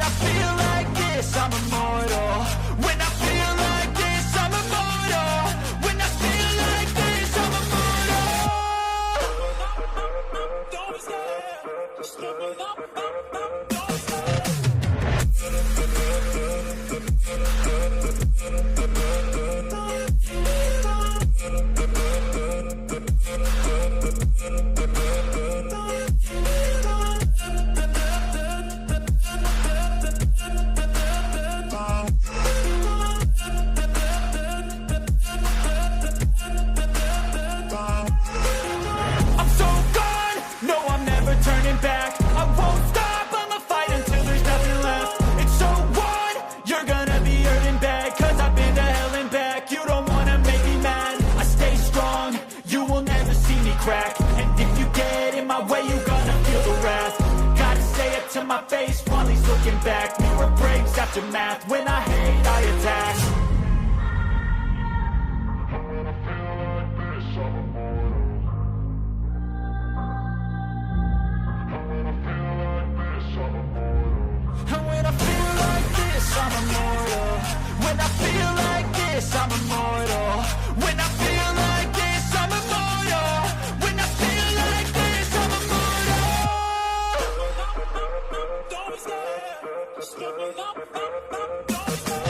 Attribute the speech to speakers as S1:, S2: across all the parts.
S1: I feel like this, I'm immortal. When I feel like this, I'm immortal. When I feel like this, I'm immortal. Don't be scared, just give it up, don't be scared. And if you get in my way, you gonna feel the wrath. Gotta say it to my face while he's looking back. Mirror breaks after math. When I hate, I attack. And when I feel like this, I'm immortal. When I feel like this, I'm immortal. When I feel like this, I'm immortal. When I feel like this, I'm immortal. Don't be scared, just give it up, don't be scared.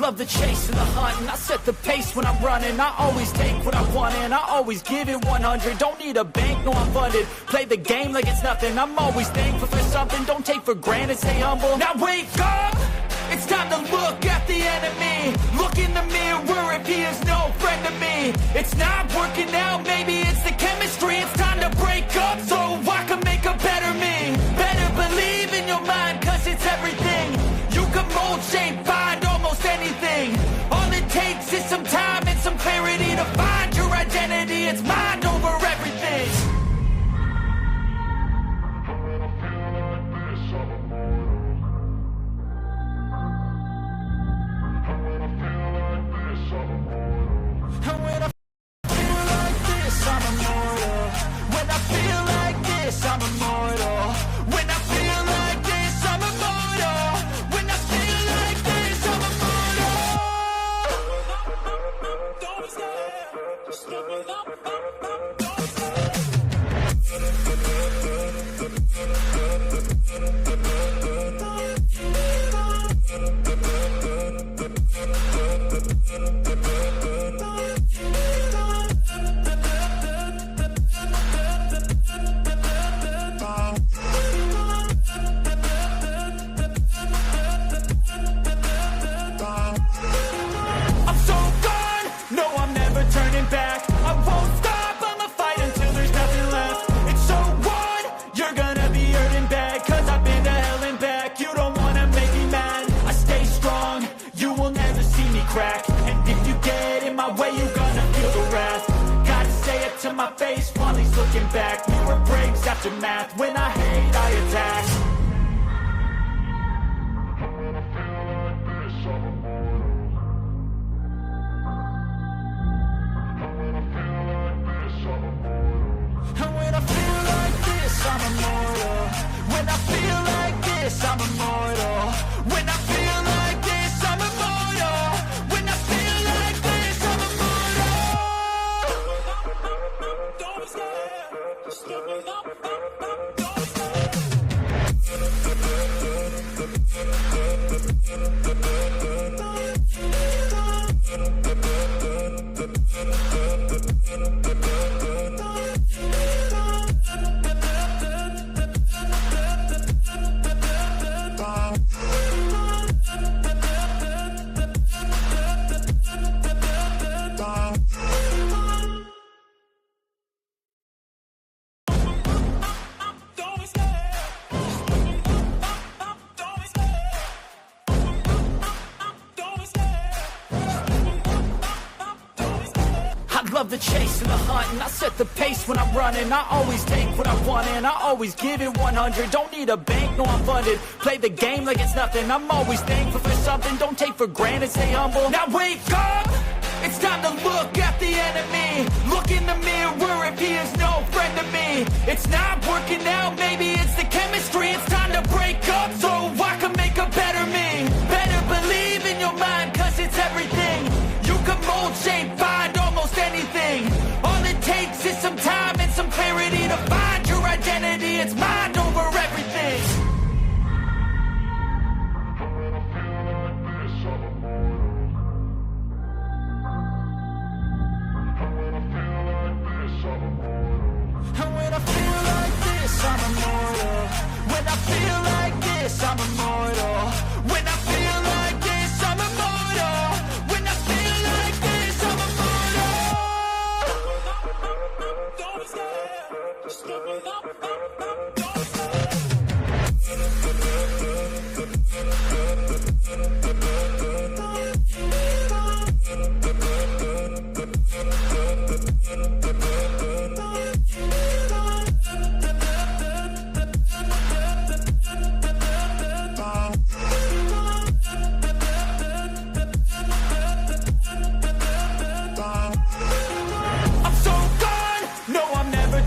S1: Love the chase and the hunt, and I set the pace when I'm running. I always take what I want and I always give it 100. Don't need a bank, no I'm funded. Play the game like it's nothing. I'm always thankful for something. Don't take for granted, stay humble. Now wake up! It's time to look at the enemy. Look in the mirror if he is no friend to me. It's not working out, maybe it's the chemistry. It's time to break up so I can make a better me. Better believe in your mind, cause it's everything. You can mold, shape, find almost anything. All it takes is some time and some clarity to find your identity. It's mind over everything. And when I feel like this, I'm immortal. When I feel like this, I'm immortal. When I feel like this, I'm immortal. When I feel like this, I'm immortal. Don't be scared, just give it up, don't be scared. Turning back, I won't stop, I'ma fight until there's nothing left. It's so what? You're gonna be hurting bad, cause I've been to hell and back. You don't wanna make me mad, I stay strong, you will never see me crack. And if you get in my way, you're gonna feel the wrath. Gotta say it to my face while he's looking back. Mirror breaks after math, when I hate, I attack. And when I feel like this, I'm immortal. When I feel like this, I'm immortal. When I feel like this, I'm immortal. When I feel like this, I'm immortal. Don't be scared, just give it up, don't be scared. the chase and the hunt, and I set the pace when I'm running. I always take what I want and I always give it 100. Don't need a bank, no I'm funded. Play the game like it's nothing. I'm always thankful for something. Don't take for granted, stay humble. Now wake up! It's time to look at the enemy. Look in the mirror if he is no friend to me. It's not working out, maybe it's the chemistry. It's time to break up so I can make a better me. Better believe in your mind, cause it's everything. You can mold, shape, find almost anything. All it takes is some time and some clarity to find your identity. It's mind over everything. And when I feel like this, I'm immortal. When I feel like this, I'm immortal. When I feel like this, I'm immortal. When I feel like this, I'm immortal. Don't stop, just give it up, don't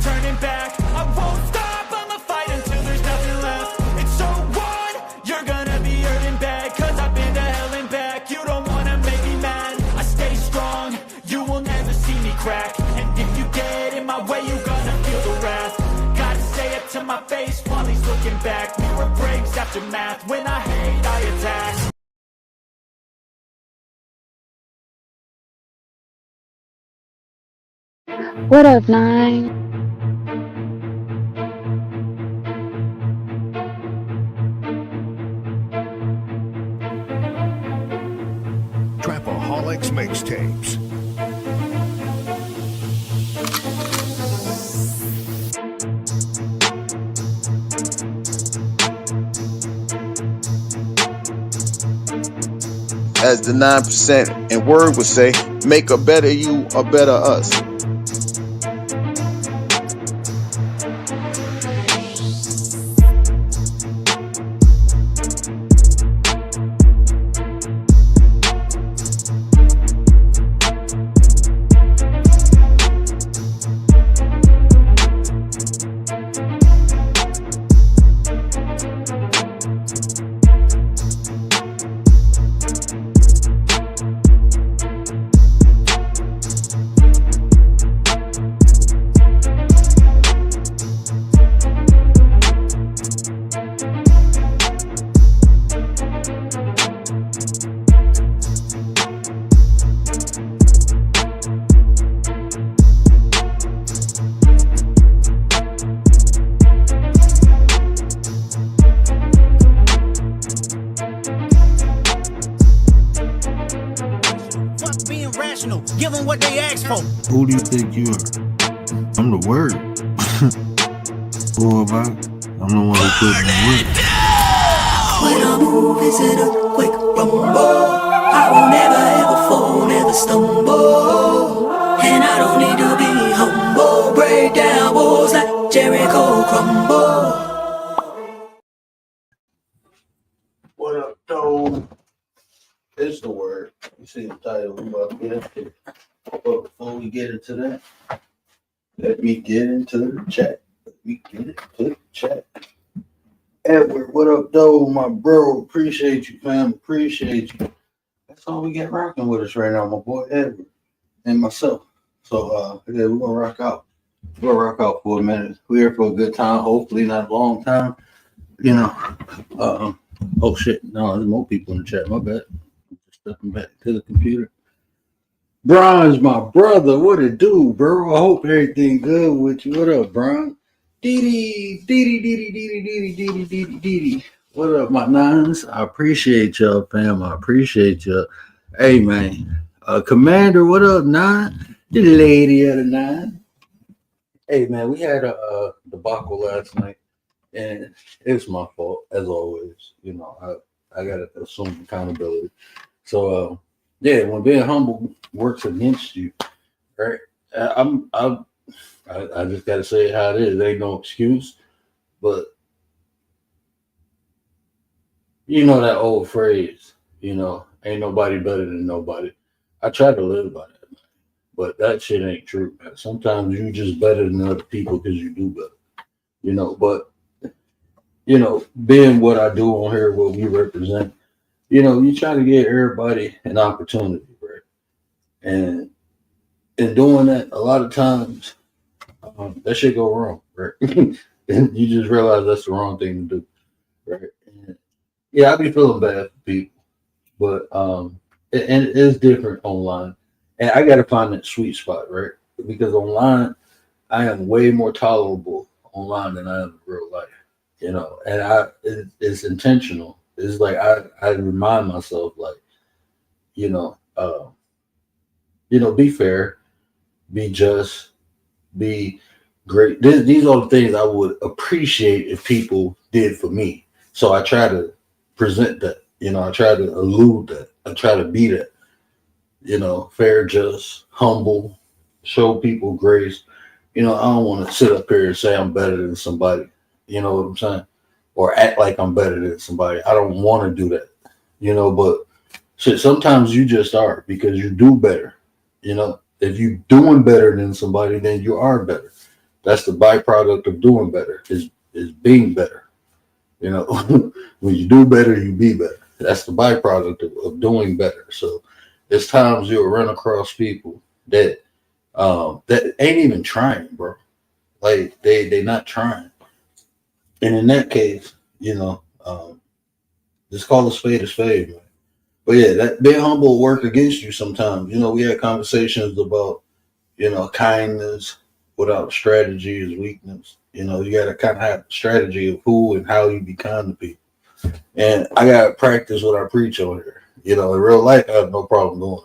S1: turning back. I won't stop, I'ma fight until there's nothing left. It's so on, you're gonna be hurting bad, cause I've been to hell and back. You don't wanna make me mad, I stay strong, you will never see me crack. And if you get in my way, you're gonna feel the wrath. Gotta say it to my face while he's looking back. Mirror breaks after math, when I hate, I attack.
S2: What up, Nine?
S3: Trapaholics Mixtapes.
S4: As the 9% and word would say, make a better you, a better us.
S5: Give them what they ask for.
S6: Who do you think you are? I'm the word. Boy, I'm the one who put in the work.
S7: When I move, is it a quick rumble? I will never ever fall, never stumble. And I don't need to be humble. Break down walls like Jericho crumble.
S8: What up, though? It's the word. You see the title. We about to get into it. But before we get into that, let me get into the chat. Edward, what up, though, my bro? Appreciate you, fam. Appreciate you. That's all we got rocking with us right now, my boy Edward and myself. So, yeah, we're gonna rock out. We're gonna rock out for a minute. We're here for a good time. Hopefully, not a long time. You know. Oh shit! No, there's more people in the chat. My bad. Just stepping back to the computer. Bron's my brother. What it do, bro? I hope everything good with you. What up, Bron? Dee. What up, my nines? I appreciate y'all, fam. I appreciate y'all. Hey, man. Commander, what up, nine? The lady of the nine. Hey, man, we had a debacle last night, and it's my fault, as always. You know, I got to assume accountability. So, yeah, when being humble works against you, right? I just gotta say it how it is. There ain't no excuse, but you know that old phrase, ain't nobody better than nobody. I try to live by that, man. But that shit ain't true, man. Sometimes you just better than other people because you do better, But being what I do on here, what we represent, you try to give everybody an opportunity, right? And in doing that, a lot of times that shit go wrong, right? And you just realize that's the wrong thing to do, right? And yeah, I be feeling bad for people, but and it is different online, and I got to find that sweet spot, right? Because online, I am way more tolerable online than I am in real life, and it's intentional. It's like I remind myself, like, be fair, be just, be great. These are the things I would appreciate if people did for me. So I try to present that, I try to allude that, I try to be that, fair, just, humble, show people grace. I don't want to sit up here and say I'm better than somebody, you know what I'm saying? Or act like I'm better than somebody. I don't want to do that, but shit, sometimes you just are because you do better, If you're doing better than somebody, then you are better. That's the byproduct of doing better, is being better. When you do better, you be better. That's the byproduct of doing better. So there's times you'll run across people that that ain't even trying, bro. Like they not trying. And in that case, just call a spade, man. But yeah, that being humble will work against you sometimes. We had conversations about, kindness without strategy is weakness. You got to kind of have a strategy of who and how you be kind to people. And I got to practice what I preach on here. In real life, I have no problem doing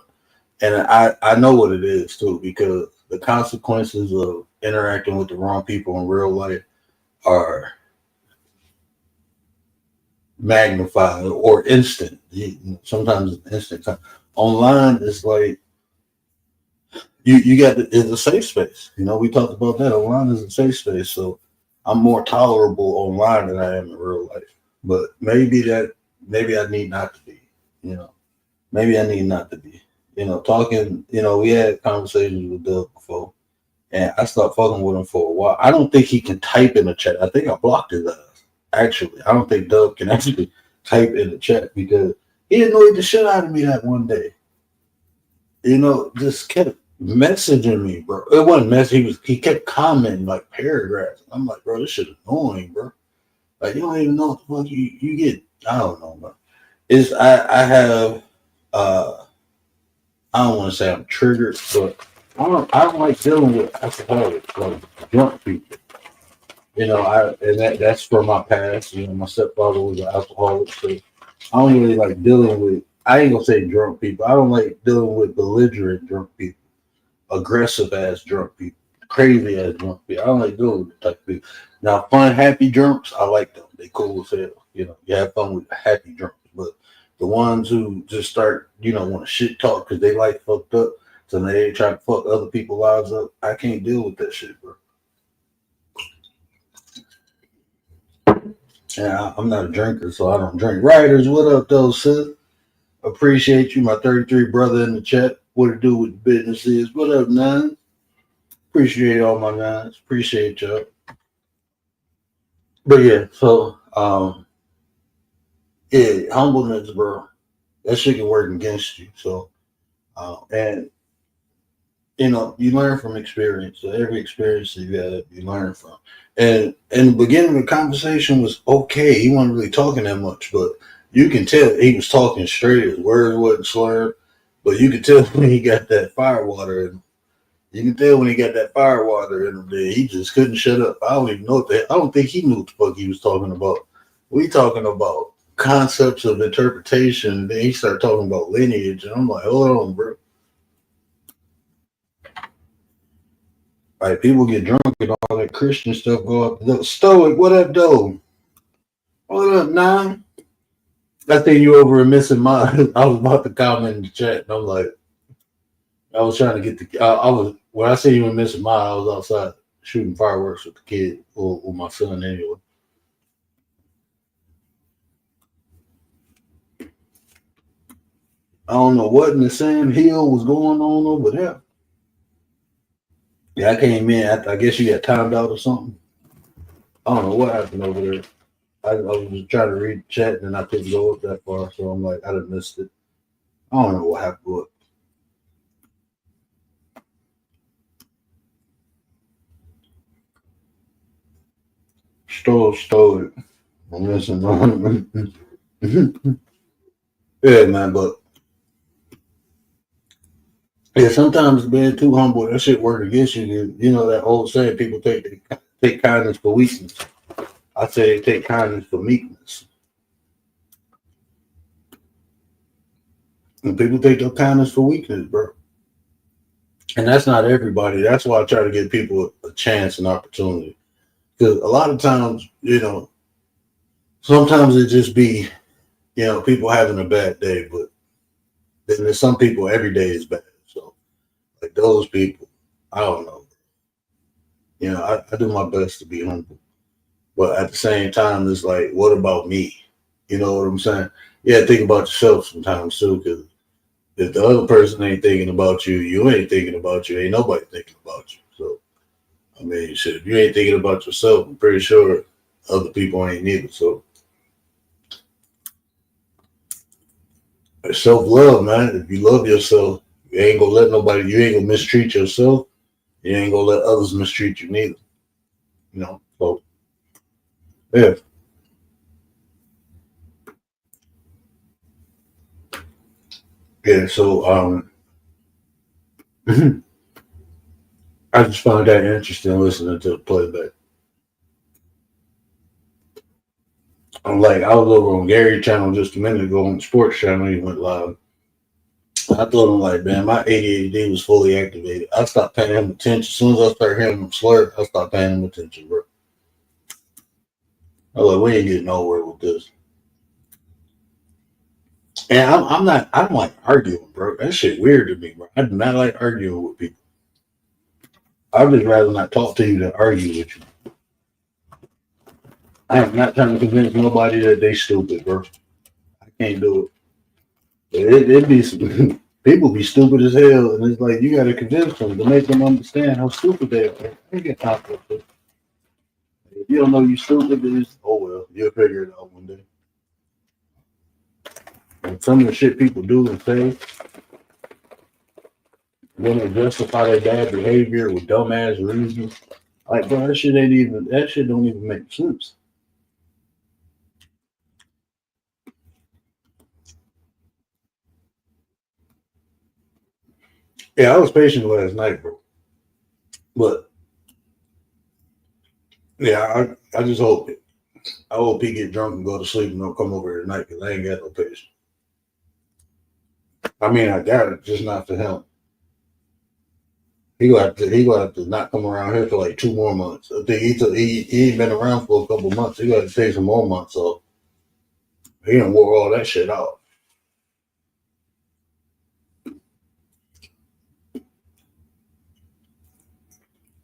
S8: it. And I know what it is, too, because the consequences of interacting with the wrong people in real life are magnified or instant. Sometimes it's instant. Online, it's like you got it's a safe space. We talked about that. Online is a safe space, so I'm more tolerable online than I am in real life. But maybe I need not to be. Maybe I need not to be. Talking. We had conversations with Doug before, and I stopped fucking with him for a while. I don't think he can type in the chat. I think I blocked his ass. Actually, I don't think Doug can actually type in the chat because he annoyed the shit out of me that one day. Just kept messaging me, bro. It wasn't message. He kept commenting like paragraphs. I'm like, bro, this shit annoying, bro. Like, you don't even know what the fuck you get. I don't know, bro. I have I don't want to say I'm triggered, but I don't like dealing with alcoholics, like drunk people. That's from my past. My stepfather was an alcoholic, so I don't really like dealing with. I ain't gonna say drunk people. I don't like dealing with belligerent drunk people, aggressive ass drunk people, crazy ass drunk people. I don't like dealing with that type of people. Now, fun, happy drunks, I like them. They cool as hell. You have fun with happy drunks, but the ones who just start, want to shit talk because they like fucked up, so they try to fuck other people's lives up. I can't deal with that shit, bro. Yeah, I'm not a drinker, so I don't drink. Riders, what up, though, sis? Appreciate you, my 33 brother in the chat. What to do with the business is. What up, nines? Appreciate all my nines. Appreciate y'all. But yeah, so humbleness, bro. That shit can work against you. So, and you learn from experience. So every experience that you have, you learn from. And in the beginning, the conversation was okay. He wasn't really talking that much, but you can tell he was talking straight. His words wasn't slurred, but you could tell when he got that firewater in him. You can tell when he got that firewater in him that he just couldn't shut up. I don't even know what I don't think he knew what the fuck he was talking about. We talking about concepts of interpretation. Then he started talking about lineage, and I'm like, hold on, bro. Like, people get drunk and all that Christian stuff go up. The Stoic, what up, though? What up, Nine? I think you over and missing mine. I was about to comment in the chat, and I'm like, I was trying to get I was when I see you and Mrs. Ma, I was outside shooting fireworks with the kid or my son anyway. I don't know what in the Sam Hill was going on over there. Yeah, I came in. I guess you got timed out or something. I don't know what happened over there. I was just trying to read the chat and I couldn't go up that far, so I'm like, I done missed it. I don't know what happened. What? Stole it. I'm missing. Yeah, man, but yeah, sometimes being too humble, that shit work against you. You know that old saying, people take kindness for weakness. I say they take kindness for meekness. And people take their kindness for weakness, bro. And that's not everybody. That's why I try to give people a chance and opportunity. Because a lot of times, you know, sometimes it just be, you know, people having a bad day, but then there's some people every day is bad. So, like those people, I don't know. You know, I do my best to be humble. But at the same time, it's like, what about me? You know what I'm saying? Yeah, think about yourself sometimes too, because if the other person ain't thinking about you, you ain't thinking about you. Ain't nobody thinking about you. So, I mean, shit, if you ain't thinking about yourself, I'm pretty sure other people ain't neither. So, self-love, man. If you love yourself, you ain't gonna let nobody, you ain't gonna mistreat yourself. You ain't gonna let others mistreat you neither. You know, so, yeah. Yeah, so I just found that interesting listening to the playback. I'm like, I was over on Gary's channel just a minute ago on the sports channel. He went live. I told him, like, man, my ADHD was fully activated. I stopped paying him attention. As soon as I started hearing him slur, I stopped paying him attention, bro. I was like, we ain't getting nowhere with this. And I don't like arguing, bro. That shit weird to me, bro. I do not like arguing with people. I'd just rather not talk to you than argue with you. I am not trying to convince nobody that they stupid, bro. I can't do it. It be some, people be stupid as hell, and it's like you got to convince them to make them understand how stupid they are. I ain't got time for it. If you don't know you stupid, then it's, oh well, you'll figure it out one day. And some of the shit people do and say, when they justify their bad behavior with dumbass reasons, like, bro, that shit don't even make sense. Yeah, I was patient last night, bro. But yeah, I just hope he get drunk and go to sleep and don't come over here tonight because I ain't got no patience. I mean, I got it, just not for him. He gonna have to not come around here for like 2 more months. I think he ain't been around for a couple months. He got to take some more months off. He done wore all that shit out.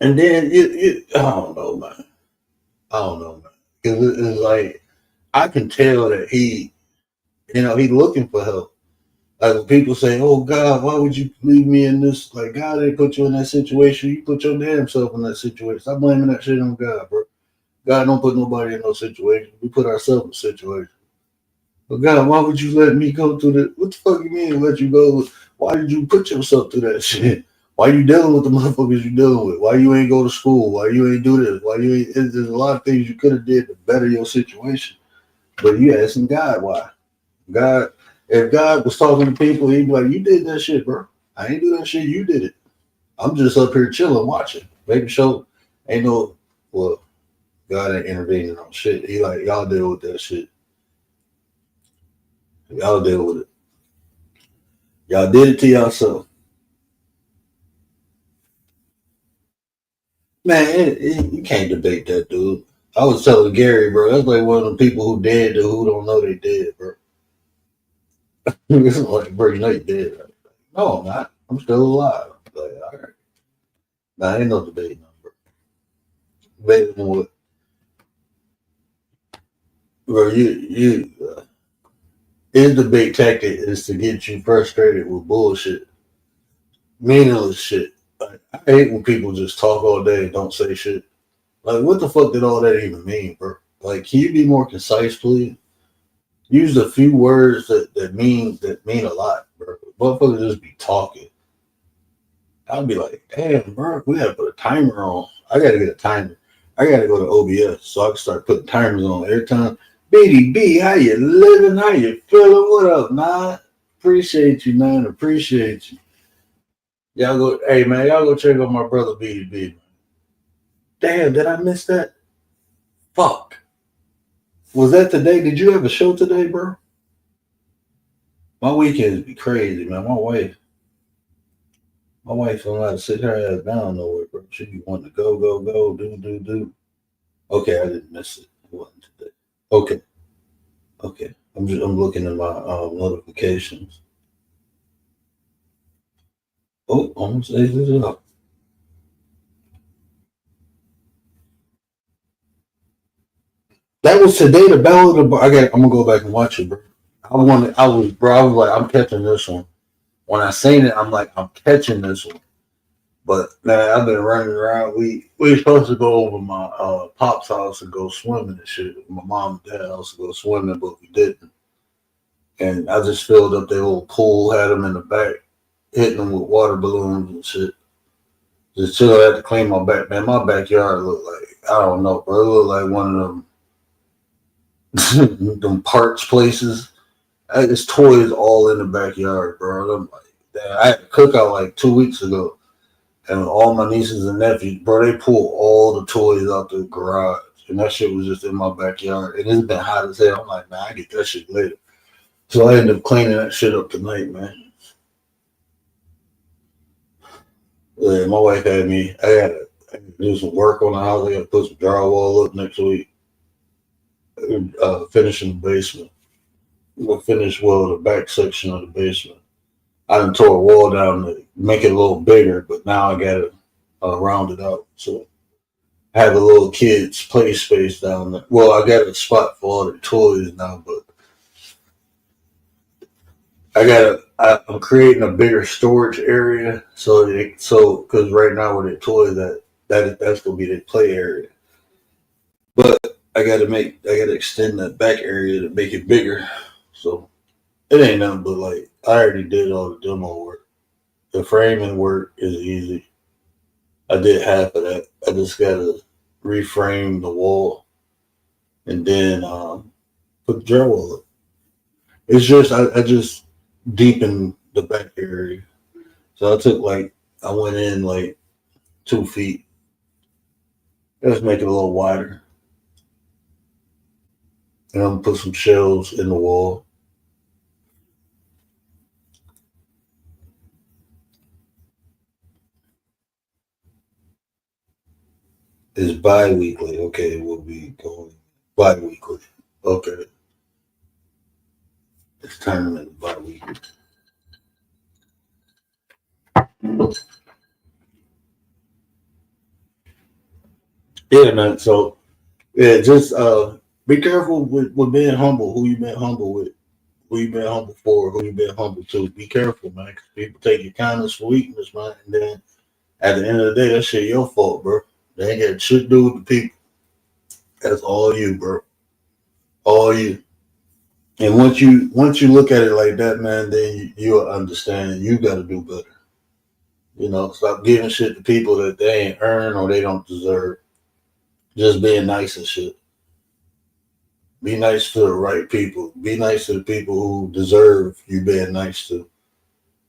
S8: And then I don't know, man. Because it's like I can tell that he looking for help. Like when people say, "Oh God, why would you leave me in this?" Like God didn't put you in that situation. You put your damn self in that situation. Stop blaming that shit on God, bro. God don't put nobody in no situation. We put ourselves in situations. But God, why would you let me go through that? What the fuck you mean let you go? Why did you put yourself through that shit? Why you dealing with the motherfuckers you dealing with? Why you ain't go to school? Why you ain't do this? Why you ain't? There's a lot of things you could have did to better your situation. But you asking God why? God, if God was talking to people, he'd be like, "You did that shit, bro. I ain't do that shit. You did it. I'm just up here chilling, watching, making sure ain't no well, God ain't intervening on shit. He like y'all deal with that shit. Y'all deal with it. Y'all did it to yourself." Man, you can't debate that, dude. I was telling Gary, bro, that's like one of the people who dead to who don't know they dead, bro. It's like, bro, you know you dead. Right? No, I'm not. I'm still alive. Like, all right. Nah, ain't no debate number. Debating on what? Bro, his debate tactic is to get you frustrated with bullshit, meaningless shit. Like, I hate when people just talk all day and don't say shit. Like, what the fuck did all that even mean, bro? Like, can you be more concise, please? Use a few words that mean a lot, bro. Motherfuckers just be talking. I'll be like, damn, bro, we gotta put a timer on. I gotta get a timer. I gotta go to OBS so I can start putting timers on every time. BDB, how you living? How you feeling? What up, man? Appreciate you, man. Appreciate you. Y'all go, hey man, y'all go check on my brother BDB. Damn, did I miss that? Fuck. Was that today? Did you have a show today, bro? My weekends be crazy, man. My wife don't know how to sit her ass down nowhere, bro. She be wanting to go, do. Okay, I didn't miss it. It wasn't today. Okay. I'm looking at my notifications. Oh, almost ate it up. That was today. The Battle of the I'm gonna go back and watch it, bro. I was like, I'm catching this one. When I seen it, I'm like, I'm catching this one. But man, I've been running around. We were supposed to go over my pop's house and go swimming and shit. My mom and dad's house to go swimming, but we didn't. And I just filled up their little pool, had them in the back, hitting them with water balloons and shit. Just chill. I had to clean my back. Man, my backyard looked like, I don't know, bro. It looked like one of them parks places. It's toys all in the backyard, bro. I'm like, damn, I had a cookout like 2 weeks ago. And all my nieces and nephews, bro, they pulled all the toys out the garage. And that shit was just in my backyard. And it's been hot as hell. I'm like, man, I get that shit later. So I ended up cleaning that shit up tonight, man. Yeah, my wife had me. I gotta do some work on the house. I gotta put some drywall up next week. Finishing the basement. We'll finish the back section of the basement. I done tore a wall down to make it a little bigger, but now I gotta round it out. So I have a little kids play space down there. Well, I got a spot for all the toys now, but I'm creating a bigger storage area so because right now where the toys that's gonna be the play area. But I gotta extend that back area to make it bigger. So it ain't nothing but like I already did all the demo work. The framing work is easy. I did half of that. I just gotta reframe the wall and then put the drywall up. It's just I just deepened the back area. So I went in like 2 feet. Let's make it a little wider. And I'm gonna put some shelves in the wall. It's bi-weekly. Okay, we'll be going bi-weekly. Okay. It's turning into bi-weekly. Yeah, man. So, yeah, just be careful with being humble. Who you been humble with? Who you been humble for? Who you been humble to? Be careful, man. 'Cause people take your kindness for weakness, man. And then at the end of the day, that shit your fault, bro. They ain't got shit to do with the people. That's all you, bro. All you. And once you look at it like that, man, then you'll understand you got to do better. You know, stop giving shit to people that they ain't earn or they don't deserve. Just being nice and shit. Be nice to the right people. Be nice to the people who deserve you being nice to.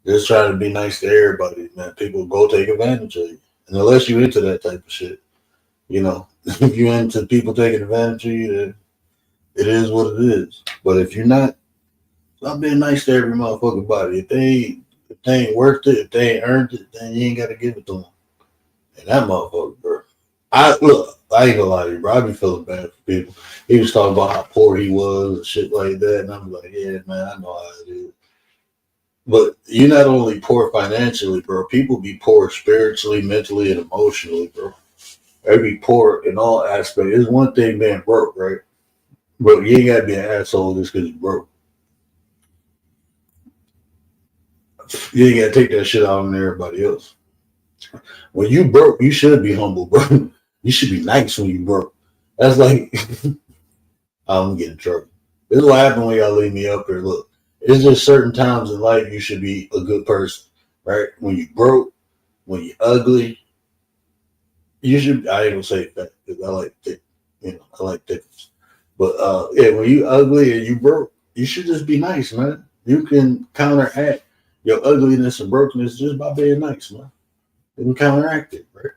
S8: Just trying to be nice to everybody, man. People go take advantage of you. And unless you're into that type of shit, you know, if you're into people taking advantage of you, then it is what it is. But if you're not, stop being nice to every motherfucking body. If they ain't worth it, if they ain't earned it, then you ain't got to give it to them. And that motherfucker, bro. I ain't gonna lie to you, bro. I be feeling bad for people. He was talking about how poor he was and shit like that. And I'm like, yeah, man, I know how it is. But you're not only poor financially, bro. People be poor spiritually, mentally, and emotionally, bro. They be poor in all aspects. It's one thing being broke, right? But you ain't gotta be an asshole just because you're broke. You ain't gotta take that shit out on everybody else. When you broke, you should be humble, bro. You should be nice when you broke. That's like I'm getting in trouble. This is what happened when y'all leave me up here. Look, it's just certain times in life you should be a good person, right? When you broke, when you ugly, you should. I ain't gonna say that because I like thick, I like thickness. But yeah, when you ugly and you broke, you should just be nice, man. You can counteract your ugliness and brokenness just by being nice, man. You can counteract it, right?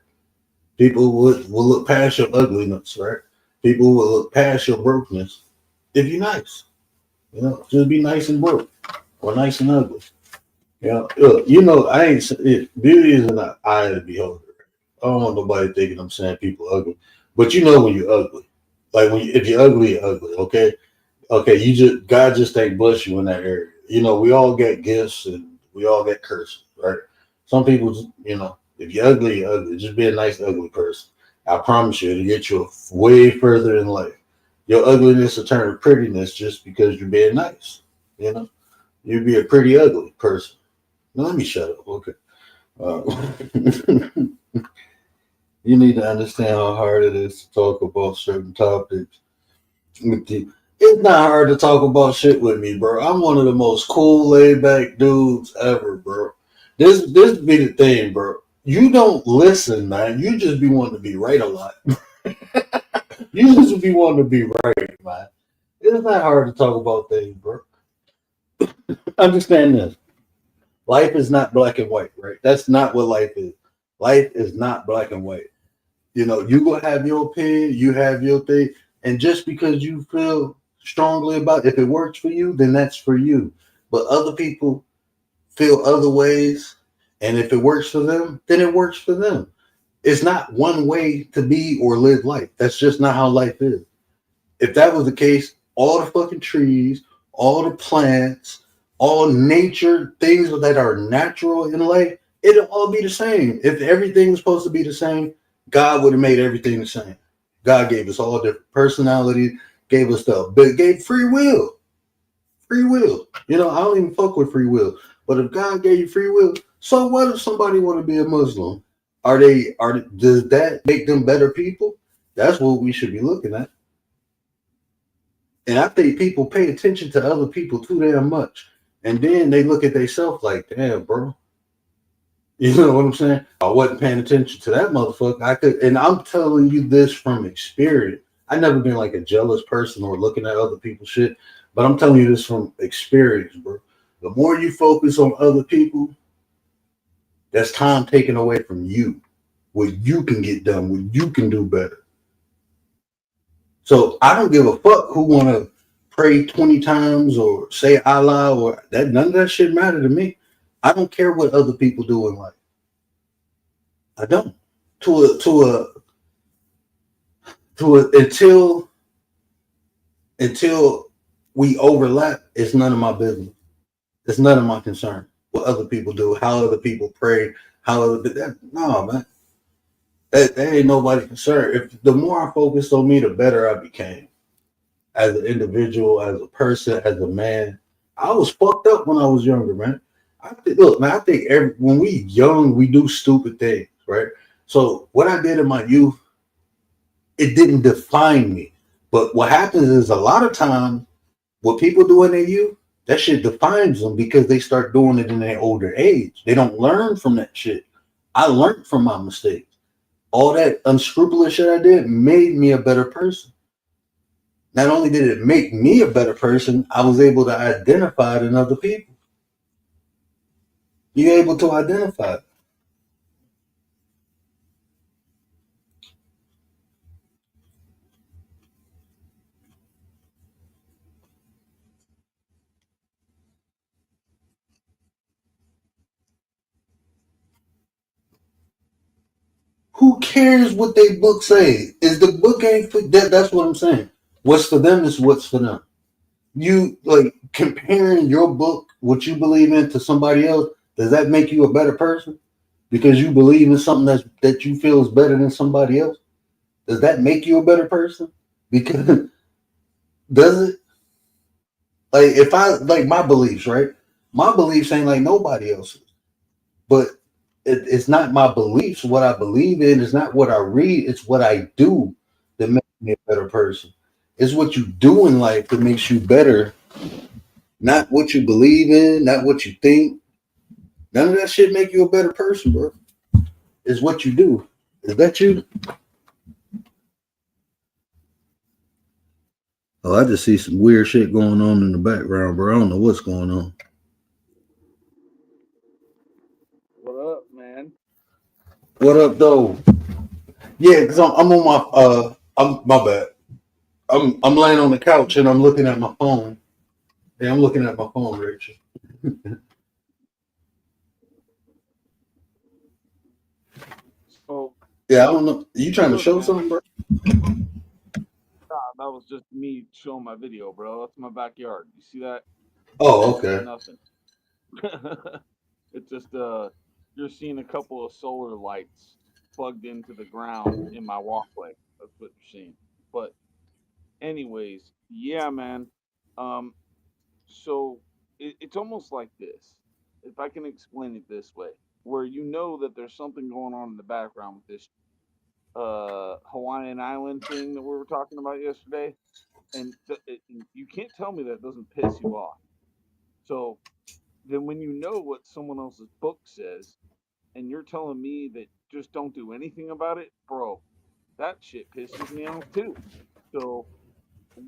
S8: People will look past your ugliness, right? People will look past your brokenness if you're nice. Just be nice and broke or nice and ugly. I ain't beauty is in the eye of the beholder. I don't want nobody thinking I'm saying people ugly, but you know when you're ugly. Like if you're ugly, you're ugly. Okay. God just ain't bless you in that area. We all get gifts and we all get curses, right? Some people, if you're ugly, you're ugly. Just be a nice ugly person. I promise you, it'll get you way further in life. Your ugliness will turn to prettiness just because you're being nice. You'd be a pretty ugly person. Now, let me shut up. Okay. You need to understand how hard it is to talk about certain topics with you. It's not hard to talk about shit with me, bro. I'm one of the most cool, laid back dudes ever, bro. This be the thing, bro. You don't listen, man. You just be wanting to be right a lot. You just be wanting to be right, man. It's not hard to talk about things, bro. Understand this. Life is not black and white, right? That's not what life is. Life is not black and white. You gonna have your opinion, you have your thing, and just because you feel strongly about it, if it works for you, then that's for you. But other people feel other ways, and if it works for them, then it works for them. It's not one way to be or live life. That's just not how life is. If that was the case, all the fucking trees, all the plants, all nature, things that are natural in life, it'll all be the same. If everything was supposed to be the same, God would have made everything the same. God gave us all different personalities, gave us stuff, but gave free will. Free will. I don't even fuck with free will. But if God gave you free will, so what if somebody want to be a Muslim? Does that make them better people? That's what we should be looking at. And I think people pay attention to other people too damn much. And then they look at themselves like, damn, bro. You know what I'm saying? I wasn't paying attention to that motherfucker. And I'm telling you this from experience. I've never been like a jealous person or looking at other people's shit, but I'm telling you this from experience, bro. The more you focus on other people, that's time taken away from you. What you can get done, what you can do better. So I don't give a fuck who want to pray 20 times or say Allah or that. None of that shit matter to me. I don't care what other people do in life. I don't. Until we overlap, it's none of my business. It's none of my concern. What other people do, how other people pray, no, man. That ain't nobody concerned. If the more I focused on me, the better I became. As an individual, as a person, as a man. I was fucked up when I was younger, man. I think when we young, we do stupid things, right? So what I did in my youth, it didn't define me. But what happens is a lot of times, what people do in their youth, that shit defines them because they start doing it in their older age. They don't learn from that shit. I learned from my mistakes. All that unscrupulous shit I did made me a better person. Not only did it make me a better person, I was able to identify it in other people. You're able to identify it. Who cares what they book say? Is the book ain't for that? That's what I'm saying. What's for them is what's for them. you like comparing your book, what you believe in, to somebody else, does that make you a better person? Because you believe in something that you feel is better than somebody else? Does that make you a better person? Because does it? Like if I like my beliefs, right? My beliefs ain't like nobody else's. But it's not my beliefs. What I believe in is not what I read. It's what I do that makes me a better person. It's what you do in life that makes you better. Not what you believe in, not what you think. None of that shit make you a better person, bro. It's what you do. Is that you? Oh, I just see some weird shit going on in the background, bro. I don't know what's going on.
S3: What up, man?
S8: What up, though? Yeah, because I'm on my I'm my bad. I'm laying on the couch and I'm looking at my phone. Yeah, I'm looking at my phone, Rachel.
S3: So
S8: Yeah, I don't know. You trying to
S3: look,
S8: show
S3: man.
S8: something, bro?
S3: That was just me showing my video, bro. That's my backyard. You see that?
S8: Oh, okay.
S3: Nothing. It's just you're seeing a couple of solar lights plugged into the ground in my walkway. That's what you're seeing. But anyways, yeah, man. Um, so it's almost like this. If I can explain it this way, where you know that there's something going on in the background with this Hawaiian Island thing that we were talking about yesterday, and you can't tell me that doesn't piss you off. So then, when you know what someone else's book says, and you're telling me that just don't do anything about it, bro, that shit pisses me off too. So,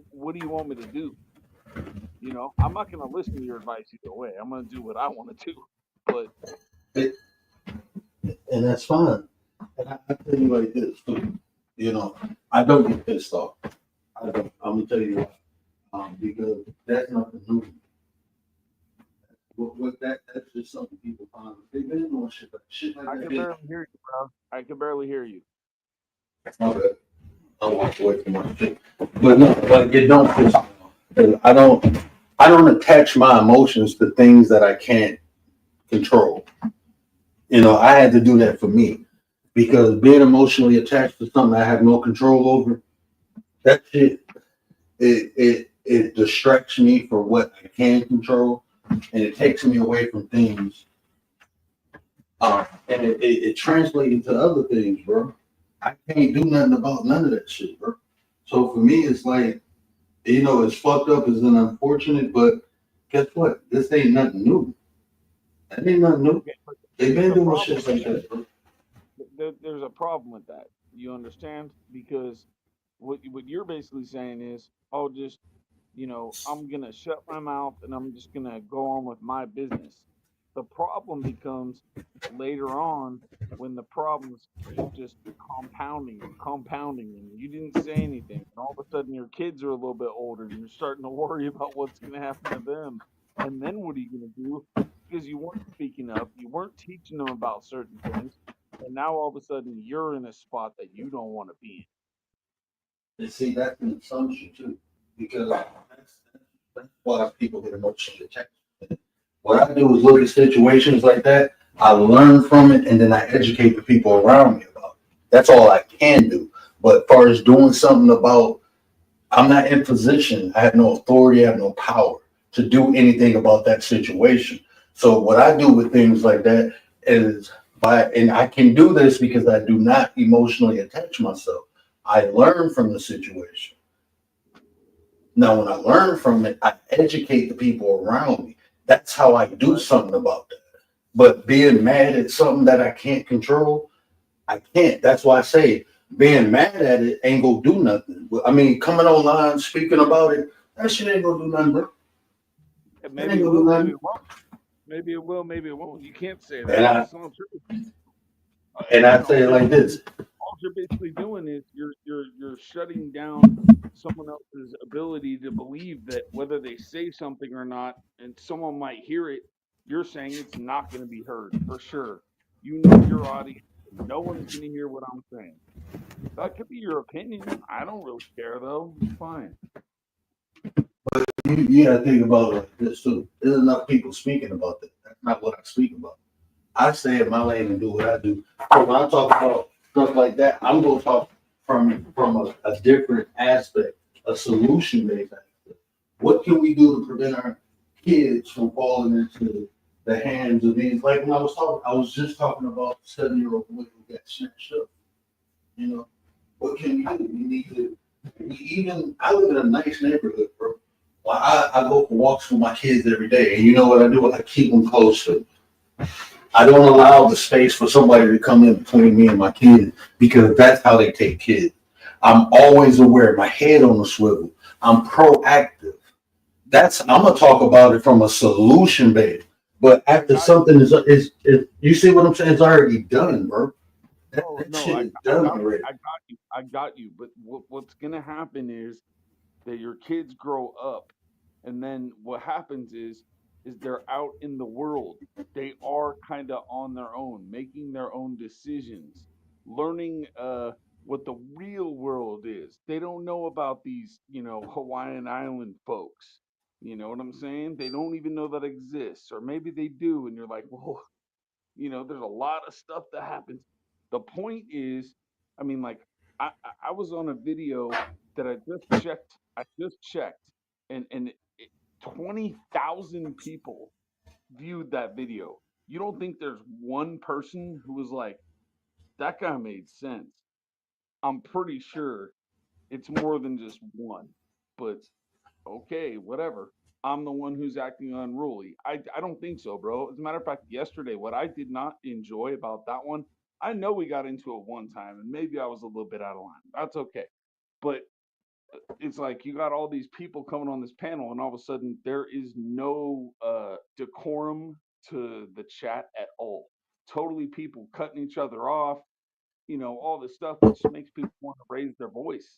S3: what do you want me to do? You know, I'm not gonna listen to your advice either way. I'm gonna do what I want to do. But
S8: And that's fine. And I tell you like this, too. You know, I don't get pissed off. I don't. I'm gonna tell you why. Because that's nothing new. What that's just something people find. They've been doing shit like
S3: I
S8: that.
S3: can barely hear you, bro. I can barely hear you.
S8: My bad. I walked away from my shit. But no, like it don't piss me off. And I don't attach my emotions to things that I can't control. You know, I had to do that for me because being emotionally attached to something I have no control over, that shit, it distracts me for what I can control, and it takes me away from things. And it translates into other things, bro. I can't do nothing about none of that shit, bro. So for me, it's like, you know, it's fucked up, it's an unfortunate, but guess what? This ain't nothing new. That ain't nothing new. They've been doing shit like that, bro.
S3: There's a problem with that. You understand? Because what you're basically saying is, oh, just I'm gonna shut my mouth and I'm just gonna go on with my business. The problem becomes later on when the problems keep just compounding, and you didn't say anything, and all of a sudden your kids are a little bit older, and you're starting to worry about what's gonna happen to them. And then what are you gonna do? Because you weren't speaking up, you weren't teaching them about certain things, and now all of a sudden you're in a spot that you don't want to be
S8: And see, that's an assumption too, because that's why people get emotionally attached. What I do is look at situations like that, I learn from it, and then I educate the people around me about it. That's all I can do. But as far as doing something about, I'm not in position, I have no authority, I have no power to do anything about that situation. So what I do with things like that is and I can do this because I do not emotionally attach myself. I learn from the situation. Now, when I learn from it, I educate the people around me. That's how I do something about that. But being mad at something that I can't control, I can't. That's why I say being mad at it ain't gonna do nothing. I mean, coming online, speaking about it, that shit ain't gonna do nothing, bro.
S3: in. Maybe it will, maybe it won't. Maybe it will, maybe it won't. You can't say that. It's not true.
S8: And I say it like this.
S3: All you're basically doing is you're shutting down someone else's ability to believe that whether they say something or not, and someone might hear it, you're saying it's not going to be heard for sure. You know your audience. No one's going to hear what I'm saying. That could be your opinion. I don't really care though. It's fine.
S8: you gotta think about it like this too. There's enough people speaking about that. That's not what I speak about. I stay in my lane and do what I do. So when I talk about stuff like that, I'm gonna talk from a different aspect, a solution based aspect. What can we do to prevent our kids from falling into the hands of these? Like when I was just talking about the 7-year-old boy who got snatched up. You know, what can we do? We need to. I live in a nice neighborhood, bro. Well, I go for walks with my kids every day, and you know what I do? I keep them close to me. I don't allow the space for somebody to come in between me and my kids because that's how they take kids. I'm always aware, my head on the swivel. I'm proactive. I'm gonna talk about it from a solution base. But after something is you see what I'm saying? It's already done, bro.
S3: I got you. But what's gonna happen is that your kids grow up, and then what happens is they're out in the world. They are kind of on their own, making their own decisions, learning what the real world is. They don't know about these, Hawaiian Island folks. You know what I'm saying? They don't even know that exists, or maybe they do, and you're like, well, there's a lot of stuff that happens. The point is, I mean, like, I was on a video that I just checked. And 20,000 people viewed that video. You don't think there's one person who was like, that guy made sense? I'm pretty sure it's more than just one. But okay, whatever. I'm the one who's acting unruly. I don't think so, bro. As a matter of fact, yesterday, what I did not enjoy about that one, I know we got into it one time, and maybe I was a little bit out of line. That's okay. But it's like you got all these people coming on this panel, and all of a sudden there is no decorum to the chat at all. Totally people cutting each other off, all this stuff that just makes people want to raise their voice,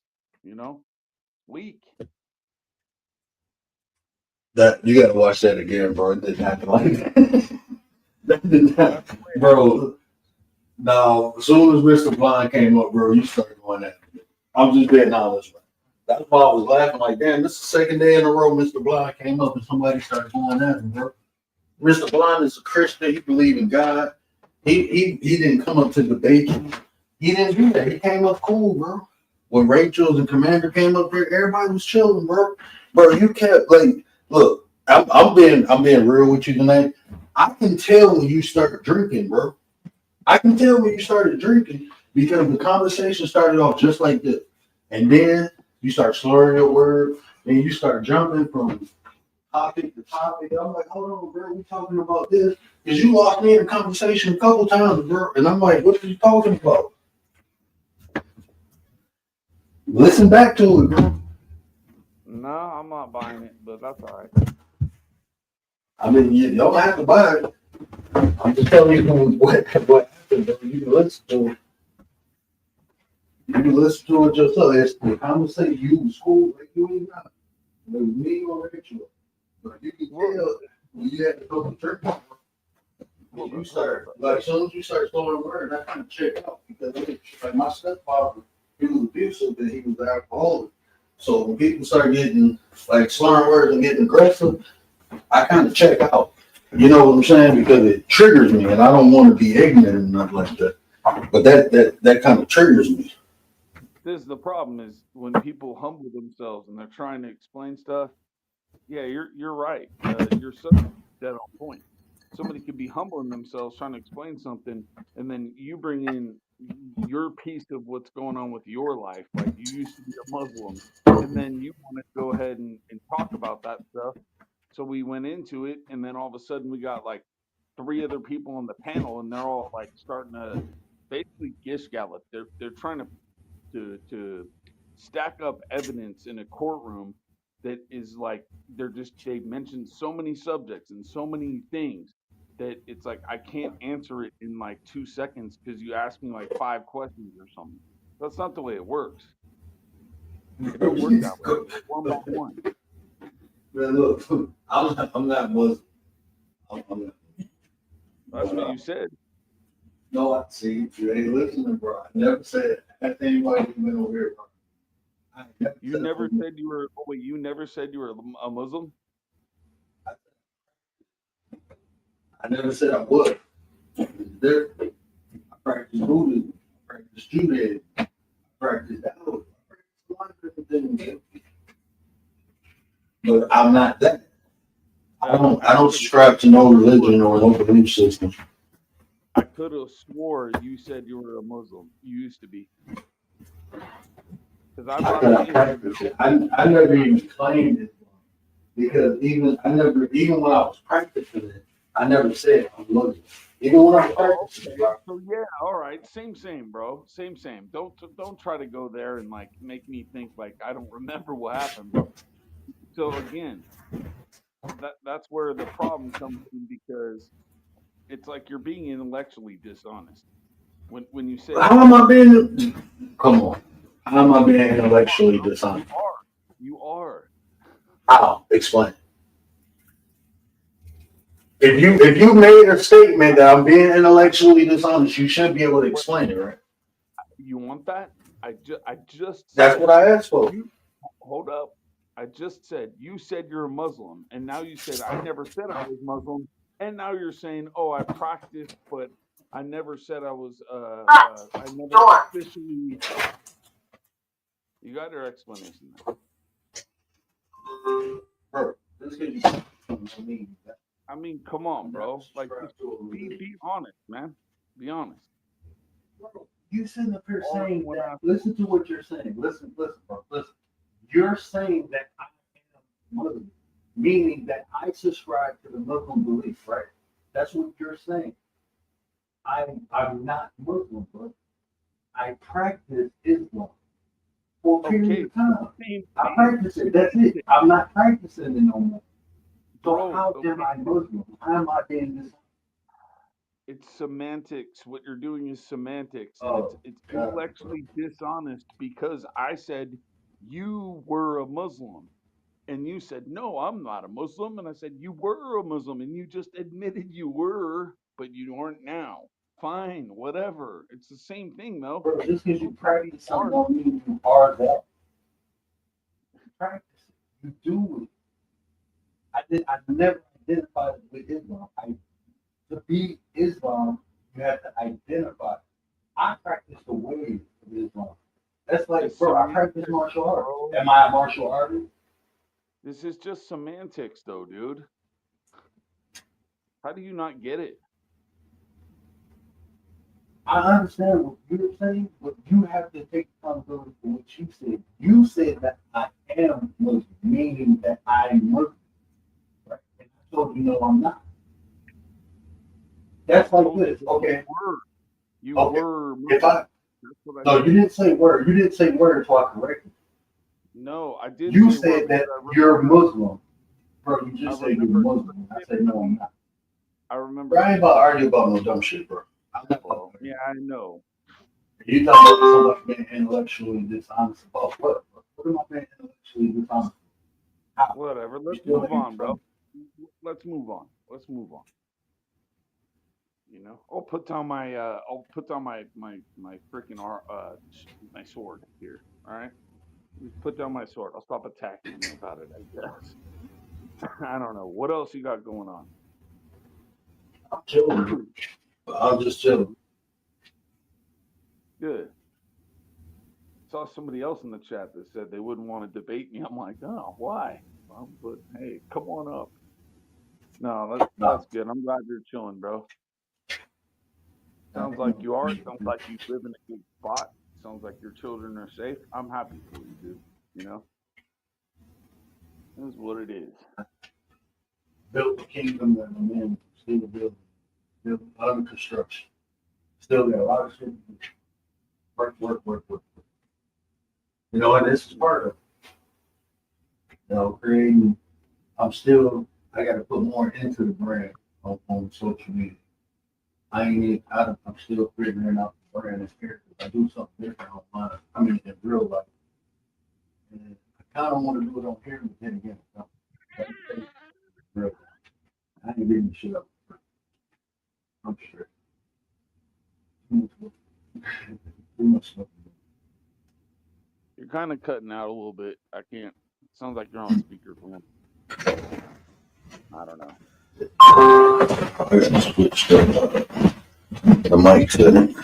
S3: weak.
S8: That you gotta watch that again, bro. It didn't happen like that. That didn't happen, bro. Now, as soon as Mr. Blind came up, bro, you started going at me. I'm just being honest, bro. That's why I was laughing like, damn, this is the second day in a row Mr. Blind came up and somebody started going at him, bro. Mr. Blind is a Christian. He believes in God. He didn't come up to debate you. He didn't do that. He came up cool, bro. When Rachel and Commander came up there, everybody was chilling, bro. Bro, you kept like, look, I'm being real with you tonight. I can tell when you started drinking, bro. I can tell when you started drinking because the conversation started off just like this. And then you start slurring your words, and you start jumping from topic to topic. I'm like, hold on, bro, we talking about this. Because you lost me in a conversation a couple times, bro. And I'm like, what are you talking about? Listen back to it, bro.
S3: No, I'm not buying it, but that's all right.
S8: I mean, you don't have to buy it. I'm just telling you what happened, bro. You can listen to it. You can listen to it yourself. It's the conversation. You was cool, like you ain't not. It was me or Rachel. But you can tell when you had to go to church. You start, like, as soon as you start slowing words, I kind of check out because, like, my stepfather, he was abusive, but he was an alcoholic. So when people start getting like slurring words and getting aggressive, I kind of check out. You know what I'm saying? Because it triggers me, and I don't want to be ignorant and nothing like that. But that kind of triggers me.
S3: This is the problem: is when people humble themselves and they're trying to explain stuff. Yeah, you're right. You're so dead on point. Somebody could be humbling themselves trying to explain something, and then you bring in your piece of what's going on with your life. Like you used to be a Muslim, and then you want to go ahead and talk about that stuff. So we went into it, and then all of a sudden we got like 3 other people on the panel, and they're all like starting to basically gish gallop. They're trying to stack up evidence in a courtroom that is like they mentioned so many subjects and so many things that it's like I can't answer it in like 2 seconds because you asked me like 5 questions or something. That's not the way it works. It don't work that way. It's one by one.
S8: Man, look, I'm not Muslim. I'm not.
S3: That's what you said.
S8: No, see, you ain't listening, bro. I never said that to anybody who been over here, bro.
S3: You never said you were. Oh wait, you never said you were a Muslim.
S8: I never said I was. There, I practice Buddhism, I practice Judaism, I practice Taoism, I practice a lot of different things. But I'm not that. I don't subscribe to no religion or no belief system.
S3: I could have swore you said you were a Muslim. You used to be. Because
S8: I never even claimed it because even when I was practicing it, I never said I'm Muslim. Even when I was practicing it.
S3: So yeah, all right, same, bro, same. Don't try to go there and like make me think like I don't remember what happened, bro. So again, that's where the problem comes in because it's like you're being intellectually dishonest when you say.
S8: How am I being? Come on. How am I being intellectually dishonest?
S3: You are.
S8: How? Explain. If you made a statement that I'm being intellectually dishonest, you should be able to explain it, right?
S3: You want that? I just.
S8: That's what I asked for.
S3: Hold up. I just said you said you're a Muslim, and now you said I never said I was Muslim, and now you're saying, oh, I practiced, but I never said I was. I never officially. You got your explanation now.
S8: Bro,
S3: I mean, come on, bro. Like, be honest, man. Be honest.
S8: Bro, you sitting up here saying that. Listen to what you're saying. Listen, bro. Listen. You're saying that I am Muslim, meaning that I subscribe to the Muslim belief, right? That's what you're saying. I'm not Muslim, bro. I practice Islam for a period of time. I practice it. That's it. I'm not practicing it no more. So how am I Muslim? How am I being this?
S3: It's semantics. What you're doing is semantics. And it's intellectually dishonest because I said you were a Muslim. And you said, no, I'm not a Muslim. And I said, you were a Muslim. And you just admitted you were, but you aren't now. Fine, whatever. It's the same thing, though.
S8: Bro, just because you practice something don't mean you are that. Practice it. You do it. I never identified with Islam. To be Islam, you have to identify. I practice the ways of Islam. That's like, bro, I practice martial arts. Am I a martial artist?
S3: This is just semantics, though, dude. How do you not get it?
S8: I understand what you're saying, but you have to take accountability for what you said. You said that I am Muslim, meaning that I'm Muslim. Right? And I told you, no, I'm not. That's like this, okay?
S3: You were
S8: Muslim. No, you didn't say word. You didn't say word until I corrected you.
S3: No, I didn't.
S8: You said that you're Muslim. Bro, you just said you're Muslim. I said, no, I'm not.
S3: I remember.
S8: Bro, I ain't about to argue about no dumb shit, bro.
S3: Yeah, I know.
S8: You talking about somebody being intellectually dishonest about what? What am I being intellectually dishonest about?
S3: Whatever. Let's move on, bro. Let's move on. You know, I'll put down my freaking my sword here. All right, put down my sword. I'll stop attacking you about it. I guess. I don't know. What else you got going on?
S8: I'm chilling. I'm just chilling.
S3: Good. Saw somebody else in the chat that said they wouldn't want to debate me. I'm like, oh, why? Well, but hey, come on up. No, that's good. I'm glad you're chilling, bro. Sounds like you are. Sounds like you live in a good spot. Sounds like your children are safe. I'm happy for you, dude. You know, that's what it is.
S8: Built the kingdom that I'm in. Still building. Built under construction. Still got a lot of shit to do. Work. You know, and this is part of it. You know, creating. I got to put more into the brand on social media. I'm still figuring out the brand and character. I do something different online. I mean, in real life. And I kind of want to do it on here, but then again, real. I ain't getting shit up. I'm straight. Too much stuff.
S3: You're kind of cutting out a little bit. I can't. Sounds like you're on speakerphone. I don't know.
S8: I got to switch the mic setting.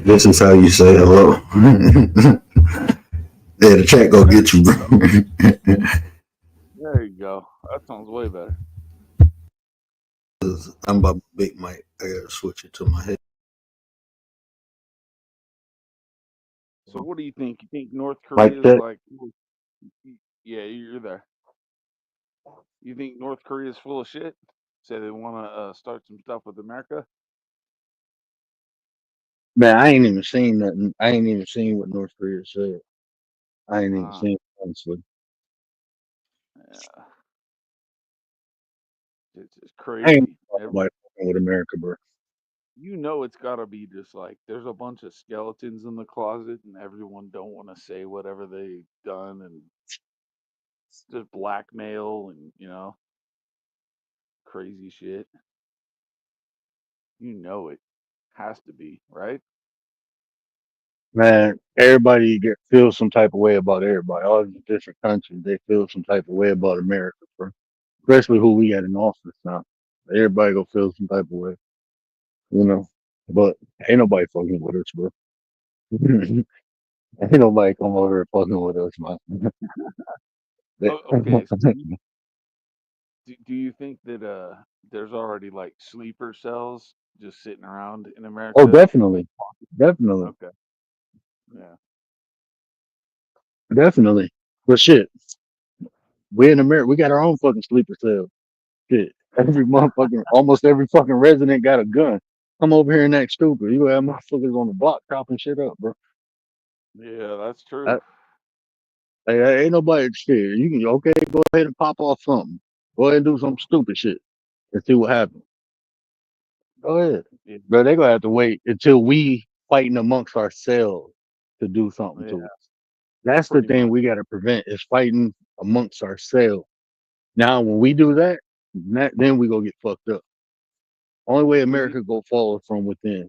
S8: This is how you say hello. Yeah, the chat go get you, bro.
S3: There you go. That sounds way better.
S8: I'm about big mic. I gotta switch it to my head.
S3: So what do you think? You think North
S8: Like
S3: Korea is
S8: that?
S3: like? Yeah, you're there. You think North Korea is full of shit? Say they want to start some stuff with America?
S8: Man, I ain't even seen nothing. I ain't even seen what North Korea said. I ain't even
S3: Uh,
S8: seen it, honestly.
S3: yeah, it's just
S8: I ain't
S3: crazy.
S8: like with America, bro.
S3: You know it's got to be just like there's a bunch of skeletons in the closet and everyone don't want to say whatever they done and just blackmail and crazy shit. You know it has to be, right?
S8: Man, everybody feels some type of way about everybody. All the different countries, they feel some type of way about America, bro. Especially who we got in office now. Everybody gonna feel some type of way, you know. But ain't nobody fucking with us, bro. Ain't nobody come over here fucking with us, man.
S3: Okay, so do you think that there's already like sleeper cells just sitting around in
S8: Oh,
S3: America?
S8: definitely, definitely,
S3: Okay, yeah.
S8: definitely. But shit, we in America, we got our own fucking sleeper cell. Shit, every motherfucking, almost every fucking resident got a gun. Come over here and act stupid. You have motherfuckers on the block chopping shit up, bro.
S3: Yeah, that's true.
S8: I, ain't nobody scared. You can okay, go ahead and pop off something. Go ahead and do some stupid shit and see what happens. Go ahead,
S3: Yeah,
S8: but they gonna have to wait until we fighting amongst ourselves to do something
S3: yeah,
S8: to us. That's the
S3: pretty
S8: thing
S3: much.
S8: we got to prevent is fighting amongst ourselves. Now, when we do that, then we gonna get fucked up. Only way
S3: Well,
S8: America go forward from within.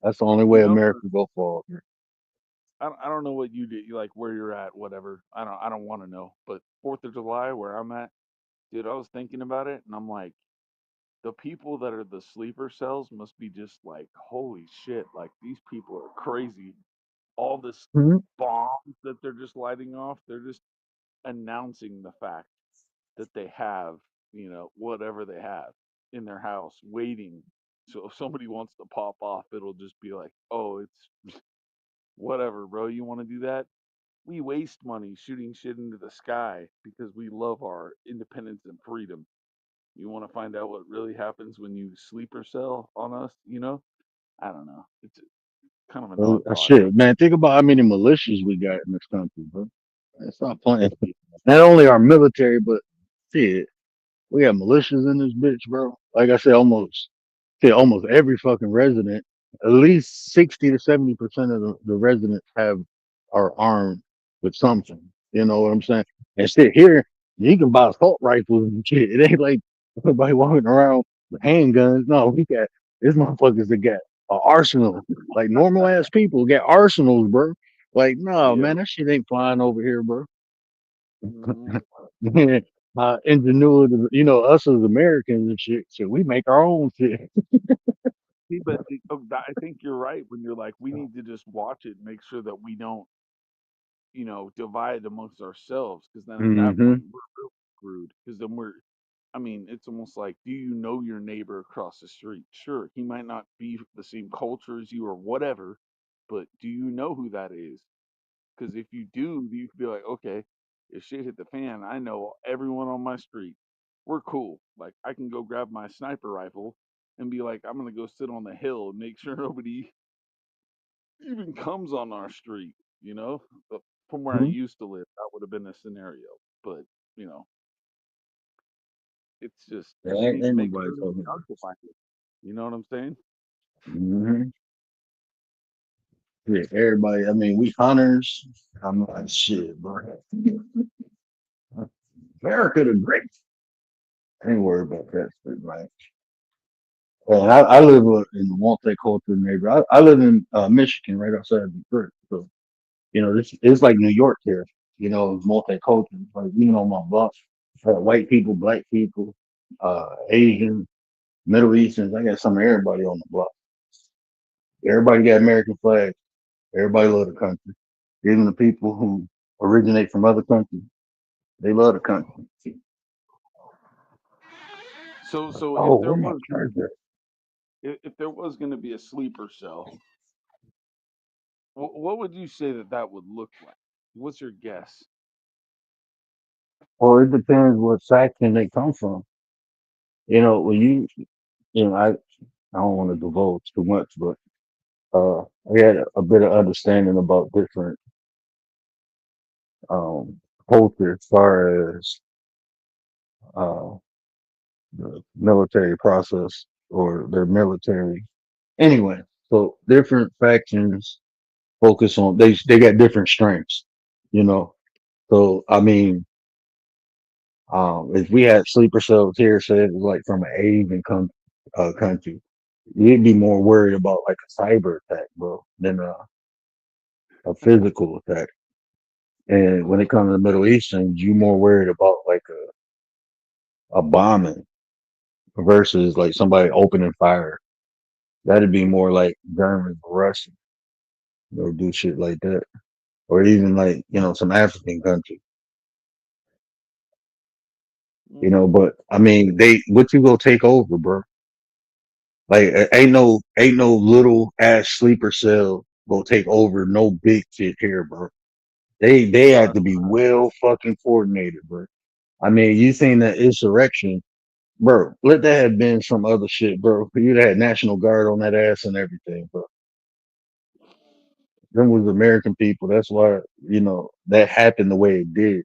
S8: That's the only
S3: you
S8: way
S3: know,
S8: America go forward.
S3: I don't know what you did, like where you're at, whatever. I don't want to know. But 4th of July, where I'm at, dude, I was thinking about it, and I'm like, the people that are the sleeper cells must be just like, holy shit, like these people are crazy. All this
S8: Mhm.
S3: bombs that they're just lighting off, they're just announcing the fact that they have, whatever they have in their house waiting. So if somebody wants to pop off, it'll just be like, oh, it's whatever, bro. You want to do that? We waste money shooting shit into the sky because we love our independence and freedom. You want to find out what really happens when you sleeper cell on us? I don't know. It's kind of an odd thought.
S8: Shit, man. Think about how many militias we got in this country, bro. Man, stop playing. Not only our military, but shit, we got militias in this bitch, bro. Like I said, almost every fucking resident, at least 60 to 70% of the residents are armed with something. You know what I'm saying? And shit, here you can buy assault rifles and shit. It ain't like everybody walking around with handguns. No, we got this motherfuckers that got an arsenal. Like normal ass people get arsenals, bro. Like, no,
S3: Yeah.
S8: man, that shit ain't flying over here, bro.
S3: Hmm.
S8: Ingenuity, us as Americans and shit, we make our own shit.
S3: See, but I think you're right when you're like, we need to just watch it and make sure that we don't, divide amongst ourselves. Because then at that
S8: Hmm.
S3: point, we're real screwed. Because then I mean, it's almost like, do you know your neighbor across the street? Sure, he might not be the same culture as you or whatever, but do you know who that is? Because if you do, you can be like, okay, if shit hit the fan, I know everyone on my street. We're cool. Like, I can go grab my sniper rifle and be like, I'm gonna go sit on the hill and make sure nobody even comes on our street. You know, but from where I used to live, that would have been a scenario. But you know, it's just
S8: Yeah,
S3: we need to
S8: ain't
S3: make
S8: nobody
S3: sure that we
S8: talking.
S3: occupy it. You know what I'm saying?
S8: Mm-hmm. Yeah, everybody. I mean, we hunters. I'm like, shit, bro. America the great. I ain't worried about that shit, man. And I live in the multicultural neighborhood. I live in Michigan, right outside of Detroit. So this it's like New York here. Multicultural. Like even on my block, white people, black people, Asian, Middle Easterns. I got some of everybody on the block. Everybody got American flags. Everybody love the country. Even the people who originate from other countries, they love the country.
S3: So
S8: Oh, where my charger?
S3: if there was going to be a sleeper cell, what would you say that would look like? What's your guess?
S8: Well, it depends what faction they come from. When I don't want to divulge too much, but I had a bit of understanding about different um, culture as far as uh, the military process or their military. Anyway, so different factions focus on they got different strengths, you know. So I mean, if we had sleeper cells here, say it was like from an Asian country, you'd be more worried about like a cyber attack, bro, than a physical attack. And when it comes to the Middle Eastern, you more worried about like a bombing versus like somebody opening fire. That'd be more like Germans or Russians, do shit like that. Or even like, some African country,
S3: Mm.
S8: but I mean, what you go take over, bro? Like, ain't no little ass sleeper cell go take over no big shit here, bro. They have to be well fucking coordinated, bro. I mean, you seen that insurrection, bro? Let that have been some other shit, bro. You'd have had National Guard on that ass and everything, bro. Them was American people. That's why that happened the way it did.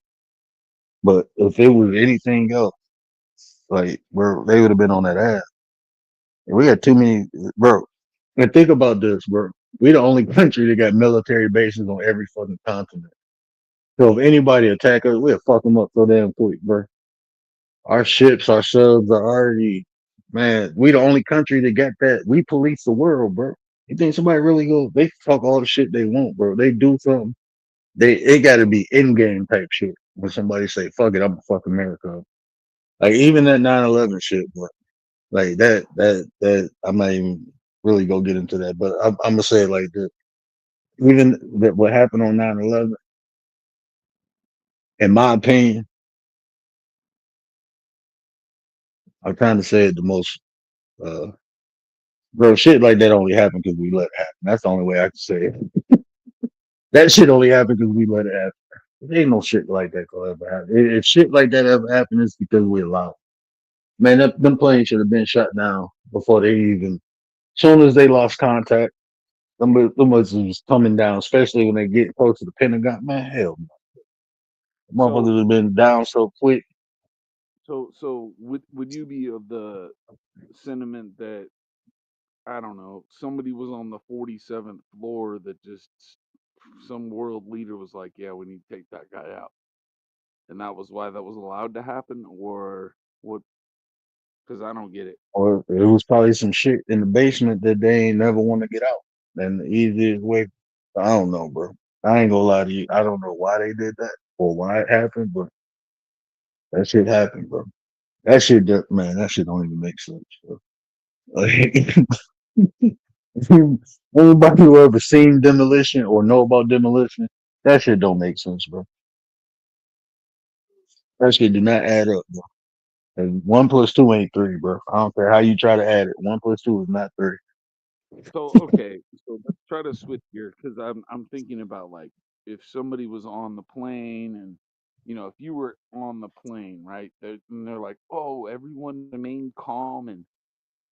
S8: But if it was anything else, like, bro, they would have been on that ass. And we got too many, bro. And think about this, bro. We the only country that got military bases on every fucking continent. So if anybody attack us, we'll fuck them up so damn quick, bro. Our ships, our subs are already, man. We the only country that got that. We police the world, bro. You think somebody really go? They talk all the shit they want, bro. They do something. It got to be in game type shit. When somebody say, "Fuck it, I'm gonna fuck America," up." Like even that 9/11 shit, bro. Like that. I'm not even really gonna get into that, but I'm gonna say it like this. Even that what happened on 9/11, in my opinion, I'm trying to say it the most. Uh, Bro, shit like that only happened because we let it happen. That's the only way I can say it. That shit only happened because we let it happen. There ain't no shit like that gonna ever happen. If shit like that ever happened, it's because we allowed it. Man, them planes should have been shut down before they even. Soon as they lost contact, them was coming down, especially when they get close to the Pentagon. Man, hell no.
S3: So
S8: Motherfuckers have been down so quick.
S3: so would you be of the sentiment that I don't know somebody was on the 47th floor that just some world leader was like, yeah, we need to take that guy out, and that was why that was allowed to happen, or what? Because I don't get it.
S8: Or it was probably some shit in the basement that they ain't never want to get out. And the easiest way, I don't know, bro. I ain't gonna lie to you. I don't know why they did that or why it happened, but that shit happened, bro. That shit, man, that shit don't even make sense, bro. Like, anybody who ever seen demolition or know about demolition, that shit don't make sense, bro. That shit do not add up, bro. And 1 plus 2 ain't 3, bro. I don't care how you try to add it. 1 plus 2 is not 3.
S3: So okay, so let's try to switch gears because I'm thinking about like if somebody was on the plane and if you were on the plane, right? And they're like, oh, everyone remain calm and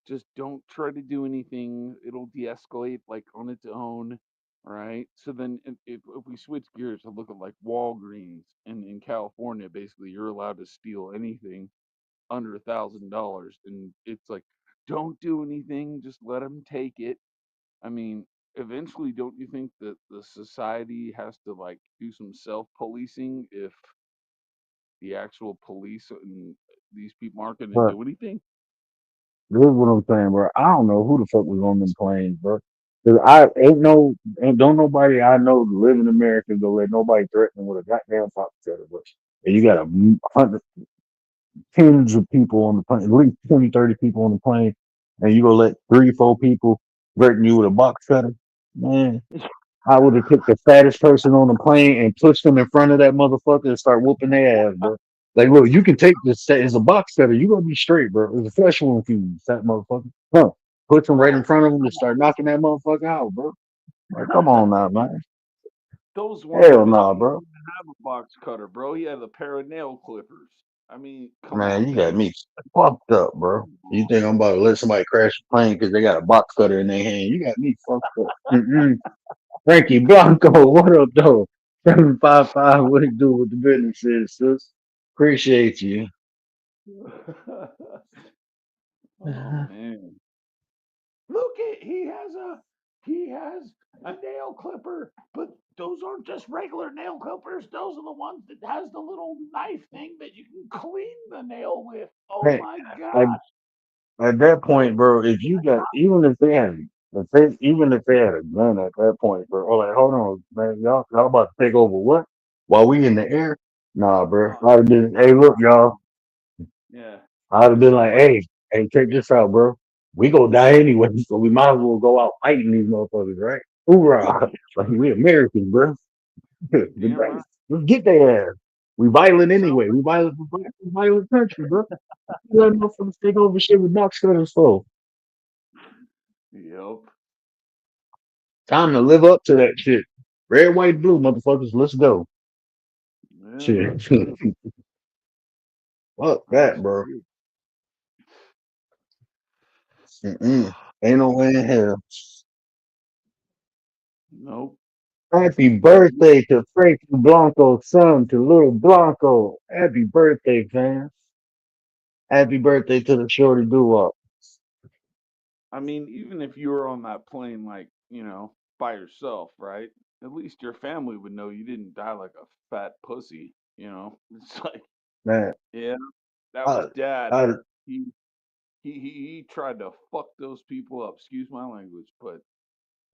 S3: just don't try to do anything. It'll de-escalate like on its own, right? So then if we switch gears to look at like Walgreens in California, basically you're allowed to steal anything under $1,000, and it's like, don't do anything, just let them take it. I mean, eventually, don't you think that the society has to like do some self-policing if the actual police and these people aren't going to
S8: But
S3: do anything?
S9: This is what I'm saying, bro. I don't know who the fuck was on them planes, bro. 'Cause I ain't no, ain't don't nobody I know live in America go let nobody threaten them with a goddamn pop cutter, bro. And you got hundred, tens of people on the plane, at least 20, 30 people on the plane, and you gonna let three, four people threaten you with a box cutter? Man, I would have took the fattest person on the plane and pushed them in front of that motherfucker and start whooping their ass, bro. Like, look, you can take this. It's a box cutter. You gonna be straight, bro. It's a flesh wound fuse, that motherfucker. Huh? Put them right in front of them and start knocking that motherfucker out, bro. Like, come on now, man.
S3: Those ones
S9: Hell
S3: didn't
S9: nah,
S3: even
S9: bro.
S3: have a box cutter, bro. He had a pair of nail clippers. I mean, come
S9: Man,
S3: on,
S9: you got
S3: man.
S9: me fucked up, bro. You think I'm about to let somebody crash a plane because they got a box cutter in their hand? You got me fucked up. Mm-mm. Frankie Blanco, what up, though? 755, what it do with the business is, sis? Appreciate you.
S3: Oh man. Look at he has a nail clipper, but those aren't just regular nail clippers. Those are the ones that has the little knife thing that you can clean the nail with. Oh
S9: Hey,
S3: my
S9: like
S3: god.
S9: at that point, bro, if you got even if they had a gun at that point, bro, or like, hold on, man, y'all about to take over what? While we in the air? Nah, bro.
S3: Oh,
S9: I'd have been, hey, look, y'all.
S3: yeah.
S9: I'd have been like,
S3: But
S9: hey, check this out, bro. We gonna die anyway, so we might as well go out fighting these motherfuckers, right? Hoorah! Like we Americans, bro.
S3: damn right.
S9: Let's get their ass. We violent
S3: Sounds
S9: anyway. We violent country, bro. You let motherfuckers take over shit with box cutters for.
S3: yep.
S9: Time to live up to that shit. Red, white, blue, motherfuckers. Let's go.
S3: Yeah.
S9: Shit. Fuck
S3: That's
S9: that, bro.
S3: true.
S9: Mm-mm. Ain't no way in hell.
S3: Nope.
S9: Happy birthday to Frankie Blanco's son, to little Blanco. Happy birthday, fam. Happy birthday to the shorty doo up.
S3: I mean, even if you were on that plane, like, by yourself, right? At least your family would know you didn't die like a fat pussy. It's like,
S9: Man,
S3: yeah, that was
S9: I,
S3: dad.
S9: I,
S3: He he tried to fuck those people up. Excuse my language, but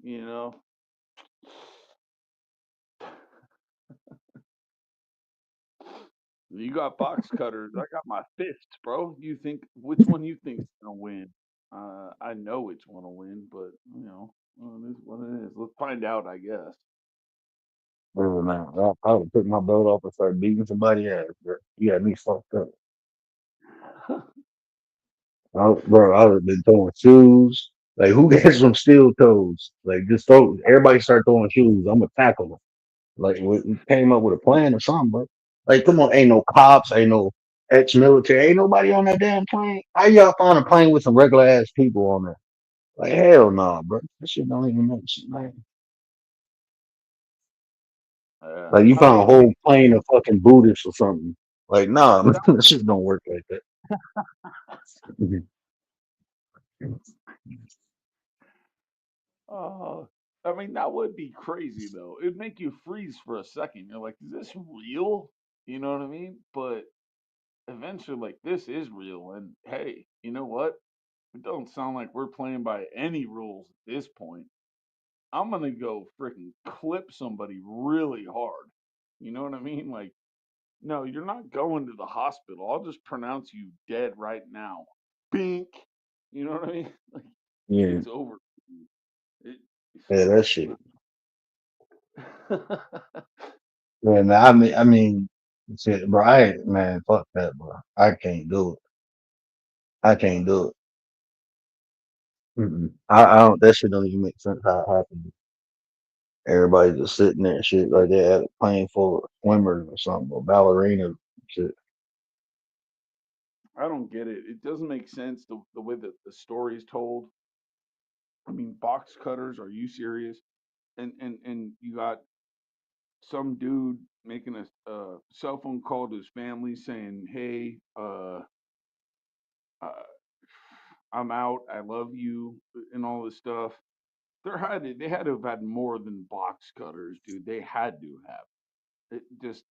S3: you know, you got box cutters. I got my fists, bro. You think which one you think's gonna win? I know which one will win, but well, it is what it is. Let's find out, I guess.
S9: man, I would put my belt off and start beating somebody ass, bro. You got me fucked up. I would have been throwing shoes. Like, who gets some steel toes? Like, just throw, everybody start throwing shoes. I'm going to tackle them. Like, we came up with a plan or something, bro. Like, come on, ain't no cops, ain't no ex-military, ain't nobody on that damn plane. How y'all find a plane with some regular ass people on there? Like, hell no, bro. That shit don't even make sense, man. Like, you
S3: I
S9: found a
S3: mean,
S9: whole plane of fucking Buddhists or something. Like, nah, man, that shit don't work like that.
S3: uh, I mean that would be crazy though. It'd make you freeze for a second. You're like, is this real? You know what I mean? But eventually, like, this is real. And hey, you know what? It don't sound like we're playing by any rules at this point. I'm gonna go freaking clip somebody really hard. You know what I mean? Like, no, you're not going to the hospital. I'll just pronounce you dead right now. Bink. You know what I mean? Like,
S9: Yeah,
S3: it's over. It,
S9: yeah, that shit.
S3: yeah,
S9: Yeah, man, shit, bro, man, fuck that, bro. I can't do it. I can't do it. Mm-mm. I don't. That shit don't even make sense how it happened. Everybody just sitting there and shit like they had a plane full of swimmers or something or ballerinas and shit.
S3: I don't get it. It doesn't make sense the way that the story is told. I mean, box cutters. Are you serious? And you got some dude making a cell phone call to his family saying, "Hey, uh, I'm out. I love you," and all this stuff. They had to have had more than box cutters, dude. They had to have. It just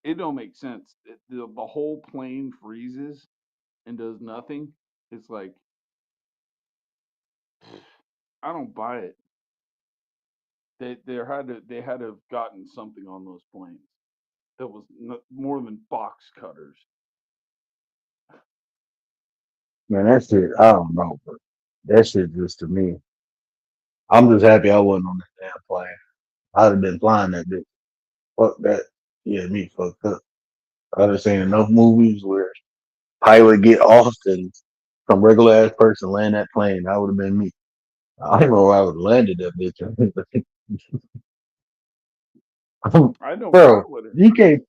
S3: it don't make sense. The whole plane freezes, and does nothing, it's like I don't buy it. They had to have gotten something on those planes that was more than box cutters.
S9: Man, that shit, I don't know, but that shit just to me. I'm just happy I wasn't on that damn plane. I'd have been flying that bitch. Fuck that. Yeah, me fucked up. I've just seen enough movies where pilot get off and some regular ass person land that plane. That would have been me. I don't know where I would have landed that bitch.
S3: I know where I
S9: Bro,
S3: would have.
S9: you can't.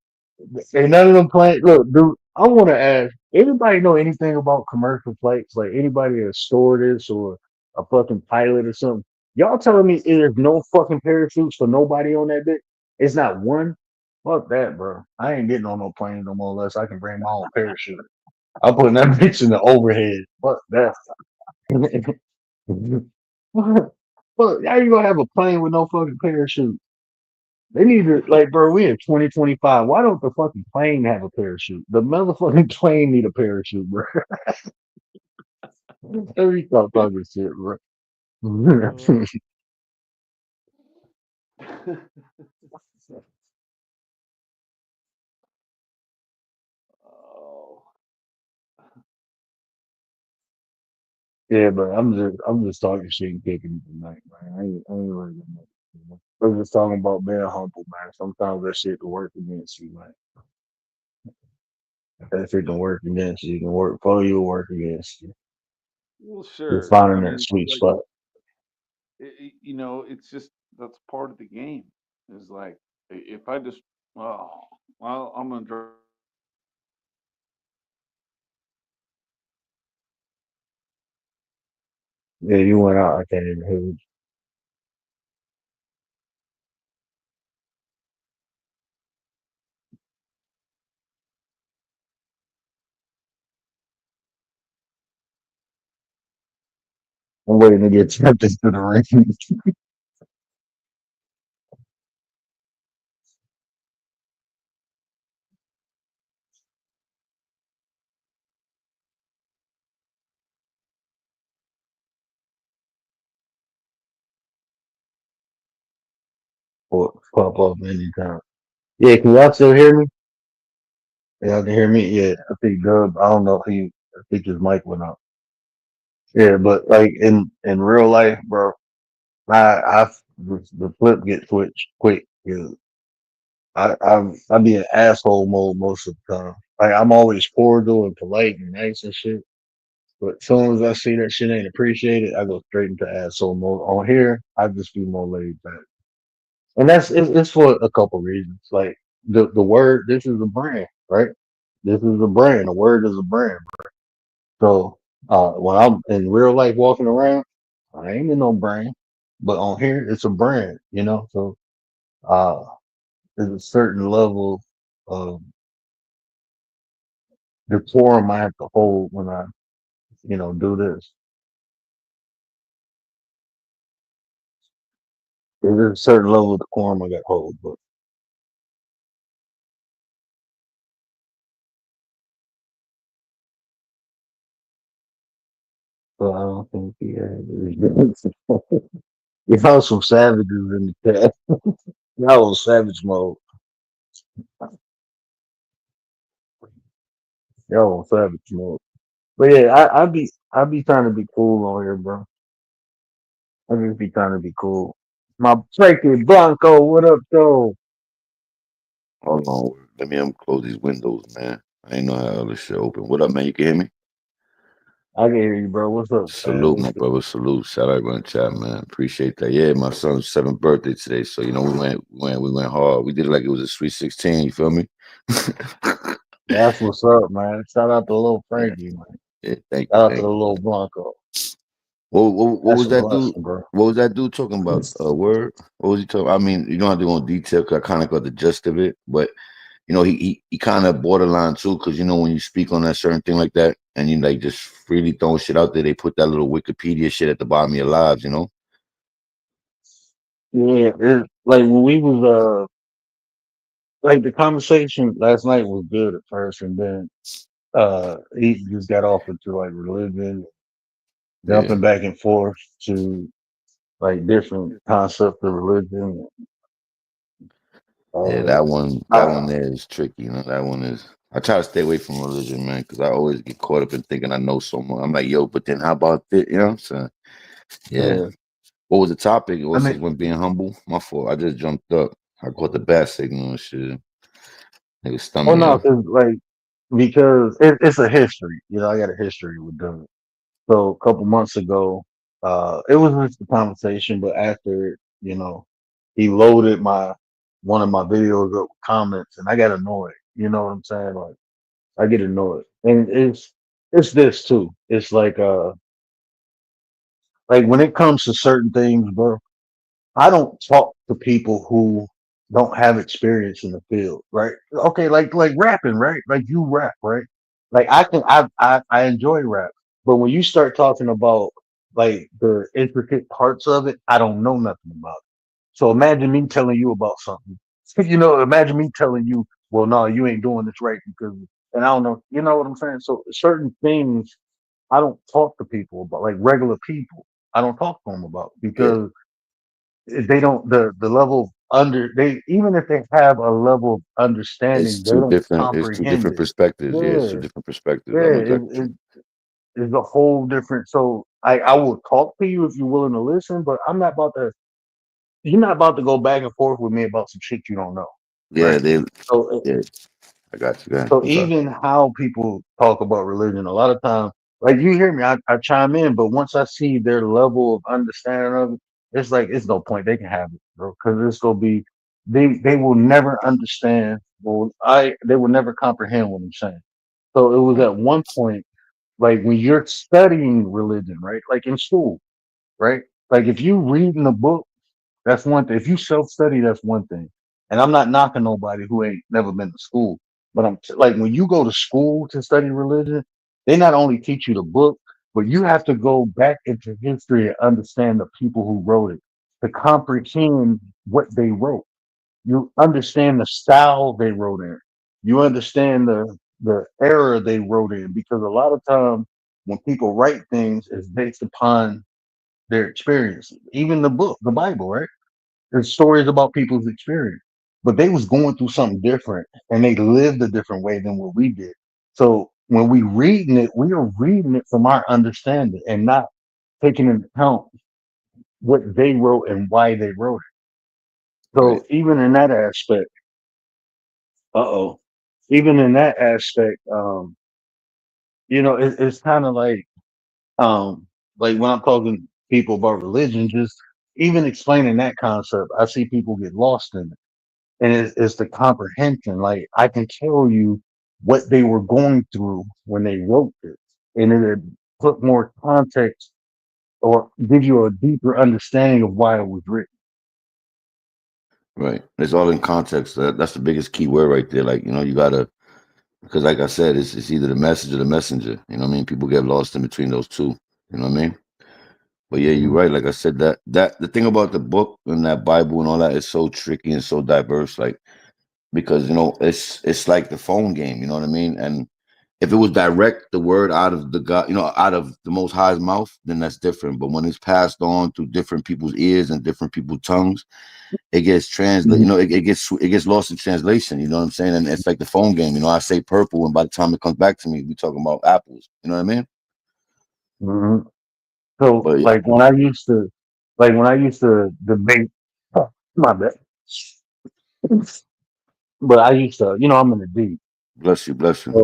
S9: Ain't none of them planes. Look, dude, I want to ask anybody know anything about commercial flights? Like anybody a stewardess or a fucking pilot or something? Y'all telling me there's no fucking parachutes for nobody on that bit? It's not one. Fuck that, bro. I ain't getting on no plane no more unless I can bring my own parachute. I'm putting that bitch in the overhead. Fuck that. Fuck, how you gonna have a plane with no fucking parachute? They need to like, bro. We in 2025. Why don't the fucking plane have a parachute? The motherfucking plane need a parachute, bro. Every stop talking shit, bro.
S3: Oh,
S9: Yeah, but I'm just talking shit and kicking it tonight, man. I ain't really gonna make it, you know? I'm just talking about being humble, man. Sometimes that shit can work against you, man. That shit can work against you. It can work for you, work against you.
S3: well,
S9: Just
S3: sure. I
S9: finding that
S3: mean,
S9: sweet
S3: like
S9: spot.
S3: it's just that's part of the game. Is like if I just well, I'm gonna drive.
S9: Yeah, you went out. I can't even hear you. I'm waiting to get tapped into the ring. Or pop up anytime. Yeah, can y'all still hear me? Y'all can hear me? Yeah, I think Dub. I don't know if I think his mic went out. Yeah, but like in real life, bro, I the flip gets switched quick. Yeah, I be in asshole mode most of the time. Like I'm always cordial and polite and nice and shit. But as soon as I see that shit ain't appreciated, I go straight into asshole mode. On here, I just be more laid back. And it's for a couple reasons. Like the word, this is a brand, right? This is a brand. A word is a brand. So when I'm in real life walking around, I ain't in no brand, but on here it's a brand, you know. So uh, there's a certain level of decorum I have to hold when I, do this. There's a certain level of decorum I got to hold, but I don't think he had. Y'all some savages in the chat. Y'all on savage mode. Y'all on savage mode. But yeah, I be trying to be cool on here, bro. I just be trying to be cool. My Frankie Blanco, what up, though?
S10: Hold on. Let me close these windows, man. I ain't know how all this shit open. What up, man? You can hear me?
S9: I can hear you, bro. What's up?
S10: Salute, my brother. Salute. Shout out everyone in chat, man. Appreciate that. Yeah, my son's 7th birthday today. So, we went hard. We did it like it was a sweet 16, you feel me?
S9: That's what's up, man. Shout out to little
S10: Yeah,
S9: Frankie, man.
S10: yeah, thank you,
S9: Shout out to
S10: thank
S9: the
S10: you.
S9: little Blanco.
S10: What
S9: That's
S10: was
S9: a
S10: that dude?
S9: blessing, bro.
S10: What was that dude talking about? Word? What was he talking? I mean, you don't have to go in detail because I kind of got the gist of it, but he kind of borderline too, because when you speak on that certain thing like that, and you like just freely throwing shit out there, they put that little Wikipedia shit at the bottom of your lives.
S9: Yeah, like when we was like the conversation last night was good at first, and then he just got off into like religion,
S10: Yeah,
S9: jumping back and forth to like different concepts of religion.
S10: yeah.
S9: Uh,
S10: That one there is tricky. You know, that one is. I try to stay away from religion, man, because I always get caught up in thinking I know so much. I'm like, yo, but then how about this? You know, so yeah.
S9: yeah,
S10: What was the topic? It
S9: I
S10: was
S9: mean,
S10: when being humble. My fault. I just jumped up. I caught the bat signal and shit. Nigga stun
S9: oh
S10: me
S9: no,
S10: off.
S9: because it's a history. You know, I got a history with them. So a couple months ago, it was just a conversation, but after, he loaded one of my videos up with comments and I got annoyed. You know what I'm saying? Like I get annoyed. And it's this too. It's like when it comes to certain things, bro, I don't talk to people who don't have experience in the field, right? Okay, like rapping, right? Like you rap, right? Like I enjoy rap, but when you start talking about like the intricate parts of it, I don't know nothing about it. So imagine me telling you about something. Imagine me telling you, well, no, you ain't doing this right because, and I don't know, you know what I'm saying? So certain things I don't talk to people about, like regular people. I don't talk to them about
S10: Yeah,
S9: because they don't the level of under they even if they have a level of understanding, they don't
S10: It's two
S9: comprehend
S10: different
S9: it.
S10: perspectives. Yeah, it's two
S9: Yeah,
S10: different perspectives. I
S9: yeah,
S10: know exactly.
S9: it's a whole different. So I will talk to you if you're willing to listen, but I'm not about to. You're not about to go back and forth with me about some shit you don't know,
S10: Yeah,
S9: right?
S10: they.
S9: So
S10: Yeah, I got you. Guys.
S9: So
S10: I'm sorry.
S9: even how people talk about religion, a lot of times, like you hear me, I chime in, but once I see their level of understanding of it, it's like it's no point. They can have it, bro, because it's gonna be they will never understand. Well, they will never comprehend what I'm saying. So it was
S10: Right.
S9: at one point, like when you're studying religion, right? Like in school, right? Like if you reading a book, that's one thing. If you self study, that's one thing. And I'm not knocking nobody who ain't never been to school, but like when you go to school to study religion, they not only teach you the book, but you have to go back into history and understand the people who wrote it to comprehend what they wrote. You understand the style they wrote in. You understand the era they wrote in because a lot of time when people write things, it's based upon their experience. Even the book, the Bible, right? There's stories about people's experience, but they was going through something different and they lived a different way than what we did. So when we reading it, we are reading it from our understanding and not taking into account what they wrote and why they wrote it.
S10: Right.
S9: So even in that aspect, even in that aspect, it's kind of like when I'm talking to people about religion, just even explaining that concept, I see people get lost in it. And it's the comprehension. Like I can tell you what they were going through when they wrote this, and it would put more context or give you a deeper understanding of why it was written.
S10: Right. It's all in context. That's the biggest key word right there. Like you gotta because like I said, it's either the message or the messenger. You know what I mean? People get lost in between those two. You know what I mean? But yeah, you're
S9: Mhm.
S10: right. Like I said, that the thing about the book and that Bible and all that is so tricky and so diverse. Like because it's like the phone game. You know what I mean? And if it was direct, the word out of the God, out of the Most High's mouth, then that's different. But when it's passed on through different people's ears and different people's tongues, it gets translated.
S9: Mhm.
S10: It gets lost in translation. You know what I'm saying? And it's like the phone game. I say purple, and by the time it comes back to me, we talking about apples. You know what I mean?
S9: Mhm. So
S10: But yeah,
S9: like when I used to debate, my bad. But I used to, I'm in the D.
S10: bless you, bless you.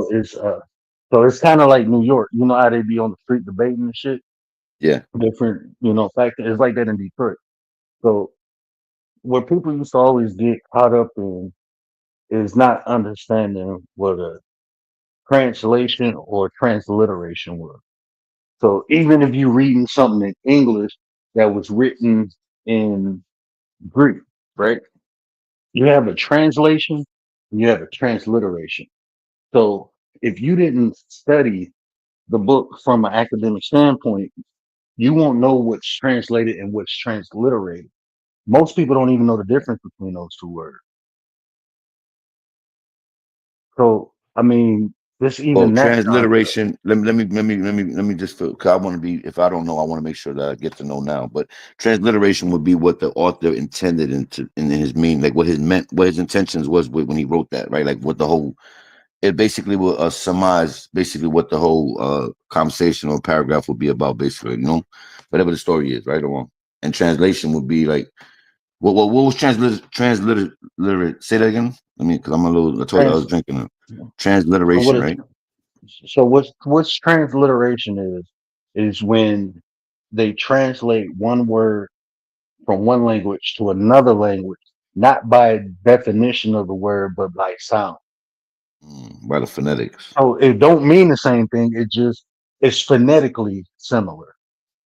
S9: So it's kind of like New York. You know how they be on the street debating and shit.
S10: Yeah,
S9: Different, factor. It's like that in Detroit. So what people used to always get caught up in is not understanding what a translation or transliteration was. So even if you're reading something in English that was written in Greek, right? You have a translation, you have a transliteration. So if you didn't study the book from an academic standpoint, you won't know what's translated and what's transliterated. Most people don't even know the difference between those two words. So, I mean, This
S10: Well,
S9: even that concept.
S10: transliteration. Let me just feel. Cause I want to be. If I don't know, I want to make sure that I get to know now. But transliteration would be what the author intended in his meaning, like what his meant, what his intentions was when he wrote that, right? Like what the whole. It basically will surmise basically what the whole conversation or paragraph would be about, basically. Whatever the story is, right or wrong. And translation would be like what was transliterate? Say that again. Because I'm a little. I told you I was
S9: Trans,
S10: drinking a
S9: so what
S10: transliteration,
S9: is
S10: right?
S9: what's transliteration is when they translate one word from one language to another language, not by definition of the word, but by sound.
S10: By the phonetics,
S9: So it don't mean the same thing. It's phonetically similar,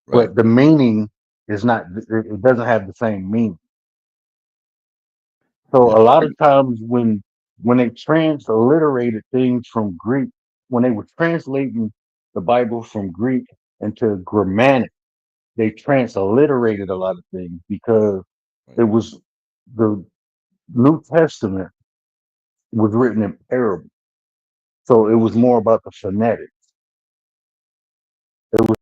S10: right?
S9: but the meaning is not. It doesn't have the same meaning. So
S10: Yeah,
S9: a lot of times when they transliterated things from Greek, when they were translating the Bible from Greek into Grammatic, they transliterated a lot of things because
S10: right.
S9: it was the New Testament was written in parable. So it was more about the phonetics. It was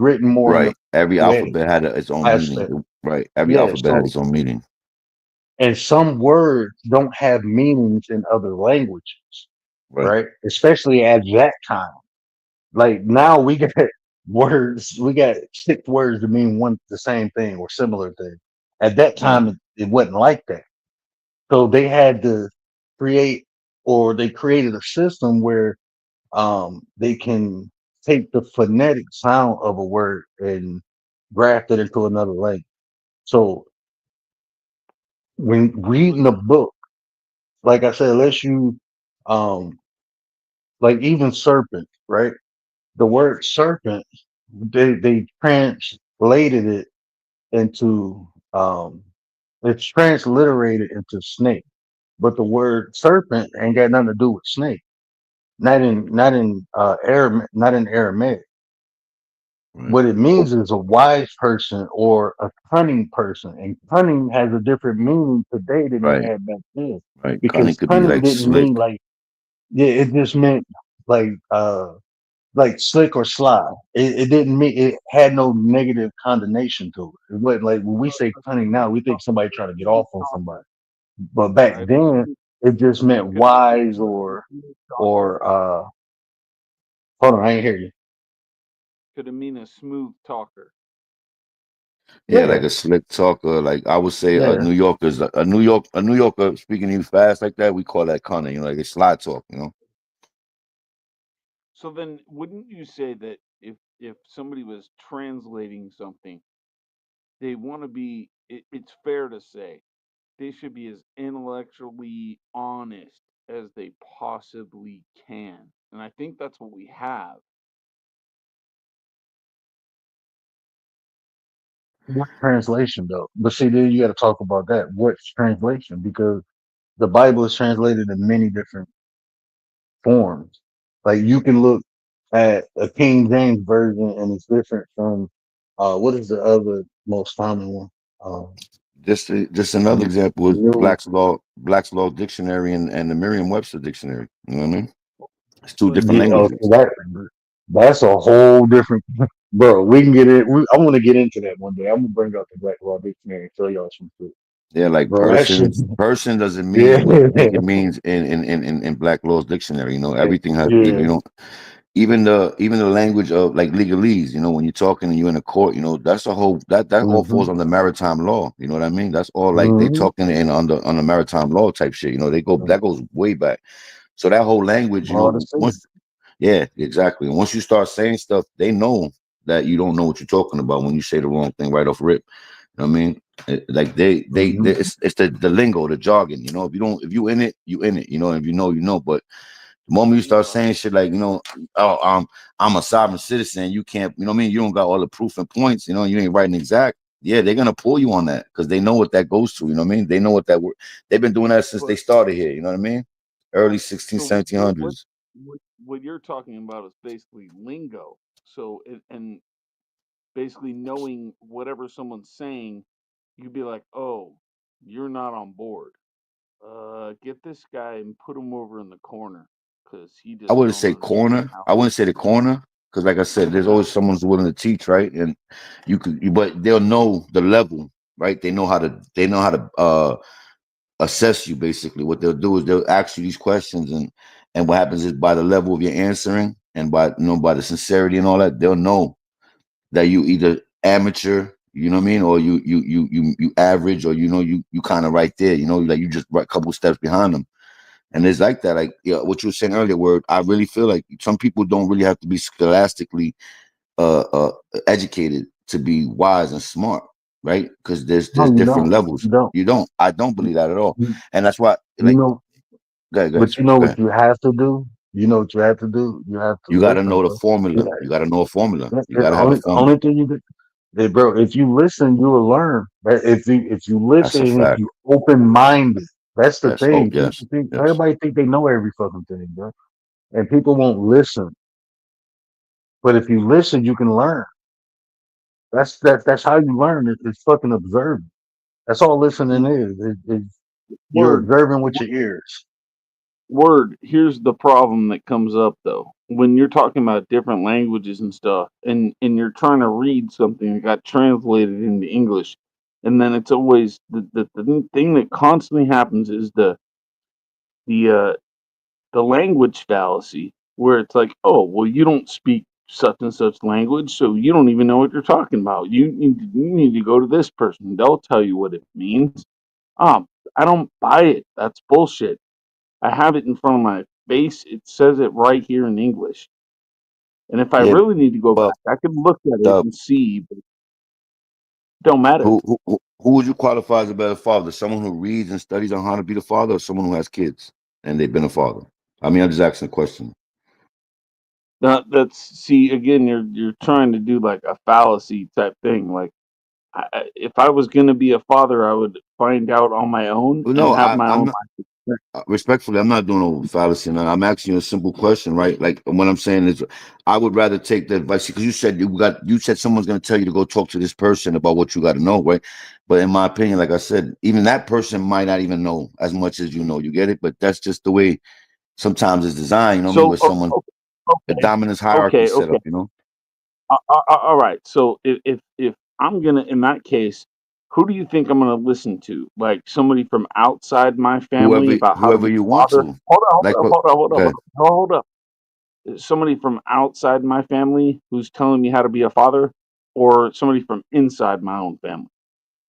S9: written more in the
S10: Right. Every
S9: poetic
S10: alphabet had its own meaning.
S9: aspect.
S10: Right. Every
S9: Yeah.
S10: alphabet had
S9: So
S10: its own meaning.
S9: and some words don't have meanings in other languages,
S10: Right.
S9: right? Especially at that time. Like now we got words, we got 6 words to mean the same thing or similar thing. At that
S10: Right.
S9: time, it wasn't like that. So they had to create, or they created a system where they can take the phonetic sound of a word and graft it into another language. So when reading a book, like I said, unless you, um, like even serpent, right? The word serpent, they translated it into, it's transliterated into snake, but the word serpent ain't got nothing to do with snake. Not in Aramaic.
S10: Right.
S9: What it means is a wise person or a cunning person, and cunning has a different meaning today than it
S10: Right.
S9: had back then.
S10: Right. Cunning
S9: Because
S10: could be
S9: cunning
S10: like
S9: didn't
S10: slick.
S9: mean like, yeah, it just meant like slick or sly. It didn't mean, it had no negative connotation to it. It wasn't like when we say cunning now, we think somebody trying to get off on somebody. But back
S3: Right.
S9: then, it just meant
S3: Could have been
S9: wise or hold on, I ain't hear you.
S3: could have mean a smooth talker.
S10: Yeah,
S9: Yeah,
S10: like a slick talker. Like I would say
S9: yeah.
S10: A New Yorker speaking to you fast like that, we call that cunning, like a slide talk.
S3: So then, wouldn't you say that if somebody was translating something, they want to be? It's fair to say they should be as intellectually honest as they possibly can, and I think that's what we have.
S9: What translation though? But see, then you got to talk about that. What's translation? Because the Bible is translated in many different forms. Like you can look at a King James version and it's different from what is the other most common one? Um,
S10: Just another
S9: the
S10: example is
S9: new
S10: Black's Law Dictionary and the Merriam-Webster Dictionary. You know what I mean? It's two
S3: But
S10: different
S9: yeah,
S3: so
S10: languages.
S9: so that's a whole different bro. We can get it. I want to get into that one day. I'm gonna bring up the Black Law Dictionary and show y'all some shit,
S10: Yeah, like
S9: bro. That shit,
S10: person doesn't
S9: yeah,
S10: mean what you think it means in Black Law's dictionary. Everything has
S9: yeah.
S10: even the language of like legalese. When you're talking and you're in a court, that's a whole that all
S9: Mm-hmm.
S10: falls under maritime law. You know what I mean? That's all like they
S9: Mm-hmm.
S10: talking in under maritime law type shit. That goes way back. So that whole language,
S9: All the same.
S10: once yeah, exactly. And once you start saying stuff, they know that you don't know what you're talking about when you say the wrong thing right off rip. You know what I mean? Like
S9: Mm-hmm.
S10: it's the lingo, the jargon. If you in it, you in it. If you know, you know. But the moment you start saying shit like, oh, I'm a sovereign citizen, you can't, you know what I mean? You don't got all the proof and points, you ain't writing exact. Yeah, they're gonna pull you on that because they know what that goes to. You know what I mean? They know what that word. They've been doing that since they
S3: but
S10: started here. You know what I mean? Early 16,
S3: so what what
S10: 1700s.
S3: what what you're talking about is basically lingo. So and basically knowing whatever someone's saying, you'd be like, oh, you're not on board. Get this guy and put him over in the corner because he
S10: I
S3: just
S10: wouldn't
S3: don't
S10: say
S3: understand
S10: corner.
S3: how.
S10: I wouldn't say the corner because, like I said, there's always someone who's willing to teach, right? And but they'll know the level, right? They know how to assess you. Basically, what they'll do is they'll ask you these questions, and what happens is by the level of your answering and by the sincerity and all that, they'll know that you either amateur, you know what I mean, or you average, or you kind of right there, like you just right a couple steps behind them. And it's like that, like what you were saying earlier, where I really feel like some people don't really have to be scholastically uh, uh, educated to be wise and smart, right? Because
S9: No,
S10: there's
S9: you
S10: different
S9: don't.
S10: levels.
S9: You don't.
S10: You don't. I don't believe that at all,
S9: You,
S10: and that's why,
S9: you
S10: like,
S9: know,
S10: go ahead,
S9: but you know
S10: go
S9: what
S10: ahead.
S9: you have to do. You know what you have to do. You have to
S10: You got to
S9: listen,
S10: know the
S9: bro. You
S10: formula.
S9: got,
S10: You got to know a formula.
S9: that's
S10: You
S9: the
S10: got to have a formula.
S9: only thing you can. Hey, bro, if you listen, you will learn. But if you
S10: That's
S9: listen
S10: a
S9: and if
S10: fact.
S9: you open minded, that's the
S10: Yes. Oh,
S9: thing.
S10: yes,
S9: People think
S10: yes.
S9: everybody think they know every fucking thing, bro, and people won't listen. But if you listen, you can learn. That's how you learn. It's fucking observing. That's all listening is. You're
S3: Word.
S9: observing with your ears.
S3: Word. Here's the problem that comes up though. When you're talking about different languages and stuff, and you're trying to read something that got translated into English, and then it's always the thing that constantly happens is the uh the language fallacy, where it's like, oh, well, you don't speak such and such language, so you don't even know what you're talking about. You need to go to this person; they'll tell you what it means. Um, I don't buy it. That's bullshit. I have it in front of my face. It says it right here in English. And if I
S10: Yeah,
S3: really need to go
S10: but
S3: back, I could look at it
S10: the
S3: and see, but it don't matter.
S10: who would you qualify as a better father? Someone who reads and studies on how to be the father, or someone who has kids and they've been a father? I mean, I'm just asking a question.
S3: That's see again. You're trying to do like a fallacy type thing. Like if I was gonna be a father, I would find out on my own
S10: Well,
S3: and
S10: no,
S3: have my
S10: I'm
S3: own
S10: not.
S3: life.
S10: Respectfully, I'm not doing no fallacy. Now. I'm asking you a simple question, right? Like what I'm saying is, I would rather take the advice because you said someone's going to tell you to go talk to this person about what you got to know, right? But in my opinion, like I said, even that person might not even know as much as you know. You get it? But that's just the way sometimes it's designed. You know what I mean?
S3: So
S10: With someone, the
S3: okay,
S10: dominance hierarchy
S3: okay,
S10: set
S3: okay.
S10: up. You know,
S3: All right. So if I'm gonna in that case, who do you think I'm gonna listen to? Like somebody from outside my family about how to
S10: whoever
S3: be
S10: you
S3: a
S10: want
S3: father?
S10: to,
S3: Hold
S10: like
S3: up,
S10: what?
S3: hold up, hold up, hold
S10: Okay,
S3: up, hold up. Somebody from outside my family who's telling me how to be a father, or somebody from inside my own family?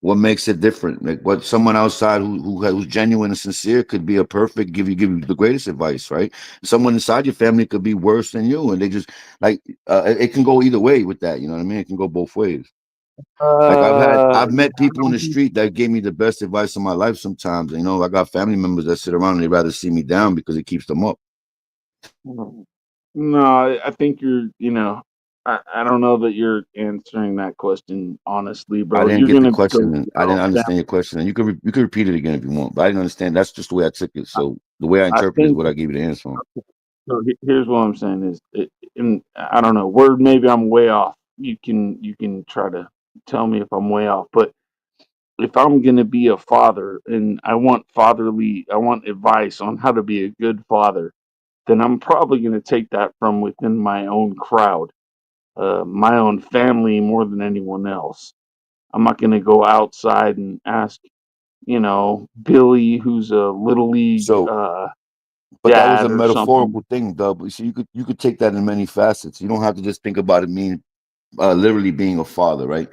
S10: what makes it different? Like what someone outside who's genuine and sincere could be a perfect give you the greatest advice, right? Someone inside your family could be worse than you, and they just like it can go either way with that. You know what I mean? It can go both ways. Like I've
S3: Yeah,
S10: met people in the street that gave me the best advice of my life. Sometimes, I got family members that sit around and they rather see me down because it keeps them up.
S3: no, I think I don't know that you're answering that question honestly,
S10: I
S3: bro.
S10: didn't
S3: You're
S10: get the
S3: gonna go to
S10: question, and
S3: your
S10: I
S3: own
S10: didn't
S3: family.
S10: understand your question, and you could repeat it again if you want. But I didn't understand. That's just the way I took it. So the way I
S3: I
S10: interpret is
S3: think
S10: what I gave you the answer on.
S3: so. Here's what I'm saying is, and I don't know, where maybe I'm way off. You can try to tell me if I'm way off, but if I'm gonna be a father and I want advice on how to be a good father, then I'm probably gonna take that from within my own crowd, my own family more than anyone else. I'm not gonna go outside and ask, Billy, who's a little league
S10: So, but that was a
S3: dad or something.
S10: metaphorical thing, Dub. So you could take that in many facets. You don't have to just think about it mean literally being a father, right?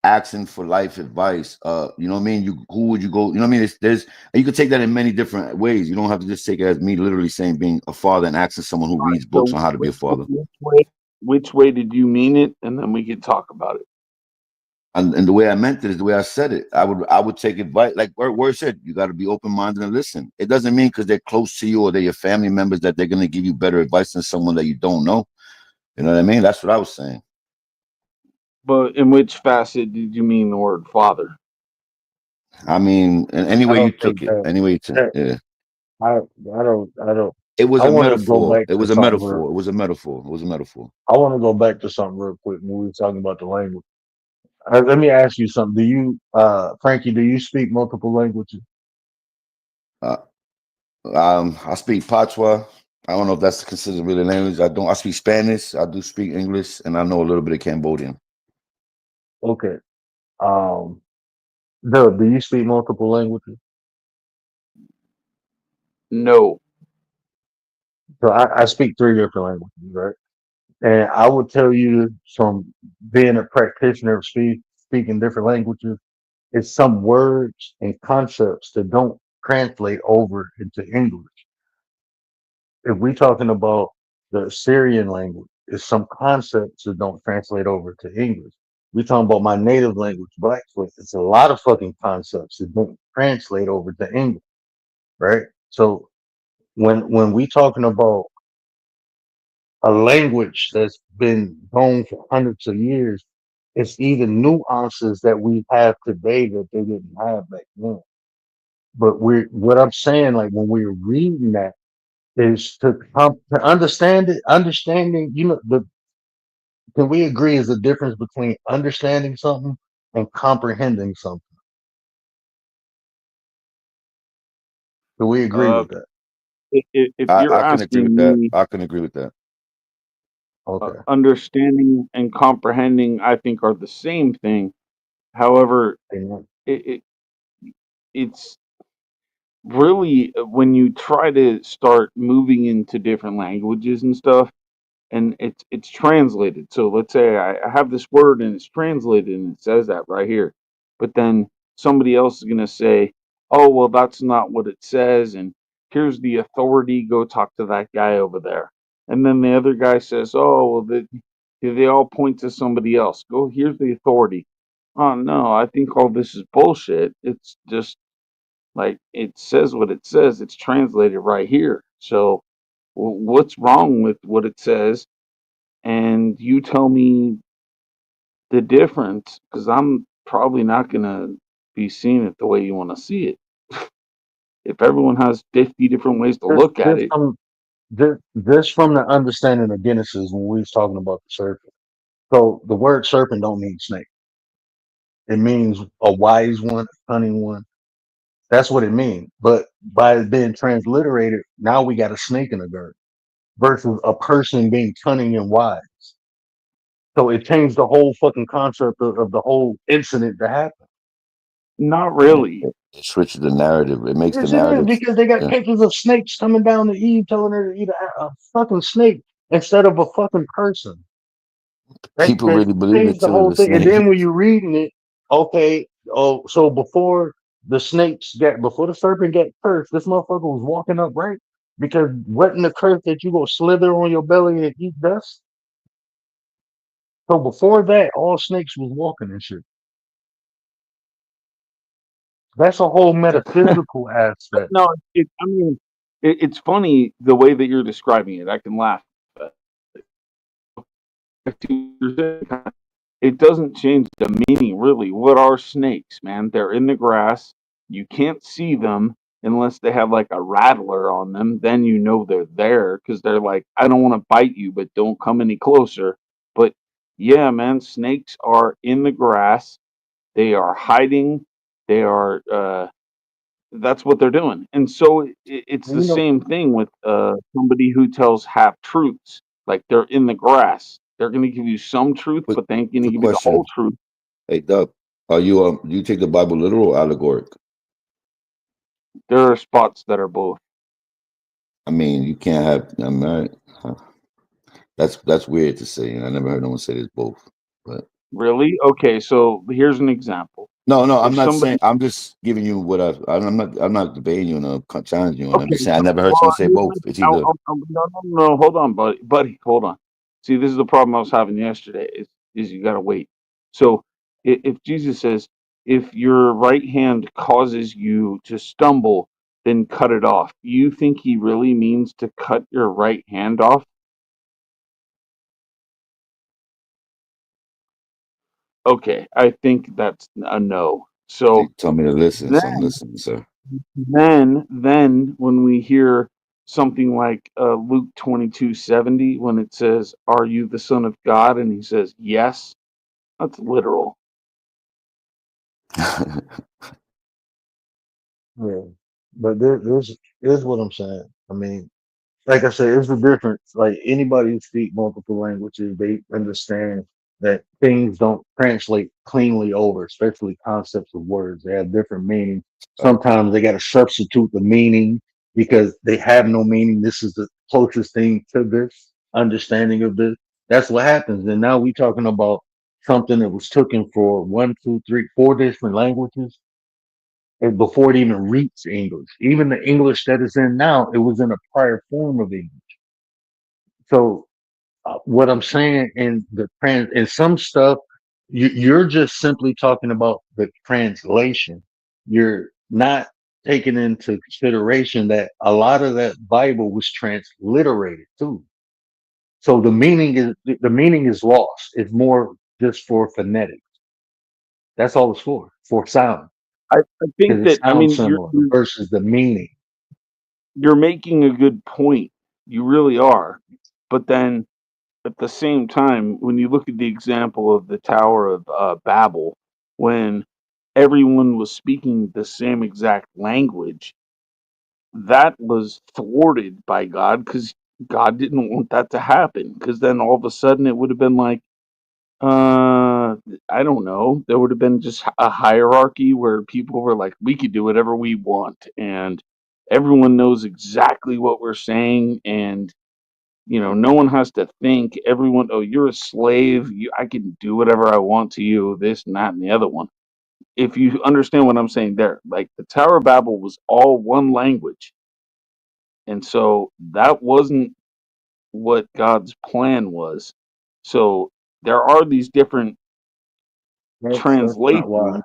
S10: Asking for life advice. You know what I mean? Who would you go? You know what I mean? There's you could take that in many different ways. You don't have to just take it as me literally saying being a father and asking someone who reads books
S3: So
S10: on how to be a father.
S3: which way did you mean it? And then we could talk about it.
S10: And the way I meant it is the way I said it. I would take advice like word said. You got to be open minded and listen. It doesn't mean because they're close to you or they're your family members that they're going to give you better advice than someone that you don't know. You know what I mean? That's what I was saying.
S3: But in which facet did you mean the word father?
S10: I mean, in any
S9: I
S10: way you
S9: don't
S10: took
S9: think
S10: it, any way you took,
S9: that
S10: yeah.
S9: I I don't.
S10: It was
S9: I
S10: a
S9: want to go
S10: metaphor.
S9: back
S10: It
S9: to
S10: was a
S9: something real.
S10: metaphor. It was a metaphor. It was a metaphor.
S9: I want to go back to something real quick when we were talking about the language. Let me ask you something. Do you, Frankie? Do you speak multiple languages?
S10: Uh, I speak Patois. I don't know if that's considered really language. I don't. I speak Spanish. I do speak English, and I know a little bit of Cambodian.
S9: Okay. Um, Doug, do you speak multiple languages?
S3: No.
S9: So I speak three different languages, right? And I would tell you from being a practitioner of speaking different languages, it's some words and concepts that don't translate over into English. If we're talking about the Syrian language, it's some concepts that don't translate over to English. We're talking about my native language, Blackfoot. It's a lot of fucking concepts that don't translate over to English, right? So when we talking about a language that's been known for hundreds of years, it's even nuances that we have today that they didn't have back then. But what I'm saying, like when we're reading that, is to understand it. Understanding, can we agree is the difference between understanding something and comprehending something? Do we agree
S3: Uh,
S9: with that?
S3: if you're
S10: I can agree with
S3: asking
S10: that.
S3: me,
S10: I can agree with that.
S9: Okay.
S3: understanding and comprehending, I think, are the same thing. However,
S9: Amen.
S3: it it's really when you try to start moving into different languages and stuff, and it's translated. So let's say I have this word and it's translated and it says that right here, but then somebody else is gonna say, "Oh, well, that's not what it says," and here's the authority. Go talk to that guy over there. And then the other guy says, "Oh, well, they all point to somebody else. Go, here's the authority." Oh no, I think all this is bullshit. It's just like it says what it says. It's translated right here. So what's wrong with what it says? And you tell me the difference because I'm probably not going to be seeing it the way you want to see it. If everyone has 50 different ways to
S9: Just,
S3: look at
S9: just
S3: it,
S9: from just from the understanding of Genesis when we was talking about the serpent. So the word serpent don't mean snake. It means a wise one, a cunning one. That's what it means. But by it being transliterated, now we got a snake in the garden versus a person being cunning and wise. So it changed the whole fucking concept of the whole incident that happened.
S3: not really.
S10: It switches the narrative. It makes the
S9: Yes, it is
S10: narrative.
S9: because they got
S10: Yeah.
S9: pictures of snakes coming down to Eve, telling her to eat a fucking snake instead of a fucking person.
S10: People
S9: That
S10: really believe it
S9: changed the
S10: till
S9: whole
S10: the
S9: thing. And
S10: snake.
S9: then when you're reading it, okay, oh, so before the serpent got cursed, this motherfucker was walking upright because wasn't the curse that you go slither on your belly and eat dust? So before that, all snakes was walking and shit. That's a whole metaphysical aspect.
S3: No, I mean, it's funny the way that you're describing it. I can laugh. It doesn't change the meaning, really. What are snakes, man? They're in the grass. You can't see them unless they have like a rattler on them. Then you know they're there because they're like, I don't want to bite you, but don't come any closer. But yeah, man, snakes are in the grass. They are hiding. They are. That's what they're doing. And so it's
S9: And
S3: the same thing with somebody who tells half truths. Like they're in the grass. They're going to give you some truth,
S10: Quick,
S3: but they ain't going to
S10: quick
S3: give you the whole
S10: question.
S3: truth.
S10: Hey, Doug, are you do you take the Bible literal or allegoric?
S3: There are spots that are both.
S10: I mean, you can't have. I'm not. Huh. That's weird to say. I never heard no one say this both. But
S3: Really? Okay, so here's an example.
S10: no, I'm
S3: If
S10: not
S3: somebody,
S10: saying. I'm just giving you what I'm not. I'm not debating you and challenging you. And I'm
S3: okay,
S10: just saying I
S3: so,
S10: never heard
S3: well,
S10: someone say both. It's either
S3: no, no, no, hold on, buddy, hold on. See, this is the problem I was having yesterday. Is you got to wait. So if Jesus says, if your right hand causes you to stumble, then cut it off. You think he really means to cut your right hand off? Okay, I think that's a no.
S10: they
S3: So
S10: tell me to listen, so I'm
S3: then
S10: listening, sir.
S3: then when we hear something like Luke 22:70, when it says, "Are you the Son of God?" and he says, "Yes," that's literal.
S9: Yeah, but this is what I'm saying. I mean, like I said, it's a difference. Like anybody who speak multiple languages, they understand that things don't translate cleanly over, especially concepts of words. They have different meanings. Sometimes they got to substitute the meaning because they have no meaning. This is the closest thing to this understanding of this. That's what happens. And now we talking about something that was taken for one, two, three, four different languages and before it even reached English. Even the English that it's in now, it was in a prior form of English. So what I'm saying in in some stuff, you're just simply talking about the translation. You're not taking into consideration that a lot of that Bible was transliterated too. So the meaning is lost. It's more just for phonetics. That's all it's for sound,
S3: I think
S9: because it
S3: that I
S9: sounds
S3: mean
S9: similar versus the meaning.
S3: you're making a good point. You really are. But then at the same time, when you look at the example of the Tower of Babel, when everyone was speaking the same exact language, that was thwarted by God because God didn't want that to happen. Because then all of a sudden it would have been like, I don't know, there would have been just a hierarchy where people were like, we could do whatever we want, and everyone knows exactly what we're saying, and no one has to think. Everyone, oh, you're a slave. I can do whatever I want to you. This and that and the other one. If you understand what I'm saying there, like the Tower of Babel was all one language, and so that wasn't what God's plan was. So there are these different
S9: That's not why.
S3: translations,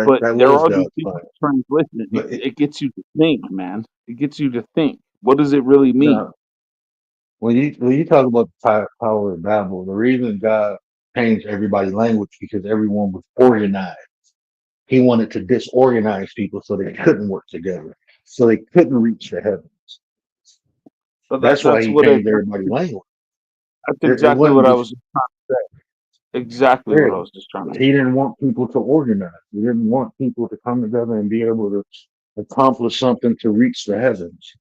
S3: but
S9: That
S3: there
S9: was
S3: are these
S9: God's plan.
S3: different translations.
S9: But
S3: It gets you to think, man. It gets you to think. What does it really mean?
S9: no, when you talk about the Tower of Babel, the reason God changed everybody's language because everyone was organized. He wanted to disorganize people so they couldn't work together, so they couldn't reach the heavens.
S3: But
S9: That's why
S3: that's
S9: he
S3: what
S9: changed everybody's language.
S3: that's
S9: It
S3: exactly what
S9: wasn't
S3: I
S9: just
S3: was exactly what I
S9: fair.
S3: was just trying to
S9: He didn't want people to organize. He didn't want people to come together and be able to accomplish something to reach the heavens.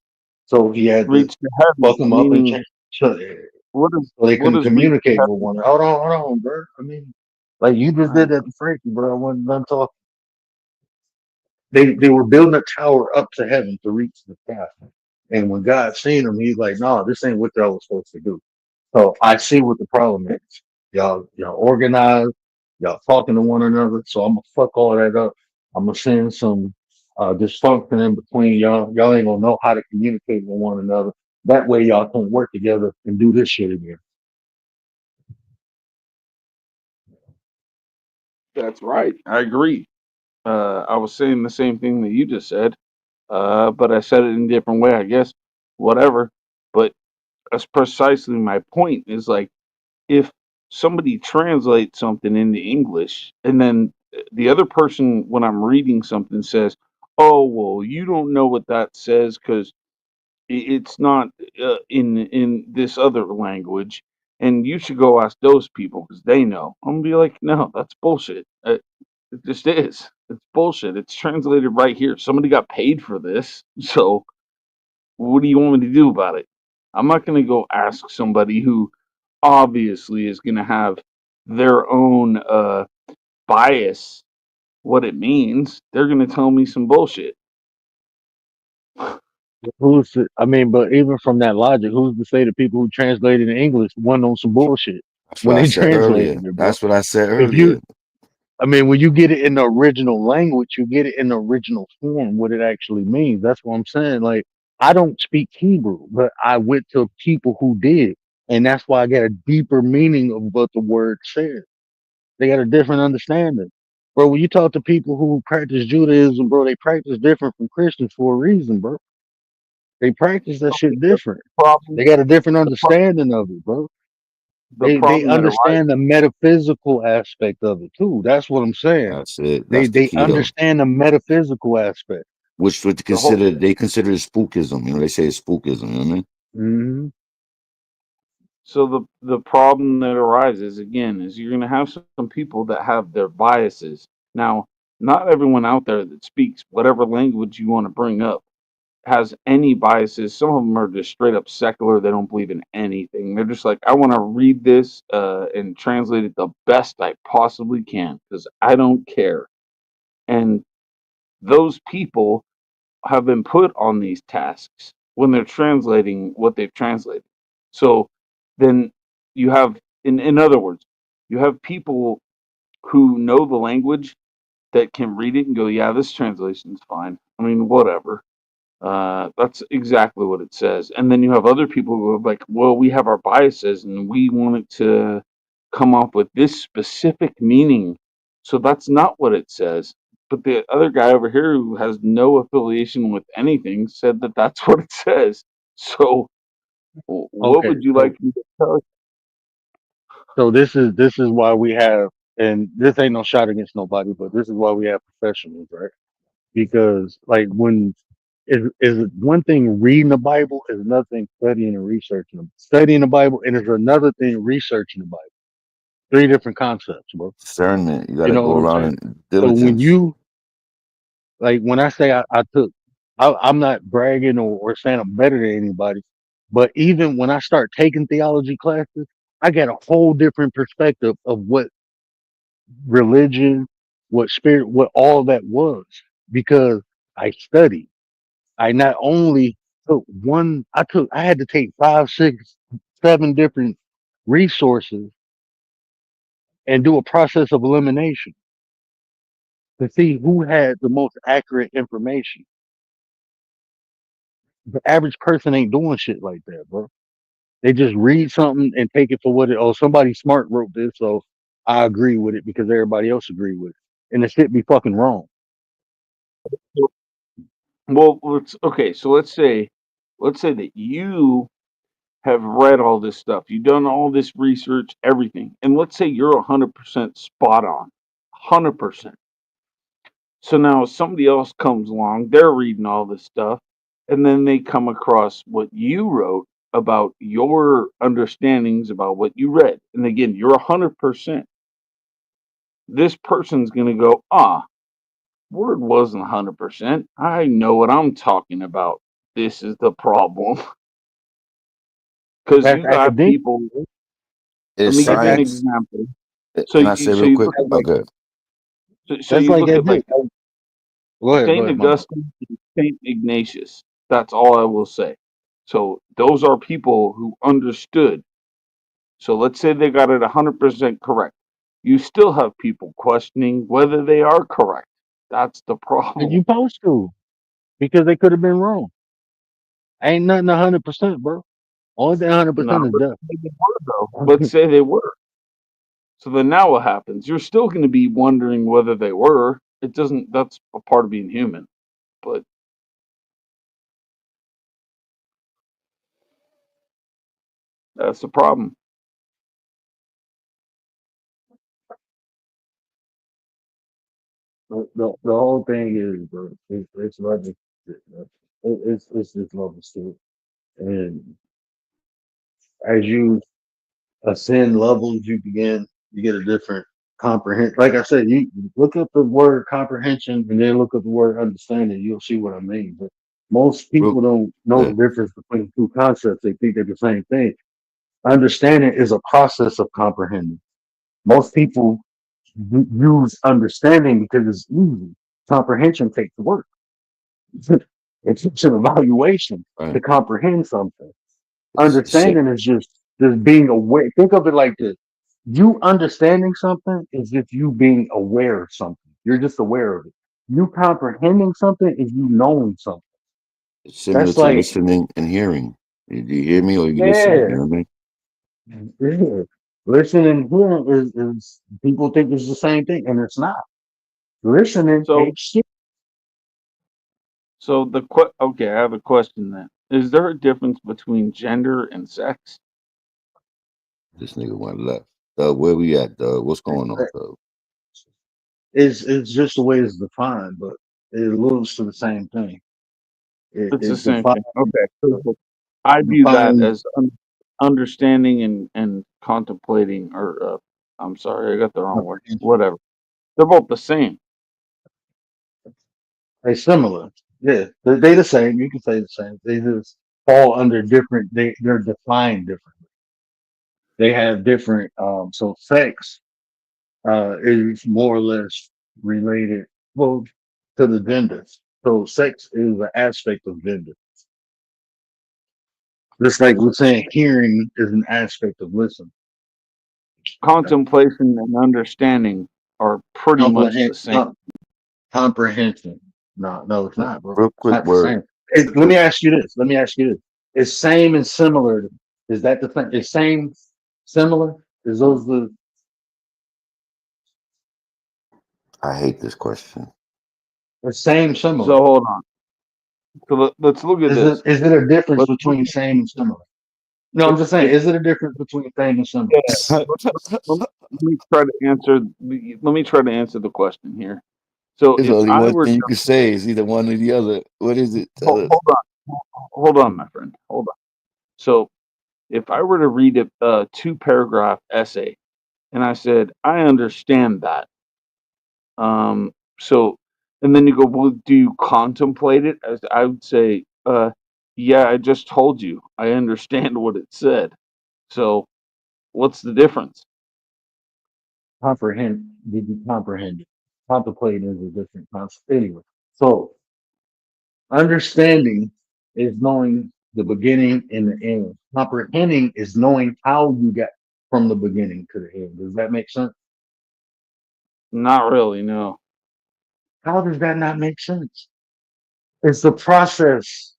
S9: So he had to
S3: reach the heavens.
S9: fuck them up and
S3: Meaning,
S9: change so, so they
S3: what
S9: couldn't
S3: does reach the
S9: communicate with
S3: heavens?
S9: one another. Hold on, bro. I mean, like you just did
S3: Right.
S9: that to Frankie, bro. I wasn't done talking. They were building a tower up to heaven to reach the sky. And when God seen them, he's like, no, this ain't what y'all was supposed to do. So I see what the problem is. Y'all organized, y'all talking to one another. So I'm gonna fuck all that up. I'm gonna send some dysfunction in between y'all. Y'all ain't gonna know how to communicate with one another. That way y'all can work together and do this shit again.
S3: That's right. I agree. I was saying the same thing that you just said, but I said it in a different way, I guess. Whatever. But that's precisely my point. Is like if somebody translates something into English and then the other person, when I'm reading something, says, "Oh, well, you don't know what that says because it's not in this other language, and you should go ask those people because they know." I'm gonna be like, "No, that's bullshit. It just is. It's bullshit. It's translated right here. Somebody got paid for this, so what do you want me to do about it? I'm not gonna go ask somebody who obviously is gonna have their own bias what it means. They're gonna tell me some bullshit."
S9: I mean, but even from that logic, who's to say the people who translated in English went on some bullshit
S10: That's
S9: when
S10: what I
S9: they
S10: said earlier.
S9: translated it, bro?
S10: That's what I said
S9: If
S10: earlier.
S9: you I mean, when you get it in the original language, you get it in the original form, what it actually means. That's what I'm saying. Like, I don't speak Hebrew, but I went to people who did. And that's why I get a deeper meaning of what the word says. They got a different understanding. Bro, when you talk to people who practice Judaism, bro, they practice different from Christians for a reason, bro. They practice that shit
S3: The
S9: different.
S3: problem,
S9: They got a different
S3: the, pro-
S9: understanding of it, bro.
S3: the
S9: They
S3: problem that arises.
S9: understand the metaphysical aspect of it too. That's what I'm saying.
S10: That's it.
S9: They
S10: That's the
S9: they
S10: key though.
S9: understand the metaphysical aspect.
S10: Which would
S3: The whole
S10: consider they consider it spookism. You know, they say it's spookism, you know what I mean?
S9: Hmm.
S3: So the problem that arises again is you're going to have some people that have their biases. Now, not everyone out there that speaks whatever language you want to bring up has any biases. Some of them are just straight up secular. They don't believe in anything. They're just like, I want to read this and translate it the best I possibly can because I don't care. And those people have been put on these tasks when they're translating what they've translated. So then you have, in other words, you have people who know the language that can read it and go, yeah, this translation's fine. I mean, whatever. That's exactly what it says. And then you have other people who are like, well, we have our biases and we want it to come up with this specific meaning. So that's not what it says. But the other guy over here who has no affiliation with anything said that that's what it says. So what
S9: Okay,
S3: would you
S9: so
S3: like me to tell
S9: this is why we have, and this ain't no shot against nobody, but this is why we have professionals, right? Because like when is one thing reading the Bible, is another thing studying and researching them. Studying the Bible, and is another thing researching the Bible. Three different concepts, bro.
S10: Discernment. You got
S9: You
S10: to
S9: know
S10: go
S9: what I'm
S10: around
S9: saying?
S10: in
S9: So when
S10: diligence.
S9: you like when I say I took, I'm not bragging or saying I'm better than anybody, but even when I start taking theology classes, I get a whole different perspective of what religion, what spirit, what all that was, because I studied. I not only took I had to take 5, 6, 7 different resources and do a process of elimination to see who had the most accurate information. The average person ain't doing shit like that, bro. They just read something and take it for what it. Oh, somebody smart wrote this, so I agree with it because everybody else agree with it, and the shit be fucking wrong.
S3: you? Well, okay. So let's say that you have read all this stuff. You've done all this research, everything. And let's say you're 100% spot on. 100%. So now somebody else comes along, they're reading all this stuff, and then they come across what you wrote about your understandings about what you read. And again, you're 100%. This person's going to go, Word wasn't 100%. I know what I'm talking about. This is the problem. Because
S9: That's
S3: you got
S9: academic.
S3: people, let
S10: It's
S3: me give
S9: That's
S3: you an
S10: science.
S3: example. So
S10: Can I say
S3: you
S10: real quick?
S3: look at like
S10: Okay.
S3: so
S9: that's
S3: you
S9: like
S3: look at
S9: academic.
S3: like
S9: Go
S3: Saint
S9: ahead, my bad.
S3: Augustine and Saint Ignatius. That's all I will say. So those are people who understood. So let's say they got it 100% correct. You still have people questioning whether they are correct. That's the
S9: And
S3: problem.
S9: you supposed to, because they could have been wrong. Ain't nothing 100%, bro. Only thing
S3: Now
S9: 100% is
S3: let's
S9: death.
S3: say they were though. Let's say they were. So then now what happens? You're still going to be wondering whether they were. It doesn't. That's a part of being human. But that's the problem.
S9: The whole thing is, bro, it's level shit, bro. It's just level shit. And as you ascend levels, you get a different comprehend. Like I said, you look up the word comprehension and then look up the word understanding. You'll see what I mean. But most
S10: Real
S9: people don't know
S10: yeah.
S9: the difference between two concepts. They think they're the same thing. Understanding is a process of comprehending. Most people use understanding because it's easy. Comprehension takes work. It's an evaluation
S10: Right.
S9: to comprehend something.
S10: It's sick.
S9: Understanding is just being aware. Think of it like this: you understanding something is just you being aware of something. You're just aware of it. You comprehending something is you knowing something.
S10: It's similar
S9: That's
S10: to
S9: like,
S10: listening and hearing. Do you hear me or you listening? You
S9: yeah,
S10: know what I mean?
S9: yeah. Listening and hearing is people think it's the same thing, and it's not. Listening
S3: So
S9: ain't shit.
S3: so okay, I have a question then. Is there a difference between gender and sex?
S10: This nigga went left. Where we at, What's going on, Doug?
S9: It's just the way it's defined, but it alludes to the same thing.
S3: It's the
S9: It
S3: same
S9: defines
S3: thing. Okay, perfect. I view that
S9: defines
S3: as understanding and contemplating, or I'm sorry, I got the wrong word.
S9: comprehension.
S3: Whatever. They're both the same.
S9: They similar. Yeah, they the same. You can say the same. They just fall under different. They're defined differently. They have different. So sex is more or less related, well, to the genders. So sex is an aspect of gender. Just like we're saying, hearing is an aspect of listening.
S3: Contemplation and understanding are pretty much the same.
S9: Comprehension. No, it's not, bro.
S10: Real
S9: It's
S10: quick
S9: not the
S10: word.
S9: same. Let me ask you this. Is same and similar? Is that the thing? Is same similar? Is those the?
S10: I hate this question.
S9: Is same
S3: So
S9: similar?
S3: hold on. So let's look at this.
S9: Is it a difference
S3: Let's look
S9: between same and similar? No, I'm just saying.
S3: if
S9: Is it a difference between same and similar?
S3: yeah, let me try to answer. Let me try to answer the question here. So
S10: There's
S3: if
S10: only
S3: I
S10: one
S3: were
S10: thing
S3: to
S10: you can say. It's either one or the other. What is it? Tell us.
S3: hold on, my friend, hold on. So if I were to read a 2 paragraph essay, and I said I understand that, so, and then you go, well, do you contemplate it? As I would say, yeah, I just told you, I understand what it said. So, what's the difference?
S9: Comprehend? Did you comprehend it? Contemplating is a different concept. Anyway, so understanding is knowing the beginning and the end. Comprehending is knowing how you got from the beginning to the end. Does that make sense?
S3: Not really, no.
S9: How does that not make sense? It's the process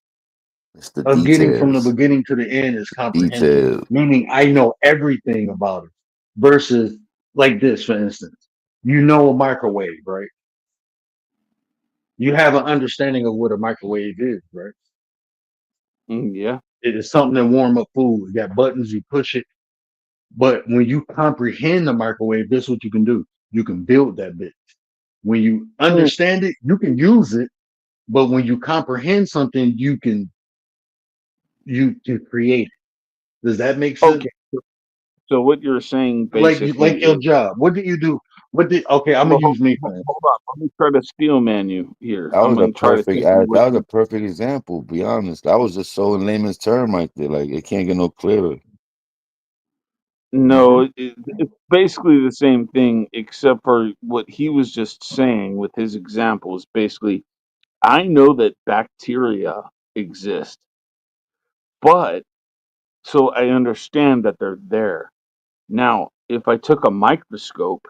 S10: It's the
S9: of getting from the
S10: details.
S9: beginning to the end is comprehension,
S10: Details.
S9: meaning I know everything about it. Versus like this, for instance, you know a microwave, right? You have an understanding of what a microwave is, right?
S3: Yeah.
S9: It is something that warm up food. You got buttons, you push it. But when you comprehend the microwave, this is what you can do. You can build that bit. When you
S3: Mm,
S9: understand it, you can use it. But when you comprehend something, you can create it. Does that make sense?
S3: Okay. So what you're saying
S9: Like
S3: basically
S9: your
S3: is,
S9: job. What do you do? Okay, I'm
S3: well,
S9: gonna use me for instance.
S3: hold on. Let me try to steel man you here.
S10: That
S3: I'm
S10: was a
S3: going to try to
S10: perfect
S3: tell you
S10: that
S3: what
S10: was a
S3: you.
S10: perfect example, be honest. That was just so in layman's term right there. Like it can't get no clearer.
S3: No, it's basically the same thing, except for what he was just saying with his example is basically, I know that bacteria exist, but so I understand that they're there. Now, if I took a microscope,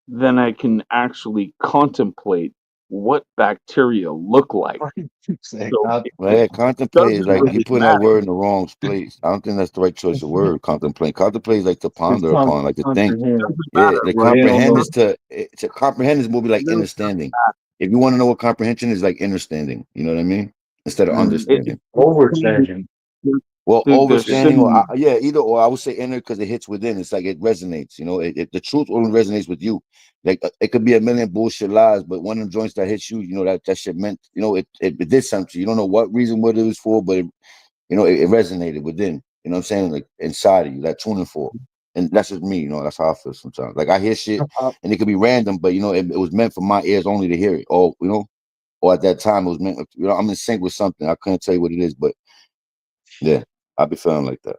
S3: then I can actually contemplate what bacteria look like.
S9: Why do you keep saying
S3: So
S10: Well,
S3: it
S10: yeah, contemplate is
S3: doesn't
S10: like you
S3: really
S10: putting that
S3: matter.
S10: word in the wrong place. I don't think that's the right choice of word. Contemplate. Contemplate is like to
S9: it's
S10: ponder upon, like to think.
S9: comprehend.
S3: Doesn't
S10: Yeah,
S3: matter.
S10: the
S3: What
S9: They don't
S10: comprehend
S9: know.
S10: is to comprehend is more be like
S3: really
S10: understanding. If you want to know what comprehension is, like understanding. You know what I mean? Instead of
S3: it,
S10: understanding.
S9: Overstanding.
S10: Well,
S3: they're
S10: overstanding, or
S3: similar.
S10: yeah, either or. I would say inner because it hits within. It's like it resonates. You know, the truth only resonates with you. Like it could be a million bullshit lies, but one of them joints that hits you, you know that shit meant. You know, it did something to you. You don't know what reason, what it was for, but it resonated within. You know what I'm saying? Like inside of you, that tuning for. And that's just me. You know, that's how I feel sometimes. Like I hear shit, and it could be random, but it was meant for my ears only to hear it. Or or at that time it was meant. I'm in sync with something. I couldn't tell you what it is, but yeah, I be feeling like that.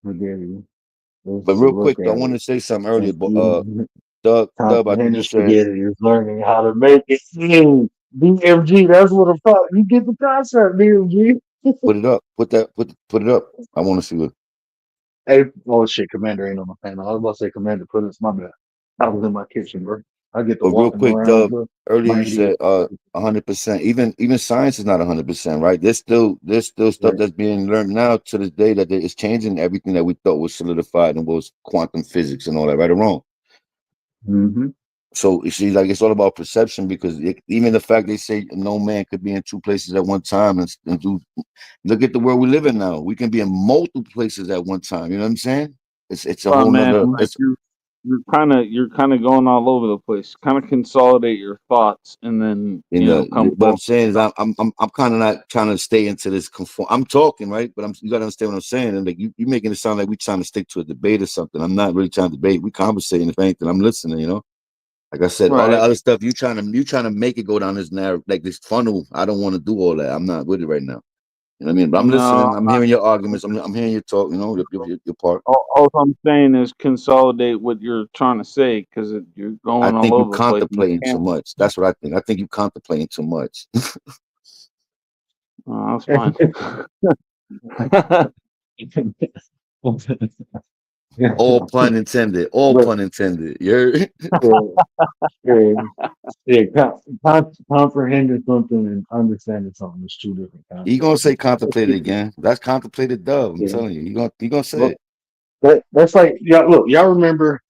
S9: Spaghetti. Let's
S10: But
S9: just
S10: real
S9: look
S10: quick, though, I
S9: at
S10: wanted
S9: it.
S10: to say something earlier.
S9: And
S10: But
S9: see,
S10: Dub, I think you
S9: comprehending
S10: said
S9: spaghetti is learning how to make it. BMG, that's what I'm talking. You get the concept, BMG.
S10: put it up. Put it up. I want to see what.
S9: Hey, oh shit, Commander ain't on my panel. I was about to say Commander, put it. My bad. I was in my kitchen, bro. I get to
S10: But real
S9: walking
S10: quick,
S9: around,
S10: Dub,
S9: bro.
S10: earlier you
S9: Might be
S10: said 100%. Even science is not 100%, right? There's still stuff
S9: right.
S10: that's being learned now to this day that is changing everything that we thought was solidified and was quantum physics and all that, right or wrong.
S9: Mm-hmm.
S10: So you see, like it's all about perception because even the fact they say no man could be in two places at one time and do look at the world we live in now. We can be in multiple places at one time. You know what I'm saying? It's a
S3: Well,
S10: whole
S3: man,
S10: nother.
S3: like
S10: It's
S3: you're kind of going all over the place. Kind of consolidate your thoughts and then come
S10: what I'm
S3: forward.
S10: saying is I'm kind of not trying to stay into this conform. I'm talking right, but you got to understand what I'm saying. And like you making it sound like we trying to stick to a debate or something. I'm not really trying to debate. We conversating. If anything, I'm listening. Like I said, all that
S3: Right.
S10: other stuff you trying to make it go down this narrow like this funnel. I don't want to do all that. I'm not with it right now. You know what I mean? But I'm
S3: No,
S10: listening. I'm hearing your arguments. I'm hearing your talk. You know, your part.
S3: all I'm saying is consolidate what you're trying to say because you're
S10: I
S3: going all
S10: think you
S3: over the place. And you
S10: contemplating too
S3: can't.
S10: much. That's what I think. I think you contemplating too much.
S3: Oh, that's fine.
S10: All pun intended. All
S9: But
S10: pun intended. You're
S9: yeah, comprehending something and understanding something is two different
S10: you gonna
S9: concepts.
S10: say contemplated again? That's contemplated dove. I'm
S9: Yeah.
S10: telling you. You gonna say
S9: Look,
S10: it.
S9: that's like y'all. Look, y'all remember?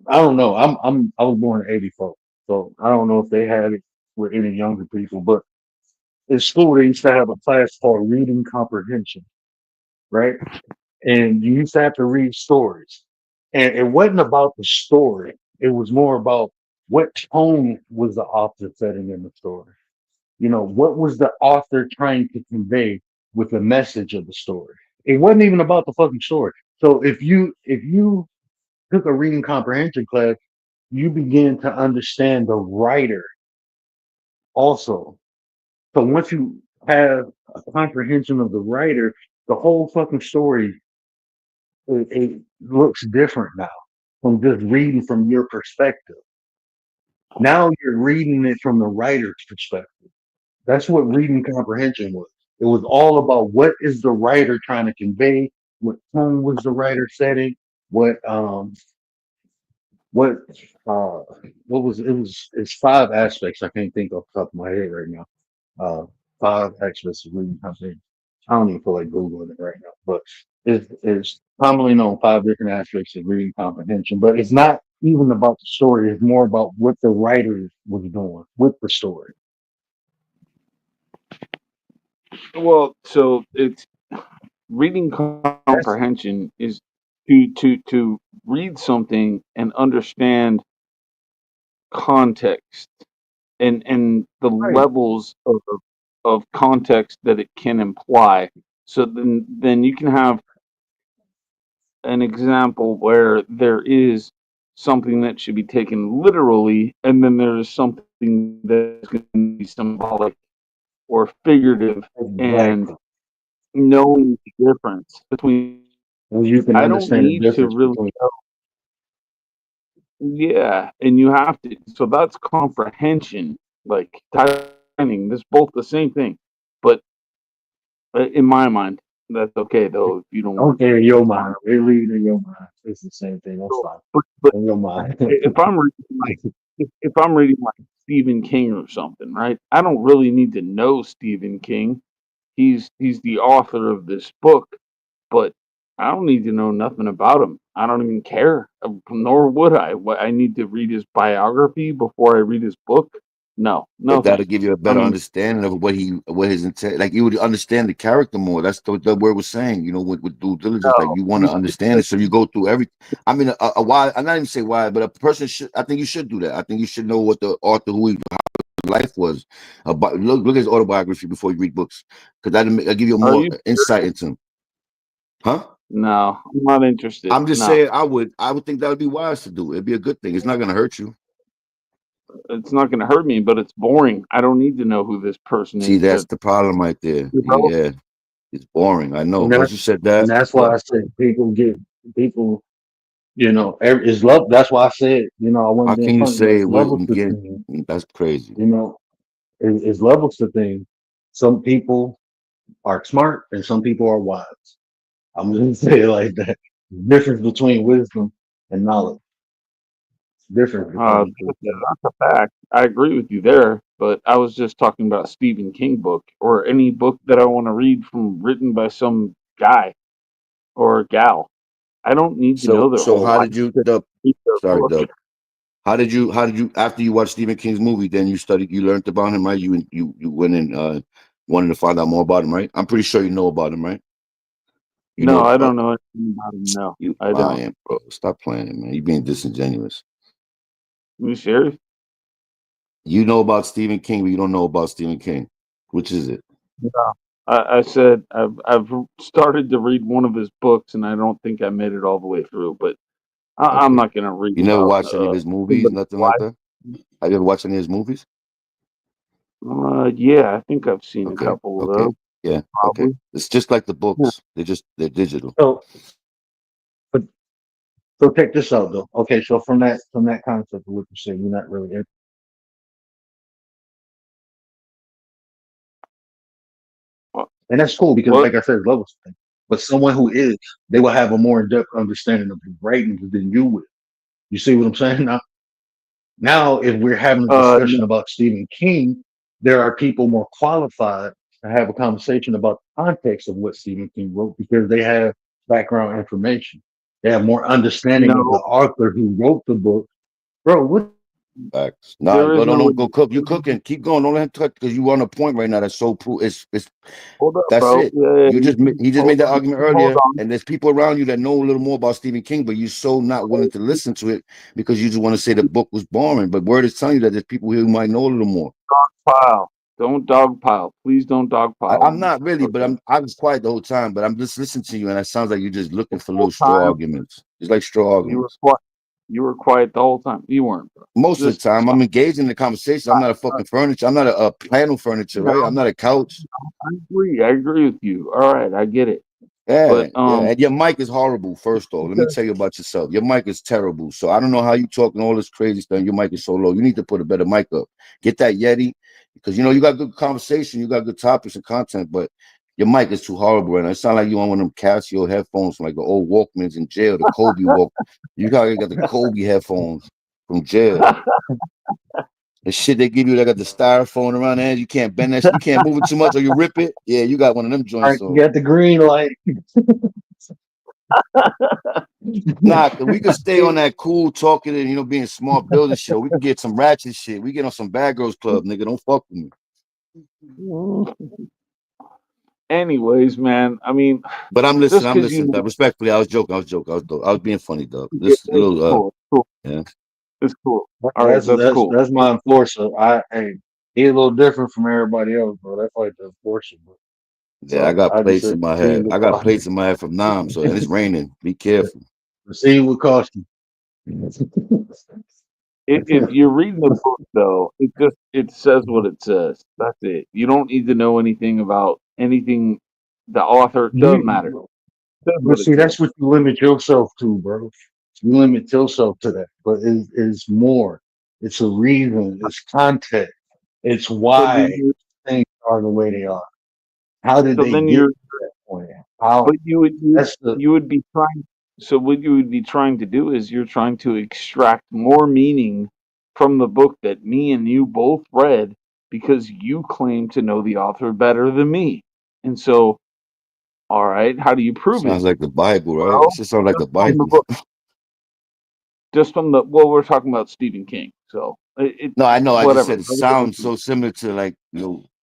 S9: I don't know. I was born in '84, so I don't know if they had it with any younger people. But in school, they used to have a class called reading comprehension, right? And you used to have to read stories, and it wasn't about the story. It was more about what tone was the author setting in the story. You know, what was the author trying to convey with the message of the story? It wasn't even about the fucking story. So if you took a reading comprehension class, you begin to understand the writer also. So once you have a comprehension of the writer, the whole fucking story it looks different now from just reading from your perspective. Now you're reading it from the writer's perspective. That's what reading comprehension was. It was all about what is the writer trying to convey, what tone was the writer setting, what what uh what was it was it's five aspects I can't think off the top of my head right now. Five aspects of reading comprehension. I don't even feel like Googling it right now, but it's commonly known five different aspects of reading comprehension. But it's not even about the story, it's more about what the writer was doing with the story.
S3: Well, so it's reading comprehension is to read something and understand context and the
S9: Right.
S3: levels of context that it can imply. So then you can have an example where there is something that should be taken literally, and then there's something that's going to be symbolic or figurative, and
S9: Exactly.
S3: knowing the difference between.
S9: And you can
S3: I don't
S9: understand the
S3: need to
S9: difference
S3: really
S9: between
S3: know. Yeah, and you have to. So that's comprehension, like timing. This both the same thing, but in my mind, that's okay though. If you don't want
S9: okay in
S3: to,
S9: your
S3: that's fine.
S9: mind. It leads in your mind. It's the same thing. That's
S3: So,
S9: fine.
S3: but
S9: In your mind.
S3: if I'm reading like if I'm reading like Stephen King or something, right? I don't really need to know Stephen King. He's the author of this book, but I don't need to know nothing about him. I don't even care, nor would I. What I need to read his biography before I read his book? No, no,
S10: But that'll
S3: thanks.
S10: give you a
S3: I
S10: better
S3: mean,
S10: understanding of what his intent. Like you would understand the character more. That's the word was saying. You know, with due diligence, like
S3: no,
S10: you want to understand it, so you go through every. I mean, a why. I'm not even say why, but a person should. I think you should do that. I think you should know what the author, who he, how his life was. About look at his autobiography before you read books, because that'll give you
S3: are
S10: more
S3: you?
S10: insight into him. Huh?
S3: No, I'm not interested.
S10: I'm just
S3: No,
S10: saying. I would think that would be wise to do. It'd be a good thing. It's not going to hurt you.
S3: it's not going to hurt me, but it's boring. I don't need to know who this person
S10: See,
S3: is
S10: that's
S3: to
S10: the problem right there.
S3: develop.
S10: Yeah, it's boring. I know.
S9: And
S10: Once you said that,
S9: that's why
S10: what?
S9: I said people, it's love. That's why I said, I
S10: How
S9: wasn't being
S10: can you
S9: funny, but
S10: say
S9: it's
S10: it
S9: levels
S10: wasn't
S9: to
S10: getting?
S9: things,
S10: That's crazy.
S9: it's levels to things. Some people are smart and some people are wise. I'm gonna say it like that. Difference between wisdom and knowledge. Difference between the two.
S3: That's a fact. I agree with you there, but I was just talking about Stephen King book or any book that I want to read from written by some guy or gal. I don't need to know their
S10: So
S3: whole
S10: how
S3: life
S10: did you,
S3: to
S10: Dub?
S3: read their
S10: Sorry,
S3: book.
S10: Dub. How did you after you watched Stephen King's movie? Then you studied, you learned about him, right? You went and wanted to find out more about him, right? I'm pretty sure you know about him, right? You
S3: No,
S10: know,
S3: I don't know anything about him. No,
S10: you
S3: I don't.
S10: lying, bro. Stop playing, man. You being disingenuous.
S3: You serious?
S10: You know about Stephen King, but you don't know about Stephen King. Which is it?
S3: No. I said I've started to read one of his books, and I don't think I made it all the way through. But I'm
S10: Okay.
S3: not going to read
S10: You never
S3: about
S10: watched any of his movies,
S3: somebody's
S10: nothing like
S3: life.
S10: that? Have you ever watched any of his movies?
S3: Yeah, I think I've seen a
S10: Okay,
S3: couple of
S10: okay,
S3: those,
S10: yeah, okay.
S3: probably.
S10: It's just like the
S3: Yeah.
S10: books. They're digital.
S9: So, but so check this out though. Okay, so from that concept of what you said, you're not really in,
S3: What?
S9: and that's cool because,
S3: What?
S9: like I said, it's levels thing. But someone who is, they will have a more in-depth understanding of the writings than you will. You see what I'm saying? Now, if we're having a discussion
S3: No,
S9: about Stephen King, there are people more qualified to have a conversation about the context of what Stephen King wrote because they have background information. They have more understanding of the
S3: no,
S9: author who wrote the book. Bro, what?
S10: Facts. Nah,
S3: there is
S10: go
S3: no.
S10: don't go cook. You cooking. Keep going. Don't let him touch because you on a point right now. That's so proof. It's
S3: Hold up,
S10: that's
S3: bro.
S10: it.
S3: Yeah,
S10: You just he just
S3: hold
S10: made that
S3: on,
S10: argument
S3: hold
S10: earlier,
S3: on.
S10: and there's people around you that know a little more about Stephen King, but you're so not willing to listen to it because you just want to say the book was boring. But word is telling you that there's people here who might know a little more.
S3: Pile. Don't dogpile. Please don't dogpile
S10: I'm
S3: on me.
S10: not really, but
S3: Okay.
S10: I was quiet the whole time, but I'm just listening to you, and it sounds like you're just looking
S3: The
S10: for
S3: whole
S10: little straw
S3: time
S10: arguments. It's like straw
S3: you were
S10: arguments.
S3: quiet. You were quiet the whole time. You weren't, bro.
S10: Most of the
S3: Just
S10: time, I'm
S3: stop.
S10: engaged in the conversation. I'm not a fucking furniture. I'm not a panel furniture,
S3: No,
S10: right? I'm not a couch.
S3: I agree. I agree with you. All right, I get it.
S10: Yeah,
S3: But
S10: yeah. And your mic is horrible, first off. Let me
S3: because
S10: tell you about yourself. Your mic is terrible. So I don't know how you talking all this crazy stuff. Your mic is so low. You need to put a better mic up. Get that Yeti. Because you got good conversation, you got good topics and content, but your mic is too horrible right now. It sounds like you on one of them Casio headphones from like the old Walkmans in jail, the Kobe walk. You got the Kobe headphones from jail. The shit they give you, they got the styrofoam around there. You can't bend that shit. You can't move it too much or you rip it. Yeah, you got one of them
S9: All
S10: joints
S9: right, you
S10: on.
S9: got the green light.
S10: Nah, 'cause we could stay on that cool talking and being smart building shit. Or we can get some ratchet shit. We get on some bad girls club, nigga. Don't fuck with me.
S3: anyways, man, I mean,
S10: But I'm listening.
S3: just
S10: I'm
S3: because you
S10: listening.
S3: know,
S10: Respectfully, I was joking. I was being funny, dog.
S3: yeah,
S10: This little
S3: cool, cool.
S10: yeah.
S3: It's cool. All right,
S9: That's
S3: that's
S9: that's
S3: cool.
S9: that's my enforcer. Hey, he's a little different from everybody else, bro. That's like the enforcer, bro.
S10: Yeah, I
S9: So
S10: got
S9: I just
S10: plates
S9: said,
S10: in my
S9: proceed
S10: head.
S9: with
S10: I got plates
S9: caution.
S10: in my head from Nam, so and it's raining. Be careful.
S9: Proceed with caution.
S3: If you're reading the book, though, it says what it says. That's it. You don't need to know anything about anything. The author doesn't matter.
S9: You,
S3: It says
S9: but
S3: what it
S9: see,
S3: says.
S9: that's what you limit yourself to, bro. You limit yourself to that. But it's more. It's a reason. It's context. It's
S3: So then,
S9: why things are the way they are. How did
S3: so
S9: they
S3: then
S9: get
S3: you're,
S9: to that point? How?
S3: but
S9: That's the.
S3: you would be trying. So what you would be trying to do is you're trying to extract more meaning from the book that me and you both read because you claim to know the author better than me. And so, all right, how do you prove it?
S10: Sounds like the Bible, right? It
S3: Well,
S10: just sounds like the
S3: just from the
S10: Bible.
S3: book, just from the well, we're talking about Stephen King, so
S10: No, I know. I just
S3: whatever.
S10: said it sounds so similar to like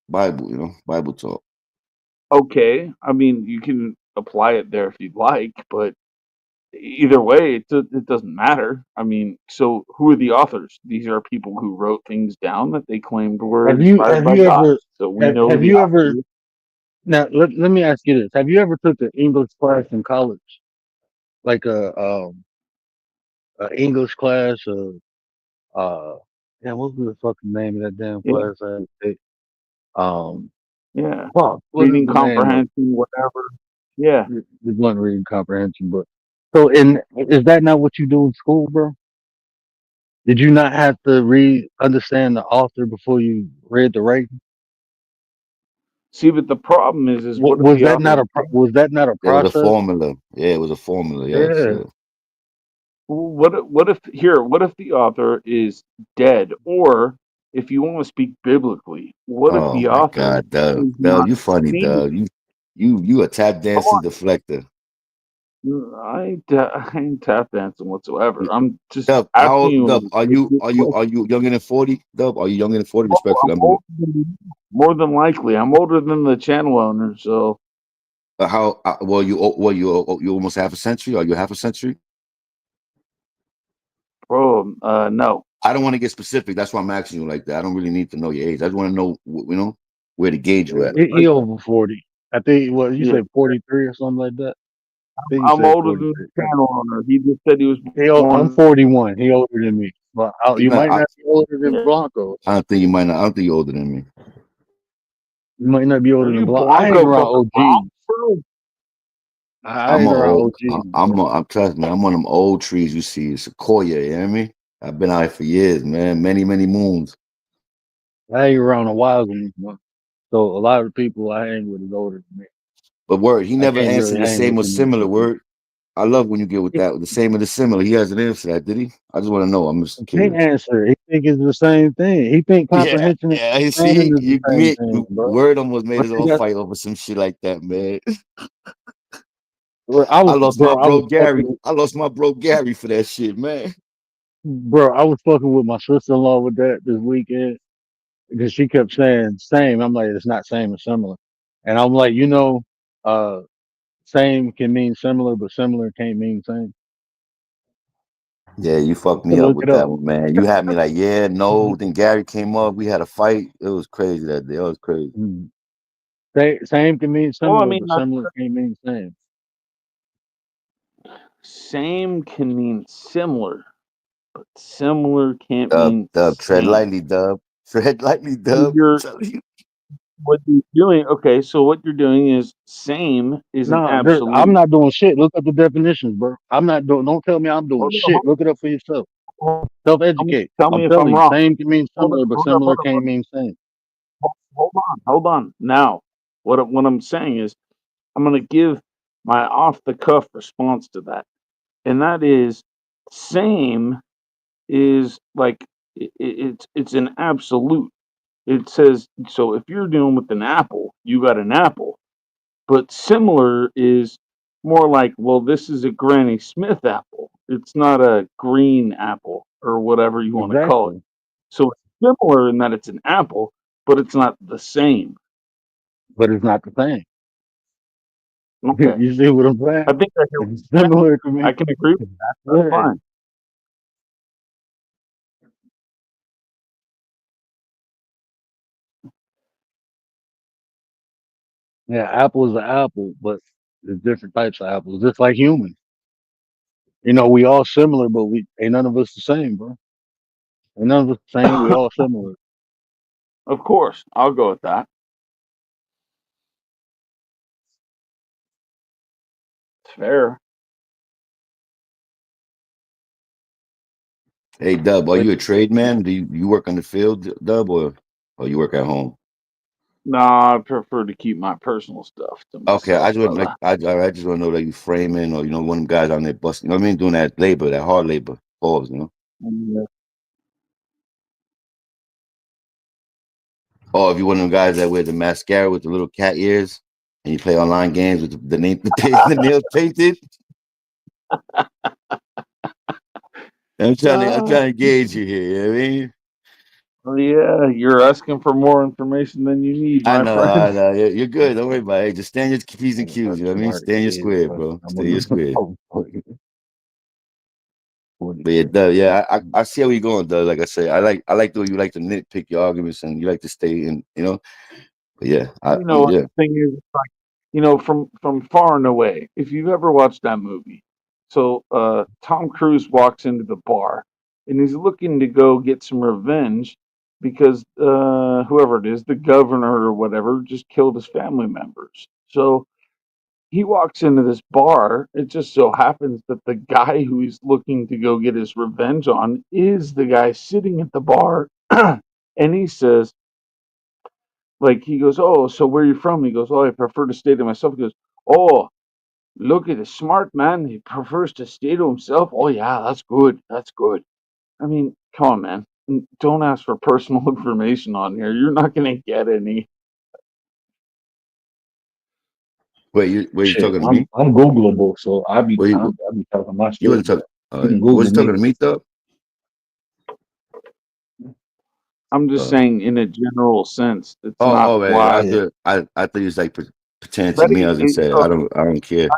S10: Bible, Bible talk.
S3: Okay, I mean you can apply it there if you'd like, but either way, it doesn't matter. I mean, so who are the authors? These are people who wrote things down that they claimed were
S9: Have you
S3: inspired
S9: have
S3: by
S9: you
S3: God.
S9: ever
S3: So we know
S9: have
S3: the
S9: you ever
S3: authors.
S9: now let me ask you this. Have you ever took an English class in college? Like a English class of uh yeah, what was the fucking name of that damn
S3: Yeah,
S9: class I had to take? Um
S3: yeah.
S9: fuck, what is
S3: Reading
S9: the name of
S3: comprehension, whatever. Yeah.
S9: it? It wasn't reading comprehension, but so is that not what you do in school, bro? Did you not have to understand the author before you read the writing?
S3: See, but the problem is what if
S9: Was
S3: the
S9: that
S3: author
S9: not
S3: is dead?
S9: was that not a
S10: There was a
S9: process?
S10: formula. Yeah, it was a formula. Yes.
S9: Yeah.
S10: Yeah.
S3: What if here? What if the author is dead? Or if you want to speak biblically, what if
S10: Oh
S3: the
S10: my
S3: author
S10: God, Doug.
S3: is
S10: Doug,
S3: not
S10: you funny,
S3: seated?
S10: Doug. You a tap
S3: Come
S10: dancing
S3: on,
S10: deflector.
S3: I ain't tap dancing whatsoever. I'm just
S10: Dub,
S3: asking you
S10: Dub,
S3: a legit question.
S10: are you younger than 40? Dub, are you younger than 40?
S3: Oh,
S10: Respectfully,
S3: I'm older than, more than likely. I'm older than the channel owner, so
S10: how well you almost half a century? Are you half a century?
S3: bro, no.
S10: I don't want to get specific. That's why I'm asking you like that. I don't really need to know your age. I just want to know, where to gauge you at.
S9: He over 40. I think what you
S3: Yeah,
S9: said 43 or something like that. I think you
S3: I'm
S9: said
S3: older than
S9: 43.
S3: the channel owner. He just said he was
S9: I'm
S3: born.
S9: 41. He older than me. But
S10: He
S9: you
S10: not,
S9: might not be older than
S3: Yeah,
S9: Blanco.
S10: I don't think you might not. I don't think you're older than me.
S9: You might not be older
S3: are
S9: than
S3: you
S9: Blanco. I hang
S3: Blanco
S9: around
S3: from the
S9: OGs.
S3: Bronx, bro?
S9: I
S10: I'm
S9: hang
S10: a
S9: around
S10: old.
S9: OGs,
S10: I'm.
S9: bro.
S10: I'm trust me. I'm one of them old trees you see, sequoia. You hear me? I've been out here for years, man. Many, many moons.
S9: I hang around the wild ones, bro. So a lot of the people I hang with is older than me.
S10: But word, he
S9: I
S10: never
S9: can't really
S10: answered the
S9: hang
S10: same
S9: with
S10: or
S9: them.
S10: similar word. I love when you get with that, the same or the similar. He hasn't answered that, did he? I just want to know. I'm just
S9: He can't
S10: curious.
S9: answer. He think it's the same thing. He think
S10: Yeah,
S9: comprehension and
S10: yeah. You
S9: understanding
S10: see,
S9: is the
S10: you
S9: same
S10: me,
S9: thing, bro.
S10: word almost made
S9: But
S10: us
S9: you
S10: all
S9: got,
S10: fight over some shit like that, man.
S9: bro,
S10: I
S9: I was
S10: lost my bro Gary for that shit, man.
S9: I was fucking with my sister-in-law with that this weekend because she kept saying same. I'm like, it's not same, it's similar. And I'm like, uh, same can mean similar, but similar can't mean same.
S10: Yeah, you fucked me up
S9: Look
S10: with
S9: it up.
S10: that one, man. You had me like, yeah, no. Then Gary came up. We had a fight. It was crazy that day. It was crazy.
S9: Mm. Same can mean
S3: Well, I
S9: similar,
S3: mean,
S9: but similar can't mean same.
S3: same can mean similar, but similar can't
S10: Dub,
S3: mean
S10: dub, tread
S3: same.
S10: lightly, dub. Tread lightly,
S3: So
S10: dub. I'm
S3: you're
S10: telling you.
S3: what you're doing. Okay, so what you're doing is same is an
S9: Nah, I'm
S3: absolute.
S9: not doing shit. Look up the definitions, bro. I'm not doing. Don't tell me I'm doing
S3: Hold on,
S9: shit. Look it up for yourself.
S3: hold on.
S9: Self-educate.
S3: Tell
S9: I'm
S3: me if I'm
S9: telling you,
S3: wrong.
S9: same can mean
S3: Hold
S9: similar,
S3: up,
S9: but
S3: hold up,
S9: similar
S3: hold up,
S9: can't mean same.
S3: hold on. Now, what I'm saying is, I'm gonna give my off the cuff response to that, and that is same is like it's an absolute. It says so if you're dealing with an apple, you got an apple. But similar is more like, well, this is a Granny Smith apple. It's not a green apple or whatever you want to call it.
S9: Exactly.
S3: So it's similar in that it's an apple, but it's not the same.
S9: But it's not the same.
S3: Okay.
S9: You see what I'm saying?
S3: I think I hear what
S9: It's
S3: you're saying.
S9: similar to me.
S3: I can agree with that. That's
S9: Yeah.
S3: fine.
S9: Yeah, apple is an apple, but there's different types of apples. Just like humans. We all similar, but we ain't none of us the same, bro. Ain't none of us the same. We all similar.
S3: Of course, I'll go with that. It's fair.
S10: Hey, Dub, are
S9: But
S10: you a trade man? Do you work on the field, Dub, or you work at home?
S3: Nah, I prefer to keep my personal stuff to
S10: Okay, I
S3: myself,
S10: just want like
S3: brother.
S10: I just want to know that you framing or one of them guys on there busting. You know what I mean? Doing that labor, that hard labor. Pause.
S3: Yeah.
S10: Or if you one of them guys that wear the mascara with the little cat ears and you play online games with the name the nails painted. I'm
S3: Uh,
S10: trying to gauge you here. You know what I mean?
S3: yeah, you're asking for more information than you need,
S10: I
S3: my
S10: know, I
S3: friend.
S10: know. You're good. Don't worry about it. Hey, just stand your P's and
S9: I'm
S10: Q's. You know what I mean?
S9: smart
S10: Stand your
S9: kid,
S10: square,
S9: bro.
S10: bro.
S9: I'm
S10: Stay your
S9: on
S10: square.
S9: the 40
S10: But yeah, Doug, yeah, I see how you going, Doug. Like I say, I like the way you like to nitpick your arguments and you like to stay in. But yeah,
S3: What
S10: yeah.
S3: the thing is, like, from Far and Away, if you've ever watched that movie, so Tom Cruise walks into the bar and he's looking to go get some revenge because whoever it is, the governor or whatever, just killed his family members. So he walks into this bar. It just so happens that the guy who he's looking to go get his revenge on is the guy sitting at the bar. And he says, like, he goes, "Oh, so where are you from?" He goes, "Oh, I prefer to stay to myself." He goes, "Oh, look at the smart man. He prefers to stay to himself. Oh, yeah, that's good. That's good." I mean, come on, man. Don't ask for personal information on here. You're not going to get any.
S10: Wait, you
S9: shit.
S10: talking to
S9: I'm
S10: me?
S9: I'm Googleable, so
S10: Wait,
S9: I be talking my
S10: you
S9: shit.
S10: wasn't talking?
S9: You can
S10: Was
S9: Google
S10: you talking
S9: me.
S10: to me, Doug?
S3: I'm just
S10: Uh,
S3: saying, in a general sense, it's not
S10: oh, man,
S3: why.
S10: I thought you was like pertaining to me.
S3: Betty,
S10: I was gonna say I don't care.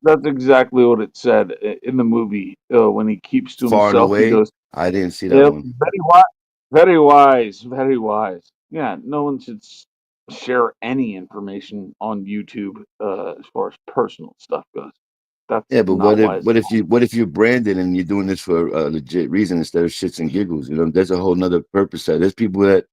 S3: that's exactly what it said in the movie. When he keeps to
S10: Far and
S3: himself, he
S10: away.
S3: goes,
S10: I didn't see that
S3: "Yep,
S10: one.
S3: very wise, very wise, very wise." Yeah, no one should share any information on YouTube as far as personal stuff goes. That's
S10: Yeah, but
S3: not wise at all.
S10: what if you're branded and you're doing this for a legit reason instead of shits and giggles? You know, there's a whole nother purpose. There's people that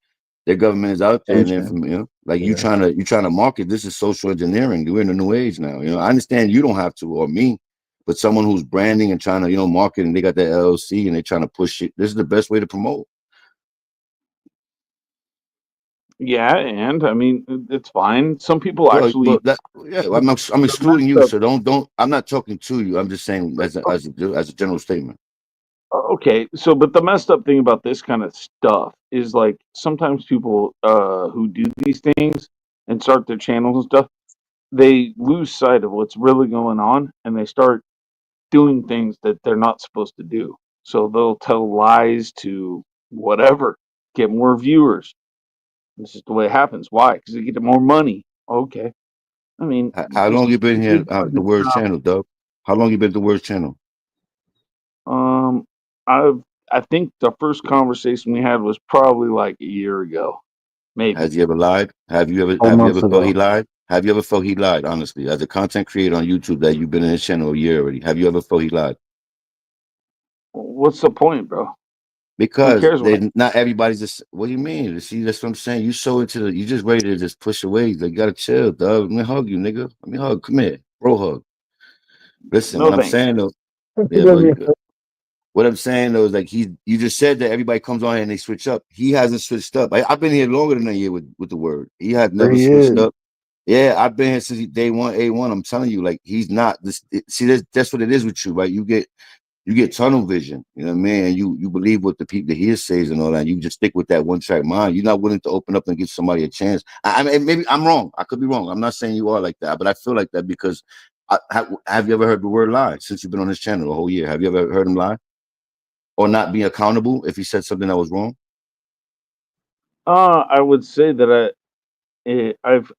S10: their government is out there and they're from, you know, like
S9: Yeah.
S10: you trying to market. This is social engineering. We're in a new age now. You know, I understand you don't have to or me, but someone who's branding and trying to, you know, market and they got their LLC and they're trying to push it. This is the best way to promote.
S3: Yeah, and I mean, it's fine. Some people
S10: Well,
S3: actually.
S10: yeah, I'm excluding you, so don't. I'm not talking to you. I'm just saying as a general statement.
S3: Okay, so but the messed up thing about this kind of stuff is like sometimes people who do these things and start their channels and stuff, they lose sight of what's really going on and they start doing things that they're not supposed to do. So they'll tell lies to whatever, get more viewers. This is the way it happens. Why? Because they get more money. Okay. I mean,
S10: How
S3: this
S10: long
S3: is
S10: you been here?
S3: big part of
S10: The
S3: the
S10: Words
S3: job.
S10: channel, Doug. How long you been at the Words channel?
S3: Um, I think the first conversation we had was probably like a year ago, maybe.
S10: Has he ever lied? Have you
S9: 4 months
S10: felt he
S9: ago.
S10: lied? Have you ever felt he lied? Honestly, as a content creator on YouTube, that you've been in his channel a year already. Have you ever felt he lied?
S3: What's the point, bro? Who
S10: Because
S3: cares what I
S10: they not everybody's just. What do you mean? See, that's what I'm saying. You so into the. You just ready to just push away. Like, you gotta chill, Doug. Let me hug you, nigga. Let me hug. Come here, bro. Hug. Listen,
S3: No
S10: what I'm
S3: thanks.
S10: saying though.
S9: What you
S10: Yeah,
S9: gonna
S10: but
S9: get?
S10: what I'm saying though is like you just said that everybody comes on here and they switch up. He hasn't switched up. I've been here longer than a year with the word. He has never
S9: 3
S10: switched
S9: years.
S10: up. Yeah, I've been here since day one, A1. I'm telling you, like he's not this. See, that's what it is with you, right? You get tunnel vision. You know what I mean? And you believe what the people the hearsays and all that. You just stick with that one track mind. You're not willing to open up and give somebody a chance. I mean, maybe I'm wrong. I could be wrong. I'm not saying you are like that, but I feel like that because have you ever heard the word lie since you've been on this channel a whole year? Have you ever heard him lie or not be accountable if he said something that was wrong?
S3: I would say that I've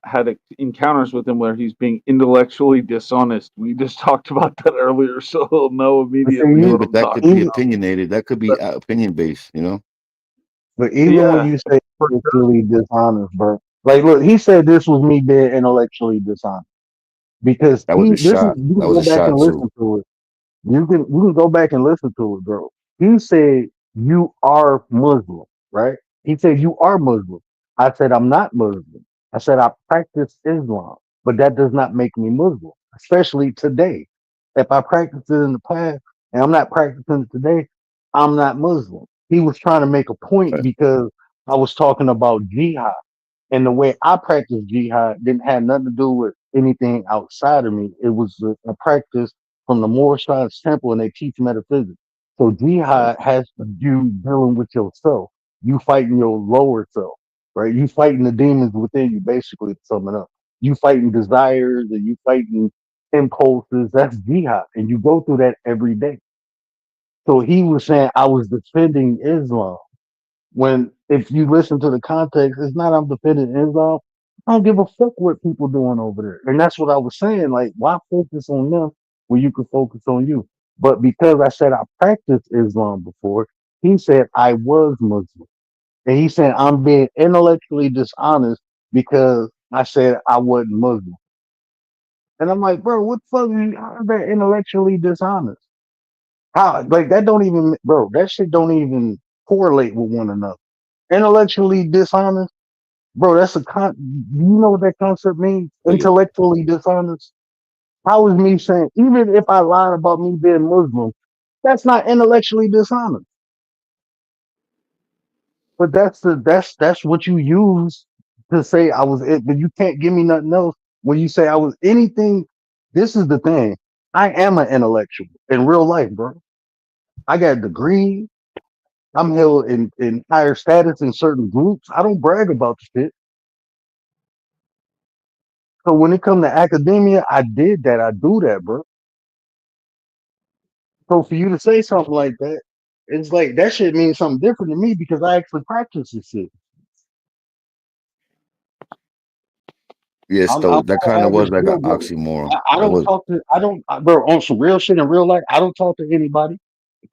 S3: had encounters with him where he's being intellectually dishonest. We just talked about that earlier, so he'll know
S9: But see,
S3: immediately
S10: Yeah,
S3: what
S9: you
S10: but
S3: I'm
S10: that could
S3: talking
S10: be
S9: even
S3: about.
S10: opinionated. That could be opinion based. You know,
S9: but even when
S3: Yeah,
S9: you say
S3: for
S9: it's really dishonest, bro. Like, look, he said this was me being intellectually dishonest because
S10: that was a
S9: this is
S10: shot.
S9: you
S10: That
S9: can
S10: was
S9: go
S10: a
S9: back and
S10: shot too.
S9: listen to it. You can go back and listen to it, bro. He said you are Muslim, right? He said you are Muslim. I said I'm not Muslim. I said I practice Islam, but that does not make me Muslim, especially today. If I practiced it in the past and I'm not practicing it today, I'm not Muslim. He was trying to make a point
S10: Right.
S9: because I was talking about jihad. And the way I practice jihad didn't have nothing to do with anything outside of me. It was a practice from the Moorish Science Temple, and they teach metaphysics. So
S10: Right.
S9: jihad has you dealing with yourself. You fighting your lower self, right? You fighting the demons within you, basically, to sum it up. You fighting desires and you fighting impulses. That's jihad. And you go through that every day. So he was saying I was defending Islam when if you listen to the context, it's not I'm defending Islam. I don't give a fuck what people doing over there. And that's what I was saying. Like, why focus on them when you could focus on you? But because I said I practiced Islam before, he said I was Muslim. And he said I'm being intellectually dishonest because I said I wasn't Muslim. And I'm like, bro, what the fuck how is that intellectually dishonest? How like that don't even bro, that shit don't even correlate with one another. Intellectually dishonest, bro. That's a you know what that concept means?
S10: So yeah,
S9: Intellectually dishonest. How is me saying even if I lied about me being Muslim, that's not intellectually dishonest. But that's what you use to say I was it. But you can't give me nothing else when you say I was anything. This is the thing. I am an intellectual in real life, bro. I got a degree. I'm held in higher status in certain groups. I don't brag about the shit. So when it come to academia, I did that. I do that, bro. So for you to say something like that, it's like that shit means something different to me because I actually practice this shit.
S10: yes,
S9: I'm
S10: though
S9: not
S10: that
S9: an
S10: kind of was
S9: average
S10: like an
S9: Joe, bro.
S10: oxymoron.
S9: I
S10: That
S9: don't
S10: was
S9: talk to bro on some real shit in real life. I don't talk to anybody.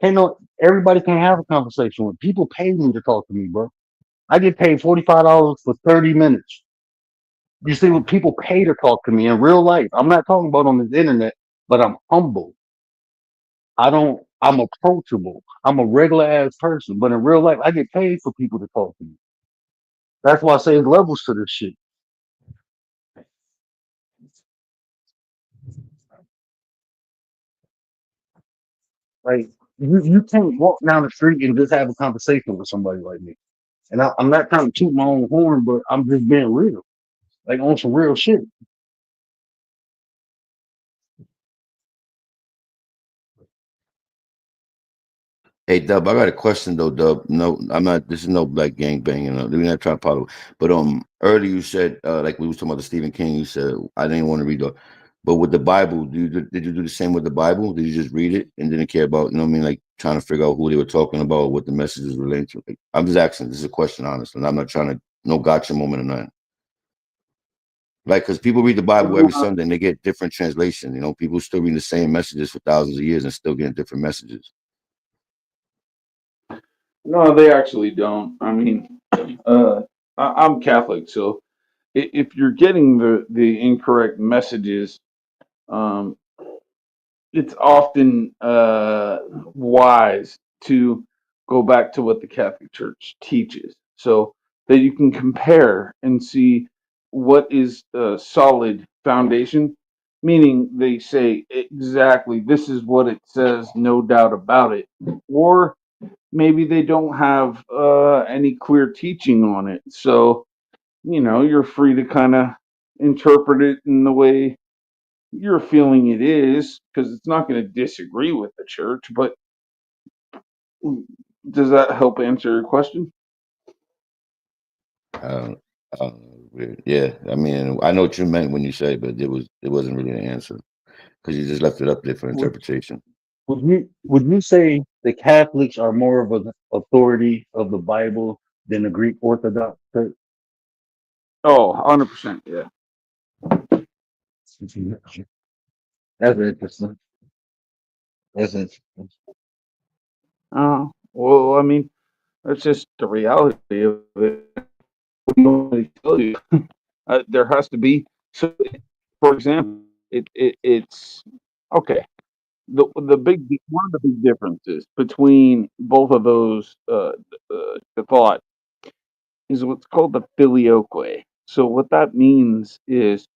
S9: Can't no everybody can have a conversation with people pay me to talk to me, bro. I get paid $45 for 30 minutes. You see what people pay to talk to me in real life. I'm not talking about on the internet. but I'm humble. I'm approachable. I'm a regular ass person, but in real life, I get paid for people to talk to me. That's why I say there's levels to this shit. Like you can't walk down the street and just have a conversation with somebody like me. And I'm not trying to toot my own horn, but I'm just being real, like on some real shit.
S10: Hey Dub, I got a question though, Dub. No, I'm not. This is no black gang banging. We're not trying to follow. But earlier you said like we was talking about the Stephen King. You said I didn't want to read the, but with the Bible, did you do the same with the Bible? Did you just read it and didn't care about, you know what I mean, like trying to figure out who they were talking about, what the message is relating to? Like, I'm just asking. This is a question, honestly, and I'm not trying to no gotcha moment or nothing. Like, because people read the Bible every Sunday and they get different translations. You know, people still reading the same messages for thousands of years and still getting different messages.
S3: No, they actually don't. I mean, I'm Catholic, so if you're getting the incorrect messages, um, it's often wise to go back to what the Catholic Church teaches, so that you can compare and see what is a solid foundation. Meaning, they say exactly this is what it says, no doubt about it, or maybe they don't have any clear teaching on it. So, you're free to kind of interpret it in the way you're feeling it is, because it's not going to disagree with the church. But does that help answer your question?
S10: Uh, yeah, I mean, I know what you meant when you say, but it wasn't really an answer because you just left it up there for
S9: Would
S10: interpretation.
S9: would you say the Catholics are more of an authority of the Bible than the Greek Orthodox Church?
S3: Oh, 100%. Yeah.
S9: That's interesting. That's interesting.
S3: Well, I mean, that's just the reality of it. What do you want me to tell you? There has to be. So, for example, it's okay. The big one of the big differences between both of those the thought is what's called the filioque. So what that means is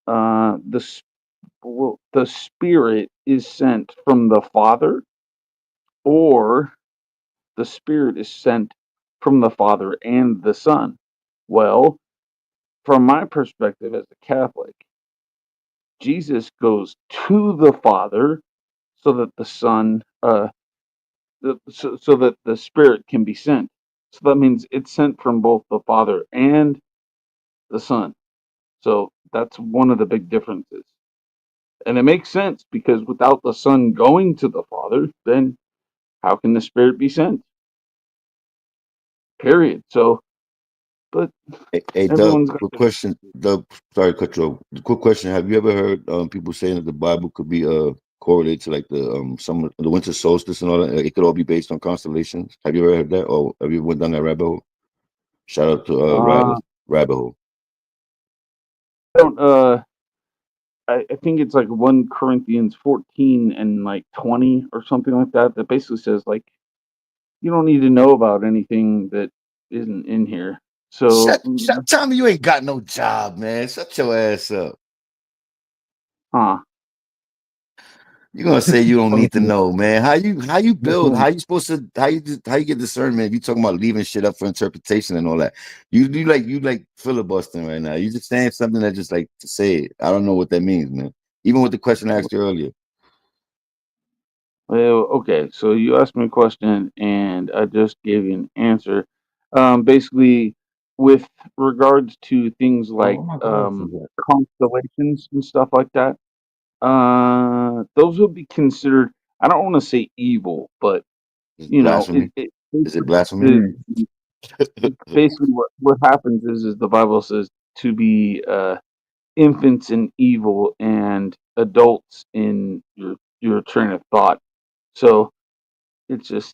S3: the the spirit is sent from the Father, or the spirit is sent from the Father and the Son. Well, from my perspective as a Catholic, Jesus goes to the Father so that the Son so that the Spirit can be sent. So that means it's sent from both the Father and the Son. So that's one of the big differences. And it makes sense, because without the Son going to the Father, then how can the Spirit be sent? Period. So, but
S10: Hey, Doug,
S3: everyone's got
S10: quick
S3: to.
S10: question. Doug, sorry to cut you off. Quick question: have you ever heard people saying that the Bible could be correlated to like the some of the winter solstice and all that? Like, it could all be based on constellations. Have you ever heard that, or have you ever went down that rabbit hole? Shout out to
S3: Uh,
S10: Rabbit Hole.
S3: I don't. I think it's like 1 Corinthians 14 and like 20 or something like that. That basically says, like, you don't need to know about anything that isn't in here. So,
S10: Tell me you ain't got no job, man. Shut your ass up.
S3: huh?
S10: You're gonna say you don't need to know, man. How you build? How you supposed to? How you get discernment? If you talking about leaving shit up for interpretation and all that, you like filibustering right now. You just saying something that just like to say it. I don't know what that means, man. Even with the question I asked you earlier.
S3: Well, okay. So you asked me a question, and I just gave you an answer. Basically, with regards to things like
S9: Oh my God, forget.
S3: constellations and stuff like that, those would be considered. I don't want to say evil, but
S10: Is it blasphemy? Is it blasphemy?
S3: the,
S9: Mm.
S3: basically what happens is the Bible says to be infants in evil and adults in your train of thought. So it's just,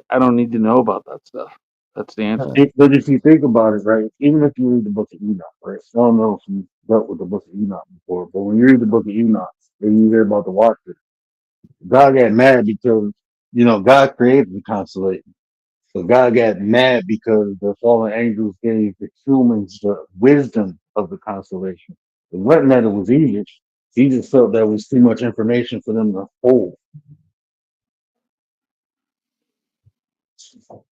S3: I don't need to know about that stuff. That's the answer.
S9: But if you think about it, right, even if you read the book of Enoch, right, I don't know if you dealt with the book of Enoch before, but when you read the book of Enoch, You hear about the Watcher. God got mad because, God created the constellation. So God got mad because the fallen angels gave the humans the wisdom of the constellation. It wasn't that it was evil. He just felt that was too much information for them to hold.
S3: So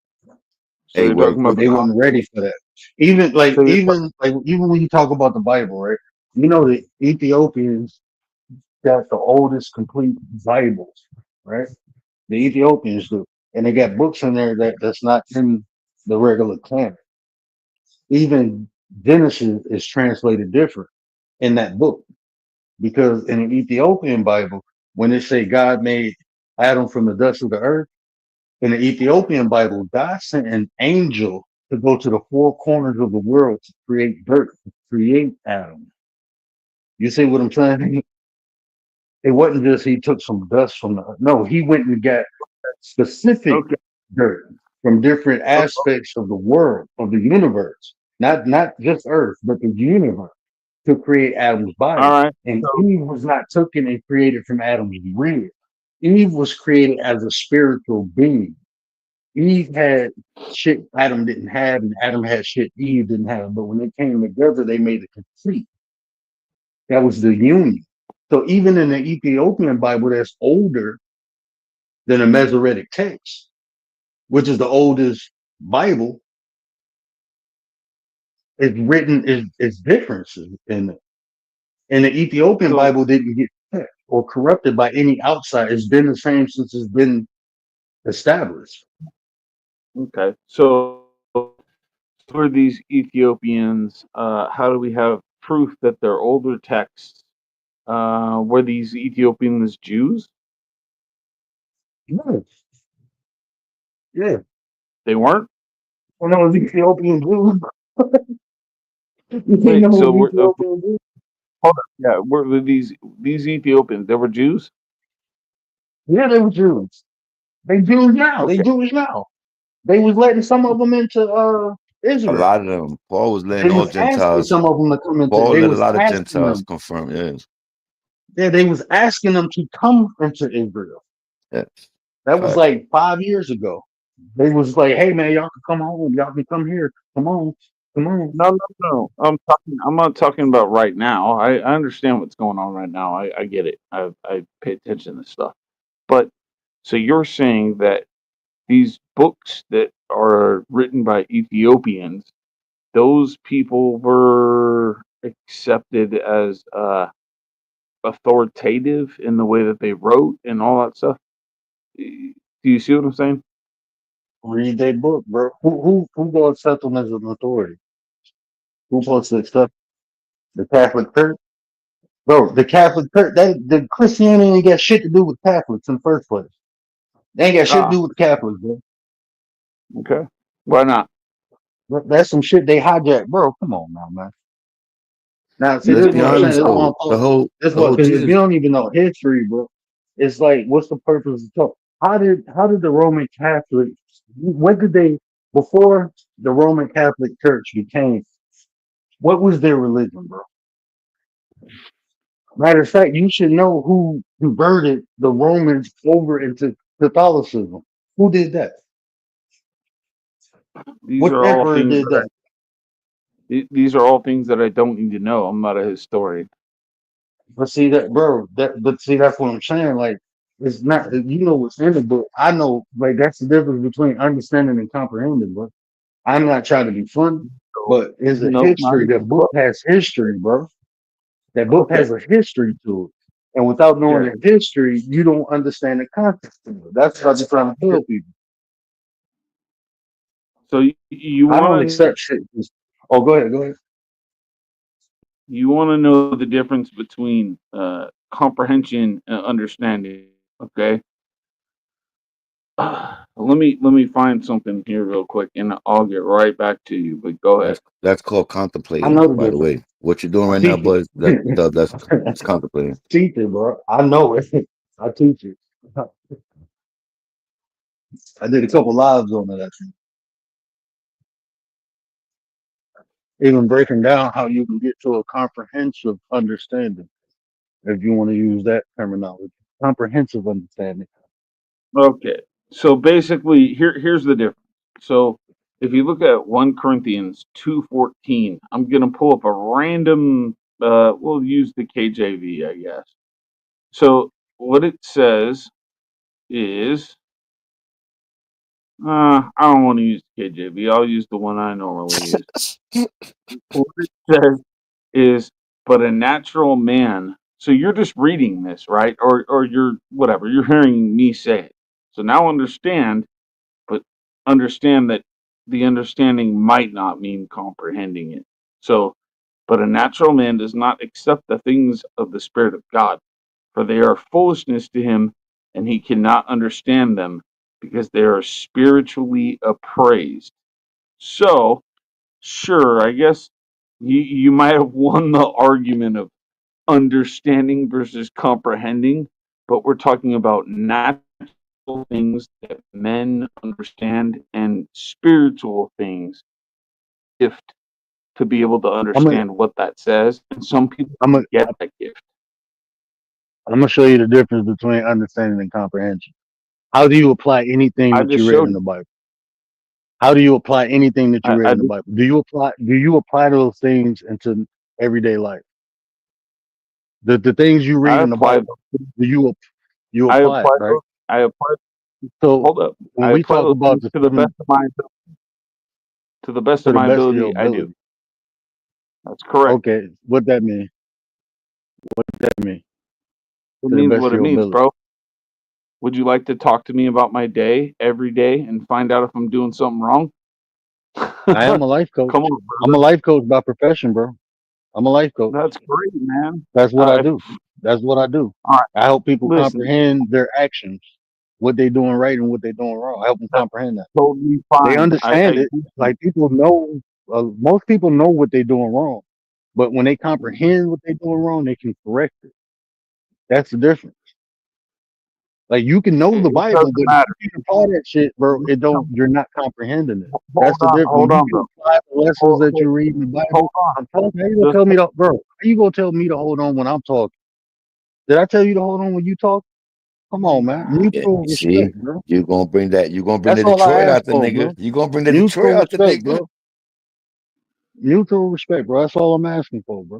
S10: Hey,
S3: you're
S10: right
S3: talking about
S10: quick.
S3: the
S9: They wasn't ready for that. Even like
S3: so you're
S9: even when you talk about the Bible, right? The Ethiopians got the oldest complete Bibles, right? The Ethiopians do. And they got books in there that's not in the regular canon. Even Genesis is translated different in that book because in the Ethiopian Bible, when they say God made Adam from the dust of the earth, in the Ethiopian Bible, God sent an angel to go to the four corners of the world to create dirt, to create Adam. You see what I'm saying? It wasn't just he took some dust from the no, he went and got specific
S3: okay.
S9: dirt from different
S3: Oh,
S9: aspects of the world, of the universe, not just Earth, but the universe to create Adam's
S3: all
S9: body.
S3: right.
S9: And
S3: So
S9: Eve was not taken and created from Adam's rib. Eve was created as a spiritual being. Eve had shit Adam didn't have, and Adam had shit Eve didn't have. But when they came together, they made it complete. That was the union. So even in the Ethiopian Bible, that's older than the Masoretic text, which is the oldest Bible, is written is differences in it. And the Ethiopian
S3: so
S9: Bible didn't get cut or corrupted by any outside. It's been the same since it's been established.
S3: okay. So for these Ethiopians, how do we have proof that their older texts were these Ethiopians Jews?
S9: Yeah, yeah.
S3: They weren't.
S9: Well, no, it's Ethiopian Jews. You
S3: Wait,
S9: know,
S3: so we're
S9: Ethiopian Jews.
S3: hold on. Yeah, were these Ethiopians? They were Jews.
S9: Yeah, they were Jews. They Jews now. They
S3: Okay.
S9: Jewish now. They was letting some of them into
S10: A
S9: Israel.
S10: lot of them. Paul was letting
S9: They
S10: all
S9: was asking
S10: Gentiles.
S9: some of them to come into.
S10: Paul
S9: They
S10: let a
S9: was
S10: lot of
S9: asking
S10: Gentiles
S9: them.
S10: confirm. Yes.
S9: Yeah, they was asking them to come into Israel.
S10: Yes.
S9: That was
S10: Fact.
S9: like 5 years ago. They was like, "Hey man, y'all can come home. Y'all can come here. Come on, come on."
S3: No, no, no. I'm not talking about right now. I understand what's going on right now. I get it. I pay attention to stuff. But so you're saying that these books that are written by Ethiopians, those people were accepted as authoritative in the way that they wrote and all that stuff. Do you see what I'm saying?
S9: Read their book, bro. Who gonna accept them as an authority? Who supposed to accept the Catholic Church? Bro, the Catholic Church, the Christianity ain't got shit to do with Catholics in the first place. They ain't got shit to
S3: Ah,
S9: do with the Catholics, bro.
S3: okay. Why not?
S9: That's some shit they hijacked, bro. Come on now, man. Now, see,
S10: Let's
S9: this is
S10: be
S9: what I'm saying.
S10: honest
S9: This is what
S10: though.
S9: I'm talking. That's
S10: The
S9: what,
S10: whole
S9: because if you
S10: Jesus.
S9: don't even know history, bro, it's like, what's the purpose of talk? How did the Roman Catholic? What did they before the Roman Catholic Church became? What was their religion, bro? Matter of fact, you should know who converted the Romans over into Catholicism. Who did that?
S3: These
S9: What
S3: are all
S9: emperor
S3: things
S9: did
S3: that
S9: that?
S3: these are all things that I don't need to know. I'm not a historian.
S9: But see that, bro. But see, that's what I'm saying. Like, it's not. You know what's in the book. I know. Like, that's the difference between understanding and comprehending, bro. I'm not trying to be funny,
S3: So
S9: but it's a
S3: no, not
S9: history. That
S3: even
S9: book
S3: close.
S9: has history, bro. That book
S3: Okay.
S9: has a history to it. And without knowing
S3: Yeah.
S9: the history, you don't understand the context of it. That's what I'm just trying to
S3: Yeah.
S9: tell people.
S3: So you
S9: I don't
S3: want
S9: accept shit. Oh, go ahead. Go ahead.
S3: to know the difference between comprehension and understanding. Okay. Let me find something here real quick, and I'll get right back to you. But go ahead.
S10: That's called
S9: I
S10: contemplating.
S9: know the
S10: By the
S9: difference.
S10: way, what you're doing
S9: I
S10: right now,
S9: teach
S10: buzz. That's
S9: it.
S10: it's contemplating.
S9: Teach it, bro. I know it. I teach it. I did a couple lives on it. I think. Even breaking down how you can get to a comprehensive understanding. if you want to use that terminology. Comprehensive understanding.
S3: Okay. So basically, here's the difference. So if you look at 1 Corinthians 2:14, I'm gonna pull up a random. We'll use the KJV, I guess. So what it says is, I don't want to use KJV. I'll use the one I normally use. What it says is, but a natural man. So you're just reading this, right? Or you're whatever. You're hearing me say it. So now understand, but understand that the understanding might not mean comprehending it. So, but a natural man does not accept the things of the Spirit of God, for they are foolishness to him, and he cannot understand them, because they are spiritually appraised. So, sure, I guess you might have won the argument of understanding versus comprehending, but we're talking about natural things that men understand and spiritual things, gift to be able to
S9: I'm gonna
S3: understand what that says. And some people
S9: I'm gonna
S3: get that gift.
S9: I'm gonna show you the difference between understanding and comprehension. How do you apply anything
S3: I
S9: that
S3: just
S9: you read
S3: showed
S9: in the
S3: you.
S9: Bible? How do you apply anything that you read
S3: I
S9: in the Bible? Do you apply those things into everyday life? The things you read
S3: I
S9: in the
S3: applied
S9: Bible, you
S3: I
S9: apply it,
S3: applied
S9: right?
S3: those I applied
S9: So
S3: hold up.
S9: when
S3: I
S9: we
S3: apply
S9: talk
S3: those
S9: about
S3: things
S9: the
S3: to the best
S9: seven
S3: of my to the best
S9: to
S3: of
S9: the
S3: my
S9: best of your
S3: ability. I do.
S9: ability,
S3: That's correct.
S9: okay, what that mean? What that mean?
S3: It
S9: To the
S3: means
S9: best
S3: what
S9: of
S3: it
S9: your
S3: means,
S9: ability.
S3: bro. Would you like to talk to me about my day every day and find out if I'm doing something wrong?
S9: I am
S3: Come
S9: a life coach.
S3: on,
S9: I'm a
S3: brother.
S9: life coach by profession, bro. I'm a life coach.
S3: That's great, man.
S9: That's what I
S3: I
S9: do. That's what I do.
S3: all right.
S9: I help people
S3: Listen,
S9: comprehend their actions, what they doing right and what they doing wrong. I help them
S3: that's
S9: comprehend that.
S3: totally
S9: They
S3: fine.
S9: understand
S3: I
S9: it.
S3: get you.
S9: Like people know, most people know what they're doing wrong, but when they comprehend what they're doing wrong, they can correct it. That's the difference. Like you can know the
S3: It
S9: Bible,
S3: doesn't
S9: but if
S3: matter.
S9: you can apply that shit, bro, it don't.
S3: Listen,
S9: You're not comprehending it.
S3: hold
S9: That's the
S3: on,
S9: difference. When
S3: hold
S9: you
S3: on,
S9: can
S3: bro.
S9: apply the lessons
S3: Hold,
S9: that
S3: hold,
S9: you read in the
S3: hold
S9: Bible,
S3: on.
S9: I'm talking. How you gonna
S3: Just
S9: tell me to, bro? How you gonna tell me to hold on when I'm talking? Did I tell you to hold on when you talk? Come on, man.
S10: Yeah,
S9: Mutual
S10: you see,
S9: respect, bro.
S10: you gonna bring
S9: That's
S10: the
S9: all I
S10: Detroit
S9: ask
S10: out the
S9: for,
S10: nigga.
S9: bro.
S10: You gonna bring the Detroit
S9: Mutual
S10: out the
S9: respect,
S10: nigga.
S9: bro. Mutual respect, bro. That's all I'm asking for, bro.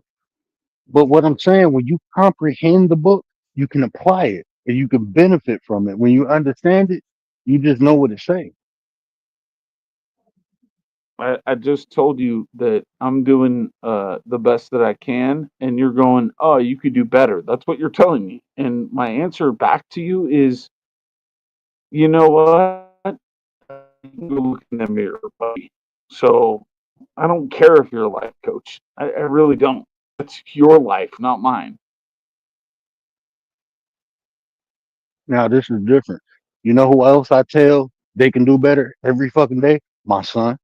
S9: But what I'm saying, when you comprehend the book, you can apply it and you can benefit from it. When you understand it, you just know what it's saying.
S3: I just told you that I'm doing the best that I can, and you're going, oh, you could do better. That's what you're telling me. And my answer back to you is, you know what? You can go look in the mirror, buddy. So I don't care if you're a life coach. I really don't. That's your life, not mine.
S9: Now, this is different. You know who else I tell they can do better every fucking day? My son.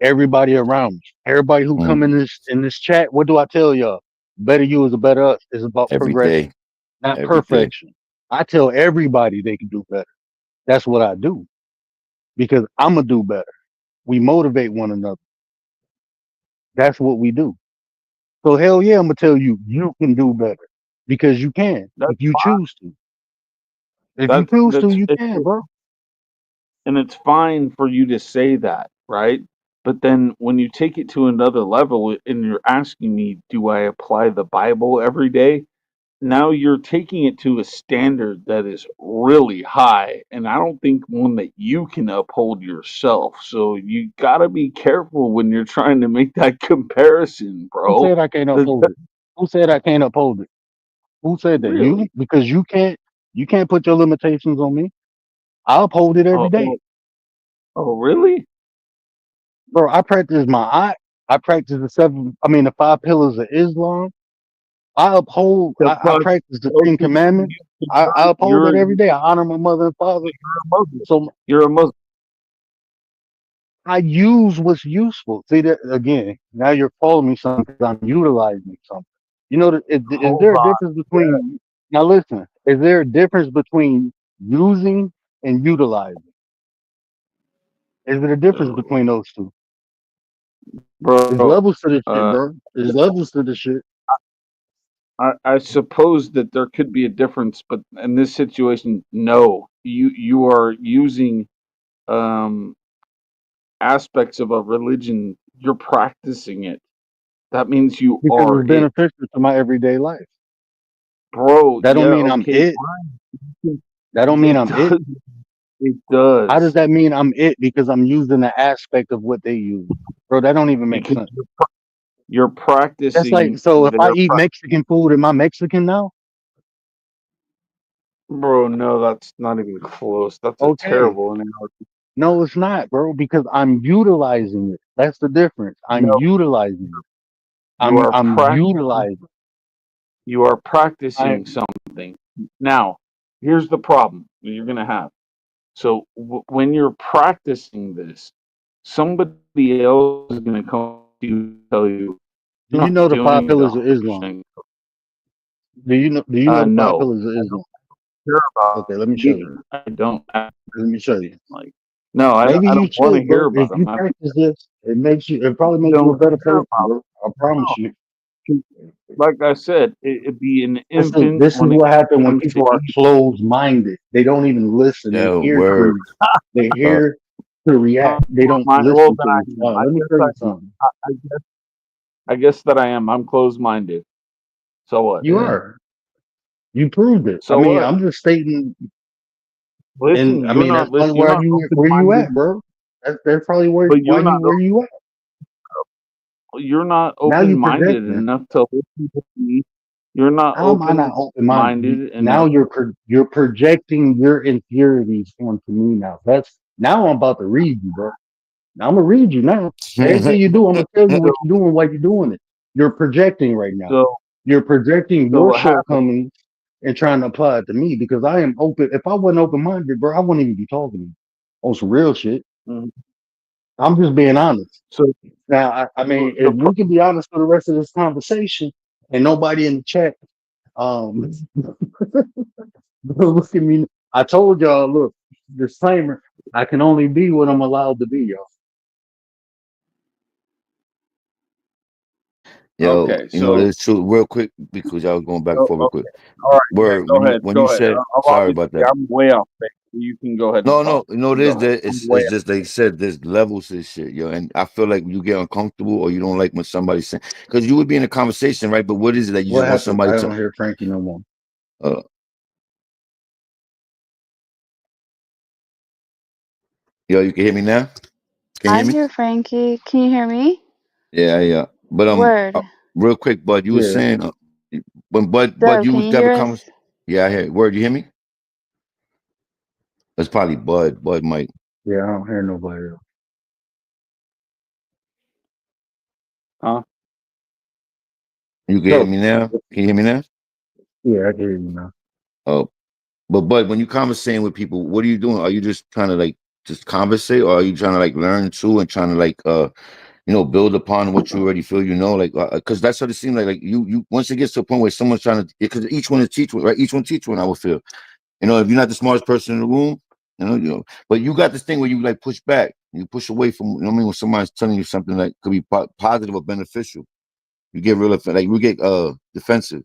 S9: Everybody around me. Everybody who come
S10: Mm,
S9: in this chat, what do I tell y'all? Better you is a better us. It's about
S10: every day,
S9: progression, not
S10: every day.
S9: perfection. I tell everybody they can do better. That's what I do because I'm gonna do better. We motivate one another. That's what we do. So hell yeah, I'm gonna tell you you can do better because you can
S3: That's
S9: if you
S3: fine.
S9: choose to. If you choose to, you can, bro.
S3: And it's fine for you to say that, right? But then when you take it to another level and you're asking me, do I apply the Bible every day? Now you're taking it to a standard that is really high, and I don't think one that you can uphold yourself. So you got to be careful when you're trying to make that comparison,
S9: Who
S3: bro.
S9: said I can't
S3: The-
S9: uphold it? Who said I can't uphold it? Who said that? You?
S3: really?
S9: Because you can't put your limitations on me. I uphold it every
S3: Oh,
S9: day.
S3: oh, oh, really?
S9: Bro, I practice my I practice the 5 pillars of Islam.
S3: The
S9: I
S3: fuck?
S9: practice the
S3: Oh,
S9: 10
S3: so
S9: commandments. I uphold that every day. I honor my mother and father.
S3: a Muslim.
S9: So
S3: You're a Muslim.
S9: I use what's useful. See that again. Now you're calling me something because I'm utilizing something. You know, is
S3: Hold
S9: there a
S3: on.
S9: difference between, now listen, is there a difference between using and utilizing? Is there a difference
S3: Oh,
S9: between those two? There's
S3: bro.
S9: levels to this shit,
S3: Uh,
S9: bro. There's levels to this shit.
S3: I suppose that there could be a difference, but in this situation, no. You are using um, aspects of a religion. You're practicing it. That means you
S9: because
S3: are
S9: it's
S3: it,
S9: beneficial to my everyday life.
S3: bro.
S9: That don't
S3: Yeah,
S9: mean I'm
S3: okay,
S9: it.
S3: fine.
S9: That don't mean
S3: It
S9: I'm it.
S3: does. It
S9: How does
S3: does
S9: that mean I'm it because I'm using the aspect of what they use? Bro, that don't even make
S3: because
S9: sense.
S3: you're
S9: That's like,
S3: practicing
S9: so if I
S3: their.
S9: eat Mexican food, am I Mexican now?
S3: Bro, no, that's not even close. That's a
S9: Okay.
S3: terrible analogy.
S9: No, it's not, bro, because I'm utilizing it. That's the difference. I'm
S3: No,
S9: utilizing it.
S3: you are
S9: I'm
S3: practicing.
S9: utilizing.
S3: You are
S9: I
S3: practicing something. Now, here's the problem that you're gonna have. So when you're practicing this, somebody else is gonna come to you and tell you
S9: do
S3: you're
S9: you
S3: not
S9: know the five
S3: doing it
S9: pillars of Islam?
S3: 100%.
S9: Do you know the five
S3: No,
S9: pillars of
S3: I
S9: Islam?
S3: don't care about
S9: Okay, let me show you.
S3: either. I don't
S9: Let me show you.
S3: like. No,
S9: Maybe
S3: I
S9: you
S3: don't want to
S9: should,
S3: hear
S9: bro. If
S3: about
S9: you
S3: them. I
S9: practice this, it probably makes you a
S3: don't
S9: better
S3: care
S9: person,
S3: about
S9: bro. I promise you.
S3: them. Like I said, it'd be an
S9: Listen,
S3: infant
S9: this is
S3: when it
S9: what happens when
S3: comes to
S9: people are
S3: eating.
S9: closed minded. They don't even listen. They
S10: Yeah,
S9: hear
S10: word.
S9: to they
S10: Uh,
S9: hear to react. They don't
S3: Well,
S9: listen
S3: then
S9: to
S3: I am.
S9: respond. Let me show you something.
S3: I guess I guess that I am. I'm closed-minded. So what?
S9: You are. You proved it. I
S3: So
S9: mean,
S3: what?
S9: I'm just stating, and
S3: Listen,
S9: I
S3: you're
S9: mean that's
S3: not
S9: probably
S3: listen. You're not
S9: where you
S3: open-minded,
S9: at, bro. That's probably
S3: but
S9: where you at.
S3: you're not
S9: Now you
S3: open-minded
S9: projecting.
S3: enough to listen to me. You're not
S9: How am I not open minded?
S3: open-minded
S9: Now
S3: enough.
S9: you're projecting your inferiorities onto me. Now I'm about to read you, bro. Now I'm gonna read you now. Everything you do, I'm gonna tell you
S3: So
S9: what you're doing, why you're doing it. You're projecting right now.
S3: so
S9: You're projecting
S3: so
S9: your
S3: what happened?
S9: shortcomings and trying to apply it to me because I am open. If I wasn't open minded, bro, I wouldn't even be talking to you on some real shit.
S3: Mhm.
S9: I'm just being honest.
S3: So
S9: Now, I mean,
S3: the
S9: if we can be honest for the rest of this conversation and nobody in the chat, um, look at me. I told y'all, look, disclaimer, I can only be what I'm allowed to be, y'all.
S10: Yo,
S3: okay.
S10: you know,
S3: So
S10: that's true. Real quick, because I was going back and forth real quick.
S3: all right. Yeah.
S10: Word,
S3: Go ahead.
S10: when you
S3: Go ahead.
S10: said sorry about
S3: Obviously,
S10: that.
S3: I'm way off base. You can go ahead and
S10: No,
S3: talk.
S10: no, no,
S3: Go
S10: there's
S3: ahead.
S10: that.
S3: I'm
S10: It's
S3: way
S10: just like you said, there's levels to this shit, yo. And I feel like you get uncomfortable or you don't like when somebody's saying because you would be in a conversation, right? But what is it that you
S9: What
S10: just want
S9: happened?
S10: somebody
S9: I
S10: to
S9: don't hear Frankie no more.
S10: uh yo, you can hear me now? Can you
S2: I
S10: hear me?
S2: hear Frankie. Can you hear me?
S10: Yeah, yeah. But
S2: Word.
S10: real quick, Bud, you were
S9: Yeah,
S10: saying when Bud
S2: Dub,
S10: you
S2: can
S10: was
S2: you
S10: have a
S2: hear us?
S10: conversation. Yeah, I hear word, you hear me? That's probably Bud Mike.
S9: yeah, I don't hear nobody else.
S3: Huh?
S10: You can hear
S9: So,
S10: me now? Can you hear me now?
S9: yeah, I can hear you now.
S10: Oh, but when you conversating with people, what are you doing? Are you just trying to like just conversate, or are you trying to like learn too and trying to like build upon what you already feel you know? Like because that's what it seems like you once it gets to a point where someone's trying to because each one is teach one, right? Each one teach one. I would feel if you're not the smartest person in the room, but you got this thing where you like push back, you push away from. You know what I mean? When somebody's telling you something that could be positive or beneficial, you get real like we get defensive.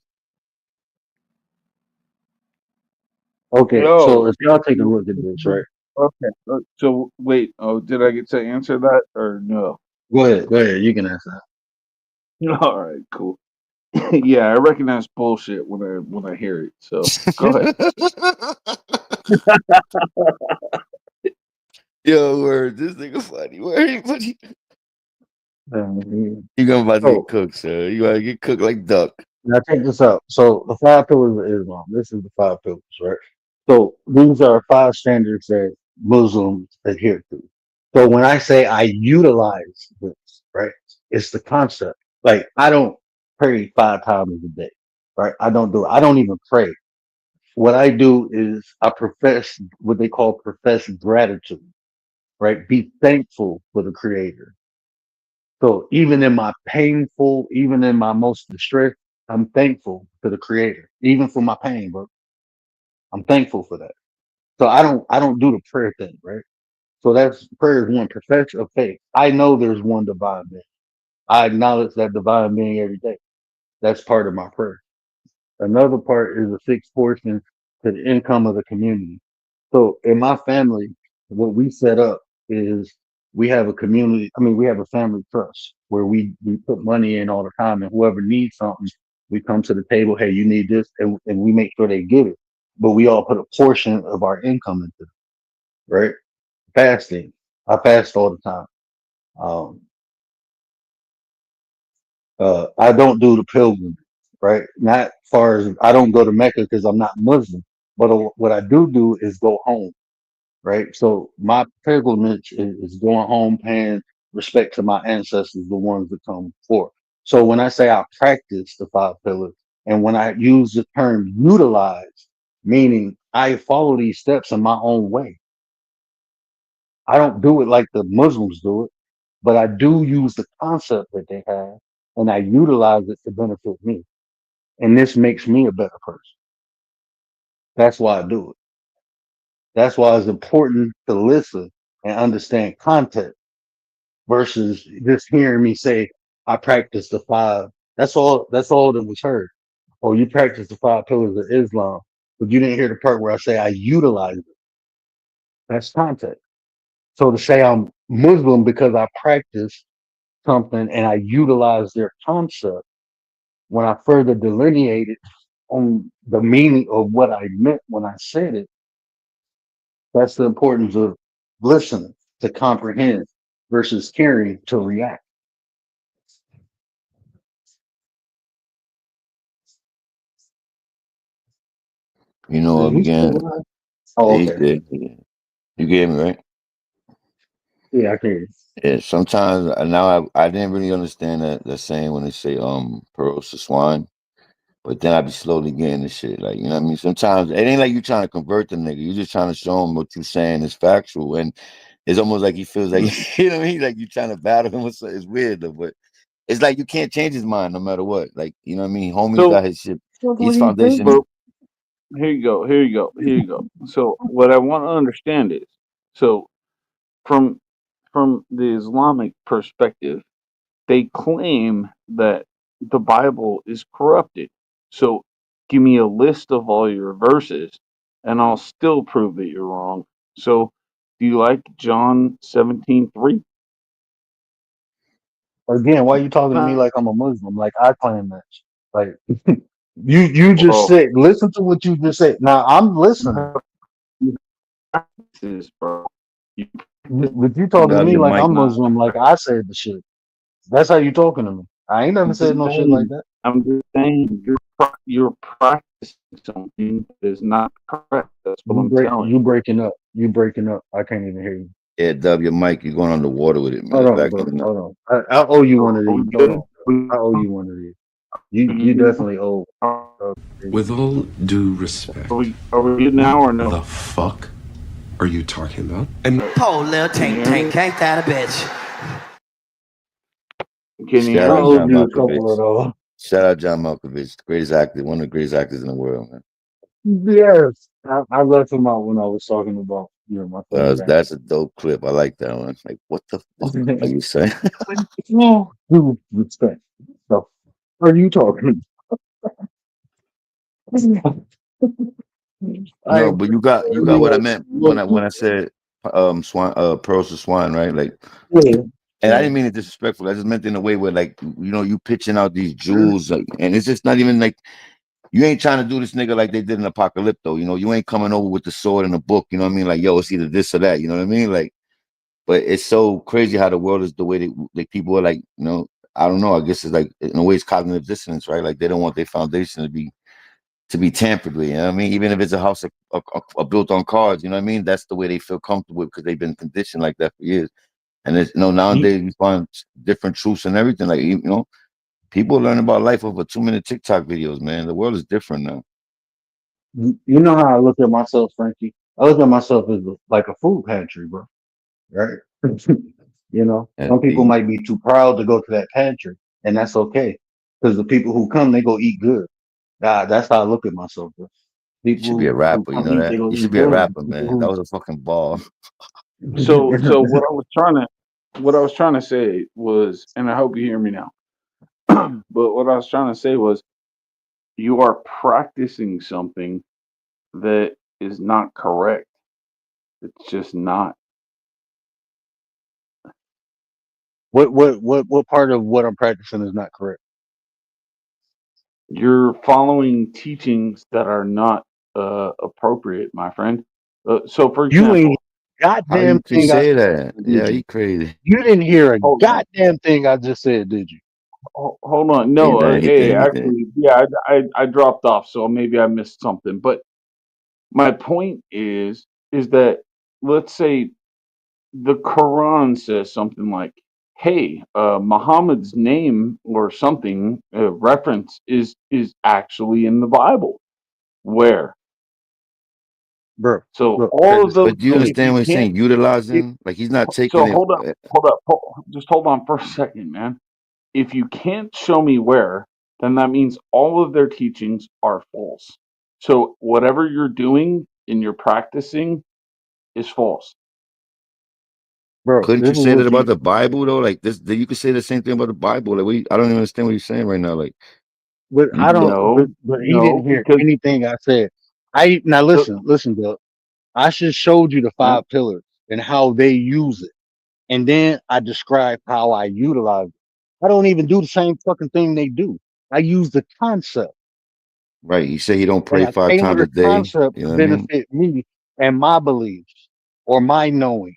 S9: Okay, so
S3: Yo.
S9: if y'all take a look at this, right?
S3: Okay. So wait. Oh, did I get to answer that or no?
S9: Go ahead. You can answer
S3: All right. Cool. Yeah, I recognize bullshit when I hear it. So go ahead.
S10: Yo, word, this nigga funny. Word, funny.
S9: that.
S10: You gonna about to get
S9: So
S10: cooked, sir. You gotta get cooked like duck.
S9: now check this out. So the five pillars of Islam. This is the five pillars, right? So these are five standards that Muslims adhere to. So when I say I utilize this, right, it's the concept. Like I don't pray 5 times a day, right? I don't do it. I don't even pray. What I do is I profess what they call profess gratitude, right? Be thankful for the creator. So even in my most distress, I'm thankful to the creator, even for my pain, bro. I'm thankful for that. So I don't do the prayer thing, right? So that's prayer is one profession of faith. I know there's one divine being. I acknowledge that divine being every day. That's part of my prayer. Another part is a fixed portion to the income of the community. So in my family, what we set up is we have a community. I mean, we have a family trust where we put money in all the time, and whoever needs something, we come to the table. Hey, you need this, and we make sure they get it. But we all put a portion of our income into it, right? Fasting. I fast all the time. Um, I don't do the pilgrimage, right? Not far as I don't go to Mecca because I'm not Muslim, but what I do is go home, right? So my pilgrimage is going home, paying respect to my ancestors, the ones that come before. So when I say I practice the five pillars, and when I use the term utilize, meaning I follow these steps in my own way. I don't do it like the Muslims do it, but I do use the concept that they have and I utilize it to benefit me. And this makes me a better person. That's why I do it. That's why it's important to listen and understand context versus just hearing me say, I practice the five. That's all that was heard. Oh, you practice the five pillars of Islam, but you didn't hear the part where I say I utilize it. That's context. So to say I'm Muslim because I practice something and I utilize their concept, when I further delineated on the meaning of what I meant when I said it, that's the importance of listening to comprehend versus caring to react.
S10: You know,
S9: Did he still
S10: again,
S9: alive? Oh,
S10: he's
S9: okay.
S10: there. You get me right.
S9: Yeah, I can.
S10: Yeah, sometimes now I didn't really understand that saying when they say pearls to swine, but then I be slowly getting the shit. Like, you know what I mean? Sometimes it ain't like you trying to convert the nigga. You just trying to show him what you saying is factual. And it's almost like he feels like you know what I mean? Like you trying to battle him with it's weird though, but it's like you can't change his mind no matter what. Like, you know what I mean? Homie's
S3: So,
S10: got his shit,
S9: That's what
S10: his
S9: he
S10: foundation.
S9: thinking.
S3: but here you go. Here you go. Here you go. So, what I want to understand is, so from the Islamic perspective, they claim that the Bible is corrupted. So give me a list of all your verses, and I'll still prove that you're wrong. So, do you like John 17:3?
S9: Again, why you talking to me like I'm a Muslim? Like I claim that. Like you just
S3: Well,
S9: said, listen to what you just said. Now I'm listening.
S3: you practice, bro. You
S9: But you
S10: You
S9: talking to
S10: got
S9: me
S10: your
S9: like
S10: mic.
S9: I'm Muslim, like I said the shit. That's how you talking to me. I ain't never
S3: I'm just
S9: said no shit like
S3: saying.
S9: that.
S3: I'm just saying you're practicing something that is not correct. That's what I'm telling
S9: You breaking up. You breaking up. I can't even hear you.
S10: Yeah, Dub, your mic, you're going underwater with it, man.
S9: Hold
S10: It's
S9: on,
S10: back
S9: bro.
S10: in now.
S9: Hold on. I owe you one
S3: you.
S9: of
S3: Are we
S9: these. Hold
S3: good?
S9: on. I owe you one of these. You definitely owe.
S11: With all due respect,
S3: Are we good now or no?
S11: the fuck are you talking about? And
S5: Poor little tank tank, ain't that a bitch?
S3: Can you
S10: Shout
S3: hear
S9: I
S10: out
S3: me?
S9: owe
S10: John
S9: you a couple of
S10: Malkovich.
S9: those.
S10: Shout out John Malkovich, greatest actor, one of the greatest actors in the world, man.
S9: Yes. I left him out when I was talking about my favorite
S10: That's a dope clip. I like that one. Like, what the fuck are
S9: actor.
S10: you saying?
S9: No, due respect. So, are you talking? I
S10: No, but you got what I meant when I said swine pearls to swine, right? Like,
S9: yeah.
S10: and I didn't mean it disrespectful. I just meant in a way where like you pitching out these jewels, like, and it's just not even like you ain't trying to do this nigga like they did in Apocalypto. You ain't coming over with the sword and the book. You know what I mean? Like, yo, it's either this or that. You know what I mean? Like, but it's so crazy how the world is the way that people are like, I don't know. I guess it's like in a way it's cognitive dissonance, right? Like they don't want their foundation to be tampered with. You know what I mean? Even if it's a house built on cards, you know what I mean? That's the way they feel comfortable because they've been conditioned like that for years. And it's nowadays you find different truths and everything. Like people learn about life over 2-minute TikTok videos, man. The world is different now.
S9: You know how I look at myself, Frankie? I look at myself as like a food pantry, bro. Right? Some people
S10: You
S9: might be too proud to go to that pantry, and that's okay. Because the people who come, they go eat good. That's how I look at myself, bro.
S10: should be
S9: People
S10: a
S9: who
S10: rapper, you
S9: come
S10: know
S9: eat, they
S10: that?
S9: go
S10: You should
S9: eat
S10: be a
S9: good.
S10: rapper,
S9: People
S10: man. That was a fucking ball.
S3: So what I was trying to say was, and I hope you hear me now. But what I was trying to say was, you are practicing something that is not correct. It's just not.
S9: What part of what I'm practicing is not correct?
S3: You're following teachings that are not appropriate, my friend. So, for
S9: You ain't
S3: example,
S10: How
S9: goddamn
S10: you could
S9: thing I
S10: say
S9: said,
S10: that?
S9: did
S10: Yeah,
S9: you?
S10: you crazy.
S9: You didn't hear a
S3: hold on,
S9: goddamn thing I just said, did you?
S3: hold on.
S10: He
S3: No,
S10: did. He
S3: hey,
S10: did. He did.
S3: actually, yeah, I dropped off, so maybe I missed something. But my point is that, let's say the Quran says something like, "Hey, Muhammad's name or something reference is actually in the Bible." Where?
S9: Bro,
S3: So
S9: look, check
S3: all of
S9: this out.
S3: those.
S10: But do you
S3: So if
S10: understand
S3: you
S10: what he's
S3: can't,
S10: saying?
S3: if,
S10: Utilizing, like he's not taking
S3: so
S10: it.
S3: hold up, just hold on for a second, man. If you can't show me where, then that means all of their teachings are false. So whatever you're doing and you're practicing is false.
S9: Bro,
S10: Couldn't
S9: this
S10: you
S9: is
S10: say that
S9: what
S10: about
S9: you
S10: the Bible though? Like this, you could say the same thing about the Bible. Like, I don't even understand what you're saying right now. Like,
S9: but
S10: you
S9: I
S10: could,
S9: don't
S3: No,
S9: but he
S3: no,
S9: didn't hear
S3: because
S9: anything I said. I now
S3: the,
S9: listen, Bill. I just showed you the
S3: no,
S9: 5 pillars and how they use it. And then I described how I utilize it. I don't even do the same fucking thing they do. I use the concept
S10: right? You say he don't
S9: and
S10: pray
S9: I
S10: five
S9: tailor
S10: times a
S9: the
S10: day.
S9: concept
S10: You
S9: to
S10: know what I mean?
S9: benefit me and my beliefs or my knowing.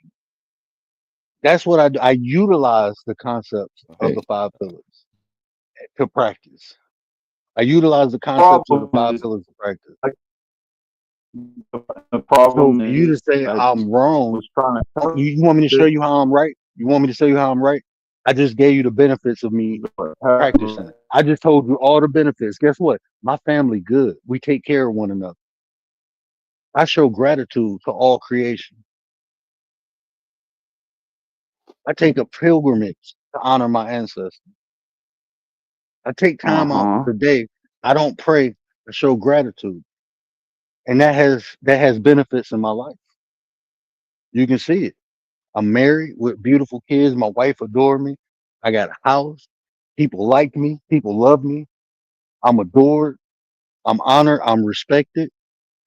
S9: That's what I do. I utilize the concepts of
S10: Right.
S9: the 5 pillars to practice. I utilize the concepts of the
S3: problem
S9: 5 pillars to practice.
S3: like the
S9: So
S3: problem
S9: for you to
S3: is
S9: say
S3: I
S9: I'm wrong,
S3: was trying to tell
S9: you want me to show
S3: this,
S9: you how I'm right? You want me to show you how I'm right? I just gave you the benefits of me practicing it. I just told you all the benefits. Guess what? My family good. We take care of one another. I show gratitude to all creation. I take a pilgrimage to honor my ancestors. I take
S3: uh
S9: time out
S3: huh.
S9: the day. I don't pray to show gratitude. And that has benefits in my life. You can see it. I'm married with beautiful kids. My wife adore me. I got a house. People like me. People love me. I'm adored. I'm honored. I'm respected.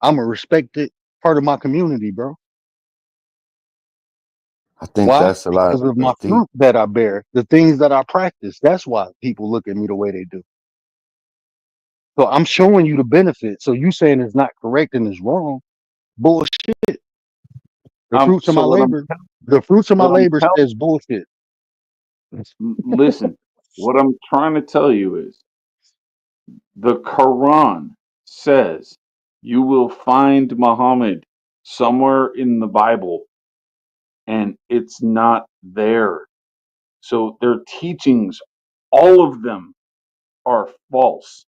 S9: I'm a respected part of my community, bro.
S10: I think
S9: Why?
S10: that's a lot.
S9: Because of my
S10: That's deep.
S9: fruit that I bear, the things that I practice. That's why people look at me the way they do. So I'm showing you the benefits. So you saying it's not correct and it's wrong. Bullshit. The
S3: I'm
S9: fruits of
S3: so
S9: my labor, the fruits of my
S3: what I'm
S9: labor
S3: telling.
S9: says bullshit.
S3: Listen, what I'm trying to tell you is the Quran says you will find Muhammad somewhere in the Bible, and it's not there. So their teachings, all of them, are false.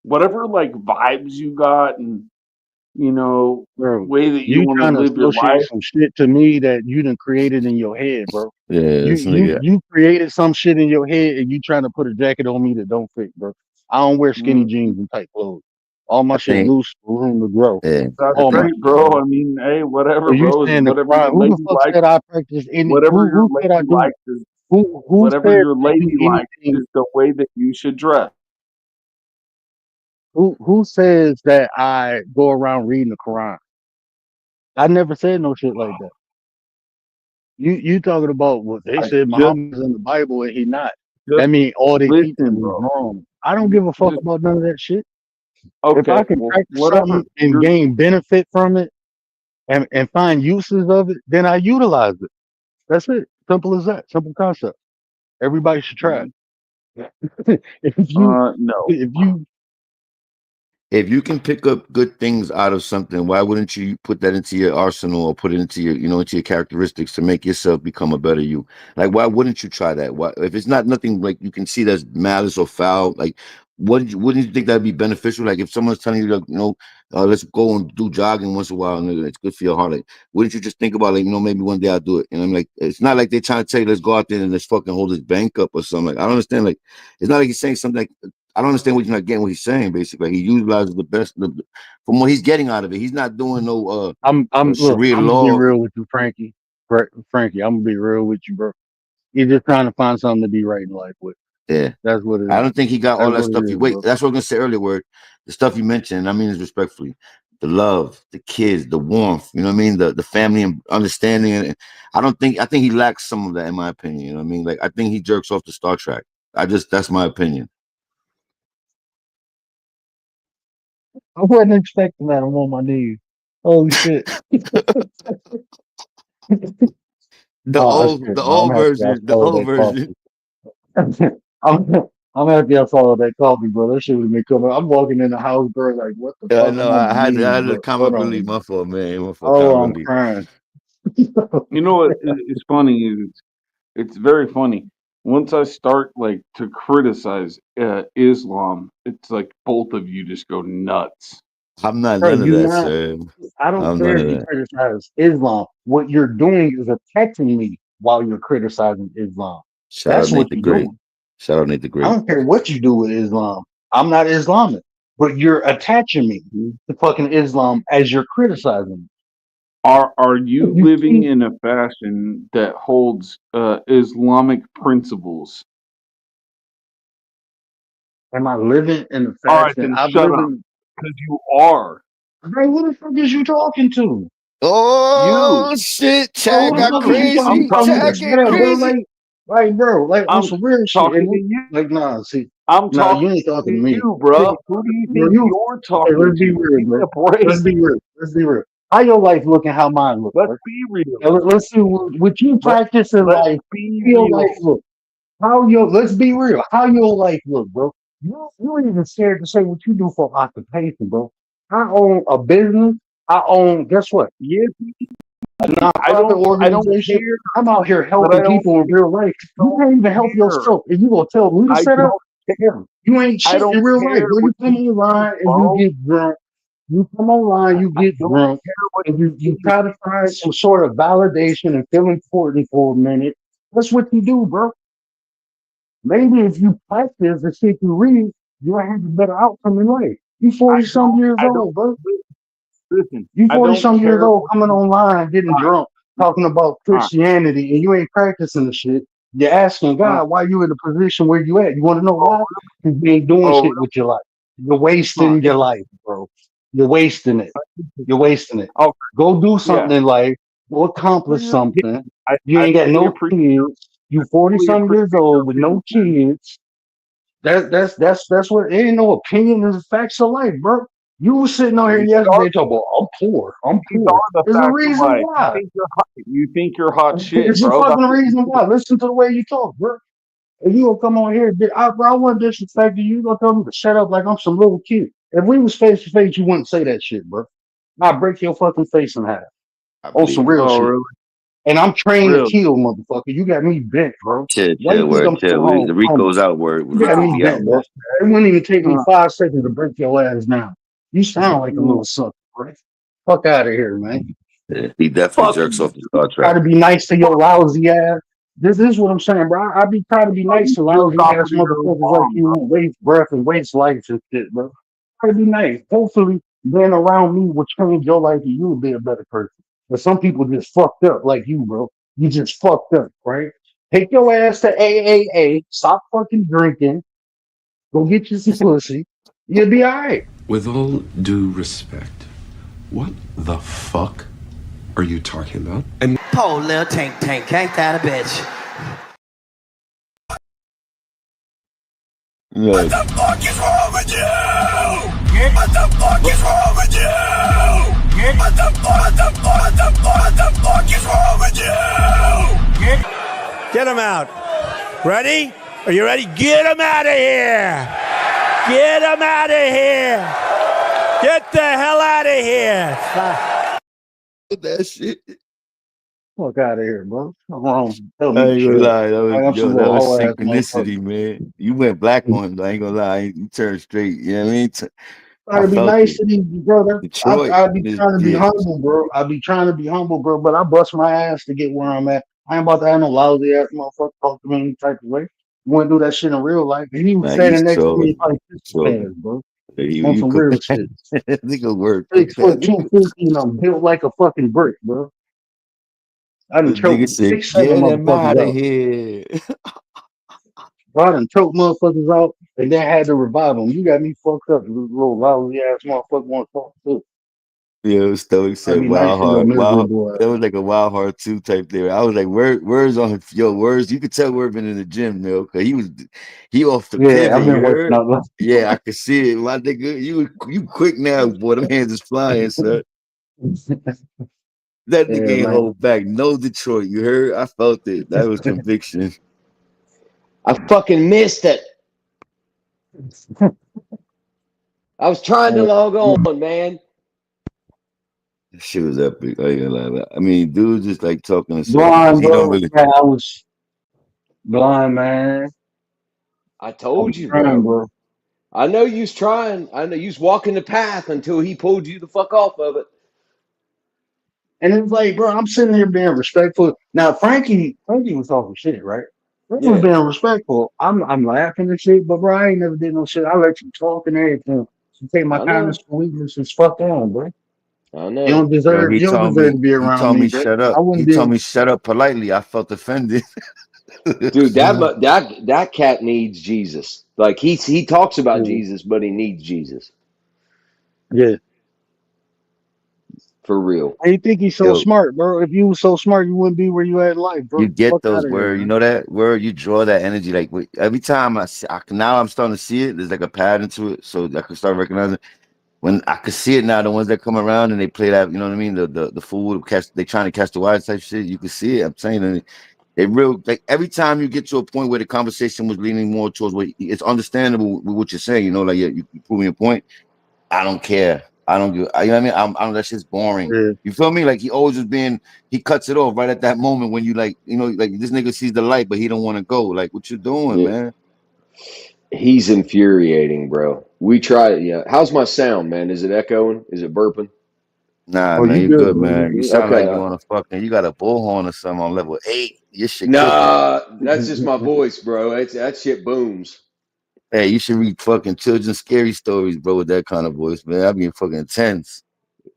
S3: Whatever like vibes you got, and
S9: Bro,
S3: way that you
S9: you
S3: want to
S9: trying to
S3: live your
S9: associate
S3: life,
S9: some shit to me that you done created in your head, bro.
S10: Yeah,
S9: You
S10: this
S9: you
S10: nigga.
S9: you created some shit in your head and you trying to put a jacket on me that don't fit, bro. I don't wear skinny
S3: mm,
S9: jeans and tight clothes. All my
S10: I
S9: shit
S10: think.
S9: loose, room to grow.
S10: Yeah,
S3: that's
S10: I
S9: All my
S10: think.
S3: great,
S9: shit,
S3: bro.
S9: bro.
S3: I mean, hey,
S9: So
S3: whatever,
S9: you
S3: bro. Is
S9: saying the
S3: whatever
S9: Quran?
S3: your
S9: Who the
S3: lady
S9: fuck
S3: likes.
S9: said I practice any?
S3: Whatever your
S9: Who said I
S3: lady
S9: do?
S3: likes is
S9: Who
S3: whatever
S9: said
S3: your
S9: I do
S3: lady likes
S9: anything?
S3: is the way that you should dress.
S9: Who says that I go around reading the Quran? I never said no shit like that. You talking about what they
S3: I
S9: said
S3: just
S9: Muhammad's in the Bible and he not.
S3: just
S9: That mean all they
S3: listen,
S9: teaching is
S3: bro.
S9: wrong. I don't give a fuck
S3: Just
S9: about none of that shit. If I
S3: okay.
S9: can
S3: Well,
S9: practice
S3: whatever.
S9: something and gain benefit from it and find uses of it, then I utilize it. That's it. Simple as that. Simple concept. Everybody should try it. if you
S3: No.
S9: if you
S10: If you can pick up good things out of something, why wouldn't you put that into your arsenal or put it into your, into your characteristics to make yourself become a better you? Like, why wouldn't you try that? Why, if it's not nothing like you can see that's malice or foul, like, wouldn't you think that'd be beneficial? Like, if someone's telling you, like, let's go and do jogging once in a while, and it's good for your heart. Like, wouldn't you just think about, like, maybe one day I'll do it? And I'm like, it's not like they're trying to tell you, let's go out there and let's fucking hold his bank up or something. Like, I don't understand. Like, it's not like he's saying something like, I don't understand what you're not getting. What he's saying, basically, he utilizes the best from what he's getting out of it. He's not doing no
S9: I'm look,
S10: Sharia
S9: I'm gonna be
S10: law.
S9: real with you, Frankie. Frankie, I'm gonna be real with you, bro. You're just trying to find something to be right in life with.
S10: Yeah.
S9: That's what it
S10: I
S9: is.
S10: don't think he got all
S9: That's
S10: that
S9: what
S10: stuff.
S9: it is,
S10: Wait,
S9: bro.
S10: that's what I'm gonna say earlier. Word, the stuff you mentioned. I mean, this respectfully, the love, the kids, the warmth. You know what I mean? The family and understanding. And I think he lacks some of that, in my opinion. You know what I mean? Like I think he jerks off to Star Trek. That's my opinion.
S9: I wasn't expecting that. I'm on my knees. Holy shit.
S10: The
S9: Oh,
S10: old,
S9: shit,
S10: the
S9: bro. I'm
S10: old
S9: happy I
S10: version, the
S9: swallowed
S10: old
S9: that
S10: version.
S9: coffee. I'm happy I swallowed that coffee, bro. That shit would have been coming. I'm walking in the house, bro, like, what the
S10: Yeah, I
S9: fuck? I'm
S10: know.
S9: on my
S10: I
S9: knees,
S10: had the
S9: bro.
S10: comic
S9: Hold
S10: relief.
S9: on.
S10: My fault, man. My fault.
S9: Oh,
S10: Comic
S9: I'm
S10: relief.
S9: crying.
S3: You know what is funny is it's very funny. Once I start like to criticize Islam, it's like both of you just go nuts.
S10: I'm not
S9: Bro,
S10: none of
S9: you
S10: that,
S9: not.
S10: sir.
S9: I don't
S10: I'm
S9: care
S10: none
S9: if
S10: of
S9: you
S10: that.
S9: criticize Islam. What you're doing is attacking me while you're criticizing Islam.
S10: Shout out
S9: That's what
S10: Nate the
S9: you're
S10: Great.
S9: doing.
S10: Shout out Nate the
S9: I
S10: Great.
S9: don't care what you do with Islam. I'm not Islamic, but you're attaching me to fucking Islam as you're criticizing me.
S3: Are you
S9: You
S3: living
S9: keep,
S3: in a fashion that holds Islamic principles?
S9: am I living in a
S3: All right,
S9: fashion?
S3: then
S9: I'm
S3: shut up,
S9: living.
S3: because you are.
S9: Bro, who the fuck is you talking to?
S3: You.
S10: Oh shit!
S9: Bro,
S10: Chad
S9: who the
S10: got
S9: fuck is you talking?
S3: I'm
S10: crazy.
S9: You telling me to
S10: Chad
S3: talking to
S9: shut
S10: get
S9: up, bro?
S3: you.
S10: crazy.
S9: Bro, like on
S3: I'm
S9: some real shit.
S3: talking
S9: And
S3: to
S9: you,
S3: you.
S9: like, nah, see,
S3: I'm
S9: nah, you
S3: talking
S9: ain't talking to
S3: to
S9: me.
S3: you,
S9: See,
S3: bruh. Who do you
S9: bro,
S3: think
S9: you,
S3: you're
S9: okay,
S3: talking
S9: let's be
S3: to?
S9: real,
S3: Give me
S9: bro.
S3: a break.
S9: Let's be real. Let's be real. How your life look and how mine look,
S3: Let's
S9: bro?
S3: be real.
S9: And let's see what you
S3: Let
S9: practice in
S3: Let's
S9: life.
S3: be
S9: How your life
S3: real.
S9: look. Let's be real. How your life look, bro? You ain't even scared to say what you do for occupation, bro. I own a business. Guess what?
S3: Yes,
S9: A
S3: I
S9: nonprofit
S3: don't
S9: organization.
S3: care,
S9: I'm out here
S3: but I
S9: helping
S3: don't
S9: people in real life. You
S3: don't
S9: can't even help
S3: care.
S9: yourself. And you gonna tell me to
S3: I
S9: set up?
S3: don't care.
S9: You ain't
S3: I
S9: shit in
S3: don't
S9: real life,
S3: care
S9: bro.
S3: what
S9: You come
S3: you
S9: online
S3: think,
S9: and you
S3: bro.
S9: get drunk. You come online, you
S3: I
S9: get
S3: don't
S9: drunk,
S3: care what
S9: and
S3: you
S9: you
S3: think.
S9: try to find some sort of validation and feel important for a minute. That's what you do, bro. Maybe if you practice the shit you read, you'll have a better outcome in life. You 40 some years
S3: I don't
S9: old, bro.
S3: listen.
S9: You
S3: I
S9: 40
S3: don't
S9: some years
S3: care
S9: old
S3: what
S9: coming
S3: you.
S9: online, getting
S3: All right,
S9: drunk, talking about
S3: all right,
S9: Christianity, and you ain't practicing the shit. You're asking
S3: all right.
S9: God why you in the position where you at. You want to know
S3: Oh,
S9: why? Because you ain't doing
S3: oh,
S9: shit with your life. You're
S3: all right.
S9: wasting your life, bro. You're wasting it. You're wasting it.
S3: Oh,
S9: Go do
S3: yeah.
S9: something in life. Go accomplish something. You
S3: I
S9: ain't got
S3: fully
S9: no
S3: appreciate.
S9: kids. You 40
S3: Fully
S9: some years
S3: appreciate your
S9: old with no
S3: opinion, man.
S9: kids. That's what, it ain't no opinion, it's the facts of life, bro. You was sitting on here
S3: These are
S9: yesterday talking about I'm poor. I'm
S3: these
S9: poor.
S3: are the
S9: There's a
S3: facts of
S9: reason
S3: life.
S9: why.
S3: You think you're hot shit,
S9: There's a
S3: bro. That's
S9: fucking
S3: what you
S9: reason
S3: think.
S9: why. Listen to the way you talk, bro. If you gonna come on here, bro, I want disrespect you. You gonna tell me to shut up like I'm some little kid. If we was face to face, you wouldn't say that shit, bro. I'd break your fucking face in half
S10: I
S9: on some
S10: believe it.
S9: real
S3: Oh,
S9: shit.
S3: really?
S9: And I'm trained to
S3: Really?
S9: kill, motherfucker. You got me bent, bro. Why you think
S10: Word,
S9: I'm
S10: chill.
S9: so
S10: The Rico's out, word.
S9: You got
S10: Rico
S9: me
S10: be out,
S9: bent, bro.
S10: man.
S9: It wouldn't even take me
S3: Uh,
S9: 5 seconds to break your ass down. You sound like a
S3: mm,
S9: little sucker, bro. Fuck out of here, man.
S10: Yeah, he definitely
S3: fuck
S10: jerks
S3: you.
S10: off to Star
S9: Try
S10: Trek.
S9: to be nice to your
S3: Fuck
S9: lousy ass. This is what I'm saying, bro. I be trying to be nice
S3: you.
S9: to
S3: Jerk
S9: lousy
S3: off
S9: ass
S3: to your own
S9: motherfuckers like
S3: mom,
S9: you
S3: bro.
S9: who waste breath and waste life and shit, bro. Try to be nice. Hopefully, being around me will change your life and you will be a better person. But some people just fucked up like you, bro. You just fucked up, right? Take your ass to AAA. Stop fucking drinking. Go get you some pussy. You'll be all right.
S11: With all due respect, what the fuck are you talking about? And
S5: Oh, little tank, ain't that a bitch?
S10: Look,
S7: fuck is wrong with you? What the fuck is wrong with you? What the fuck is wrong with you?
S12: Get him out. Ready? Are you ready? Get him out of here. Get him out of here. Get the hell out of here.
S10: that shit.
S9: Fuck out of here, bro. What's wrong? Tell
S10: I
S9: me to
S10: ain't gonna
S9: shut up.
S10: lie,
S9: Like I'm some
S10: that
S9: little
S10: was
S9: hoe ass motherfucker.
S10: synchronicity, man. You went black on him. I ain't gonna lie, you turned straight. You know what I mean?
S9: Try
S10: I
S9: to be
S10: felt
S9: nice
S10: it.
S9: to these brother.
S10: Detroit,
S9: I be
S10: this
S9: trying to be
S10: bitch.
S9: humble, bro. I be trying to be humble, bro. But I bust my ass to get where I'm at. I ain't about to have no lousy ass motherfucker talk to me any type of way. You want to do that shit in real life? If he was
S10: Nah,
S9: standing
S10: he's
S9: next to me, he
S10: trolling.
S9: probably kiss his
S10: Trolling.
S9: ass, bro. On
S10: You
S9: some
S10: cook
S9: real
S10: that
S9: shit.
S10: nigga word cook
S9: 6'2",
S10: that.
S9: 250, and I'm built like a fucking brick, bro. I
S10: The
S9: done
S10: nigga
S9: choked
S10: said,
S9: 6, 7
S10: get him out
S9: motherfuckers
S10: of
S9: out.
S10: here.
S9: I done choked motherfuckers out and then had to revive them. You got me fucked up, you little lousy ass motherfucker want to talk too.
S10: Yeah, Stoic
S9: I
S10: said
S9: mean, nice
S10: Wild
S9: to your
S10: Heart. Wild
S9: miserable
S10: that was like a Wild Heart 2 type there. I was like, words on words. You could tell Word been in the gym, yo, because he off the
S9: Yeah, I've
S10: pivot, you
S9: been working
S10: heard?
S9: out. Like,
S10: Yeah, I could see it. My nigga, you quick now, boy. Them hands is flying, son. That nigga
S9: yeah,
S10: ain't
S9: man.
S10: hold back. No Detroit, you heard? I felt it. That was conviction.
S13: I fucking missed it. I was trying to log on, man.
S10: That shit was epic. I ain't gonna lie. I mean, dude just like talking in circles.
S9: Blind,
S10: He don't
S9: bro.
S10: really.
S9: Man, I was blind, man.
S13: I
S9: I
S13: told
S9: was
S13: you,
S9: trying,
S13: bro.
S9: bro.
S13: I know you was trying. I know you was walking the path until he pulled you the fuck off of it.
S9: And it's like, bro, I'm sitting here being respectful. Now, Frankie was talking shit, right? Frankie was
S13: Yeah.
S9: being respectful. I'm laughing and shit, but bro, I ain't never did no shit. I let you talk and everything. You take my
S13: I
S9: kindness
S13: know.
S9: for weakness and fuck on, bro.
S13: I
S9: You
S13: know.
S9: don't
S10: Yo,
S9: deserve
S10: he
S9: you don't
S10: told
S9: deserve to
S10: me
S9: be around me, bro.
S10: shut
S9: I
S10: up.
S9: wouldn't
S10: He told
S9: be
S10: me shut up politely. I felt offended.
S13: Dude, that cat needs Jesus. Like he talks about Jesus, but he needs Jesus.
S9: yeah.
S13: For real.
S9: I you think he's so
S10: Yo,
S9: smart, bro. If you was so smart, you wouldn't be where you at in life, bro.
S10: you get
S9: Fuck
S10: those
S9: out of here,
S10: words. You
S9: man.
S10: know that word. You draw that energy. Like every time now I'm starting to see it. There's like a pattern to it, so I can start recognizing. When I could see it now, the ones that come around and they play that, you know what I mean? The fool catch, they trying to catch the wire type shit. You can see it. I'm saying they real like every time you get to a point where the conversation was leaning more towards what it's understandable with what you're saying. You know, like you proving your point. I don't care. I don't give. You know what I mean? I'm that shit's boring.
S9: Yeah.
S10: You feel me? Like he always was being. He cuts it off right at that moment when you like, you know, like this nigga sees the light, but he don't want to go. Like what you doing,
S13: Yeah.
S10: man?
S13: He's infuriating, bro. We try. Yeah. How's my sound, man? Is it echoing? Is it burping?
S10: Nah,
S9: Oh,
S10: man,
S9: you
S10: you
S9: good,
S10: good,
S9: bro. You
S10: man. You
S9: good.
S10: sound like
S13: Okay.
S10: you on a fucking. You got a bullhorn or something on level 8. Your shit cooking.
S13: Nah, that's just my voice, bro. That shit booms.
S10: Hey, you should read fucking children's scary stories, bro, with that kind of voice, man. I'd be fucking tense.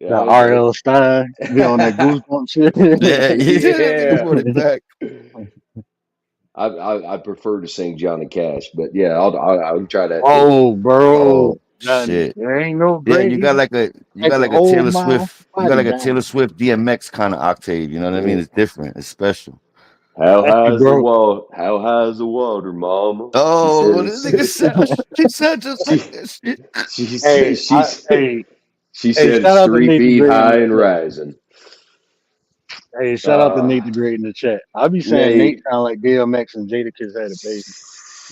S9: That
S13: Yeah,
S9: R.L. Stein be on that goosebump shit.
S10: Yeah, yeah, nigga brought it back.
S13: I prefer to sing Johnny Cash, but yeah, I'll try that too.
S9: Oh, bro.
S10: Oh
S9: None.
S10: shit.
S9: There ain't no
S10: Yeah,
S9: great.
S10: you
S9: He
S10: got
S9: got
S10: like
S9: like an
S10: a
S9: old
S10: Taylor
S9: mouth.
S10: Swift. You got
S9: Body
S10: like a
S9: down.
S10: Taylor Swift DMX kind of octave. You know what I mean?
S13: Yeah.
S10: It's different. It's special.
S13: How
S9: Hey,
S13: high's the
S9: bro.
S13: water? How high's the water, mama?
S10: Oh, this nigga sound just like that shit.
S9: Hey,
S13: She
S9: hey,
S13: said
S9: shout
S13: it's
S9: out to
S13: 3
S9: Nate the
S13: feet
S9: Great in
S13: high
S9: the
S13: and
S9: chat.
S13: rising.
S9: Hey, shout out to Nate the Great in the chat. I be saying Nate
S13: Nate,
S9: sound like DMX and Jadakiss had a baby.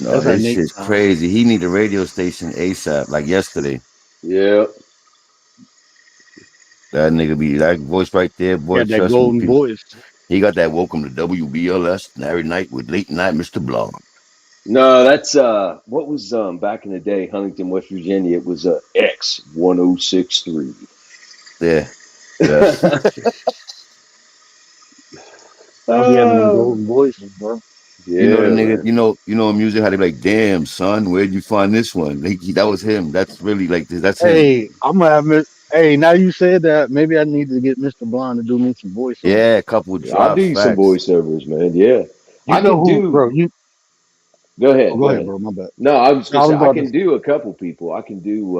S10: No,
S9: That's how
S10: his
S9: Nate
S10: shit's
S9: sound.
S10: crazy. He need a radio station ASAP, like yesterday.
S13: yeah.
S10: That nigga be that voice right there, boy.
S9: Got that
S10: Trust me,
S9: golden
S10: people.
S9: voice.
S10: He got that welcome to WBLS every night with late night Mr. Blog.
S13: No, that's what was back in the day, Huntington, West Virginia, it was X1063.
S10: Yeah. Yes.
S9: I'll be having them golden voices, bro.
S10: You know the
S13: Yeah,
S10: nigga,
S13: man.
S10: you know in music how they be like, damn son, where'd you find this one? That was him. That's really like that's his.
S9: Hey, I'm gonna have Hey, now you said that, maybe I need to get Mr. Blonde to do me some voiceover.
S10: Yeah, a couple
S13: I'll
S10: drops,
S13: do some
S10: facts.
S13: voiceovers, man. Yeah.
S9: You know who, bro?
S13: Go ahead.
S9: Go ahead, bro. My bad.
S13: No, I was
S9: I
S13: gonna
S9: was
S13: say I
S9: about to.
S13: can do a couple people. I can do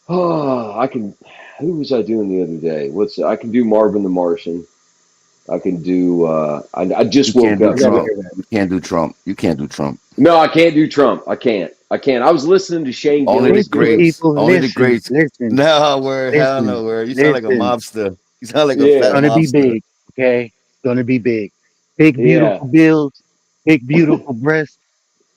S13: who was I doing the other day? I can do Marvin the Martian. I can do I
S10: You
S13: just woke
S10: can't do
S13: up,
S9: I gotta
S13: bro.
S10: Trump.
S9: hear that.
S10: You can't do Trump. You can't do Trump.
S13: No, I can't do Trump. I can't. I was listening to Shane
S10: Only the
S13: Gillis
S9: Listen,
S13: do it.
S10: greats.
S9: people,
S10: Only the
S9: listen,
S10: greats.
S9: listen,
S10: No word, hell no
S9: listen,
S10: word. You sound like a
S9: listen.
S10: mobster. You sound like a
S9: It's
S10: fat
S13: Yeah.
S9: gonna be
S10: mobster.
S9: big, okay? It's gonna be big. Big,
S13: Yeah.
S9: beautiful bills, big, beautiful breasts.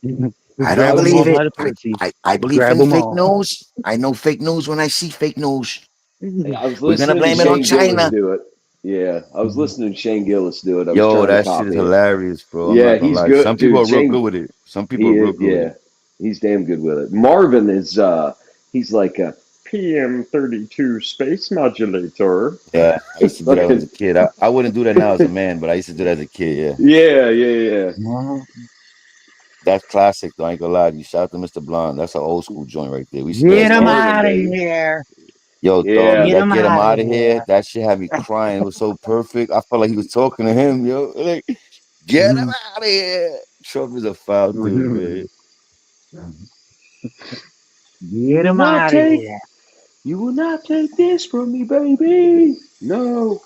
S9: Just
S10: I don't
S9: grab them all
S10: believe it.
S9: by the pussy.
S10: I
S9: Just
S10: believe
S9: grab
S10: in
S9: them
S10: fake
S9: all.
S10: news. I know fake news when I see fake news.
S13: I was
S10: We're gonna
S13: listening to
S10: blame it on
S13: Shane Gillis
S10: China.
S13: do it. Yeah. I was listening to Shane Gillis do it. I was
S10: Yo,
S13: trying to
S10: that shit is
S13: copy it.
S10: hilarious, bro. I'm
S13: Yeah,
S10: not gonna
S13: he's
S10: lie. Some
S13: good,
S10: people
S13: dude.
S10: are real
S13: Shane,
S10: good with it. Some people
S13: he
S10: are real
S13: is.
S10: good with
S13: Yeah,
S10: it.
S13: he's damn good with it. Marvin is. He's like a PM32 space modulator.
S10: Yeah, I used to do that when I was
S13: Fucking.
S10: a kid. I wouldn't do that now as a man, but I used to do that as a kid. Yeah,
S13: Yeah.
S10: that's classic. Though. I ain't gonna lie to you. Shout out to Mr. Blonde. That's an old school joint right there. We used to do that
S9: Get
S10: as
S9: them
S10: kids.
S13: Marvin,
S9: out of
S13: baby.
S9: here.
S10: Yo, dog,
S13: Yeah.
S9: Get
S10: that
S9: them
S10: get him
S9: out of
S10: out of here.
S9: here.
S10: That shit had me crying. It was so perfect. I felt like he was talking to him, yo. Like, get him out of here. Trump is a foul dude, man.
S9: Get him out of here.
S13: You will not take this from me, baby. No.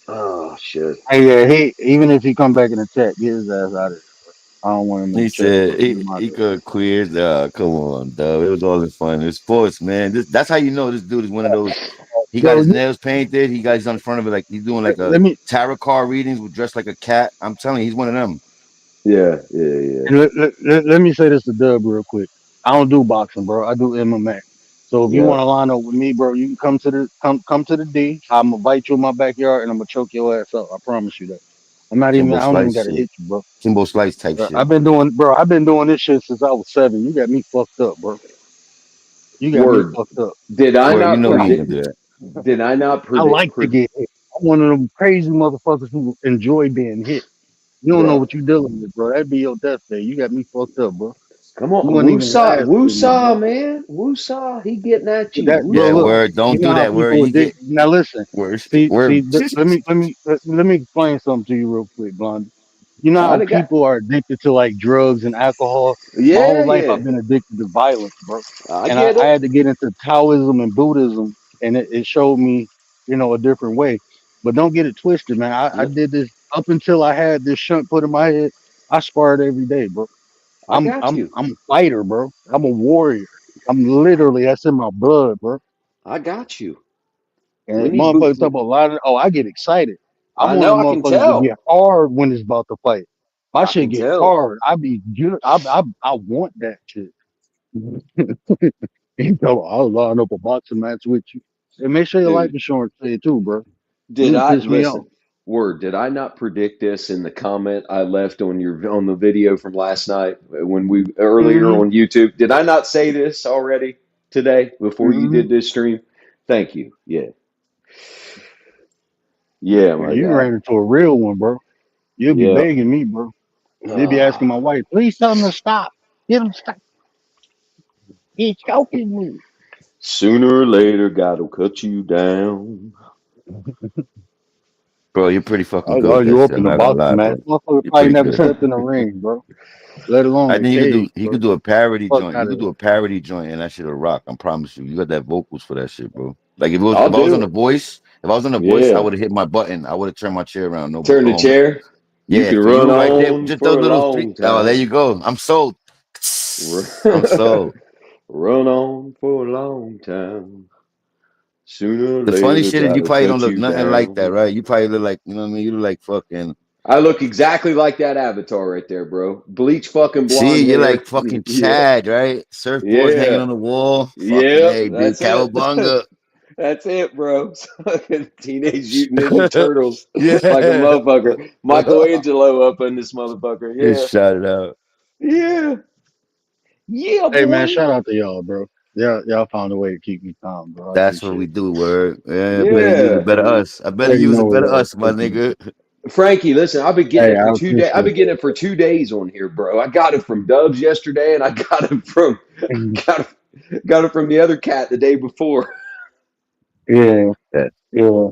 S13: Oh shit.
S9: Hey, yeah, even if he come back in the chat, get his ass out of there. I don't want him in
S10: He
S9: the chat,
S10: said
S9: bro. Get him out
S10: he
S9: of
S10: could queer. Come on, dog. It was all in fun. It's sports, man. That's how you know this dude is one of those. He got
S9: there.
S10: his
S9: Yo,
S10: nails painted. He's on front of it like he's doing like a
S9: let me
S10: tarot card readings with dressed like a cat. I'm telling you, he's one of them.
S13: Yeah.
S9: let me say this to Dub real quick. I don't do boxing, bro. I do MMA. So if you
S13: Yeah.
S9: want to line up with me, bro, you can come to the D. I'm gonna bite you in my backyard and I'm gonna choke your ass up. I promise you that.
S10: Kimbo
S9: I don't even
S10: Slice
S9: gotta
S10: shit.
S9: hit you, bro.
S10: Kimbo Slice type shit.
S9: I've been doing this shit since I was 7. You got me fucked up, bro. You got me
S13: Word.
S9: fucked up.
S13: Did I
S10: Where you
S13: not
S10: know he ain't
S13: predict?
S10: gonna do that.
S13: Did I not
S9: I
S13: predict?
S9: like to get hit. I'm one of them crazy motherfuckers who enjoy being hit. You don't know
S13: Bro,
S9: what you dealing with, bro. That'd be your death day. You got me fucked up, bro.
S13: come on,
S9: You wouldn't even last with me, bro.
S13: Woosah, man, Woosah. He getting at you,
S9: That, bro,
S10: Yeah,
S9: look,
S13: Woosah.
S10: word.
S9: you
S10: Don't
S9: know
S10: do
S9: how
S10: that. Word.
S9: people
S10: You get
S9: addict. Now listen,
S10: worse.
S9: see,
S10: Word.
S9: let me explain something to you real quick, Blondie. You know
S13: I
S9: how
S13: done got.
S9: people are addicted to like drugs and alcohol. My
S13: Yeah,
S9: whole life,
S13: yeah.
S9: I've been addicted to violence, bro.
S13: I
S9: And
S13: get
S9: I
S13: it.
S9: had to get into Taoism and Buddhism, and it showed me, a different way. But don't get it twisted, man. I
S13: No,
S9: did this up until I had this shunt put in my head. I sparred every day, bro.
S13: I got you.
S9: I'm a fighter, bro. I'm a warrior. I'm literally that's in my blood, bro.
S13: I got you. We
S9: And
S13: need boot.
S9: motherfuckers talk about a lot of, I get excited. I'm
S13: I
S9: one of
S13: know.
S9: the
S13: I can
S9: motherfuckers that
S13: tell.
S9: get hard when it's about to fight. My
S13: I
S9: shit
S13: can
S9: get
S13: tell.
S9: hard. I be good. I want that shit. You know, I'll line up a boxing match with you. And make sure your life
S13: Dude,
S9: insurance paid too, bro. You
S13: did
S9: can
S13: I
S9: piss me off.
S13: listen? Word, did I not predict this in the comment I left on the video from last night when we earlier
S9: hmm
S13: on YouTube? Did I not say this already today before you
S9: hmm
S13: did this stream? Thank you. Yeah. Yeah,
S9: Man,
S13: my
S9: you
S13: guy.
S9: ran into a real one, bro. You'll be
S13: Yeah.
S9: begging me, bro. You'll be asking my
S13: Ah,
S9: wife, please tell him to stop. Get him stop. He's choking me.
S13: sooner or later, God will cut you down.
S10: Bro, you're pretty fucking
S9: I'll
S10: good
S9: call
S10: with
S9: you
S10: that
S9: up
S10: shit. I'm
S9: in a
S10: not gonna
S9: boxing
S10: lie,
S9: match.
S10: bro.
S9: Motherfucker
S10: You're
S9: probably
S10: pretty
S9: never
S10: good.
S9: stepped in a ring, bro. Let alone
S10: I
S9: a
S10: think
S9: cage,
S10: he
S9: bro.
S10: could do a parody
S9: Fuck
S10: joint. You
S9: out of
S10: could do
S9: there.
S10: a parody joint and that shit'll rock. I promise you. You got that vocals for that shit, bro. Like
S13: I'll
S10: if I was on
S13: do
S10: the
S13: it.
S10: voice, I
S13: Yeah.
S10: would have hit my button. I would have turned my chair around. No
S13: Turn the
S10: moment.
S13: chair. You
S10: Yeah,
S13: can
S10: for
S13: run
S10: you right there,
S13: on
S10: just those
S13: for a
S10: little three.
S13: long
S10: Oh, there
S13: time.
S10: you go. I'm sold. I'm sold.
S13: Run on for a long time. Sooner or
S10: The funny
S13: later,
S10: shit is
S13: God
S10: you
S13: will
S10: probably don't
S13: cut
S10: look
S13: you
S10: nothing like that,
S13: down.
S10: right? You probably look like, you know what I mean? You look like fucking.
S13: I look exactly like that avatar right there, bro. Bleach fucking
S10: See,
S13: blonde
S10: you're like
S13: hair.
S10: fucking
S13: Yeah.
S10: Chad, right? Surfboards hanging
S13: Yeah.
S10: on the wall. Fucking
S13: Yep.
S10: hey, dude,
S13: That's it.
S10: cowabunga.
S13: That's it, bro. Fucking Teenage Mutant Ninja Turtles. Like a
S10: Yeah.
S13: motherfucker. Michelangelo up in this motherfucker.
S10: He
S13: Yeah.
S10: shot it out.
S13: Yeah. Yeah,
S9: Hey man,
S13: boy.
S9: shout out to y'all, bro. Y'all found a way to keep me calm, bro. I
S10: That's what we
S9: appreciate
S10: do, word. Yeah, I better use a
S13: Yeah.
S10: better us. I
S9: it.
S10: better
S9: Already
S10: use a
S9: know
S10: better
S9: it.
S10: us, my nigga.
S13: Frankie, listen, I've been getting
S9: Hey,
S13: it for
S9: I
S13: 2 days. I've
S9: appreciate
S13: been getting it for 2 days on here, bro. I got it from Dubs yesterday, and I got it from
S9: it.
S13: got it from the other cat the day before.
S9: Yeah,
S10: Yeah.
S9: yeah.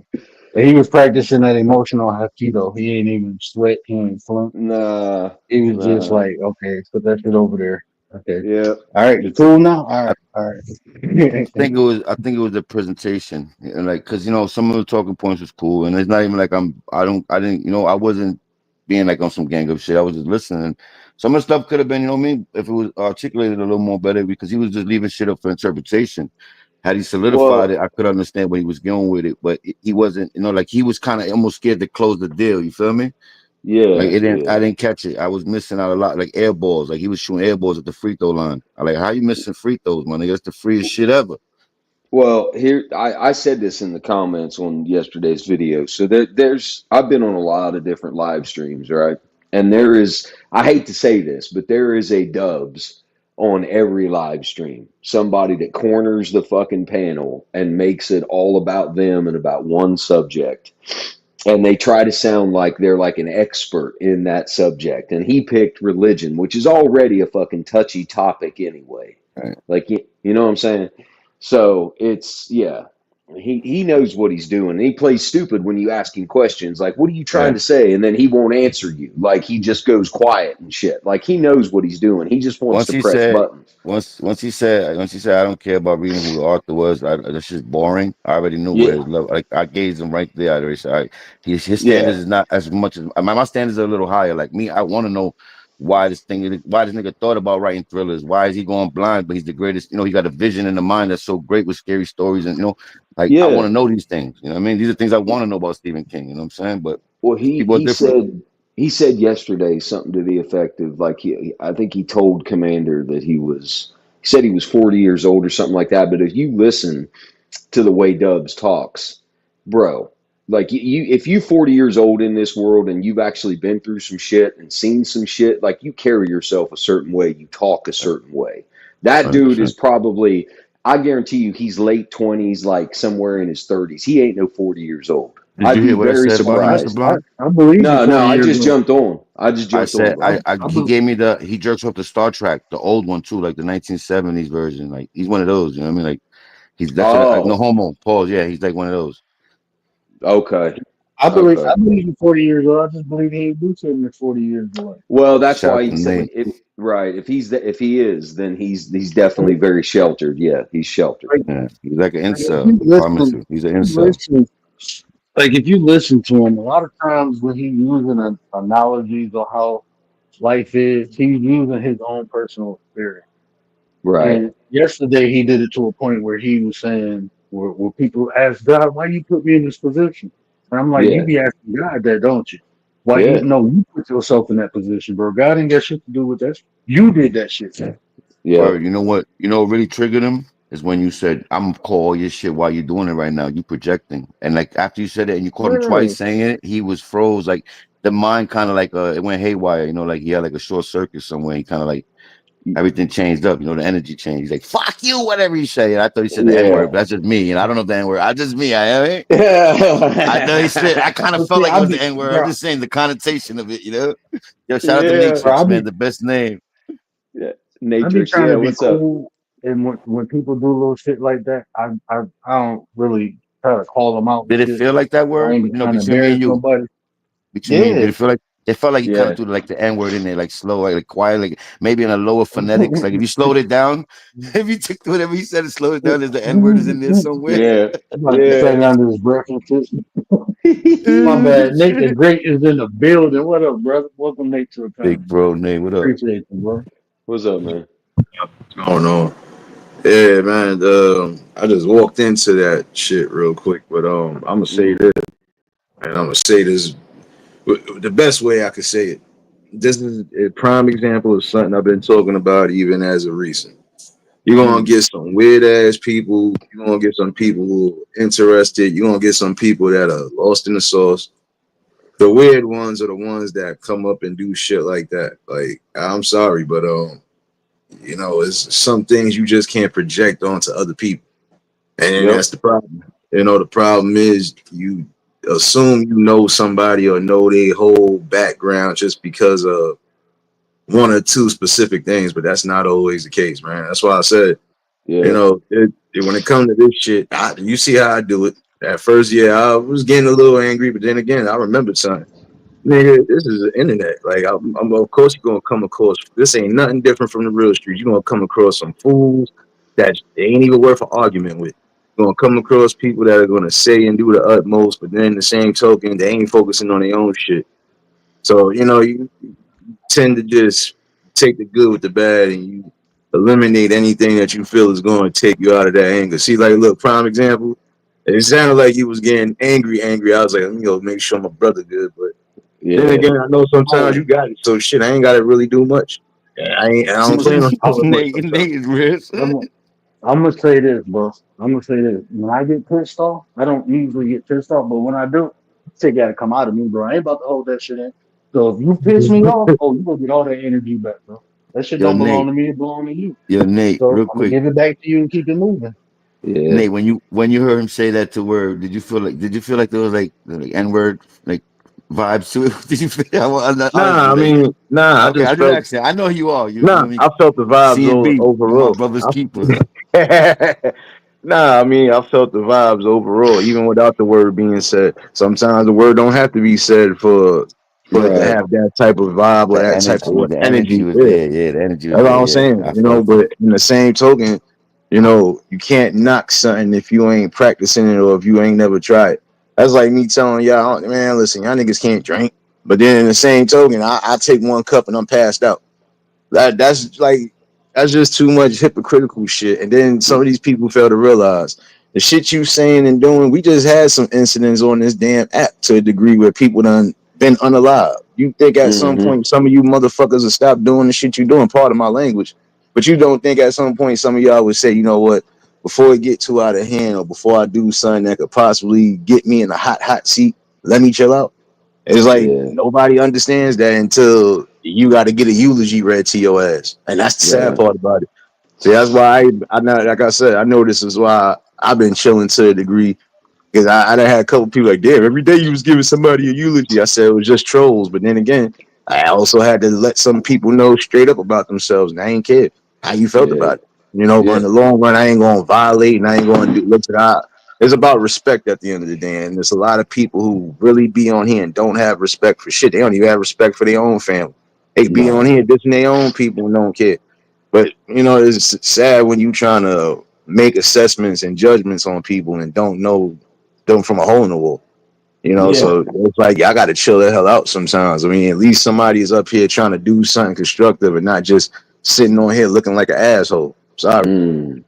S9: He was practicing that emotional hapkido. He ain't even sweat. He ain't flunk.
S13: Nah,
S9: He was just
S13: nah.
S9: like, okay, put that shit over there. Okay.
S13: Yeah,
S9: All right, you
S13: it's
S9: cool now? All
S10: I
S9: right, all right.
S10: I think it was the presentation. And like cause some of the talking points was cool. And it's not even like I didn't, I wasn't being like on some gang up shit. I was just listening. Some of the stuff could have been, if it was articulated a little more better because he was just leaving shit up for interpretation. Had he solidified
S13: well,
S10: it, I could understand where he was going with it, but he wasn't, like he was kind of almost scared to close the deal. You feel me? Like
S13: yeah,
S10: I
S13: yeah.
S10: didn't catch it. I was missing out a lot, like air balls. Like he was shooting air balls at the free throw line. I like, how you missing free throws, man? That's the freest shit ever.
S13: Well, here I said this in the comments on yesterday's video. So there's I've been on a lot of different live streams, right? And there is I hate to say this, but there is a Dubs on every live stream. Somebody that corners the fucking panel and makes it all about them and about one subject. And they try to sound like they're like an expert in that subject. And he picked religion, which is already a fucking touchy topic anyway.
S10: Right.
S13: Like you know what I'm saying? So it's yeah. He knows what he's doing. He plays stupid when you ask him questions like, "What are you trying to say?" And then he won't answer you. Like he just goes quiet and shit. Like he knows what he's doing. He just wants
S10: Once
S13: to
S10: he
S13: press
S10: said,
S13: buttons.
S10: once he said, I don't care about reading who the author was. That's just boring. I already knew where
S13: Yeah,
S10: his level. Like I gauged him right there. I already said, all right, his standards
S13: yeah,
S10: is not as much as my standards are a little higher. Like me, I want to know why this nigga thought about writing thrillers. Why is he going blind? But he's the greatest. You know, he got a vision in the mind that's so great with scary stories, and like I
S13: yeah.
S10: want to know these things. You know what I mean? These are things I want to know about Stephen King. You know what I'm saying? But
S13: Well,
S10: people are different.
S13: he said yesterday something to the effect of like I think he told Commander that he said he was 40 years old or something like that. But if you listen to the way Dubs talks, bro, like if you 40 years old in this world and you've actually been through some shit and seen some shit, like you carry yourself a certain way, you talk a certain way. That dude is
S10: 100%.
S13: probably, I guarantee you, he's late 20s, like somewhere in his 30s. He ain't no 40 years old.
S10: Did
S13: I'd
S10: you
S13: be
S10: hear what I
S13: very
S10: said about him, Mr.
S13: surprised.
S10: Blind?
S9: I believe you
S13: No,
S9: 40
S13: I
S9: years
S13: just
S9: ago.
S13: jumped on. I just
S10: I
S13: jumped on,
S10: said
S13: bro.
S10: he gave me he jerks off the Star Trek, the old one too, like the 1970s version. Like he's one of those, you know what I mean? Like that's what no
S13: Oh,
S10: homo, pause. Yeah, he's like one of those.
S13: okay.
S9: I
S13: Okay.
S9: believe he's 40 years old. I just believe he ain't do something at 40 years old.
S13: Well, that's
S10: Shout
S13: why
S10: out
S13: he
S10: to
S13: said
S10: Nate.
S13: if he is, then he's definitely very sheltered. Yeah, he's sheltered.
S9: Like,
S10: Yeah, he's like an
S9: if
S10: incel.
S9: you
S10: I promise
S9: listen,
S10: you, he's an incel.
S9: if you listen to him, a lot of times when he's using analogies of how life is, he's using his own personal experience.
S13: Right.
S9: And yesterday he did it to a point where he was saying, where people ask God, why you put me in this position? And I'm like, you
S13: Yeah.
S9: be asking God that, don't you? Why
S13: Yeah.
S9: you put yourself in that position, bro. God ain't got shit to do with that. You did that shit.
S13: Yeah.
S10: Word, you know what really triggered him is when you said, I'm gonna call all your shit while you're doing it right now. You projecting. And like after you said it and you caught him
S9: Yeah.
S10: twice saying it, he was froze. Like the mind kind of like it went haywire, like he had like a short circuit somewhere. He kind of like everything changed up, the energy changed. He's like, fuck you, whatever you say. And I thought he said the N-word, but that's just me. And I don't know if the N-word. I just me, I know he said I kind of felt like it was the N-word. I'm just saying the connotation of it, Yo, shout out to
S13: Yeah.
S10: Natrix, man, the best name.
S13: Yeah.
S9: I be
S13: Natrix.
S9: trying
S13: Yeah.
S9: to be
S13: What's up?
S9: cool, and when people do little shit like that, I don't really try to call them out and
S10: Did it
S9: shit.
S10: feel like that
S9: I
S10: word?
S9: ain't trying to
S10: Between me
S9: embarrass
S10: and you.
S9: nobody.
S10: Between me,
S9: Yeah.
S10: did it felt like you kind
S13: Yeah.
S10: of threw like the N-word in there, like slow, like quiet, like maybe in a lower phonetics. Like if you slowed it down, if you took whatever he said and slowed it down, there's the N-word is in there somewhere.
S13: Yeah.
S9: I'm about to say under his breath and shit. My bad. Nate the Great is in the building. What up, brother? Welcome, Nate, to the
S10: Big
S9: conversation.
S10: bro name, what up?
S9: Appreciate you, bro.
S13: What's up, man?
S4: What's going on? Yeah, man. I just walked into that shit real quick, but I'm gonna say this, and I'm gonna say this the best way I could say it. This is a prime example of something I've been talking about even as of recent. You're gonna get some weird ass people. You're gonna get some people who are interested. You're gonna get some people that are lost in the sauce. The weird ones are the ones that come up and do shit like that. Like, I'm sorry, but it's some things you just can't project onto other people. And
S13: Yep.
S4: that's the problem. The problem is you assume you know somebody or know their whole background just because of one or two specific things, but that's not always the case, man. That's why I said,
S13: Yeah.
S4: when it comes to this shit, you see how I do it. At first, yeah, I was getting a little angry, but then again, I remembered something. Nigga, this is the internet. Like, I'm of course you're gonna come across. This ain't nothing different from the real street. You're gonna come across some fools that they ain't even worth an argument with. You're gonna come across people that are gonna say and do the utmost, but then the same token, they ain't focusing on their own shit. So you tend to just take the good with the bad, and you eliminate anything that you feel is going to take you out of that anger. See, like, look, prime example. It sounded like you was getting angry. I was like, let me go make sure my brother good, but. Then again, I know sometimes you got it, so shit, I ain't got to really do much. I don't plan on doing much sometimes.
S10: Nate is rich.
S9: I'm gonna say this, bro. I'm gonna say this. When I get pissed off, I don't usually get pissed off, but when I do, shit gotta come out of me, bro. I ain't about to hold that shit in. So if you piss me off, you gonna get all that energy back, bro. That shit
S10: Yo,
S9: don't belong
S10: Nate.
S9: to me, it belong to you.
S10: Yo, Nate,
S9: So
S10: real
S9: I'm gonna
S10: quick.
S9: give it back to you and keep it moving.
S13: Yeah.
S10: Nate, when you heard him say that to Word, did you feel like there was like N-word like vibes to it? Did you feel honestly,
S4: I
S10: okay,
S4: just
S10: I just
S4: felt.
S10: actually I know you are. You know what I mean?
S4: I felt the vibes
S10: C&B, you my
S4: overall.
S10: brother's keeper.
S4: Nah, I mean, I felt the vibes overall, even without the word being said. Sometimes the word don't have to be said for it to
S13: Right.
S4: have that type of vibe or that type of what
S10: The energy
S4: energy.
S10: was
S4: Yeah,
S10: there. Yeah, the energy was
S4: that's
S10: there.
S4: all I'm
S10: Yeah,
S4: saying.
S10: I
S4: You know,
S10: felt it.
S4: but in the same token, you can't knock something if you ain't practicing it or if you ain't never tried. That's like me telling y'all, man, listen, y'all niggas can't drink. But then in the same token, I take one cup and I'm passed out. That's just too much hypocritical shit. And then some of these people fail to realize the shit you saying and doing. We just had some incidents on this damn app to a degree where people done been unalive. You think at some
S13: Mm-hmm.
S4: point some of you motherfuckers will stop doing the shit you doing? Part of my language, but you don't think at some point some of y'all would say, you know what? Before it get too out of hand, or before I do something that could possibly get me in a hot seat, let me chill out. It's like
S13: Yeah.
S4: nobody understands that until you got to get a eulogy read to your ass, and that's the sad
S13: Right.
S4: part about it. See, that's why I know, like I said, I know this is why I've been chilling to a degree because I done had a couple people like, damn, every day you was giving somebody a eulogy. I said it was just trolls, but then again, I also had to let some people know straight up about themselves, and I ain't care how you felt
S13: Yeah.
S4: about it. But
S13: Yeah.
S4: in the long run, I ain't gonna violate, and I ain't gonna do look to the. It's about respect at the end of the day, and there's a lot of people who really be on here and don't have respect for shit. They don't even have respect for their own family. They be on
S13: Nah.
S4: here dissing their own people and don't care. But it's sad when you trying to make assessments and judgments on people and don't know them from a hole in the wall.
S13: Yeah.
S4: So it's like I got to chill the hell out sometimes. I mean, at least somebody's up here trying to do something constructive and not just sitting on here looking like an asshole. Sorry.
S13: Mm.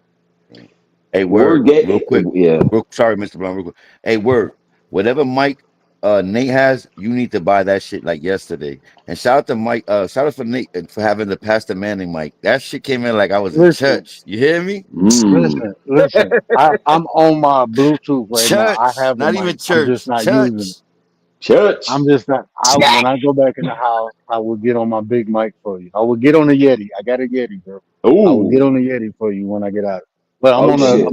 S10: Hey,
S13: Word
S10: word, real
S13: get
S10: quick.
S13: yeah.
S10: Sorry, Mr. Brown, real quick. Hey, word. Whatever Mike Nate has, you need to buy that shit like yesterday. And shout out to Mike, shout out for Nate for having the Pastor Manning mic. That shit came in like I was in
S9: Listen,
S10: church. You hear me?
S13: Mm.
S9: listen. I'm on my Bluetooth right now. I
S10: Church.
S9: have the
S10: Not
S9: mic.
S10: even
S9: I'm just
S10: church.
S9: not using it.
S10: Church.
S13: Church.
S9: I'm just not. When I go back in the house, I will get on my big mic for you. I will get on the Yeti. I got a Yeti, bro. I will get
S13: Ooh.
S9: on the Yeti for you when I get out. But
S13: Oh shit.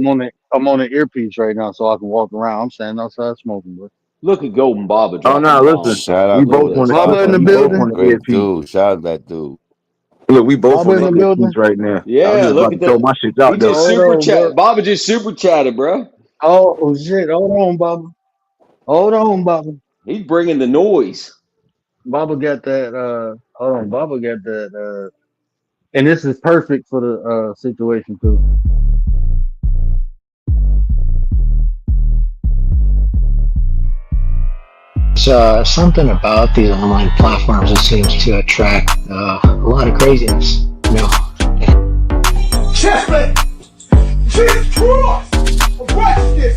S9: I'm on the earpiece right now, so I can walk around. I'm standing outside smoking, bro.
S13: Look at Golden Baba
S4: Oh
S13: dropping
S4: no, listen.
S13: bombs.
S10: Shout
S4: We
S10: out
S13: Look at
S4: both
S10: to
S4: on
S13: this.
S4: the
S10: shout out
S9: Baba
S10: to
S9: in
S4: listen.
S9: the
S4: We
S10: Mike.
S4: both
S9: building.
S4: on the
S10: Great
S4: earpiece.
S10: dude. Shout out that dude.
S4: Look, we both
S9: Baba
S4: on
S9: in
S4: the
S9: the
S4: earpiece
S9: building.
S4: right now. I'm
S13: Yeah,
S4: just
S13: look
S4: about to
S13: at
S4: throw
S13: that.
S4: my shit
S13: He
S4: out though.
S13: just
S9: Hold
S13: super
S9: on, bro.
S13: chat. Baba just super chatted, bro.
S9: Oh shit. Hold on, Baba. Hold on, Baba.
S13: He's bringing the noise.
S9: Baba got that. Hold on. Baba got that. And this is perfect for the situation too.
S14: There's something about these online platforms that seems to attract a lot of craziness.
S12: Chestnut! Jesus Christ! Arrest this!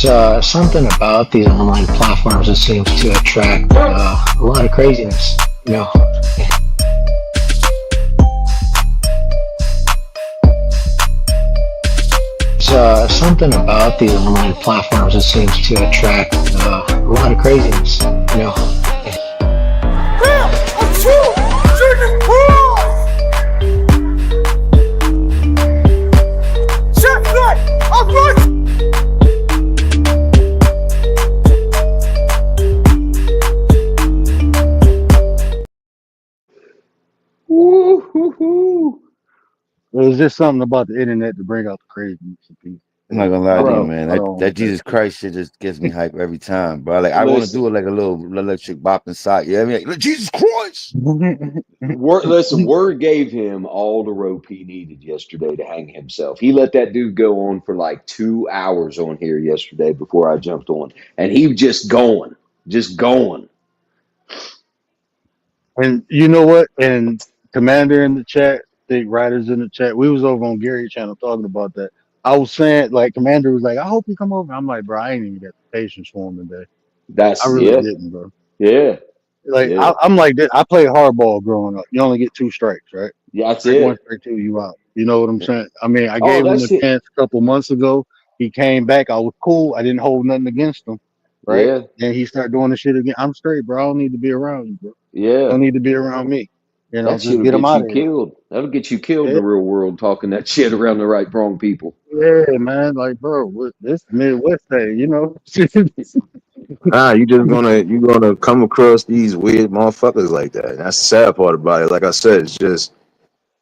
S14: There's something about these online platforms that seems to attract a lot of craziness. There's something about these online platforms that seems to attract a lot of craziness.
S13: Woo-hoo-hoo.
S9: There's just something about the internet to bring out the craziness in people.
S10: I'm not gonna lie to you,
S13: Bro,
S10: man.
S9: I
S10: That
S9: don't
S10: that
S9: want that
S10: Jesus
S9: shit.
S10: Christ shit just gets me hype every time, bro. Like I want to
S13: listen.
S10: do it like a little electric bop inside. You know what I mean? Like, Jesus Christ.
S13: Word gave him all the rope he needed yesterday to hang himself. He let that dude go on for like 2 hours on here yesterday before I jumped on. And he just going. Just going.
S9: And you know what? And Commander in the chat, Big Riders in the chat. We was over on Gary channel talking about that. I was saying, like, Commander was like, I hope you come over. I'm like, bro, I ain't even got the patience for him today. I
S13: That's
S9: really didn't, bro.
S13: yeah,
S9: Like,
S13: yeah.
S9: I'm like this. I played hardball growing up. You only get 2 strikes, right?
S13: Yeah, that's
S9: Strike 1,
S13: it.
S9: strike 2, you out. You know what I'm saying? I mean, I
S13: Oh,
S9: gave him a
S13: that's it.
S9: chance a couple months ago. He came back. I was cool. I didn't hold nothing against him, right?
S13: Yeah,
S9: Then he started doing the shit again. I'm straight, bro. I don't need to be around you, bro. You
S13: yeah.
S9: don't need to be around me.
S13: That
S9: Just
S13: shit'll
S9: get him
S13: get
S9: out
S13: you
S9: of here.
S13: killed. That'll get you killed in
S9: Yeah,
S13: the real world talking that shit around the right wrong people.
S9: yeah, man. Like, bro, this Midwest thing, you know?
S4: Nah, you gonna come across these weird motherfuckers like that. And that's the sad part about it. Like I said, it's just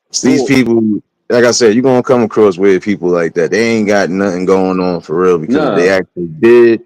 S4: It's these
S13: Well,
S4: people, like I said, you're gonna come across weird people like that. They ain't got nothing going on for real because if they
S13: nah,
S4: actually did,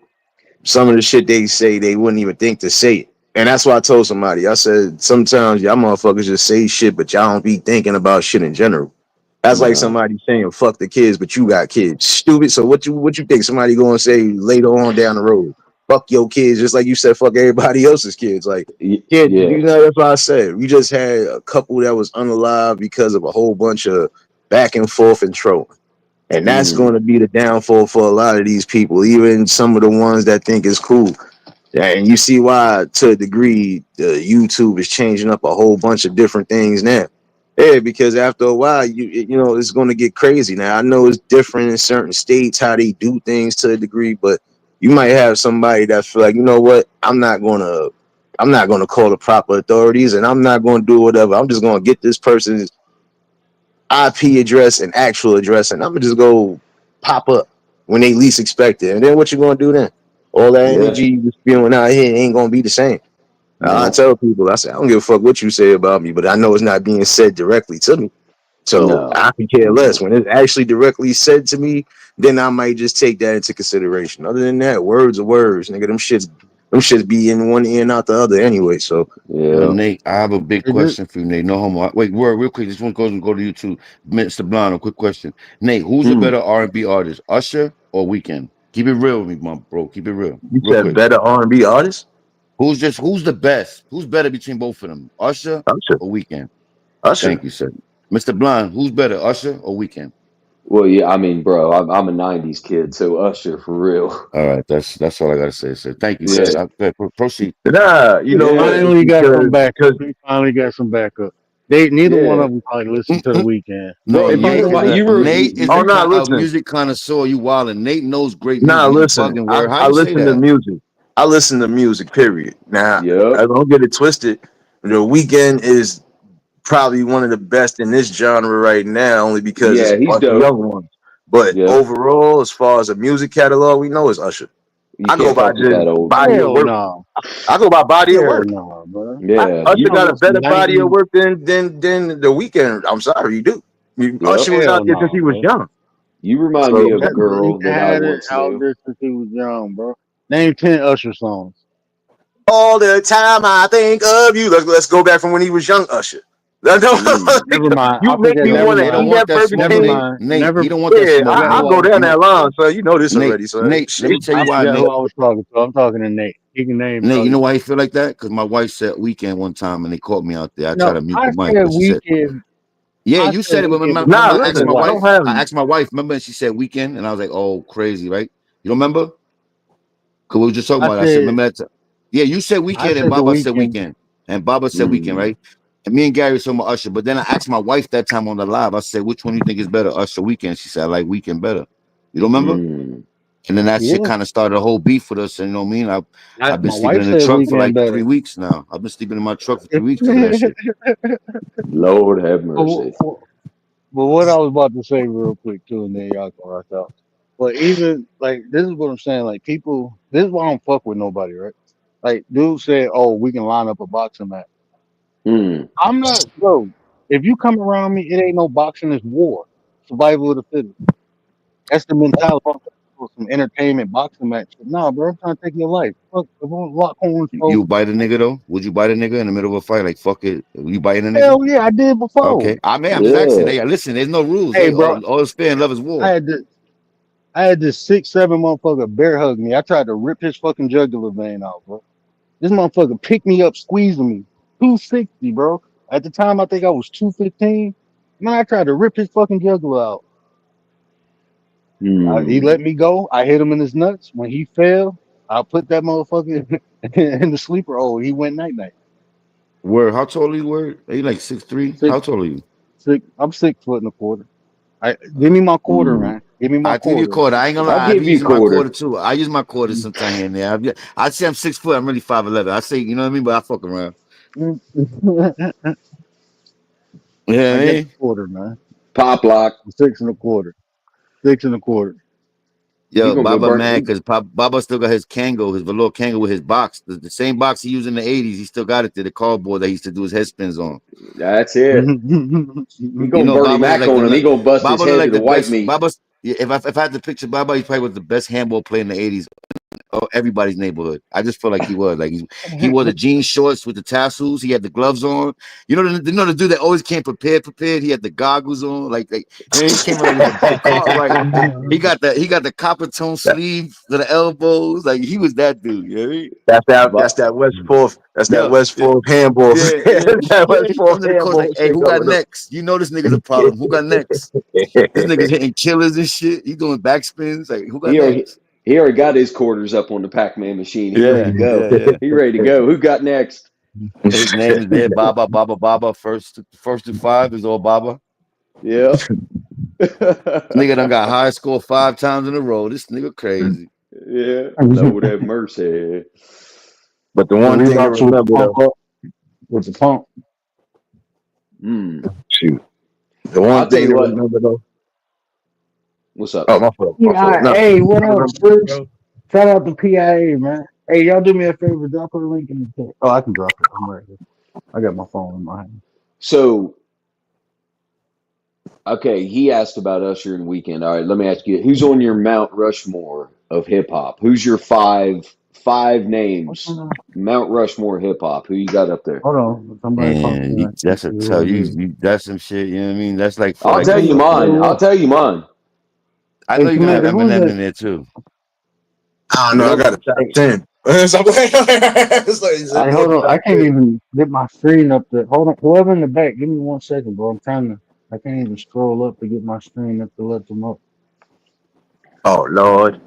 S4: some of the shit they say, they wouldn't even think to say it. And that's why I told somebody, I said, sometimes y'all motherfuckers just say shit, but y'all don't be thinking about shit in general. That's like
S13: nah.
S4: somebody saying fuck the kids, but you got kids. Stupid. So what you think somebody gonna say later on down the road? Fuck your kids, just like you said fuck everybody else's kids. Like, yeah,
S13: Yeah.
S4: that's what I said. We just had a couple that was unalive because of a whole bunch of back and forth and trolling. And that's
S13: Mm,
S4: going to be the downfall for a lot of these people, even some of the ones that think it's cool. Yeah, and you see why, to a degree, YouTube is changing up a whole bunch of different things now. Yeah, because after a while, you know it's going to get crazy. Now I know it's different in certain states how they do things to a degree, but you might have somebody that feel like, you know what, I'm not gonna call the proper authorities, and I'm not going to do whatever. I'm just going to get this person's IP address and actual address, and I'm gonna just go pop up when they least expect it. And then what you gonna do then? All that
S13: yeah.
S4: energy you spewing out here ain't gonna be the same. I
S13: No.
S4: tell people, I say, I don't give a fuck what you say about me, but I know it's not being said directly to me. So
S13: No.
S4: I can care less.
S13: No.
S4: When it's actually directly said to me, then I might just take that into consideration. Other than that, words are words, nigga. Them shits be in one ear and out the other anyway. So
S13: Yeah.
S10: Nate, I have a big
S9: Is it?
S10: question for you, Nate. No homo. Wait, word, real quick. This one goes and go to you too, Mr. Blonde. A quick question, Nate. Who's a
S13: Hmm.
S10: better R&B artist, Usher or Weeknd? Keep it real with me, my bro. Keep it real,
S4: you
S10: real
S4: said
S10: quick.
S4: better R&B artist?
S10: Who's the best? Who's better between both of them, Usher
S4: Usher.
S10: or Weeknd?
S4: Usher.
S10: Thank you, sir. Mr. Blonde, who's better, Usher or Weeknd?
S13: Well, yeah. I mean, bro, I'm a '90s kid, so Usher for real.
S10: All right, that's all I gotta say, sir. Thank you,
S13: Yeah.
S10: sir. Proceed.
S4: Nah, you know what?
S13: Yeah.
S4: It's
S9: Finally got some
S4: because
S9: backup. He finally got some backup. They neither one
S13: Yeah.
S9: of them probably listened to the
S10: Mm-mm.
S9: weekend.
S10: No,
S13: Bro,
S9: They
S13: you
S9: probably
S10: Nate is
S9: didn't
S13: remind
S10: a
S9: listen.
S13: you were.
S10: Nate is
S4: oh
S10: a,
S4: no,
S10: a
S4: listen.
S10: music connoisseur. You wildin'. Nate knows great
S4: Nah,
S10: music. You
S4: listen.
S10: bugging
S4: I,
S10: word. How
S4: I
S10: you say
S4: listen to
S10: that?
S4: music. I listen to music, period. Now,
S13: Yep.
S4: I don't get it twisted. The Weekend is probably one of the best in this genre right now, only because it's
S13: Yeah,
S4: a
S13: he's
S4: bunch of
S13: dope.
S4: young ones. But
S13: Yep.
S4: overall, as far as a music catalog, we know it's Usher.
S13: You
S4: I go
S13: can't
S4: by
S13: fuck with
S4: just
S13: that old.
S4: body of
S9: Hell
S4: work.
S9: no.
S4: I go by body of
S9: Hell
S4: work.
S9: no, bro.
S13: Yeah.
S9: You
S4: Usher
S9: don't
S4: got a
S9: want some
S4: better body of
S9: 90s?
S4: work than the Weekend. I'm sorry, you do.
S13: Yep.
S4: Usher was out
S9: Hell
S4: there since he
S9: no,
S4: was
S9: bro.
S4: young.
S13: You remind me
S4: So
S13: of a
S9: He
S13: girl that I
S9: had it
S13: once
S9: out
S13: knew.
S9: there since he was young, bro. Name 10 Usher songs.
S4: all the time I think of you. Let's go back from when he was young, Usher.
S13: Mm.
S9: Never mind.
S4: You
S9: I'll take
S4: make
S9: that.
S4: me
S10: Yo,
S9: Never
S4: want to
S10: they don't
S9: mind.
S4: eat
S10: want
S4: that
S10: that
S4: Burger
S10: smoke,
S9: Never
S4: King.
S10: Nate.
S9: mind.
S10: Nate, he
S9: Never.
S10: don't want that
S4: Yeah,
S9: I
S10: smoke.
S9: forgot
S4: I'll
S9: who I
S4: go
S9: was.
S4: down
S9: You know,
S4: that line, son. You know this
S10: Nate,
S4: already, son.
S10: Nate, let me tell you
S9: I
S10: why,
S9: forgot
S10: Nate.
S9: who I was talking to. I'm talking to Nate. He can name
S10: Nate,
S9: tell
S10: you know
S9: you.
S10: why he feel like that? Because my wife said Weekend one time and they caught me out there. I tried
S9: No,
S10: to mute
S9: I
S10: the mic,
S9: said
S10: but she said,
S9: weekend.
S10: yeah,
S9: I
S10: you
S9: said
S10: said it, but
S9: weekend
S10: remember,
S9: before
S4: Nah,
S9: my
S10: I asked
S9: other
S10: my
S4: listen, I
S9: wife.
S4: don't
S10: wife,
S4: have.
S10: I asked my wife, remember, and she said Weekend, and I was like, oh, crazy, right? You don't remember? Because we were just talking
S9: I
S10: about it. I said,
S9: said.
S10: remember that? Yeah, you said
S9: I
S10: Weekend and
S9: said the
S10: Baba said
S9: weekend.
S10: Weekend. And Baba said Weekend,
S13: Mm.
S10: right? And me and Gary said my Usher. But then I asked my wife that time on the live, I said, which one do you think is better, Usher or Weekend? She said, I like Weekend better. You don't remember?
S13: Mm.
S10: And then that shit
S9: Yeah.
S10: kind of started a whole beef with us. And you know what I mean? I've been
S9: My
S10: sleeping
S9: wife
S10: in the
S9: said
S10: truck for
S9: weekend
S10: like
S9: better.
S10: 3 weeks now. I've been sleeping in my truck for 3 weeks because of that shit.
S13: Lord have
S9: But,
S13: mercy.
S9: but what I was about to say real quick too, and then y'all can rock out. But even like this is what I'm saying. Like people, this is why I don't fuck with nobody, right? Like dude said, "Oh, we can line up a boxing match."
S13: Mm.
S9: I'm not, bro. If you come around me, it ain't no boxing. It's war, survival of the fittest. That's the mentality. For some entertainment boxing match. But nah, bro, I'm trying to take your life. Fuck, if I'm lock horns, bro.
S10: You bite a nigga though? Would you bite a nigga in the middle of a fight? Like fuck it, you biting a nigga?
S9: Hell yeah, I did before.
S10: Okay, I'm just asking.
S13: Yeah.
S10: Hey, listen, there's no rules.
S9: Hey,
S10: Hey,
S9: bro,
S10: all is fair and love is
S9: I
S10: war.
S9: had this. I had this 6'7" motherfucker bear hug me. I tried to rip his fucking jugular vein out, bro. This motherfucker picked me up, squeezing me. 260, bro. At the time, I think I was 215. Man, I tried to rip his fucking jugular out. He let
S13: Mm.
S9: me go. I hit him in his nuts. When he fell, I put that motherfucker in the sleeper. Oh, he went night night.
S10: Word. How tall are you? Word. Are you like 6'3"? How
S9: Six,
S10: tall are you?
S9: six. I'm 6 foot and a quarter. Give me my quarter,
S13: Mm.
S9: man. Give me my
S10: I give you a
S9: quarter.
S10: quarter. I ain't gonna
S13: I'll
S10: lie. I
S13: give
S10: be
S13: you a
S10: using my
S13: quarter.
S10: quarter too. I use my quarter sometime here and there. I'd say I'm 6 foot. I'm really 5'11". I say, you know what I mean? But I fuck around. Yeah,
S9: I
S10: I
S9: get the
S10: mean?
S9: quarter, man.
S13: Pop lock.
S9: 6 and a quarter. 6 and a quarter.
S10: Yo,
S13: gonna go
S10: Baba
S13: burn.
S10: mad because Baba still got his Kango, his velour Kango with his box. The same box he used in the 80s. He still got it there, the cardboard that he used to do his head spins on.
S13: That's it. He
S10: You
S13: gonna
S10: know,
S13: Bernie
S10: Baba was
S13: Mac
S10: like
S13: on him. He gonna bust his
S10: Baba
S13: head
S10: looked
S13: to
S10: like
S13: the
S10: the
S13: white
S10: best.
S13: meat.
S10: Baba's, yeah, if I had to picture Baba, he probably was the best handball player in the 80s. Oh, everybody's neighborhood. I just feel like he was. Like he wore the jean shorts with the tassels. He had the gloves on. You know the dude that always came prepared. He had the goggles on. Like he came out with the car, right. He got the copper tone sleeve to the elbows. Like he was that dude. You know what I mean?
S4: That's that West Fourth. That's that
S10: Yo,
S4: West Fourth handball.
S10: yeah.
S4: That West
S10: He
S4: Fourth
S10: comes to the coach
S4: handball
S10: like, hey,
S4: stick
S10: who got
S4: over them.
S10: next? You know this nigga's a problem. Who got next? This nigga's hitting killers and shit. He doing backspins. Like, who got next?
S13: He already got his quarters up on the Pac-Man machine. He
S10: Yeah,
S13: ready to go.
S10: yeah.
S13: He ready to go. Who got next?
S10: His name is there. Baba. First to 5 is all Baba.
S13: Yeah.
S10: Nigga done got high score 5 times in a row. This nigga crazy.
S13: Yeah. Lord have mercy.
S4: But the one thing to
S9: Rebounds with the
S4: remember
S9: pump
S4: though,
S9: up, with the pump.
S4: shoot. The one
S13: I'll tell
S4: thing
S13: you
S4: to
S13: what.
S4: remember though.
S13: What's up?
S4: Oh, my fault. No.
S9: Hey, what up, Fritz? Shout out to PIA, man. Hey, y'all do me a favor. Drop a link in the chat. Oh, I can drop it. I'm right here. I got my phone in my hand.
S13: So, okay, he asked about Usher and Weekend. All right, let me ask you: who's on your Mount Rushmore of hip hop? Who's your five names? Mount Rushmore hip hop. Who you got up there?
S9: Hold on. Somebody popped in.
S10: That's a tell you. That's some shit. You know what I mean? That's like.
S13: I'll tell you mine. I'll tell you mine.
S10: I know you're gonna have Eminem in there too.
S4: I don't know. I got a top 10.
S9: Hey, hold on. I can't even get my screen up there. Hold on. Whoever in the back, give me 1 second, bro. I can't even scroll up to get my screen up to let them up.
S4: Oh Lord.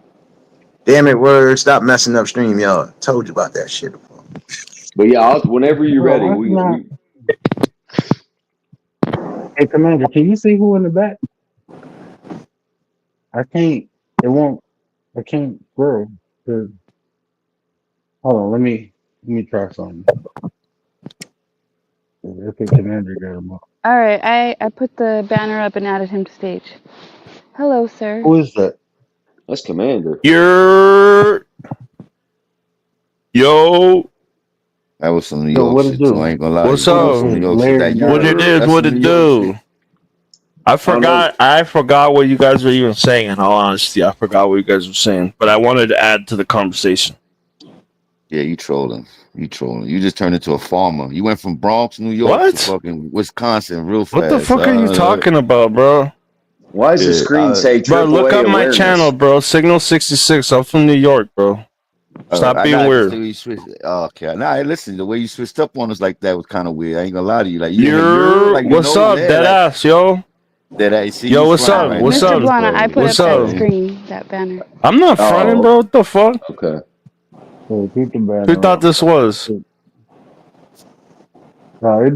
S4: Damn it, word. Stop messing up stream, y'all. Told you about that shit before.
S13: But yeah, whenever you're ready,
S9: Hey, Commander, can you see who in the back? I can't. It won't. I can't scroll. Hold on. Let me try something. I think Commander got him up.
S2: All right, I put the banner up and added him to stage. Hello, sir.
S9: Who is that?
S13: That's Commander.
S15: Yo.
S10: That was some New York shit too. I ain't gonna lie.
S15: What's up?
S10: New York shit.
S15: What it is? What it do? I forgot what you guys were even saying. In all honesty, I forgot what you guys were saying, but I wanted to add to the conversation.
S10: Yeah, you trolling. You just turned into a farmer. You went from Bronx, New York to fucking Wisconsin real fast.
S15: What the fuck are you talking about, bro?
S13: Why does the screen say
S15: bro, look up my channel, bro. Signal 66. I'm from New York, bro. Stop being weird.
S10: Okay. Nah, listen, the way you switched up on us like that was kind of weird. I ain't gonna lie to you. Like
S15: what's up, deadass, yo? Yo, what's up?
S10: Right
S15: what's
S2: Mr.
S15: up?
S2: Guana, I put
S15: what's
S2: up
S15: up?
S2: that screen, that banner.
S15: I'm not fronting, bro. What the fuck?
S13: Okay.
S15: Who thought this was?
S9: It'd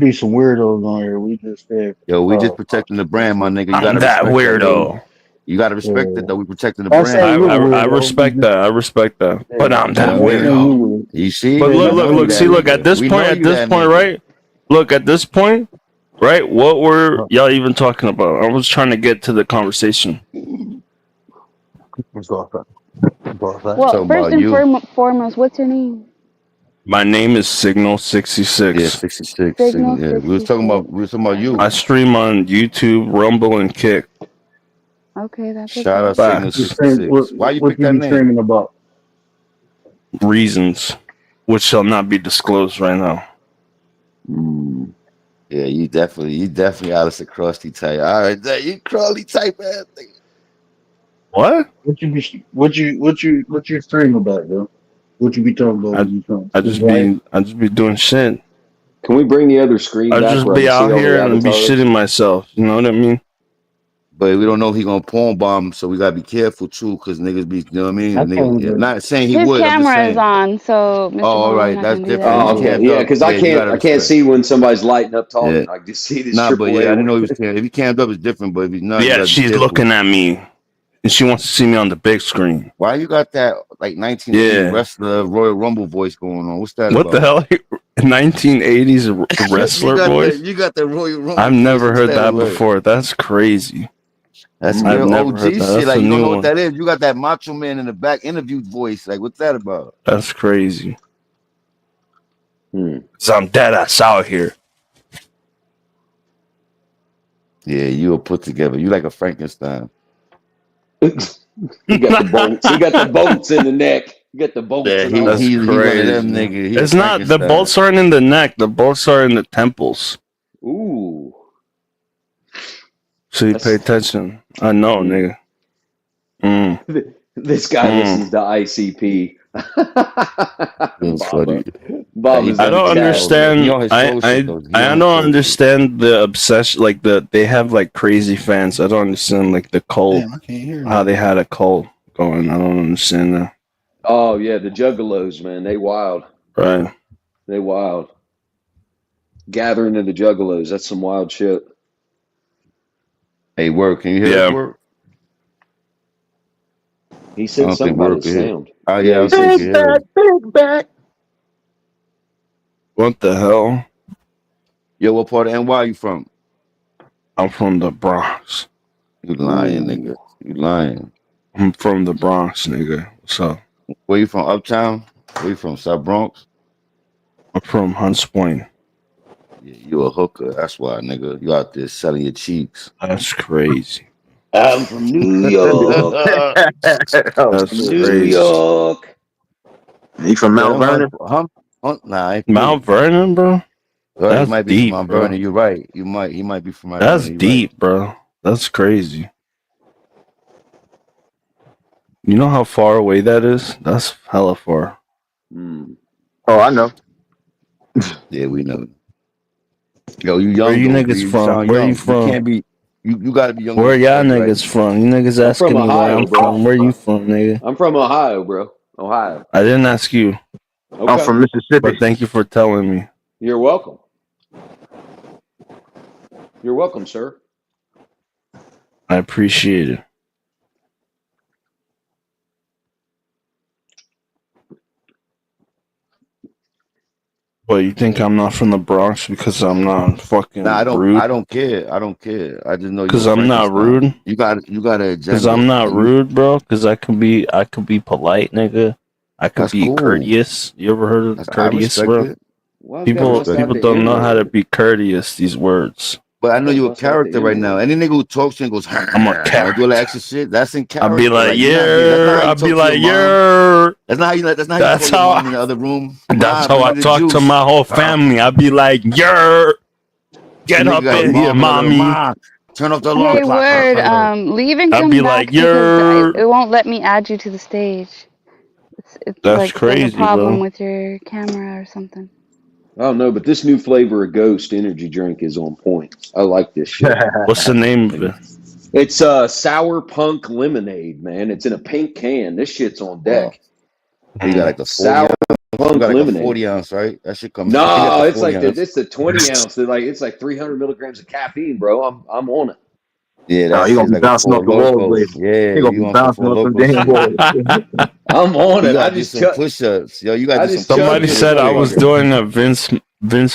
S9: be some weirdos on here. We just said.
S10: Yo, we just protecting the brand, my nigga. You
S15: I'm
S10: gotta
S15: that
S10: respect
S15: weirdo.
S10: That, you gotta respect it though. We protecting the
S15: That's
S10: brand.
S15: I respect that. I respect that. But I'm that weirdo.
S10: You see?
S15: But look. See, look at this point. Right? Look at this point. Right? What were y'all even talking about? I was trying to get to the conversation.
S2: Well, first and foremost, what's your name?
S15: My name is Signal 66.
S10: Yeah, 66.
S2: Signal
S10: Yeah, we was talking about you.
S15: I stream on YouTube, Rumble, and Kick.
S2: Okay, that's
S10: Shout out Signal 66. Why you pick that name?
S9: Streaming about?
S15: Reasons, which shall not be disclosed right now.
S10: Yeah, you definitely Alistair Krusty type. All right, you Crawley type ass thing.
S15: What?
S9: What you stream about, bro? What you be talking about?
S15: I just be doing shit.
S13: Can we bring the other screen
S15: I
S13: back?
S15: just be out here and be shitting myself. You know what I mean?
S10: But we don't know if he gonna porn bomb, so we gotta be careful too, because niggas be, you know what I mean? Niggas, not saying he
S2: His
S10: would.
S2: camera is on, so Mr.
S10: all right, that's different.
S13: Oh, okay. Yeah, because I can't see when somebody's lighting up talking. I just see this.
S10: Nah, but yeah, I didn't know he was cammed. If he cammed up, it's different. But if he's not,
S15: yeah, she's looking at me, and she wants to see me on the big screen.
S10: Why you got that like 1980s wrestler Royal Rumble voice going on? What's that?
S15: What
S10: about?
S15: the hell? 1980s wrestler voice?
S10: You got the Royal Rumble.
S15: I've never heard that before. That's crazy.
S10: That's
S15: I've
S10: real
S15: never
S10: OG
S15: heard that.
S10: shit.
S15: That's
S10: Like
S15: a
S10: you don't
S15: new
S10: know what
S15: one.
S10: that is. You got that Macho Man in the back interview voice. Like what's that about?
S15: That's crazy.
S13: Hmm.
S15: 'Cause I'm dead ass out here.
S10: Yeah, you were put together. You like a Frankenstein.
S13: He got the bolts. He got the bolts in the neck. He got the bolts
S10: Yeah,
S13: and
S10: he
S13: all.
S15: That's
S10: he one of them
S15: crazy.
S10: niggas. He a
S15: It's not the
S10: Frankenstein.
S15: bolts aren't in the neck. The bolts are in the temples.
S13: Ooh.
S15: So you pay attention. I know, nigga. Mm.
S13: This guy listens to ICP.
S10: funny.
S13: Bob is
S15: I don't
S13: on the
S15: understand.
S10: He on his
S15: I
S10: social, though. He
S15: I
S10: on
S15: don't
S10: his social.
S15: understand the obsession. Like they have like crazy fans. I don't understand like the cult.
S6: Damn, I can't hear
S15: How they had a cult going. I don't understand that.
S13: Oh yeah, the Juggalos, man. They wild.
S15: Right.
S13: They wild. Gathering of the Juggalos. That's some wild shit.
S10: Hey, Word, can you hear us, Word?
S13: He
S10: I
S13: said
S10: don't
S13: something
S10: think
S13: about
S10: Word
S13: his
S10: can hear.
S13: sound.
S10: Oh yeah, I
S13: he
S10: was thinking
S13: said,
S10: you hear us.
S4: big back.
S15: What the hell?
S10: Yo, what part of NY you from?
S15: I'm from the Bronx.
S10: You lying, nigga. You lying.
S15: I'm from the Bronx, nigga. What's up?
S10: Where you from? Uptown? Where you from? South Bronx?
S15: I'm from Hunts Point.
S10: Yeah, you a hooker. That's why, nigga. You out there selling your cheeks.
S15: That's crazy.
S13: I'm from New York.
S15: That's
S13: New
S15: crazy.
S13: York.
S4: You from Mount Vernon?
S10: Nah, I ain't
S15: Mount Vernon, bro.
S10: Right, he
S15: That's
S10: might be
S15: deep,
S10: from Mount
S15: bro.
S10: Vernon. You're right. He might be from Mount
S15: That's
S10: Vernon. You're
S15: deep, bro. That's crazy. You know how far away that is? That's hella far.
S13: Mm.
S4: Oh, I know.
S10: Right. Yeah, we know. Yo, you
S15: Where
S10: young
S15: you
S10: though.
S15: niggas
S10: You
S15: from?
S10: sound
S15: Where
S10: young.
S15: you from?
S10: You can't be. You gotta be younger
S15: Where
S10: than
S15: y'all
S10: 30, right?
S15: niggas from? You niggas
S13: I'm
S15: asking
S13: from
S15: me where
S13: Ohio,
S15: I'm
S13: bro.
S15: from. Where you from, nigga?
S13: I'm from Ohio, bro. Ohio.
S15: I didn't ask you,
S13: Okay.
S4: I'm from Mississippi.
S15: but thank you for telling me.
S13: You're welcome. You're welcome, sir.
S15: I appreciate it. But you think I'm not from the Bronx because I'm not fucking
S10: Nah,
S15: rude?
S10: I don't care. I don't care. I just know you.
S15: Because I'm not rude.
S10: You got an agenda.
S15: Because I'm not rude, bro. Because I can be polite, nigga. I can
S10: That's
S15: be
S10: cool.
S15: courteous. You ever heard of
S10: I
S15: courteous,
S10: respect
S15: bro?
S10: it.
S13: Why
S15: People
S13: bust out the
S15: don't know how to
S13: N-word?
S15: be courteous. These words.
S10: But I know you a
S13: Bust out the
S10: character right now.
S13: N-word.
S10: Any nigga who talks to you and goes,
S15: I'm a
S10: and do all
S15: character.
S10: that extra shit, that's in character.
S15: I'll be like,
S10: you're not being- that's not
S15: yeah.
S10: how you
S15: I'll
S10: talk
S15: be
S10: to
S15: like,
S10: your mom.
S15: yeah.
S10: That's not how you. That's not how you
S15: That's
S10: call your
S15: how.
S10: mom in the other room.
S15: That's
S10: Mom,
S15: how I
S10: bring me the
S15: talk to
S10: juice.
S15: my whole family. I'll be like, yeah. Get
S10: Nigga
S15: up
S10: got his
S15: in here,
S10: mom in the other room.
S15: mommy.
S10: Mom, turn off the alarm
S2: Hey,
S10: clock.
S2: Word, leave and
S15: I'll
S2: come
S15: be
S2: back
S15: like,
S2: because
S15: yeah.
S2: it won't let me add you to the stage. It's
S15: That's
S2: like there's a
S15: crazy,
S2: problem
S15: bro.
S2: with your camera or something.
S13: I don't know, but this new flavor of Ghost energy drink is on point. I like this shit.
S15: What's the name of it?
S13: It's Sour Punk Lemonade, man. It's in a pink can. This shit's on deck.
S10: You got like the 40
S13: Sour
S10: ounce. You
S13: Punk
S10: got like a
S13: Lemonade.
S10: 40 ounce, right? That shit comes.
S13: No, it's like
S10: ounce.
S13: it's the 20 ounce. It's like 300 milligrams of caffeine, bro. I'm on it.
S10: Yeah,
S4: Oh,
S10: that
S4: you
S10: shit's
S4: gonna be
S10: like a
S4: bouncing
S10: Four
S4: off the walls
S10: Loco.
S4: later.
S10: Yeah,
S4: You gonna
S10: you
S4: be
S10: on some
S4: bouncing
S10: Four
S4: off them
S10: Loco
S4: damn
S10: shit.
S4: walls.
S13: I'm on
S10: You
S13: it. I
S10: gotta do
S13: just
S10: some push-ups. Yo, you gotta
S13: I
S10: do
S13: just
S10: some
S15: Somebody
S10: push-ups.
S15: said I was
S13: motherfucker.
S15: doing a Vince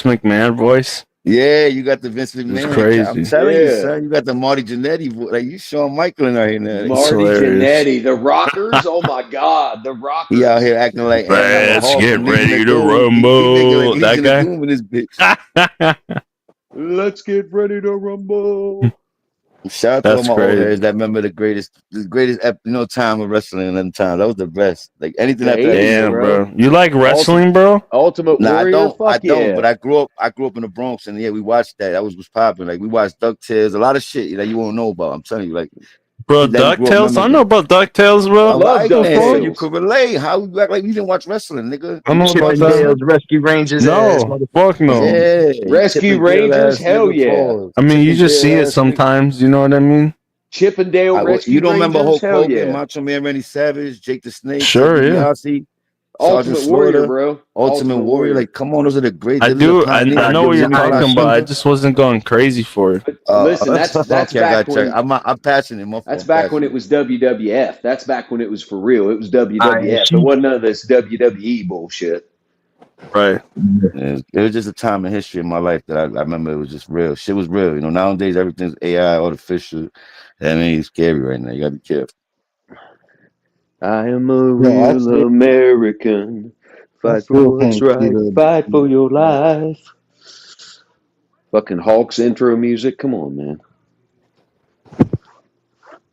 S15: McMahon voice.
S10: Yeah, you got the Vince
S15: It's
S10: McMahon. I'm
S15: crazy.
S10: telling you,
S13: Yeah.
S10: son. You got the Marty Jannetty voice. Like you Shawn Michael in out here now.
S15: It's
S13: Marty
S15: hilarious.
S13: Jannetty, the Rockers. Oh my God, the Rockers.
S10: He out here acting like Alan
S15: Let's
S10: Hall
S15: get
S10: from Legion
S15: ready
S10: of
S15: to
S10: Doom. He making like
S15: rumble. That
S10: Legion of
S15: guy?
S10: Doom in this bitch.
S13: Let's get ready to rumble.
S10: Shout out to all
S15: That's
S10: my old
S15: crazy.
S10: heads that remember the greatest time of wrestling in them times. That was the best. Like anything
S13: The
S10: after that
S13: 80s,
S10: shit.
S15: Damn,
S13: bro.
S15: bro. You like wrestling, bro?
S13: Ultimate
S10: Nah,
S13: Warrior.
S10: I don't.
S13: Fuck yeah.
S10: But I grew up in the Bronx, and yeah, we watched that. That was popping. Like we watched DuckTales, a lot of shit that you won't know about. I'm telling you, like
S15: Bro,
S10: that we grew up
S15: DuckTales? I
S10: remembering.
S15: know about DuckTales,
S13: I
S15: bro.
S13: love
S10: Alright, man, so you
S13: DuckTales.
S10: could relate. How you act like you didn't watch wrestling, nigga?
S15: I know
S10: You
S15: about
S10: watch
S15: that.
S10: wrestling?
S4: Chippendales Rescue Rangers ass
S15: No,
S4: motherfucker.
S15: fuck no.
S10: Yeah,
S13: Rescue
S10: Chippendale
S13: Rangers.
S10: ass
S13: Hell
S10: nigga,
S13: yeah.
S10: pause.
S15: I mean, you just see
S10: Chippendale
S15: it
S10: ass nigga.
S15: sometimes. You know what I mean?
S13: Chippendale Rescue
S10: You don't remember
S13: Rangers.
S10: Hulk
S13: Hell
S10: Hogan,
S13: yeah.
S10: Macho Man, Randy Savage, Jake the Snake,
S15: Sure,
S10: Ted
S15: yeah.
S10: DiBiase, Sergeant
S13: Ultimate Warrior,
S10: Slaughter,
S13: bro.
S10: Ultimate Warrior. Like, come on, those are the great.
S15: I
S10: Those are
S15: do.
S10: the pioneers.
S15: I know what you're
S10: Jimmy
S15: talking about. I
S10: Placenta.
S15: just wasn't going crazy for it.
S13: But listen, that's
S10: Okay, I
S13: back
S10: got check.
S13: when
S10: I'm passionate. My
S13: that's
S10: fault.
S13: back when it was WWF. That's back when it was for real. It was WWF. It
S4: she
S13: wasn't none of this WWE bullshit.
S15: Right.
S10: It was just a time in history in my life that I remember it was just real. Shit was real. You know, nowadays everything's AI, artificial. That means scary right now. You gotta be careful.
S13: I am a
S9: Yeah,
S13: real American.
S9: I
S13: Fight for
S9: still
S13: what's
S9: can't see
S13: right.
S9: the.
S13: Fight for your life. Fucking Hawks intro music. Come on, man.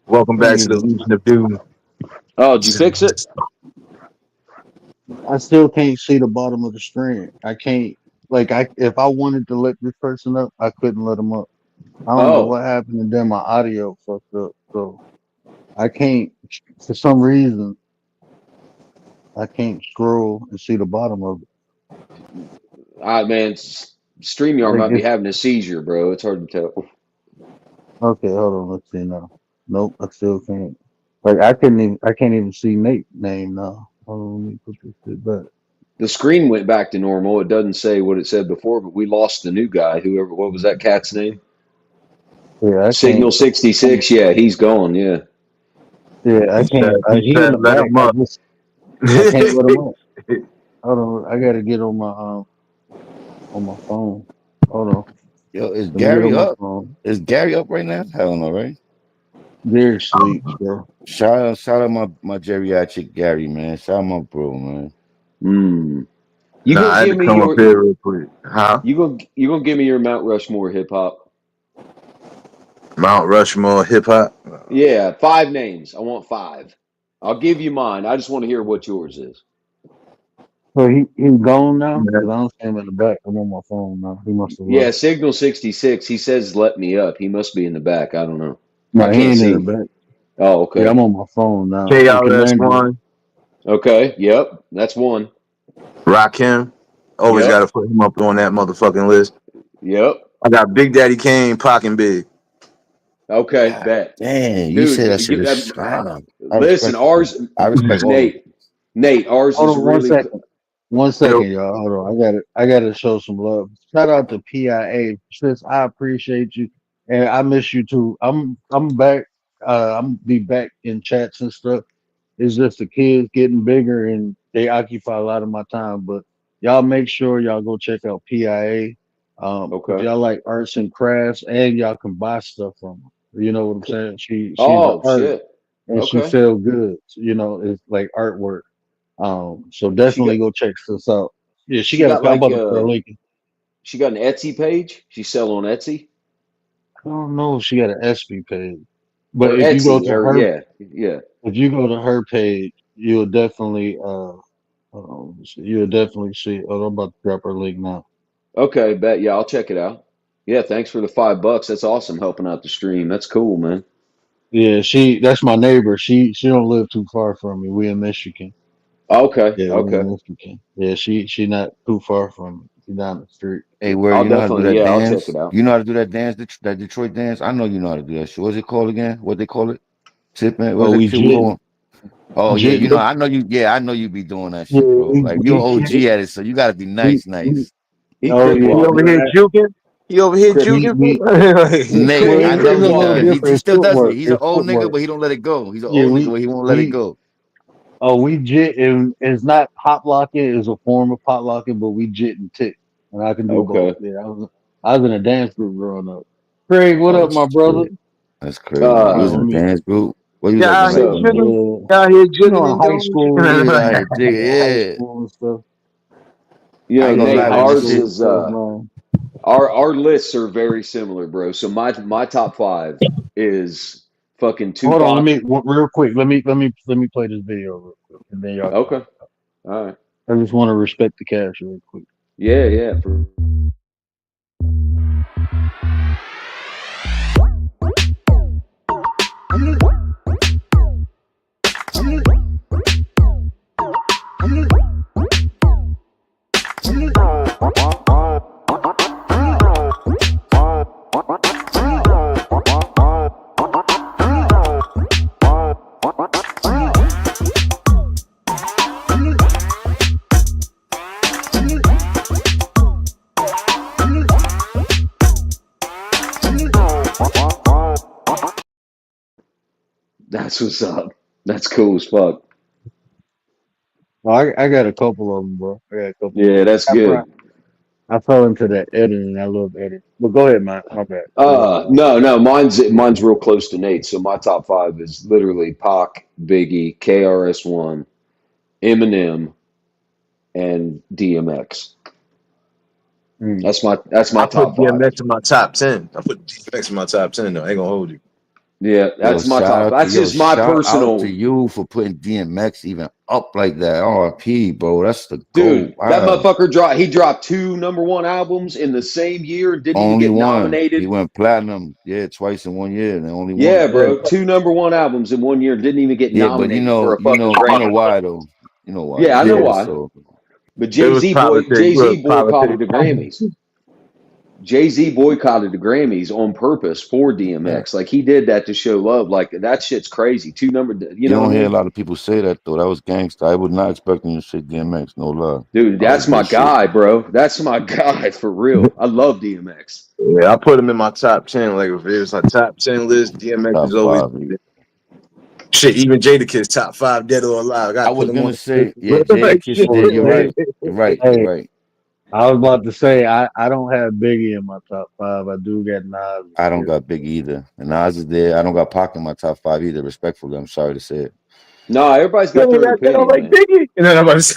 S4: Welcome back to the Legion of Doom.
S13: Oh, did you fix it?
S9: I still can't see the bottom of the screen. I can't. Like, if I wanted to let this person up, I couldn't let them up. I don't know
S13: Oh,
S9: what happened, and then my audio fucked up. So I can't. For some reason, I can't scroll and see the bottom of it.
S13: man, StreamYard
S9: Like,
S13: might be having a seizure, bro. It's hard to tell.
S9: okay, hold on. Let's see now. Nope, I still can't. Like, I can't even see Nate's name now. Hold on, let me put this shit back.
S13: The screen went back to normal. It doesn't say what it said before, but we lost the new guy. Whoever, what was that cat's name?
S9: Yeah, I
S13: Signal
S9: can't.
S13: 66. Yeah, he's gone. Yeah.
S9: Yeah, I can't. He in the
S4: Let
S9: back.
S4: him up.
S9: I can't let him up. Hold on, I gotta get on my phone. Hold on.
S10: Yo, is
S9: Let me get
S10: Gary
S9: on my
S10: up?
S9: phone.
S10: Is Gary up right now? Hell no, right?
S9: Gary sleeps, bro.
S10: Shout out my geriatric Gary, man. Shout out my bro, man.
S13: You
S4: Nah,
S13: gonna
S4: I had
S13: give
S4: to
S13: me
S4: come up
S13: your
S4: here real quick. Huh?
S13: you gonna give me your Mount Rushmore hip hop?
S4: Mount Rushmore hip hop.
S13: Yeah, 5 names. I want 5. I'll give you mine. I just want to hear what yours is.
S9: So he's gone now? Because I don't see him in the back. I'm on my phone now. He must have
S13: Yeah,
S9: left.
S13: Signal 66. He says let me up. He must be in the back. I don't know.
S9: No,
S13: I
S9: he
S13: can't
S9: ain't in the
S13: see.
S9: back.
S13: Oh,
S9: Yeah,
S13: okay.
S9: I'm on my phone now.
S4: KRS-One,
S13: Okay. Yep. That's one.
S4: Rakim. Always got
S13: Yep.
S4: to put him up on that motherfucking list.
S13: Yep.
S4: I got Big Daddy Kane, Pac and Big.
S13: Okay. Bet.
S10: Damn, you
S13: Dude,
S10: say that shit is I
S13: listen,
S10: respect
S13: ours,
S10: I respect all of it.
S13: Nate, ours
S9: Hold
S13: is
S9: on one
S13: really,
S9: second. One second, y'all. Hold on. I gotta show some love. Shout out to PIA. Sis, I appreciate you. And I miss you too. I'm back. I'm be back in chats and stuff. It's just the kids getting bigger and they occupy a lot of my time. But y'all make sure y'all go check out PIA. If
S13: okay.
S9: y'all like arts and crafts and y'all can buy stuff from her. You know what I'm saying? She's an
S13: Oh,
S9: artist
S13: shit.
S9: and she
S13: Okay.
S9: sells goods. You know, it's like artwork. So
S13: She got,
S9: definitely go check this out. Yeah, she
S13: she
S9: got a
S13: got
S9: I'm
S13: like,
S9: about to put a link.
S13: she got an Etsy page. She sell on Etsy
S9: I don't know if she got an SB page, but
S13: or
S9: if you go
S13: Etsy
S9: to
S13: or
S9: her,
S13: yeah.
S9: if you go to her page, you'll definitely you'll definitely see. Oh, I'm about to drop her link now.
S13: Okay. Bet. Yeah. I'll check it out. Yeah. Thanks for the $5. That's awesome. Helping out the stream. That's cool, man.
S9: Yeah, that's my neighbor. She don't live too far from me. We in Michigan.
S13: Okay.
S9: Yeah, we
S13: Okay.
S9: in Michigan. Yeah, she not too far from me. She down the street.
S10: Hey, where
S13: I'll
S10: you know how to do
S13: definitely,
S10: that
S13: yeah, I'll check
S10: dance?
S13: it out.
S10: You know how to do that dance, that Detroit dance? I know you know how to do that shit. What's it called again? What they call it? Tipping? What's
S9: Oh,
S10: that
S9: we
S10: shit we
S9: jitting.
S10: going? Oh yeah, you know,
S9: Jitting.
S10: I know you. Yeah, I know you be doing that
S9: Yeah,
S10: shit, bro. Like you're OG at it, so you gotta be
S9: we,
S10: nice,
S9: we,
S10: nice.
S13: He
S9: oh
S13: crip
S9: yeah.
S4: He over
S13: walking.
S4: here juking. He over here
S9: We,
S4: juking.
S9: we
S10: Nate,
S9: well,
S10: I
S13: He
S10: know
S13: crip
S9: it's a
S10: he
S9: little
S10: does.
S13: walking.
S10: He
S9: different. It's
S10: still does it.
S9: footwork.
S10: He's an
S9: It's
S10: old nigga,
S9: footwork.
S10: but he don't let it go. He's an
S9: Yeah,
S10: old nigga, but he won't let it go.
S9: we jit and it's not hop locking. It's a form of pot locking, but we jit and tick, and I can do both.
S13: Okay.
S9: Yeah, I was in a dance group growing up. Craig, what
S10: Oh
S9: up, my brother?
S10: shit, that's crazy. You was
S13: Uh,
S10: in
S9: Let
S10: a
S9: me.
S10: dance group. What you like
S4: Y'all
S10: in
S4: out
S10: like
S4: here
S13: so,
S9: Yeah,
S4: jigging.
S9: you
S4: Y'all here
S9: know,
S4: jigging
S9: in
S4: and
S9: high
S4: doing
S9: school,
S10: yeah, you out here
S9: high
S10: digging. Yeah,
S9: school and stuff.
S10: I ain't gonna
S9: Yeah,
S13: Nate,
S10: lie
S9: high
S10: with this
S13: ours
S10: shit.
S9: school
S13: is,
S9: stuff, man.
S13: our lists are very similar, bro. So my top 5 is fucking
S9: Hold on,
S13: Tupac.
S9: real quick. Let me play this video real quick, and then y'all can.
S13: Okay. All right.
S9: I just want to respect the cash real quick.
S13: Yeah, yeah. That's what's up. That's cool as fuck.
S9: Well, I got a couple of them, bro. I got a couple of
S13: Yeah,
S9: them.
S13: that's good.
S9: I fell into that editing. I love editing. But go ahead, man. My bad. Go ahead.
S13: No, mine's real close to Nate. So my top five is literally Pac, Biggie, KRS-One, Eminem, and DMX. That's my
S4: I put
S13: top five.
S4: DMX in my top 10. I put DMX in my top 10 though. I ain't gonna hold you.
S13: Yeah, that's my top. That's just my
S10: shout
S13: personal.
S10: out to you for putting DMX even up like that. RP, bro. That's the
S13: Dude,
S10: goal.
S13: that motherfucker dropped 2 #1 albums in the same year and didn't even
S10: Only
S13: get
S10: one.
S13: nominated.
S10: He went platinum, twice in 1 year, and only one.
S13: Yeah, bro, 2 #1 albums in 1 year, didn't even get
S10: Yeah, but
S13: nominated for a fucking Grammy.
S10: why though? You know why?
S13: Yeah, I know
S10: Yeah,
S13: why.
S10: so
S13: But Jay-Z boycotted the Grammys. Jay-Z boycotted the Grammys on purpose for DMX. Like he did that to show love. Like that shit's crazy. You
S10: you
S13: know what
S10: don't
S13: I
S10: hear a
S13: mean?
S10: lot of people say that though. That was gangsta. I was not expecting you to say DMX. No love.
S13: Dude, that's my guy, bro. That's my guy for real. I love DMX.
S4: Yeah, I put him in my top 10. Like if it was a top 10 list, DMX
S10: Top
S4: is always
S10: 5.
S4: shit. Even Jadakiss top 5 dead or alive.
S10: I was
S4: put him
S10: gonna
S4: on.
S10: say, yeah,
S4: Like,
S10: Jadakiss
S4: shit.
S10: did. You're right. You're right.
S9: Hey,
S10: You're right.
S9: I was about to say I don't have Biggie in my top 5. I do got Nas.
S10: I don't got Big either. And Nas is there. I don't got Pac in my top 5 either. Respectfully, I'm sorry to say it.
S13: No, everybody's got their opinion,
S4: like
S13: man.
S4: Biggie. And then I'm about to say,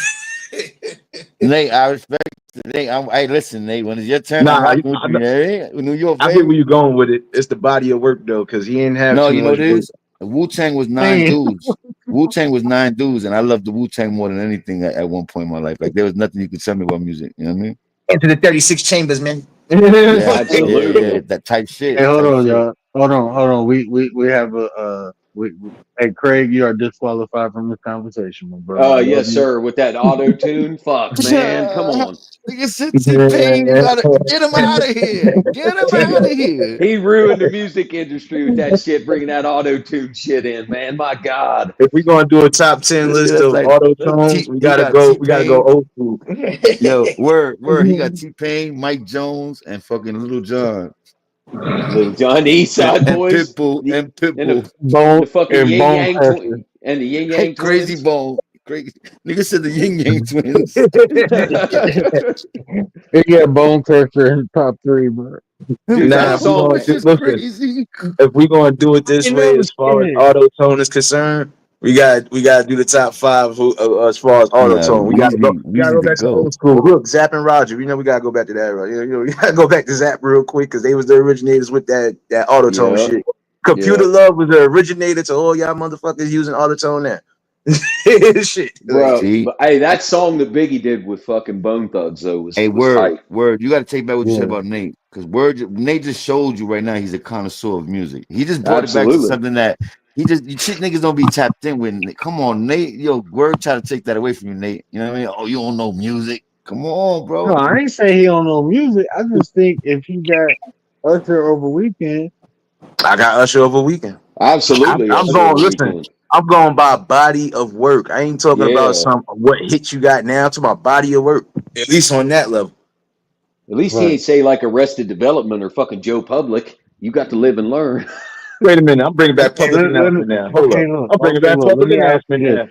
S10: Nate, I respect Nate. Hey, listen, Nate. When it's your turn,
S4: nah,
S10: I'm rocking with you. Hey, New York,
S4: I get where you're going with it. It's the body of work though, because he didn't have
S10: No,
S4: too
S10: you know
S4: much
S10: what it
S4: work.
S10: is? Wu-Tang was 9 dudes. Wu-Tang was 9 dudes, and I loved the Wu-Tang more than anything at one point in my life. Like there was nothing you could tell me about music. You know what I mean?
S4: Into the 36 chambers, man.
S10: Yeah, that type shit.
S9: Hey, hold
S10: type
S9: on,
S10: shit.
S9: y'all. Hold on. We have a hey, Craig, you are disqualified from this conversation, my brother.
S13: Oh, yes, sir. With that auto tune, fuck, man, come on.
S10: Nigga said T-Pain, you gotta get him out of here. Get him out of here.
S13: He ruined the music industry with that shit, bringing that auto tune shit in, man. My God.
S4: If we're gonna do a top 10 list
S10: That's
S4: of
S10: like
S4: auto tones, we gotta go old school.
S10: Yo, word. He got T-Pain, Mike Jones, and fucking Little John.
S13: Little John, the East Side
S10: and
S13: Boys,
S10: Pitbull, and
S13: the fucking Yin Yang twins, and the Yin Yang
S10: Crazy
S13: twins.
S10: Bone. Crazy nigga said the Yin Yang twins.
S9: They got Bone Crusher in the top 3, bro.
S13: Dude,
S4: Nah, if we're gonna do it this way, as far as auto tone is concerned, we got to do the top 5 as far as auto tone. We gotta go back to old school. Look, Zapp and Roger. We gotta go back to that. Right? You know, we gotta go back to Zapp real quick because they was the originators with that auto tone shit. Computer Love was the originator to all y'all motherfuckers using auto tone now. Shit,
S13: bro. But, hey, that song that Biggie did with fucking Bone Thugs though was
S10: word.
S13: hype.
S10: You got to take back what you said about Nate, because Nate just showed you right now he's a connoisseur of music. He just brought it back to something that you shit niggas don't be tapped in with. Come on, Nate. Yo, Word try to take that away from you, Nate. You know what I mean? Oh, you don't know music. Come on, bro.
S9: No, I ain't say he don't know music. I just think if he got Usher over Weekend,
S4: I got Usher over Weekend.
S13: Absolutely,
S4: I'm going. Listen. I'm going by body of work. I ain't talking about what hit you got now. I'm talking about body of work. At least on that level.
S13: At least he ain't say like Arrested Development or fucking Joe Public. You got to live and learn.
S4: Wait a minute. I'm bringing back public announcement now. Hold up. I'm bringing back public announcement now.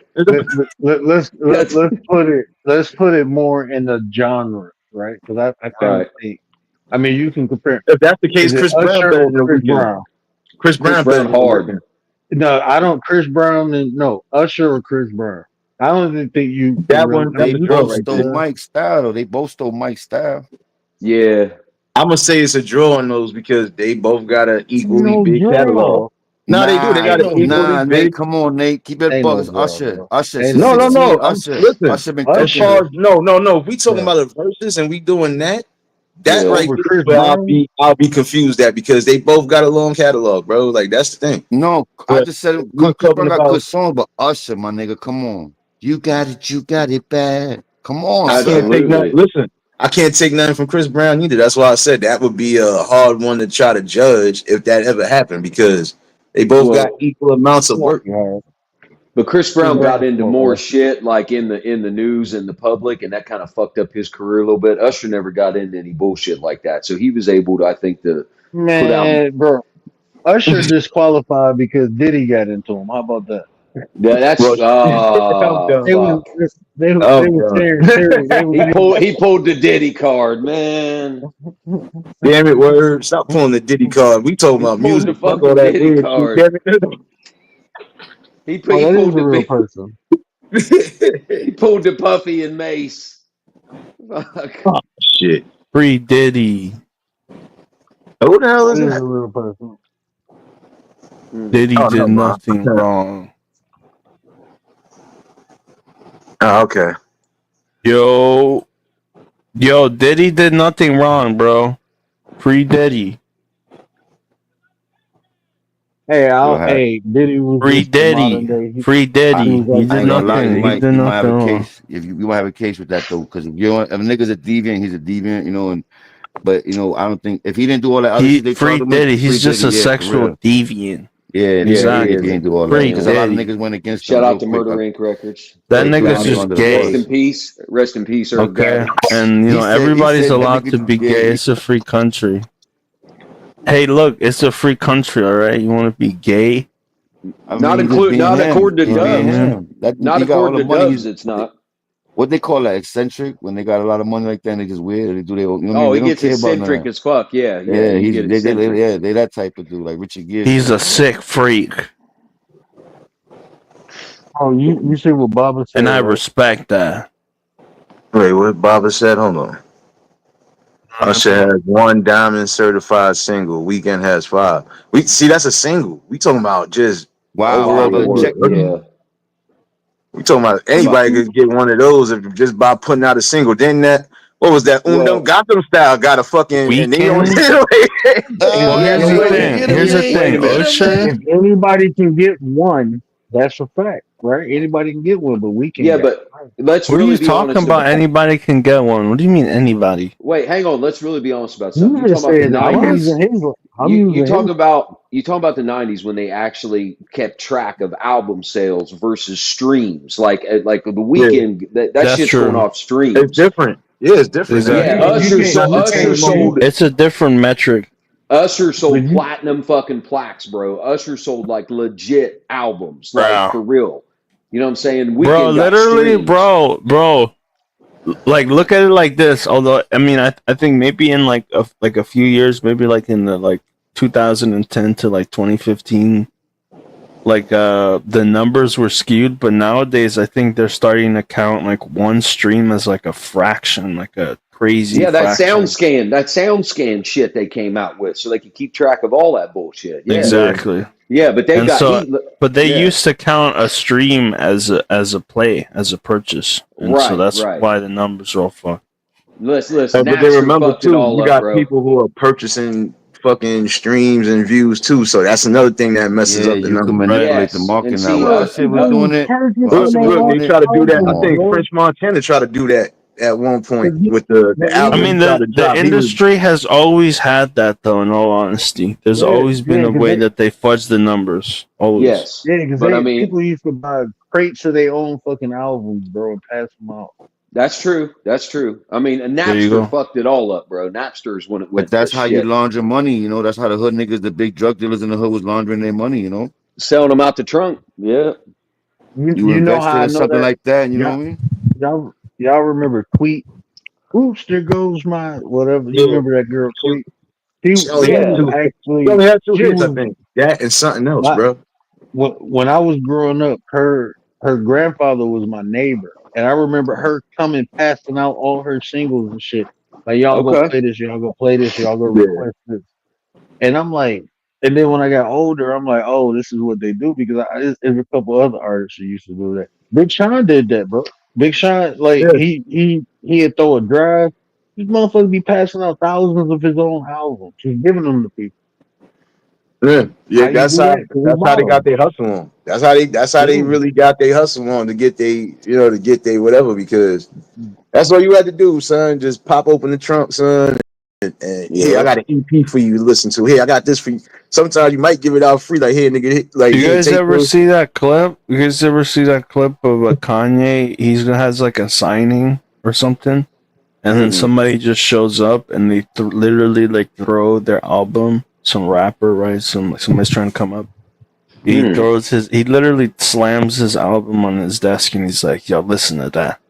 S9: Let's put it more in the genre, right? Because I kind of think. I mean, you can compare.
S4: If that's the case, Chris Brown. Chris Brown hard.
S9: No, I don't. Chris Brown and Usher or Chris Brown. I don't even think you.
S10: That one. They both stole Mike's style, though. They both stole Mike's style.
S13: Yeah,
S4: I'm gonna say it's a draw on those because they both got an equally big catalog. No, they do. They got an equally big.
S10: Nate, come on, Nate. Keep it bugs. Usher.
S4: No.
S10: Usher.
S4: Listen.
S10: Usher been
S4: no. If we talking about the verses and we doing that. That right there, I'll be confused at because they both got a long catalog, bro. Like that's the thing.
S10: No, I just said Chris Brown got good songs, but Usher, my nigga, come on. You got it bad. Come on.
S4: I can't take nothing. Listen, I can't take nothing from Chris Brown either. That's why I said that would be a hard one to try to judge if that ever happened because they both got equal amounts of work.
S13: But Chris Brown got into more shit like in the news and the public, and that kind of fucked up his career a little bit. Usher never got into any bullshit like that, so he was able to, I think, to put out.
S9: Bro, Usher disqualified because Diddy got into him. How about that?
S13: Yeah, that's
S4: Well, I'm done.
S9: They was
S13: fuck.
S9: they
S4: I'm
S9: was
S4: done.
S9: sharing serious. They was
S13: He pulled the Diddy card, man.
S4: Damn it, word. Stop pulling the Diddy card. We talking
S13: He
S4: about
S13: pulled the
S4: music. Fuck all
S13: fucking
S4: that
S13: Diddy
S4: weird shit.
S13: card.
S4: Damn it.
S13: He
S9: Oh, that is
S13: pulled
S9: a real
S13: the
S9: person.
S13: he pulled the Puffy and Mace. Fuck.
S4: Oh, shit.
S15: Free Diddy.
S4: Who the hell is
S9: That is a
S4: that?
S9: real person.
S15: Diddy
S4: Oh,
S15: did
S4: no, bro.
S15: nothing wrong.
S4: Oh, okay.
S15: Yo, Diddy did nothing wrong, bro. Free Diddy.
S9: Hey,
S10: Yo, Harry.
S9: hey, Diddy was
S15: Free
S9: just the modern
S15: Diddy.
S9: day.
S15: Free
S9: He
S15: Diddy.
S9: was
S15: He
S9: like
S10: I
S15: did
S10: ain't gonna lie,
S15: nothing. He did
S10: you might have
S15: nothing
S10: a
S15: wrong.
S10: case. If you might have a case with that though, because if a nigga's a deviant, he's a deviant, you know. And but you know, I don't think if he didn't do all that other shit they
S15: Free
S10: charged him with,
S15: Diddy. He's
S10: Free
S15: just
S10: Diddy,
S15: a
S10: yeah, for
S15: sexual
S10: real.
S15: deviant.
S10: Yeah, he
S15: Exactly.
S10: is. He ain't do all that.
S15: Free
S10: Because a lot of
S15: Diddy.
S10: niggas went against
S13: Shout
S10: him
S13: out
S10: real
S13: to
S10: quick.
S13: Murder Inc. Records.
S15: That
S10: They threw
S15: nigga's
S10: that nigga
S15: just
S10: under the
S13: Rest
S15: gay.
S13: in peace. Rest in peace, Irv
S15: Okay,
S13: Gotti.
S15: and you know
S10: He
S15: everybody's
S10: said that
S15: allowed to
S10: nigga
S15: be gay.
S10: gay.
S15: It's a free country. Hey, look, it's a free country. All right, you want to be gay?
S10: I
S13: Not
S10: mean,
S13: include,
S10: being
S13: not
S10: him.
S13: according to
S10: He's being
S13: Dubs.
S10: him. That
S13: Not
S10: he got all
S13: according
S10: the
S13: to
S10: money.
S13: Dubs. It's not.
S10: What they call that, eccentric, when they got a lot of money like that and they just weird. They do their own, you know what I
S13: Oh,
S10: mean?
S13: he
S10: They don't
S13: gets
S10: care about none of
S13: eccentric
S10: that.
S13: as fuck. Yeah,
S10: Yeah,
S13: you get eccentric.
S10: they that type of dude, like Richard Gere
S15: He's
S10: shit.
S15: a sick freak,
S9: Oh, you see what Baba said,
S15: and I
S9: right?
S15: respect that.
S4: Wait, what Baba said? Hold on. Usher has 1 diamond certified single. Weekend has 5. We see that's a single. We talking about just
S10: Wow,
S4: overall.
S10: Baba, check.
S13: Yeah.
S4: We talking about anybody could get one of those if just by putting out a single. Then that what was that?
S13: Well,
S4: Gotham Style got a fucking and they don't.
S15: Weekend. Well, here's
S13: yo,
S15: the
S13: wait a
S15: thing.
S13: minute.
S15: Here's the
S13: Wait a
S15: thing.
S13: minute.
S15: Usher.
S9: If anybody can get one, that's a fact, right? Anybody can get one, but we can
S13: Yeah,
S9: get
S13: but let's
S15: What are
S13: really
S15: you
S13: be
S15: talking
S13: honest
S15: about? Anybody can get one. What do you mean anybody?
S13: Wait, hang on. Let's really be honest about something.
S9: You
S13: You
S9: just
S13: talking about the
S9: said that. I'm
S13: '90s?
S9: using his. I'm
S13: You
S9: using
S13: talk
S9: his.
S13: about the '90s when they actually kept track of album sales versus streams. Like the
S4: Yeah,
S13: weekend, that
S15: That's
S13: shit's going
S15: true.
S13: off
S4: it's
S13: streams.
S4: different. Yeah, it's different.
S13: Yeah,
S15: Exactly.
S13: Usher sold
S15: It's a different metric.
S13: Usher sold platinum fucking plaques, bro. Usher sold like legit albums, like
S15: Bro.
S13: for real. You know what I'm saying?
S15: Bro,
S13: Weekend got
S15: literally,
S13: streams.
S15: bro. Like, look at it like this. Although, I mean, I think maybe in like a few years, maybe like in the like 2010 to like 2015, like the numbers were skewed. But nowadays, I think they're starting to count like one stream as like a fraction, like a crazy.
S13: Yeah, that
S15: fraction.
S13: sound scan shit they came out with, so they could keep track of all that bullshit. Yeah.
S15: Exactly.
S13: Yeah, but they
S15: And
S13: got
S15: so,
S13: heat.
S15: but they
S13: Yeah.
S15: used to count a stream as a play, as a purchase, and so
S13: Right,
S15: that's
S13: right.
S15: why the numbers are all fucked.
S13: Listen,
S4: But they
S13: Napster
S4: remember
S13: fucked it
S4: too,
S13: all
S4: you
S13: up,
S4: got
S13: bro.
S4: people who are purchasing fucking streams and views too. So that's another thing that messes
S10: Yeah,
S4: up the
S10: you can
S4: numbers.
S10: manipulate the
S13: Yes,
S10: market
S13: and
S10: now.
S13: see,
S10: Well, Usher was doing it. Well, Usher was
S4: Look,
S10: doing
S4: they
S10: it.
S4: try to do that.
S10: Come
S4: I think
S10: on.
S4: French Montana tried to do that at one point with the
S15: I
S4: album.
S15: mean,
S4: he tried to
S15: the
S4: drop. He was,
S15: industry has always had that, though. In all honesty, there's always been a way that they fudge the numbers. Always.
S13: Yes,
S9: Yeah, because
S13: but I mean,
S9: people used to buy crates of their own fucking albums, bro, and pass them out.
S13: that's true. That's true. I mean, and
S15: There you
S13: Napster
S15: go.
S13: fucked it all up, bro. Napster's when it
S10: But
S13: went
S10: that's
S13: to
S10: how you
S13: shit.
S10: launder money, you know. That's how the hood niggas, the big drug dealers in the hood, was laundering their money, you know.
S13: Selling them out the trunk. Yeah.
S10: You
S9: know
S10: invested
S9: how I
S10: in
S9: know
S10: something
S9: that?
S10: like that, you know what I mean?
S9: Y'all remember Tweet? Oops, there goes my whatever. You remember that girl Tweet?
S4: she only had
S9: was
S4: two.
S9: actually
S4: She only had 2
S9: she
S4: hits, I
S9: was
S4: think. That and something else,
S9: my,
S4: bro.
S9: when I was growing up, her grandfather was my neighbor, and I remember her coming passing out all her singles and shit. Like y'all go
S13: Okay.
S9: play this, y'all go play this, y'all go
S4: Yeah.
S9: request this. And I'm like, and then when I got older, I'm like, oh, this is what they do because there's a couple other artists who used to do that. Big Sean did that, bro. Big Sean, like
S4: Yeah.
S9: he'd throw a drive. This motherfucker be passing out thousands of his own albums, just giving them to people.
S4: Yeah,
S9: How you
S4: that's
S9: do
S4: how
S9: that? 'Cause he
S4: that's how they
S9: bought
S4: got
S9: them.
S4: their hustle on. That's how they
S9: Yeah.
S4: really got their hustle on to get to get they whatever, because that's all you had to do, son. Just pop open the trunk, son, and hey, I got an EP for you to listen to. Hey, I got this for you. Sometimes you might give it out free, like, hey, nigga, like,
S15: You
S4: hey,
S15: guys
S4: take
S15: ever
S4: this.
S15: see that clip? You guys ever see that clip of a Kanye? He's has like a signing or something, and then somebody just shows up and they literally like throw their album. Some rapper, right? Somebody's trying to come up, He literally slams his album on his desk and he's like, "Yo, listen to that."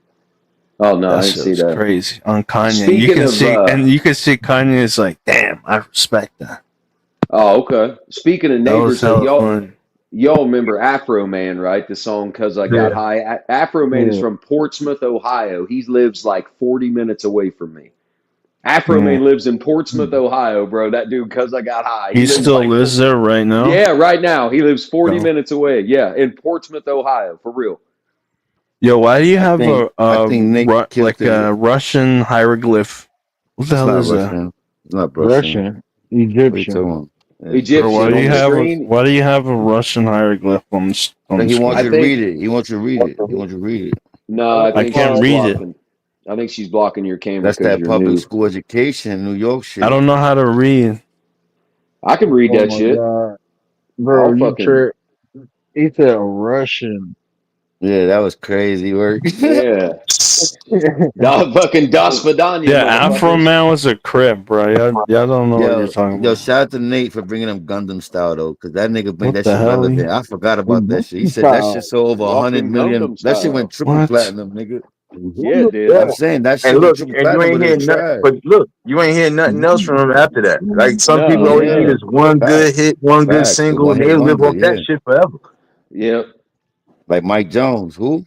S13: Oh no, I
S15: That
S13: didn't
S15: shit
S13: see
S15: was
S13: that.
S15: crazy on Kanye.
S13: Speaking
S15: You can
S13: of,
S15: see, and you can see Kanye is like, "Damn, I respect that."
S13: Oh, okay. Speaking of
S15: That was
S13: neighbors, though,
S15: hella fun.
S13: y'all remember Afro Man, right? The song "Cause I Got
S9: Yeah,
S13: High." Afro Man is
S9: yeah.
S13: from Portsmouth, Ohio. He lives like 40 minutes away from me. Afro
S15: Mm.
S13: Man lives in Portsmouth, Ohio, bro. That dude, "Cause I Got High."
S15: He still lives there right now.
S13: Yeah, right now he lives 40
S15: No.
S13: minutes away. Yeah, in Portsmouth, Ohio, for real.
S15: Yo, why do you
S10: I
S15: have
S10: think Nick killed
S15: like
S10: it.
S15: a Russian hieroglyph? What the
S10: It's
S15: hell
S10: not
S15: is that?
S10: Russian. It's not Russian.
S9: Russian,
S10: What are you
S9: Egyptian.
S10: talking about?
S13: Egyptian
S15: Why do
S13: on
S15: you
S13: the
S15: have
S13: screen.
S15: why do you have a Russian hieroglyph on the
S10: Like he wants
S13: I
S10: you to
S13: think
S10: read it. He wants you to read it. He wants you to read it.
S13: no, I
S15: I
S13: think
S15: can't
S13: she's
S15: read it.
S13: blocking. I think she's blocking your camera
S10: That's
S13: because
S10: that
S13: you're
S10: public
S13: new.
S10: school education, New York shit.
S15: I don't know how to read.
S13: I can read
S9: Oh
S13: that
S9: my
S13: shit.
S9: god, bro,
S13: I'll
S9: you
S13: fucking
S9: trick. He said Russian.
S10: Yeah, that was crazy work.
S13: yeah. Fucking Das Vidania,
S15: Yeah, Afro
S13: motherfuckers.
S15: Man was a crib, bro. Y'all don't know what you're talking
S10: Yo,
S15: about.
S10: shout out to Nate for bringing them Gundam style though, because that nigga made
S15: What
S10: that
S15: the
S10: shit
S15: hell?
S10: relevant. I forgot about that shit. He said that shit sold over 100
S13: Walking
S10: million.
S13: Gundam
S10: That shit went
S13: style.
S10: triple
S15: What?
S10: platinum, nigga.
S13: Yeah, it did.
S4: Yeah.
S10: I'm saying that
S4: And
S10: shit went
S4: look,
S10: triple
S4: and you
S10: platinum,
S4: ain't
S10: but it
S4: hear
S10: was
S4: nothing.
S10: trash.
S4: But look, you ain't hear nothing else from him after that. Like some
S13: No,
S4: people always need
S13: yeah.
S4: is one good
S10: Facts.
S4: hit, one good
S10: Facts. The
S4: single,
S10: one
S4: and
S10: hit
S4: they live
S10: wonder,
S4: off that
S10: yeah.
S4: shit forever.
S13: Yep.
S10: Like Mike Jones. Who?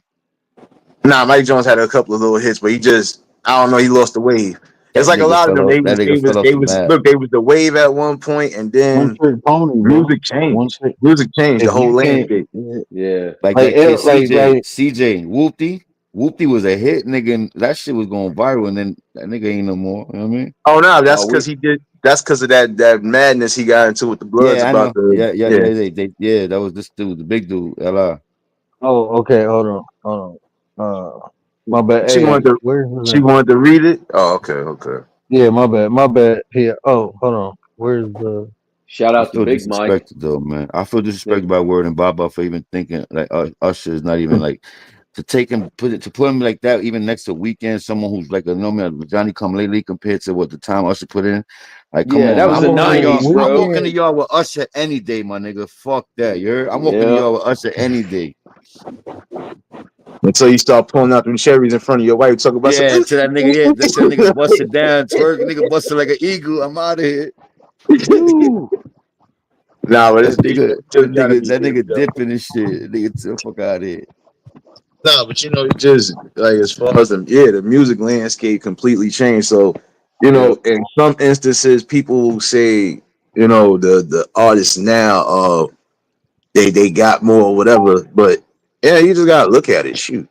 S4: Nah, Mike Jones had a couple of little hits, but he just, I don't know, he lost the wave. It's
S10: That
S4: like a
S10: nigga
S4: lot of
S10: fell
S4: them.
S10: off. That nigga fell off
S4: They
S10: the
S4: was
S10: map.
S4: look, they was the wave at one point, and
S9: One
S4: then
S9: trick pony, bro.
S4: music
S9: One
S4: changed.
S9: trick.
S4: Music changed the
S9: If
S4: whole
S9: you can't,
S4: landscape.
S13: Yeah.
S10: Like
S9: like,
S10: that kid
S9: like,
S10: CJ, Whoopty. Whoopty was a hit, nigga, and that shit was going viral, and then that nigga ain't no more. You know what I mean?
S4: Oh no, that's
S13: Oh,
S4: because he did. That's because of that madness he got into with the Bloods
S10: Yeah, I
S4: about
S10: know.
S4: the
S10: Yeah, that was this dude, the big dude, LR.
S9: oh, okay, hold on. My bad.
S4: She wanted
S9: Hey,
S4: to.
S9: where's
S4: She
S9: the?
S4: wanted to read it. Oh, okay.
S9: Yeah, my bad. Here. Oh, hold on. Where's the?
S13: shout
S10: I
S13: out to
S10: feel
S13: Big Mike.
S10: disrespected though, man. I feel disrespected by Word and Baba for even thinking like Usher is not even like to take him put him like that even next to Weekend, someone who's like a normal Johnny Come Lately compared to what the time Usher put in. Like, come
S13: Yeah,
S10: on,
S13: that
S10: man.
S13: was
S10: I'm
S13: the
S10: walking in y'all.
S13: 90s,
S10: I'm
S13: bro.
S10: walking to y'all with Usher any day, my nigga. Fuck that, you heard? I'm walking to
S13: Yeah.
S10: y'all with Usher any day.
S4: Until you start pulling out them cherries in front of your wife, talk about some.
S10: Yeah, to that nigga, yeah, that nigga busted down, twerk, nigga busted like an eagle. I'm out of here. Woo.
S4: Nah, but it's
S10: That
S4: deep.
S10: nigga,
S4: It just gotta be
S10: that
S4: deep,
S10: nigga
S4: though.
S10: dipping and shit. Nigga, get the fuck out of here.
S4: No, but you know, it just like as far as the music landscape completely changed. So, you know, in some instances, people say, you know, the artists now, they got more or whatever. But yeah, you just gotta look at it. Shoot,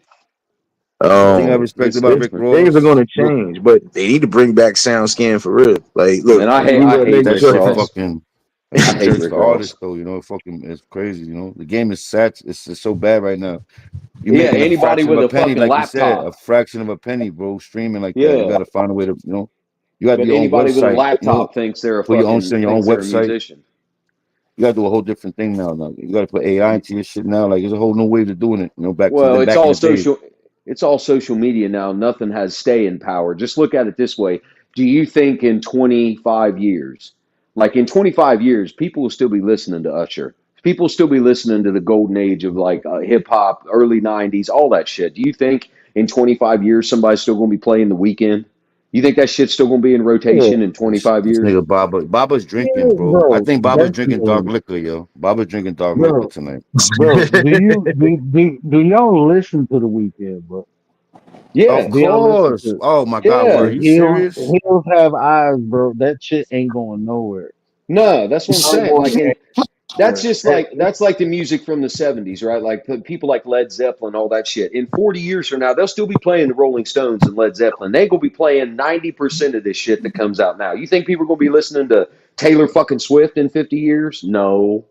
S10: Thing I respect about Rick
S4: things are
S10: Ross,
S4: gonna change, but they need to bring back SoundScan for real. Like, look,
S13: And I
S4: we were
S13: hate
S4: making
S10: that
S13: Rick
S4: sure.
S10: shit
S13: Ross.
S10: fucking
S13: I hate
S10: hurts
S13: Rick
S10: the
S13: Ross.
S10: artist though, you know, it's crazy, you know. The game is set, it's so bad right now. You're
S13: Yeah,
S10: making a
S13: anybody
S10: fraction of
S13: with
S10: a
S13: a
S10: penny,
S13: fucking
S10: like you said,
S13: laptop.
S10: a fraction of a penny, bro, streaming like that. You
S13: Yeah.
S10: gotta find a way to, you know, you gotta do
S13: But
S10: your own
S13: anybody with a
S10: website, you know,
S13: laptop thinks they're a
S10: put your own
S13: fucking
S10: shit on your own
S13: thinks they're a
S10: website.
S13: musician.
S10: You gotta do a whole different thing now. You gotta put AI into your shit now. Like there's a whole new way of doing it, you know, back
S13: Well,
S10: in the day.
S13: it's all social media now. Nothing has staying power. Just look at it this way. Do you think in 25 years, like in 25 years, people will still be listening to Usher? People will still be listening to the golden age of like hip hop, early 90s, all that shit. Do you think in 25 years somebody's still going to be playing The Weeknd? You think that shit's still going to be in rotation in 25
S10: This
S13: years?
S10: nigga Baba's drinking,
S9: Yeah,
S10: bro. I think Baba's drinking dark
S9: definitely,
S10: liquor, yo. Baba's drinking dark liquor
S9: bro.
S10: tonight.
S9: Do y'all listen to the Weekend, bro?
S13: Yeah.
S10: Of
S9: Do y'all listen
S10: course.
S9: to?
S10: Oh my God,
S13: Yeah.
S10: word. Are you serious?
S9: He don't have eyes, bro. That shit ain't going nowhere.
S13: No, that's what I'm
S9: Young
S13: saying.
S9: boy
S13: Like in
S9: ain't nowhere.
S13: that's like the music from the 70s, right? Like people like Led Zeppelin, all that shit. In 40 years from now, they'll still be playing the Rolling Stones and Led Zeppelin. They gonna be playing 90% of this shit that comes out now. You think people are gonna be listening to Taylor fucking Swift in 50 years? No,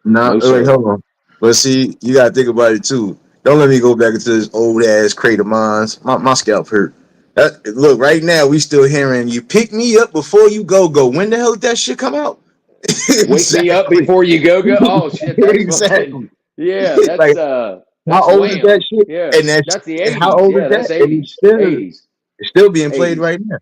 S4: Nah, wait,
S13: sir.
S4: hold on. But see, you gotta think about it too. Don't let me go back into this old ass crate of mine. My scalp hurt. Look, right now we still hearing you pick me up before you go. When the hell did that shit come out?
S13: Wake me up before you go. Oh shit, that's fucking
S4: Exactly.
S13: yeah.
S4: Like,
S13: That's
S4: how old is that
S13: Wham.
S4: shit?
S13: Yeah,
S4: And
S13: that's the
S4: how
S13: 80s.
S4: old is
S13: Yeah, that's
S4: that? And
S13: 80s.
S4: it's still being played
S13: 80s.
S4: right now.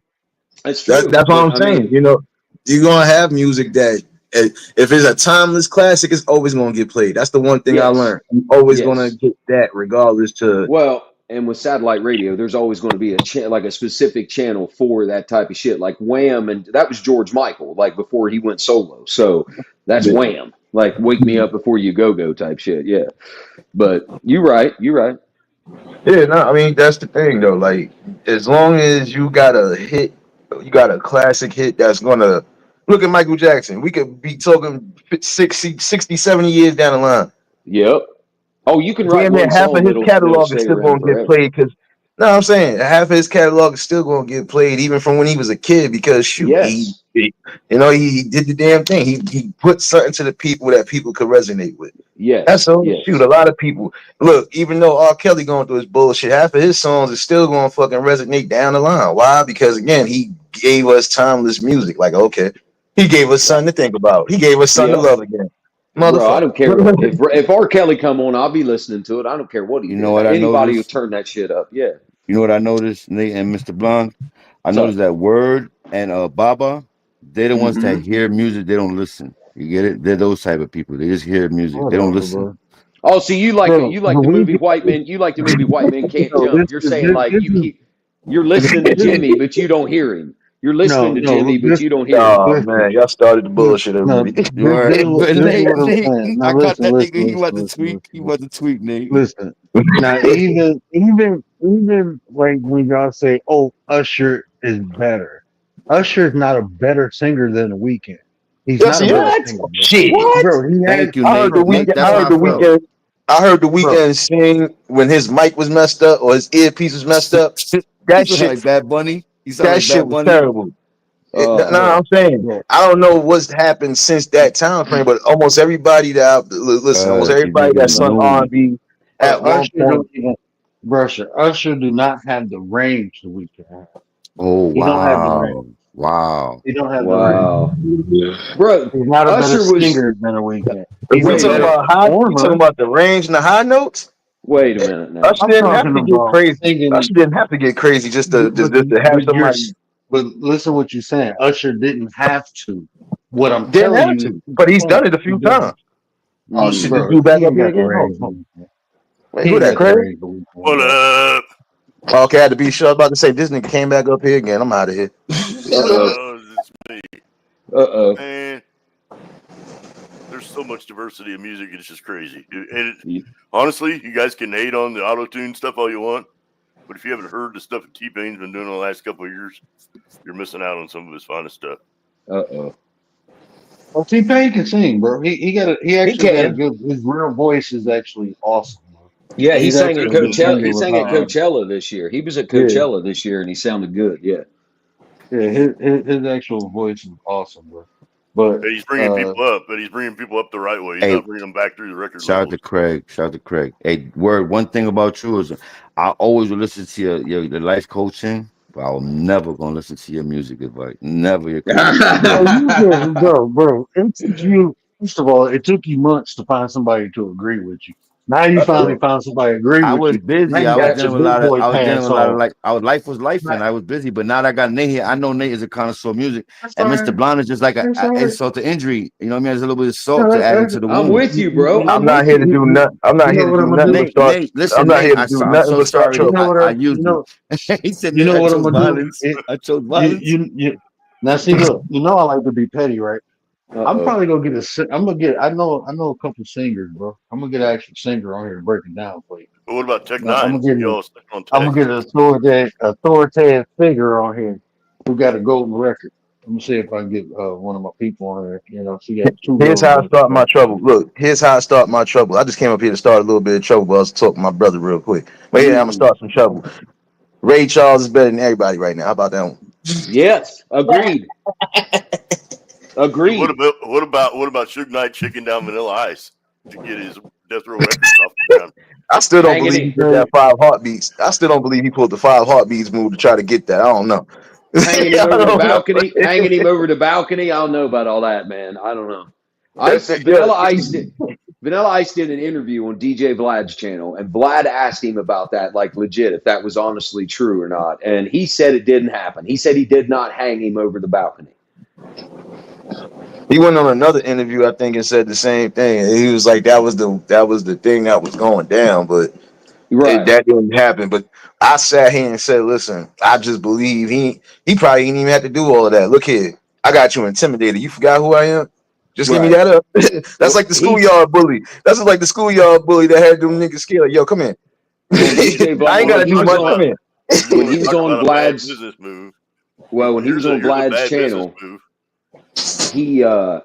S13: That's true.
S4: That's what
S13: But
S4: I'm
S13: I
S4: saying.
S13: mean,
S4: You know, you're gonna have music that if it's a timeless classic, it's always gonna get played. That's the one thing I
S13: Yes.
S4: learned. I'm always gonna
S13: Yes.
S4: get that, regardless to.
S13: Well, and with satellite radio, there's always going to be like a specific channel for that type of shit. Like Wham, and that was George Michael, like before he went solo. So that's
S4: Yeah.
S13: Wham, like Wake Me Up Before You Go type shit. Yeah. But you're right. You're right.
S4: Yeah, no, I mean that's the thing though. Like, as long as you got a hit, you got a classic hit that's gonna look at Michael Jackson. We could be talking 60, 70 years down the line.
S13: Yep. Oh, you can write
S4: Damn near
S13: one
S4: half
S13: song
S4: of his
S13: that'll
S4: catalog is
S13: stay
S4: still
S13: around
S4: gonna get
S13: forever.
S4: played because no, I'm saying half of his catalog is still gonna get played even from when he was a kid because shoot,
S13: Yes.
S4: he did the damn thing. He put something to the people that people could resonate with.
S13: Yes.
S4: That's all.
S13: Yes.
S4: Shoot, a lot of people look. Even though R. Kelly going through his bullshit, half of his songs is still going to fucking resonate down the line. Why? Because again, he gave us timeless music. Like, okay, he gave us something to think about. He gave us something to
S13: Yeah.
S4: love again.
S13: Bro, I don't care.
S4: Motherfucker.
S13: If R. Kelly come on, I'll be listening to it. I don't care what he
S10: You
S13: did.
S10: know what I
S13: Anybody will
S10: noticed?
S13: turn that shit up. Yeah.
S10: You know what I noticed, Nate and Mr. Blonde? I
S13: What's
S10: noticed
S13: up?
S10: that Word and Baba, they're the ones that
S13: Mhm.
S10: hear music, they don't listen. You get it? They're those type of people. They just hear music. They don't
S9: Whatever,
S10: listen.
S9: bro.
S13: Oh, so you like
S9: Bro,
S13: the
S9: the
S13: movie
S9: weekend.
S13: White Men? You like the movie White Men Can't
S9: No,
S13: Jump? You're saying like you're listening to
S9: this-
S13: Jimmy, but you don't hear him. You're listening to Jimmy, but
S9: this-
S13: you don't hear him.
S4: Oh man, y'all started the bullshit
S9: No,
S4: already.
S9: this
S10: Word.
S9: is what
S10: But
S9: I'm
S10: Nate,
S9: saying. Now
S10: I got
S9: listen,
S10: that
S9: listen,
S10: nigga. He about to
S9: listen,
S10: tweak. He about to tweak, Nate.
S9: listen. Now even like when y'all say, "Oh, Usher is better," Usher is not a better singer than The Weeknd. He's
S4: Yes,
S9: not a
S4: he
S9: better
S4: is.
S9: singer, bro.
S4: Shit.
S9: Bro, he has.
S10: Thank you,
S4: I heard
S10: Nate.
S4: the
S10: Nate,
S4: weekend.
S10: that's
S4: I
S10: how
S4: heard
S10: I
S4: the
S10: felt.
S4: weekend. I heard the
S9: Bro.
S4: weekend sing when his mic was messed up or his earpiece was messed up.
S10: He
S4: That
S10: sound
S4: shit.
S10: like Bad Bunny. He sound
S4: That
S10: like
S4: shit
S10: Bad
S4: was
S10: Bunny.
S4: terrible.
S13: Oh,
S4: No, I'm saying
S9: Bro.
S4: I don't know what's happened since that time frame, but almost everybody listen, almost
S10: These
S4: everybody that
S10: niggas
S4: sung
S10: new.
S4: R&B at one
S9: Usher
S4: point.
S9: don't even. Usher do not have the range The Weeknd has.
S10: Oh
S9: He don't have the range.
S10: wow. Wow.
S9: He don't have the range.
S13: wow, bro!
S9: He's not a better
S13: Usher was.
S9: singer than The Weeknd.
S4: If
S9: He's
S4: we
S9: a
S13: Wait,
S4: talking
S9: better
S4: about high, you talking
S9: performer.
S4: about the range and the high notes.
S13: wait a minute now.
S4: Usher
S9: I'm
S4: didn't have
S9: talking
S4: to get
S9: about
S4: crazy.
S9: singing.
S4: Usher didn't have to get crazy just to
S9: But
S4: have somebody.
S9: but listen what you're saying. Usher didn't have to. What I'm
S4: Didn't
S9: telling
S4: have
S9: you,
S4: to, but he's done it a few
S9: he didn't.
S4: times. Oh shit, this
S9: Bro,
S4: dude back
S9: he
S4: up
S9: ain't
S4: here
S9: got the
S4: again.
S9: range.
S4: Oh, wait,
S9: He
S4: who
S9: ain't
S4: that,
S9: got the
S4: Craig?
S9: range.
S12: What up?
S4: Okay, I had to be sure. I was about to say this nigga came back up here again. I'm out of here.
S13: Uh-oh.
S12: It's me.
S13: Uh-oh.
S12: Man, there's so much diversity of music. It's just crazy. Honestly, you guys can hate on the auto-tune stuff all you want, but if you haven't heard the stuff that T-Pain's been doing in the last couple of years, you're missing out on some of his finest stuff.
S13: Uh-oh.
S9: Well, T-Pain can sing, bro. He actually got a
S13: can.
S9: good. His real voice is actually awesome. Bro.
S13: Yeah, he
S9: He's
S13: sang at
S9: actually a good
S13: Coachella.
S9: singer
S13: He sang at
S9: without.
S13: Coachella this year. He was at
S9: Yeah,
S13: Coachella this year, and he sounded good. Yeah.
S9: yeah. His actual voice is awesome, bro. But
S12: But he's bringing people up, but he's bringing people up the right way. He's
S10: Hey,
S12: not bringing them back through the record
S10: shout out
S12: labels.
S10: to Craig. Shout out to Craig. Hey, Word. One thing about you is I always will listen to your life coaching, but I will never gonna listen to your music advice. Never your
S9: bro. It took you. First of all, it took you months to find somebody to agree with you. Now you finally found somebody to agree
S10: I
S9: with
S10: was
S9: you. Now
S10: busy.
S9: you
S10: I was
S9: got your
S10: dealing with a
S9: big
S10: lot of.
S9: boy
S10: I was dealing
S9: pants
S10: with a lot of
S9: on.
S10: life was life, and I was busy. But now that I got Nate here, I know Nate is a connoisseur of music,
S9: That's
S10: and
S9: all
S10: Mr.
S9: right.
S10: Blonde is just like
S9: That's
S10: a
S9: all right.
S10: insult to injury. You know what I mean? There's a little bit of
S9: No,
S10: salt to add into the
S13: I'm
S10: wound.
S13: with you, bro.
S4: I'm
S13: I'm
S4: not
S13: with
S4: here to
S13: you.
S4: do nothing. I'm not
S9: You
S4: here
S9: know
S4: to
S9: what
S4: do
S9: I'm gonna do?
S4: nothing but start.
S10: Nate,
S4: I'm
S10: listen,
S4: not
S10: Nate.
S4: here to do
S10: I'm
S4: nothing
S10: so
S4: but start
S10: sorry.
S9: You know
S4: trouble.
S9: what
S10: I used you. He said,
S9: you
S10: Nate,
S9: know
S10: I
S9: what I'm
S10: chose
S9: gonna do?
S10: violence. I chose violence.
S9: Now see, look, you know I like to be petty, right? I'm
S13: Uh-oh.
S9: probably gonna get I know a couple singers, bro. I'm gonna get an actual singer on here to break it down for you.
S12: But what about Tech
S9: I'm gonna
S12: Nines?
S9: get
S12: Y'all stuck on
S9: I'm
S12: Tech.
S9: gonna get an authoritative figure on here who got a golden record. Let me see if I can get one of my people on here. You know, she got 2
S4: Here's
S9: golden
S4: how I
S9: records.
S4: start my trouble. Look, here's how I start my trouble. I just came up here to start a little bit of trouble, but I was talking to my brother real quick. But yeah, I'm gonna start some trouble. Ray Charles is better than everybody right now. How about that one?
S13: Yes. Agreed. Agreed.
S12: What about Suge Knight shaking down Vanilla Ice to get his Death Row Records off the ground?
S4: I still don't
S13: Hanging
S4: believe he
S13: it,
S4: did that 5 heartbeats. I still don't believe he pulled the 5 heartbeats move to try to get that. I don't know.
S13: hanging him
S4: I
S13: over the
S4: don't know.
S13: balcony, hanging him over the balcony. I don't know about all that, man. I don't know.
S4: That's it,
S13: Vanilla
S4: yeah.
S13: Ice did an interview on DJ Vlad's channel, and Vlad asked him about that, like legit, if that was honestly true or not. And he said it didn't happen. He said he did not hang him over the balcony.
S4: He went on another interview, I think, and said the same thing. And he was like, that was the thing that was going down, but
S13: Right.
S4: that didn't happen. But I sat here and said, listen, I just believe he probably didn't even have to do all of that. Look here, I got you intimidated. You forgot who I am? Just give me
S13: Right.
S4: that up. That's like the
S13: He
S4: schoolyard bully. That's like the schoolyard bully that had them niggas scared. Like, yo, come in.
S13: when DJ
S4: I
S13: Vlad,
S4: ain't
S13: when
S4: gotta
S13: he
S4: do
S13: was
S4: much. Come
S13: on
S4: in.
S12: You
S13: when
S12: want
S13: he
S12: to
S13: was
S12: talk
S13: on
S12: about a bad
S13: Vlad's
S12: business move?
S13: well, when he was on
S12: Here's a
S13: Vlad's
S12: bad business
S13: channel,
S12: move.
S13: he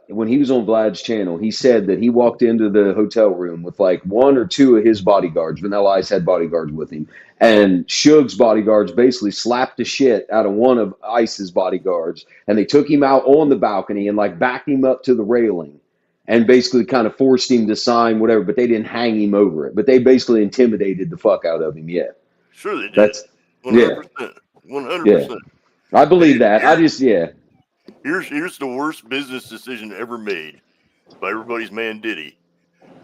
S13: when he was on Vlad's channel, he said that he walked into the hotel room with like one or two of his bodyguards. Vanilla Ice had bodyguards with him, and Suge's bodyguards basically slapped the shit out of one of Ice's bodyguards, and they took him out on the balcony and like backed him up to the railing, and basically kind of forced him to sign whatever, but they didn't hang him over it. But they basically intimidated the fuck out of him. Yeah,
S12: Sure they did.
S13: that's
S12: 100%.
S13: yeah,
S12: 100%.
S13: I believe that. I just
S12: Here's the worst business decision ever made by everybody's man Diddy.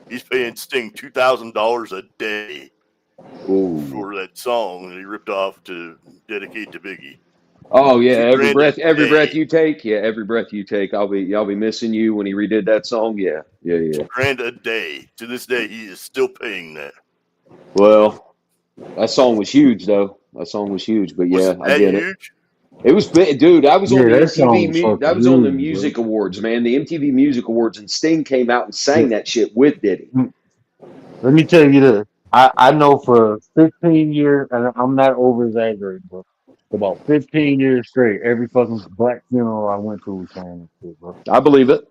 S12: He's paying Sting $2,000 a day for that song that he ripped off to dedicate to Biggie.
S13: Oh yeah,
S12: $2,000
S13: every
S12: a
S13: breath
S12: day.
S13: you take, yeah, every breath you take, I'll be missing you when he redid that song. Yeah.
S12: $2,000 a day. To this day, he is still paying that.
S13: Well, that song was huge though. That song was huge, but
S12: Was
S13: yeah,
S12: it
S13: I
S12: that
S13: get it.
S12: huge?
S13: It was big, dude. I was on the
S9: Yeah, that song
S13: MTV.
S9: was fucking
S13: That was on the
S9: huge,
S13: Music Awards, man. The MTV Music Awards, and Sting came out and sang that shit with Diddy.
S9: Let me tell you this. I know for 15 years, and I'm not over exaggerating, but about 15 years straight, every fucking black funeral I went to was saying that shit, bro.
S13: I believe it.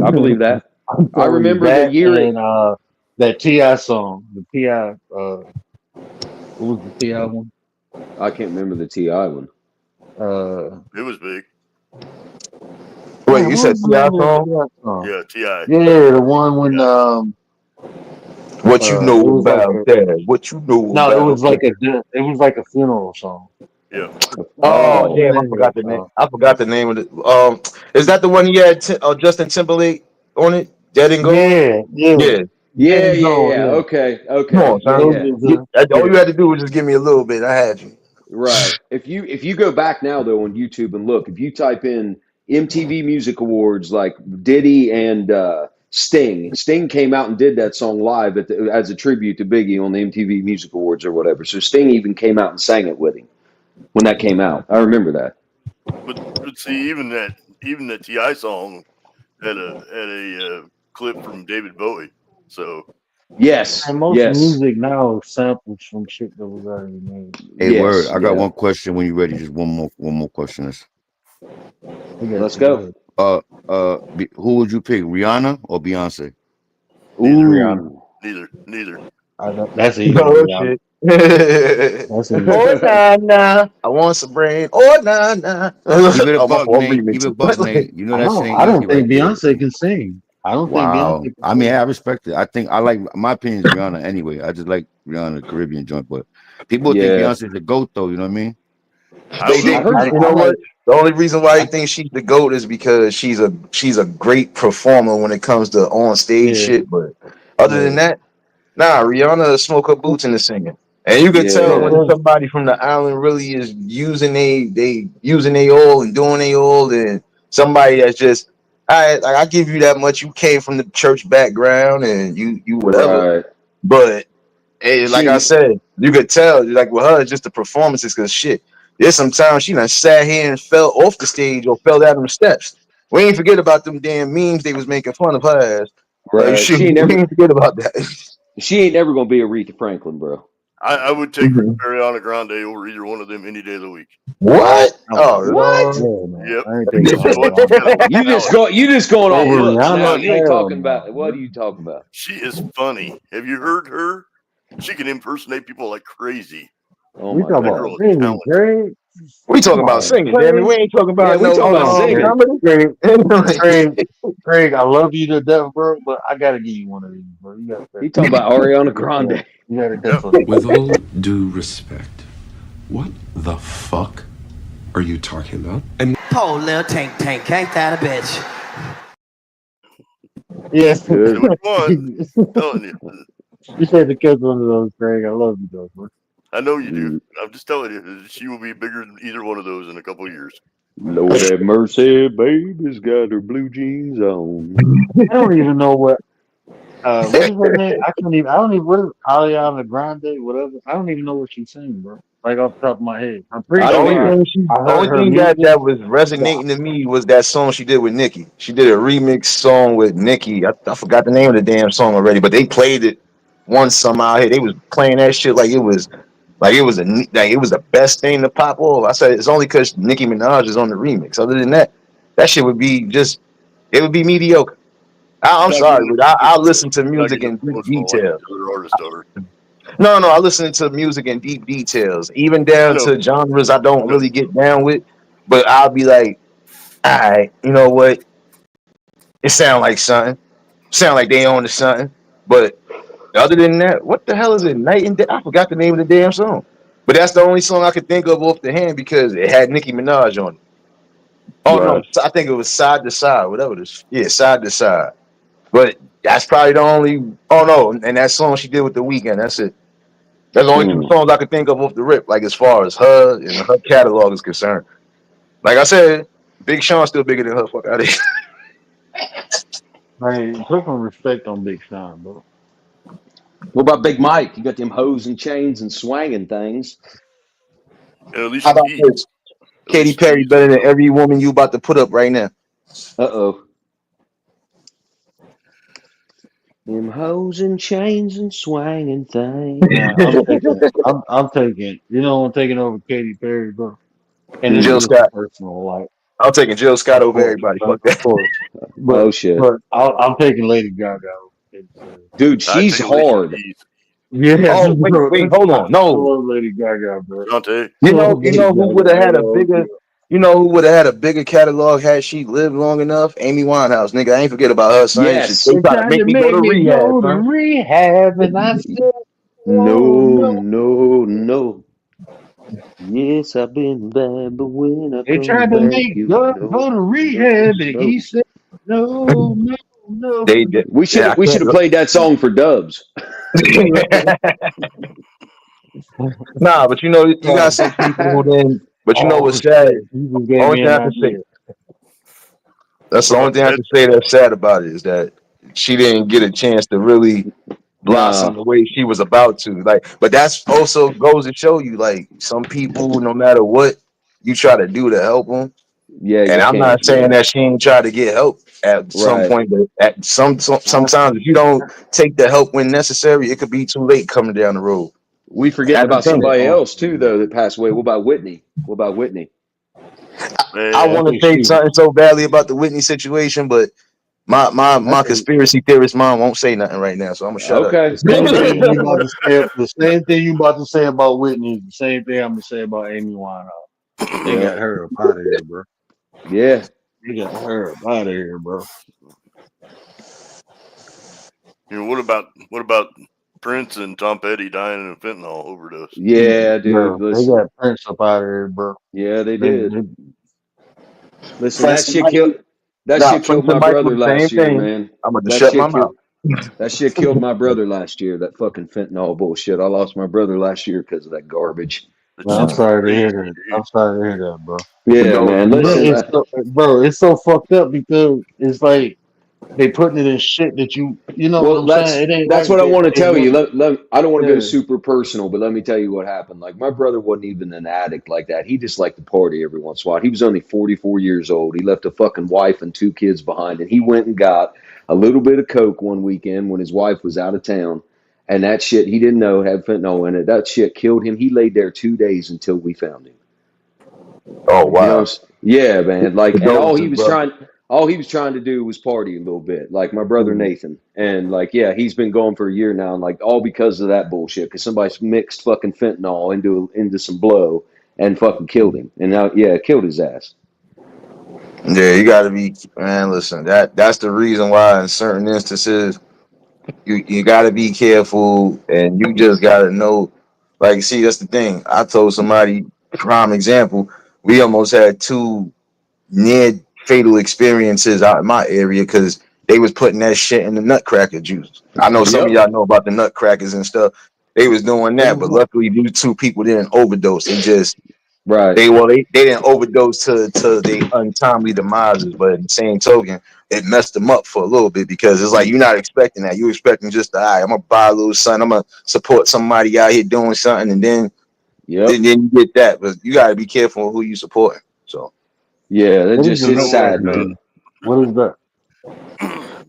S13: I believe that.
S9: I'm
S13: I
S9: telling you
S13: remember the
S9: that
S13: year.
S9: and that T.I. song. The T.I. What was the T.I. one?
S13: I can't remember the T.I. one.
S12: It was big.
S4: Wait,
S9: Man,
S4: you
S9: what
S4: said
S9: was the name
S4: T.I.
S9: of that
S4: song?
S9: T.I. song?
S12: Yeah, T.I.
S9: Yeah, the one when
S4: What you
S9: it
S4: know
S9: was like
S4: about that? What you know
S9: no, it
S4: about
S9: was like
S4: that?
S9: it was like a funeral song.
S12: Yeah.
S4: Oh
S9: What was the
S4: damn, I
S9: name of
S4: forgot
S9: that
S4: the name.
S9: song?
S4: I forgot the name of it. Is that the one he had Justin Timberlake on it? Dead and Gone?
S9: Yeah.
S4: Yeah.
S9: Dead and
S13: Yeah.
S9: Gone, yeah.
S13: Okay.
S4: Come on,
S13: Yeah.
S4: son.
S9: Those was
S4: All you had to do was just give me a little bit. I had you.
S13: Right. If you go back now though on YouTube and look, if you type in MTV Music Awards like Diddy and Sting came out and did that song live as a tribute to Biggie on the MTV Music Awards or whatever. So Sting even came out and sang it with him when that came out. I remember that.
S12: But see, even that T.I. song had a clip from David Bowie. So
S13: Yes.
S9: and most
S13: Yes.
S9: music now samples from shit that was already made.
S10: Hey, word.
S13: Yes.
S10: I got
S13: Yeah.
S10: one question when you're ready. Just one more question.
S13: Let's go.
S10: Who would you pick, Rihanna or Beyonce?
S13: Ooh.
S12: Neither.
S9: That's easy.
S4: Oh
S9: Rihanna.
S4: shit.
S9: That's easy.
S4: Oh nah nah. I want some brain. Oh nah nah.
S10: Keep it a
S4: Oh, my
S10: buck,
S4: fault.
S10: Nate. Keep it a buck,
S4: Remix.
S10: Nate. You know that shit
S9: I
S10: ain't
S9: don't
S10: easy right
S9: think
S10: there.
S9: Beyonce can sing. I don't think
S10: Wow.
S9: Beyonce can
S10: I mean,
S9: sing.
S10: I respect it. I think I like my opinion is Rihanna anyway. I just like Rihanna, the Caribbean joint, but people think
S13: Yeah.
S10: Beyonce's the GOAT though, you know what I mean?
S4: They,
S9: I heard
S4: you know what? The only reason why I think she's the GOAT is because she's a great performer when it comes to on stage
S9: Yeah.
S4: shit. But other than that, nah, Rihanna smoke her boots in the singing. And you can tell
S13: Yeah.
S4: when somebody from the island really is using they all and doing they all, and somebody that's just I give you that much. You came from the church background and you whatever.
S13: Right.
S4: But hey, like I
S13: She
S4: said, you could tell like with her, it's just the performances because shit. There's sometimes she done sat here and fell off the stage or fell down them steps. We ain't forget about them damn memes they was making fun of her ass. Like
S13: right.
S4: shit,
S13: She ain't
S4: we
S13: never
S4: ain't forget about that.
S13: she ain't never gonna be Aretha Franklin, bro.
S12: I would take Ariana Grande over either one of them any day of the week.
S4: What? Oh,
S13: What?
S12: Yep.
S9: I ain't thinking
S12: She's
S9: about
S12: what? She's got a
S9: that.
S13: You just going off
S9: Over
S13: looks now.
S9: Rihanna?
S13: You ain't
S9: Hell
S13: talking
S9: no.
S13: about what are you talking about?
S12: She is funny. Have you heard her? She can impersonate people like crazy.
S13: Oh
S9: We
S13: my
S9: talking
S12: That
S9: about
S12: girl
S13: god.
S12: is
S9: singing,
S12: talented.
S9: Greg.
S4: we talking
S9: Come
S4: about
S9: on,
S4: singing, damn it. We ain't talking
S13: Yeah,
S4: about
S13: we
S4: no
S13: talking about singing.
S9: Craig, I love you to death, bro, but I gotta give you one of these, bro. You gotta
S13: He talking about Ariana Grande.
S9: You gotta definitely.
S11: With all due respect, what the fuck are you talking about? And
S5: Oh, little tank, ain't that a bitch?
S9: Yes.
S12: Say what you want. I'm telling you.
S9: You said to catch one of those, Craig. I love you, though, bro.
S12: I know you do. I'm just telling you, she will be bigger than either one of those in a couple of years.
S13: Lord have mercy, baby's got her blue jeans on.
S9: I don't even know what is her name? I don't even what is Ariana Grande, whatever. I don't even know what she's saying, bro. Like off the top of my head. I'm pretty
S13: I
S4: The
S13: don't
S4: only
S9: sure
S13: either.
S4: thing she,
S9: I
S4: the
S9: heard
S4: only
S9: her
S4: thing
S9: music.
S4: that was resonating to me was that song she did with Nicki. She did a remix song with Nicki. I forgot the name of the damn song already, but they played it once somehow. Here they was playing that shit like it was the best thing to pop off. I said it's only because Nicki Minaj is on the remix. Other than that, that shit would be mediocre. I'm
S12: Not
S4: sorry,
S12: getting
S4: but I listen to
S12: not
S4: music
S12: getting
S4: in deep
S12: emotional like
S4: detail.
S12: the other artists are.
S4: No, I listen to music in deep details, even
S12: I
S4: down
S12: know.
S4: to genres I
S12: I
S4: don't
S12: know.
S4: really get down with. But I'll be like, all right, you know what? It sound like something. Sound like they own to something. But other than that, what the hell is it? Night and Day? I forgot the name of the damn song. But that's the only song I could think of off the hand because it had Nicki Minaj on it. Oh no,
S13: Right.
S4: I think it was Side to Side, whatever it is. Yeah, Side to Side. But that's probably the only. Oh no, and that song she did with The Weeknd. That's it. That's the only two
S13: Hmm.
S4: songs I could think of off the rip. Like as far as her and her catalog is concerned. Like I said, Big Sean's still bigger than her. Fuck out of here.
S9: Man, put some respect on Big Sean, bro.
S13: What about Big Mike? You got them hoes and chains and swanging things.
S12: And
S4: How
S12: Alicia
S4: about
S12: Keys.
S4: this? Katy
S12: Alicia
S4: Perry
S12: Keys is
S4: better than every woman you about to put up right now.
S13: Uh-oh. Them hoes and chains and swanging things.
S9: Man, I'm taking you know I'm taking over Katy Perry, bro. And this
S4: Jill
S9: is just
S4: Scott.
S9: personal, like
S4: I'm taking Jill Scott
S9: of
S4: over
S9: course,
S4: everybody.
S9: of
S4: Fuck that.
S9: course.
S13: Oh
S9: But
S13: shit.
S9: I'm taking Lady Gaga over Katy Perry.
S13: Dude,
S12: I'd
S13: she's
S12: take Alicia
S13: hard.
S12: Keys.
S9: Yes,
S4: Oh wait,
S9: bro.
S4: hold on.
S9: I
S4: No,
S9: love Lady Gaga, bro.
S12: Dante.
S4: you
S9: Love Lady
S4: know who would
S9: Gaga.
S4: have had a
S9: Hell
S4: bigger.
S9: yeah.
S4: You know who would have had a bigger catalog had she lived long enough? Amy Winehouse, nigga. I ain't forget about her, son. They
S13: Yes.
S9: They
S4: try to
S9: tried
S4: make
S9: to
S4: me go
S9: make
S4: to
S9: me
S4: rehab,
S9: go to
S4: son.
S9: rehab, and I said, "Oh
S13: No,
S9: no."
S13: no, no. Yes, I've been bad, but when I
S9: They
S13: come
S9: tried to
S13: back,
S9: make
S13: you
S9: go to
S13: no,
S9: rehab, and
S13: no.
S9: he said, "No, no, no."
S4: They did.
S13: We
S4: Yeah,
S13: should have played that song for Dubs.
S4: nah, but you got some people who then. But you know
S9: Oh
S4: what's sad?
S9: shit! You just gave
S4: Only
S9: me
S4: thing
S9: an
S4: I can say.
S9: idea.
S4: That's the
S12: What
S4: only
S12: about
S4: thing I
S12: Ted?
S4: can say that's sad about it is that she didn't get a chance to really blossom
S13: Nah,
S4: the way she was about to. Like, but that's also goes to show you, like, some people, no matter what you try to do to help them,
S13: yeah,
S4: and
S13: you
S4: I'm
S13: can't.
S4: not saying
S13: Yeah,
S4: that she ain't try to get help at some
S13: right.
S4: point, but at sometimes if you don't take the help when necessary, it could be too late coming down the road.
S13: We
S4: And
S13: forgetting
S4: that's the
S13: about
S4: thing.
S13: somebody
S9: Oh,
S13: else too, though, that passed away. What about Whitney? What about Whitney?
S4: I
S12: Man,
S9: I
S4: want to
S9: think
S4: say
S9: she.
S4: something so badly about the Whitney situation, but
S9: I
S4: my
S9: think
S4: conspiracy theorist mom won't say nothing right now, so I'm gonna shut up.
S9: the
S13: Okay,
S9: same
S13: okay.
S9: thing you about to say. The same thing you about to say about Whitney is the same thing I'm gonna say about Amy Winehouse. They
S13: Yeah,
S9: got her up out of here, bro.
S13: yeah.
S9: They got her up out of here, bro.
S12: you know what about Prince and Tom Petty dying of fentanyl overdose?
S13: Yeah, dude.
S9: Bro, they
S13: Listen.
S9: got Prince up out of here, bro.
S13: Yeah, they
S9: They,
S13: did.
S9: they
S13: Listen,
S4: Prince and Michael,
S13: that
S4: nah,
S13: shit
S4: Prince
S13: killed my
S4: and Michael
S13: brother
S4: the same
S13: last year,
S4: thing.
S13: man.
S4: I'm gonna
S13: That
S4: shut my
S13: shit
S4: mouth.
S13: killed that shit killed my brother last year. That fucking fentanyl bullshit. I lost my brother last year because of that garbage.
S12: That
S9: Man, I'm
S12: shit's
S9: sorry to hear
S12: crazy,
S9: that.
S12: dude.
S9: I'm sorry to hear that, bro.
S13: Yeah, man.
S4: Condolences,
S9: And then
S4: brother.
S13: Listen,
S9: it's so, bro, it's so fucked up because it's like they putting it in shit that you know what
S13: well,
S9: I'm saying? It ain't
S13: that's
S9: like
S13: what I want to
S9: it
S13: tell you.
S9: wasn't.
S13: I don't want to go
S9: Yeah.
S13: super personal, but let me tell you what happened. Like my brother wasn't even an addict like that. He just liked to party every once in a while. He was only 44 years old. He left a fucking wife and 2 kids behind, and he went and got a little bit of coke one weekend when his wife was out of town. And that shit he didn't know had fentanyl in it. That shit killed him. He laid there 2 days until we found him.
S4: Oh
S13: You know,
S4: wow.
S13: yeah, man. Like, and
S4: Condolences, brother.
S13: all he was trying to do was party a little bit, like my brother
S9: Mm.
S13: Nathan. And like, yeah, he's been gone for a year now, and like, all because of that bullshit. Because somebody's mixed fucking fentanyl into some blow and fucking killed him. And now, yeah, killed his ass.
S4: Yeah, you gotta be, man. Listen, that's the reason why in certain instances you gotta be careful, and you just gotta know. Like, see, that's the thing. I told somebody, prime example, we almost had 2 near fatal experiences out in my area because they was putting that shit in the nutcracker juice. I know some of
S13: Yep.
S4: y'all know about the nutcrackers and stuff. They was doing that, but luckily these 2 people didn't overdose. They just
S13: Right.
S4: They didn't overdose to the untimely demises, but in the same token, it messed them up for a little bit because it's like you're not expecting that. You're expecting just the I'm gonna buy a little something, I'm gonna support somebody out here doing something, and then you get that. But you gotta be careful who you supporting. So
S13: yeah, that
S9: What is
S13: just
S9: the
S13: is
S9: next
S13: sad,
S9: one,
S13: man.
S9: dude? What is that?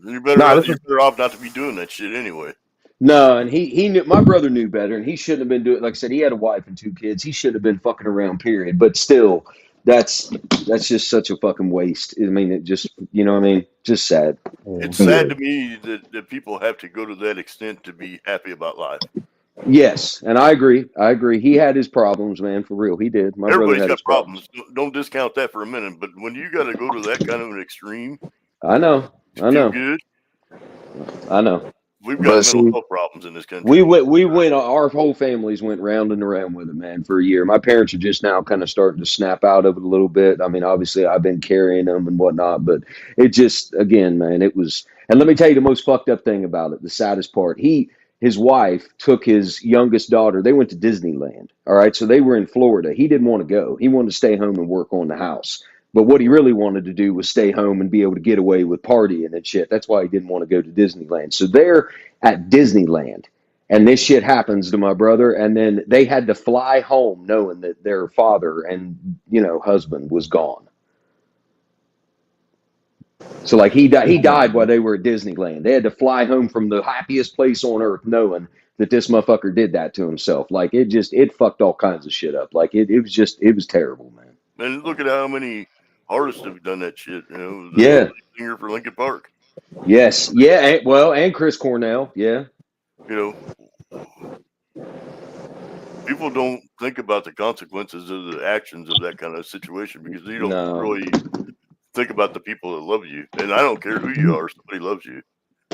S12: You're better off not to be doing that shit anyway.
S13: No, and he knew, my brother knew better, and he shouldn't have been doing. Like I said, he had a wife and 2 kids. He shouldn't have been fucking around. Period. But still, that's just such a fucking waste. I mean, it just, you know what I mean? Just sad.
S12: It's sad to me that people have to go to that extent to be happy about life.
S13: Yes, and I agree. I agree. He had his problems, man, for real. He did. My brother
S12: Everybody's
S13: had
S12: got
S13: his problems.
S12: Don't discount that for a minute. But when you got to go to that kind of an extreme,
S13: I know.
S12: to feel good,
S13: I know.
S12: we've got mental health problems in this country.
S13: We went, our whole families went round and around with it, man, for a year. My parents are just now kind of starting to snap out of it a little bit. I mean, obviously I've been carrying them and whatnot, but it just, again, man, it was, and let me tell you the most fucked up thing about it, the saddest part. His wife took his youngest daughter, they went to Disneyland. All right. So they were in Florida. He didn't want to go. He wanted to stay home and work on the house. But what he really wanted to do was stay home and be able to get away with partying and shit. That's why he didn't want to go to Disneyland. So they're at Disneyland, and this shit happens to my brother, and then they had to fly home knowing that their father and, you know, husband was gone. So like he died while they were at Disneyland. They had to fly home from the happiest place on earth knowing that this motherfucker did that to himself. Like it fucked all kinds of shit up. Like it was terrible, man.
S12: And look at how many artists have done that shit. You know,
S13: Yeah.
S12: Singer for Linkin Park.
S13: Yes. Yeah. Well, and Chris Cornell. Yeah.
S12: You know, people don't think about the consequences of the actions of that kind of situation because you don't really think about the people that love you. And I don't care who you are, somebody loves you.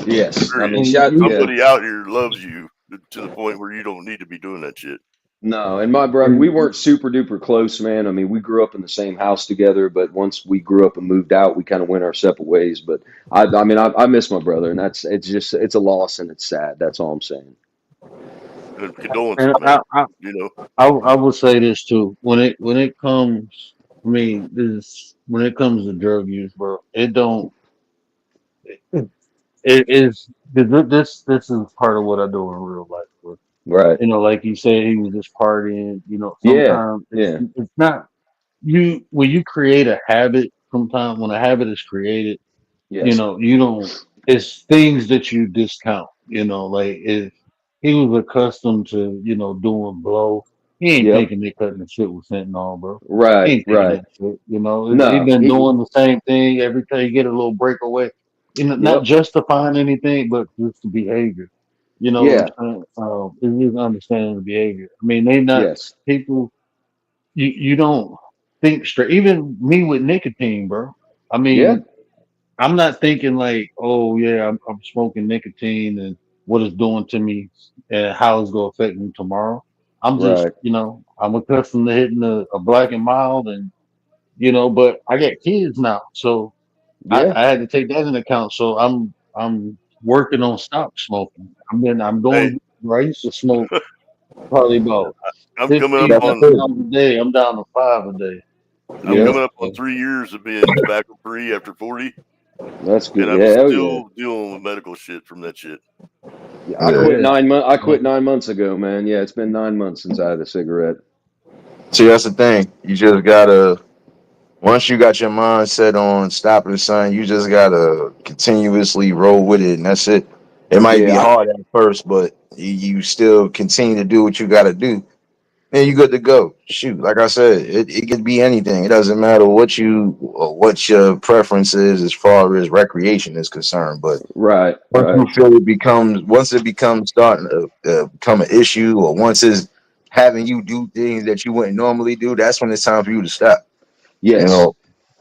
S13: Yes. I mean,
S12: somebody out here loves you to the point where you don't need to be doing that shit.
S13: No, and my brother, we weren't super duper close, man. I mean, we grew up in the same house together, but once we grew up and moved out, we kind of went our separate ways. But I miss my brother, and it's a loss and it's sad. That's all I'm saying.
S12: Condolences,
S9: And
S12: man. You know,
S9: I would say this too. When it comes, I mean, when it comes to drug use, bro, it is this is part of what I do in real life, bro.
S13: Right.
S9: You know, like you said, he was just partying. You know,
S13: Yeah,
S9: sometimes it's not when you create a habit. Sometimes when a habit is created, you
S13: Yes.
S9: know, you don't. It's things that you discount. You know, like if he was accustomed to, you know, doing blow, he ain't
S13: Yep.
S9: thinking they cutting the shit with fentanyl, bro. He
S13: Right,
S9: ain't thinking
S13: right.
S9: that shit. You know, he
S13: No,
S9: been doing the same thing every time you get a little breakaway. You know, not
S13: Yep.
S9: justifying anything, but just the behavior. You know,
S13: Yeah.
S9: it's just understanding the behavior. I mean, they not
S13: Yes.
S9: people. You don't think straight. Even me with nicotine, bro. I mean,
S13: Yeah.
S9: I'm not thinking like, oh yeah, I'm smoking nicotine and what it's doing to me and how it's gonna affect me tomorrow. I'm just,
S13: Right.
S9: you know, I'm accustomed to hitting a black and mild, and you know, but I got kids now, so
S13: Yeah.
S9: I had to take that into account. So I'm working on stop smoking. I'm doing. I used to smoke probably about
S12: I'm
S9: 15
S12: coming up on
S9: pounds a day. I'm down to 5 a day.
S12: I'm coming up on 3 years of being tobacco free after 40.
S13: That's good.
S12: And I'm
S13: Yeah, hell
S12: still dealing with medical shit from that shit.
S13: yeah. I quit 9 months. I quit 9 months ago, man. Yeah, it's been 9 months since I had a cigarette.
S4: See, that's the thing. You just gotta, once you got your mind set on stopping something, you just gotta continuously roll with it, and that's it. It might be hard at first, but you still continue to do what you gotta do, and you good to go. Shoot, like I said, it could be anything. It doesn't matter what your preference is as far as recreation is concerned. But
S13: Right.
S4: once you feel once it becomes starting to become an issue, or once it's having you do things that you wouldn't normally do, that's when it's time for you to stop.
S13: Yes.
S4: You know,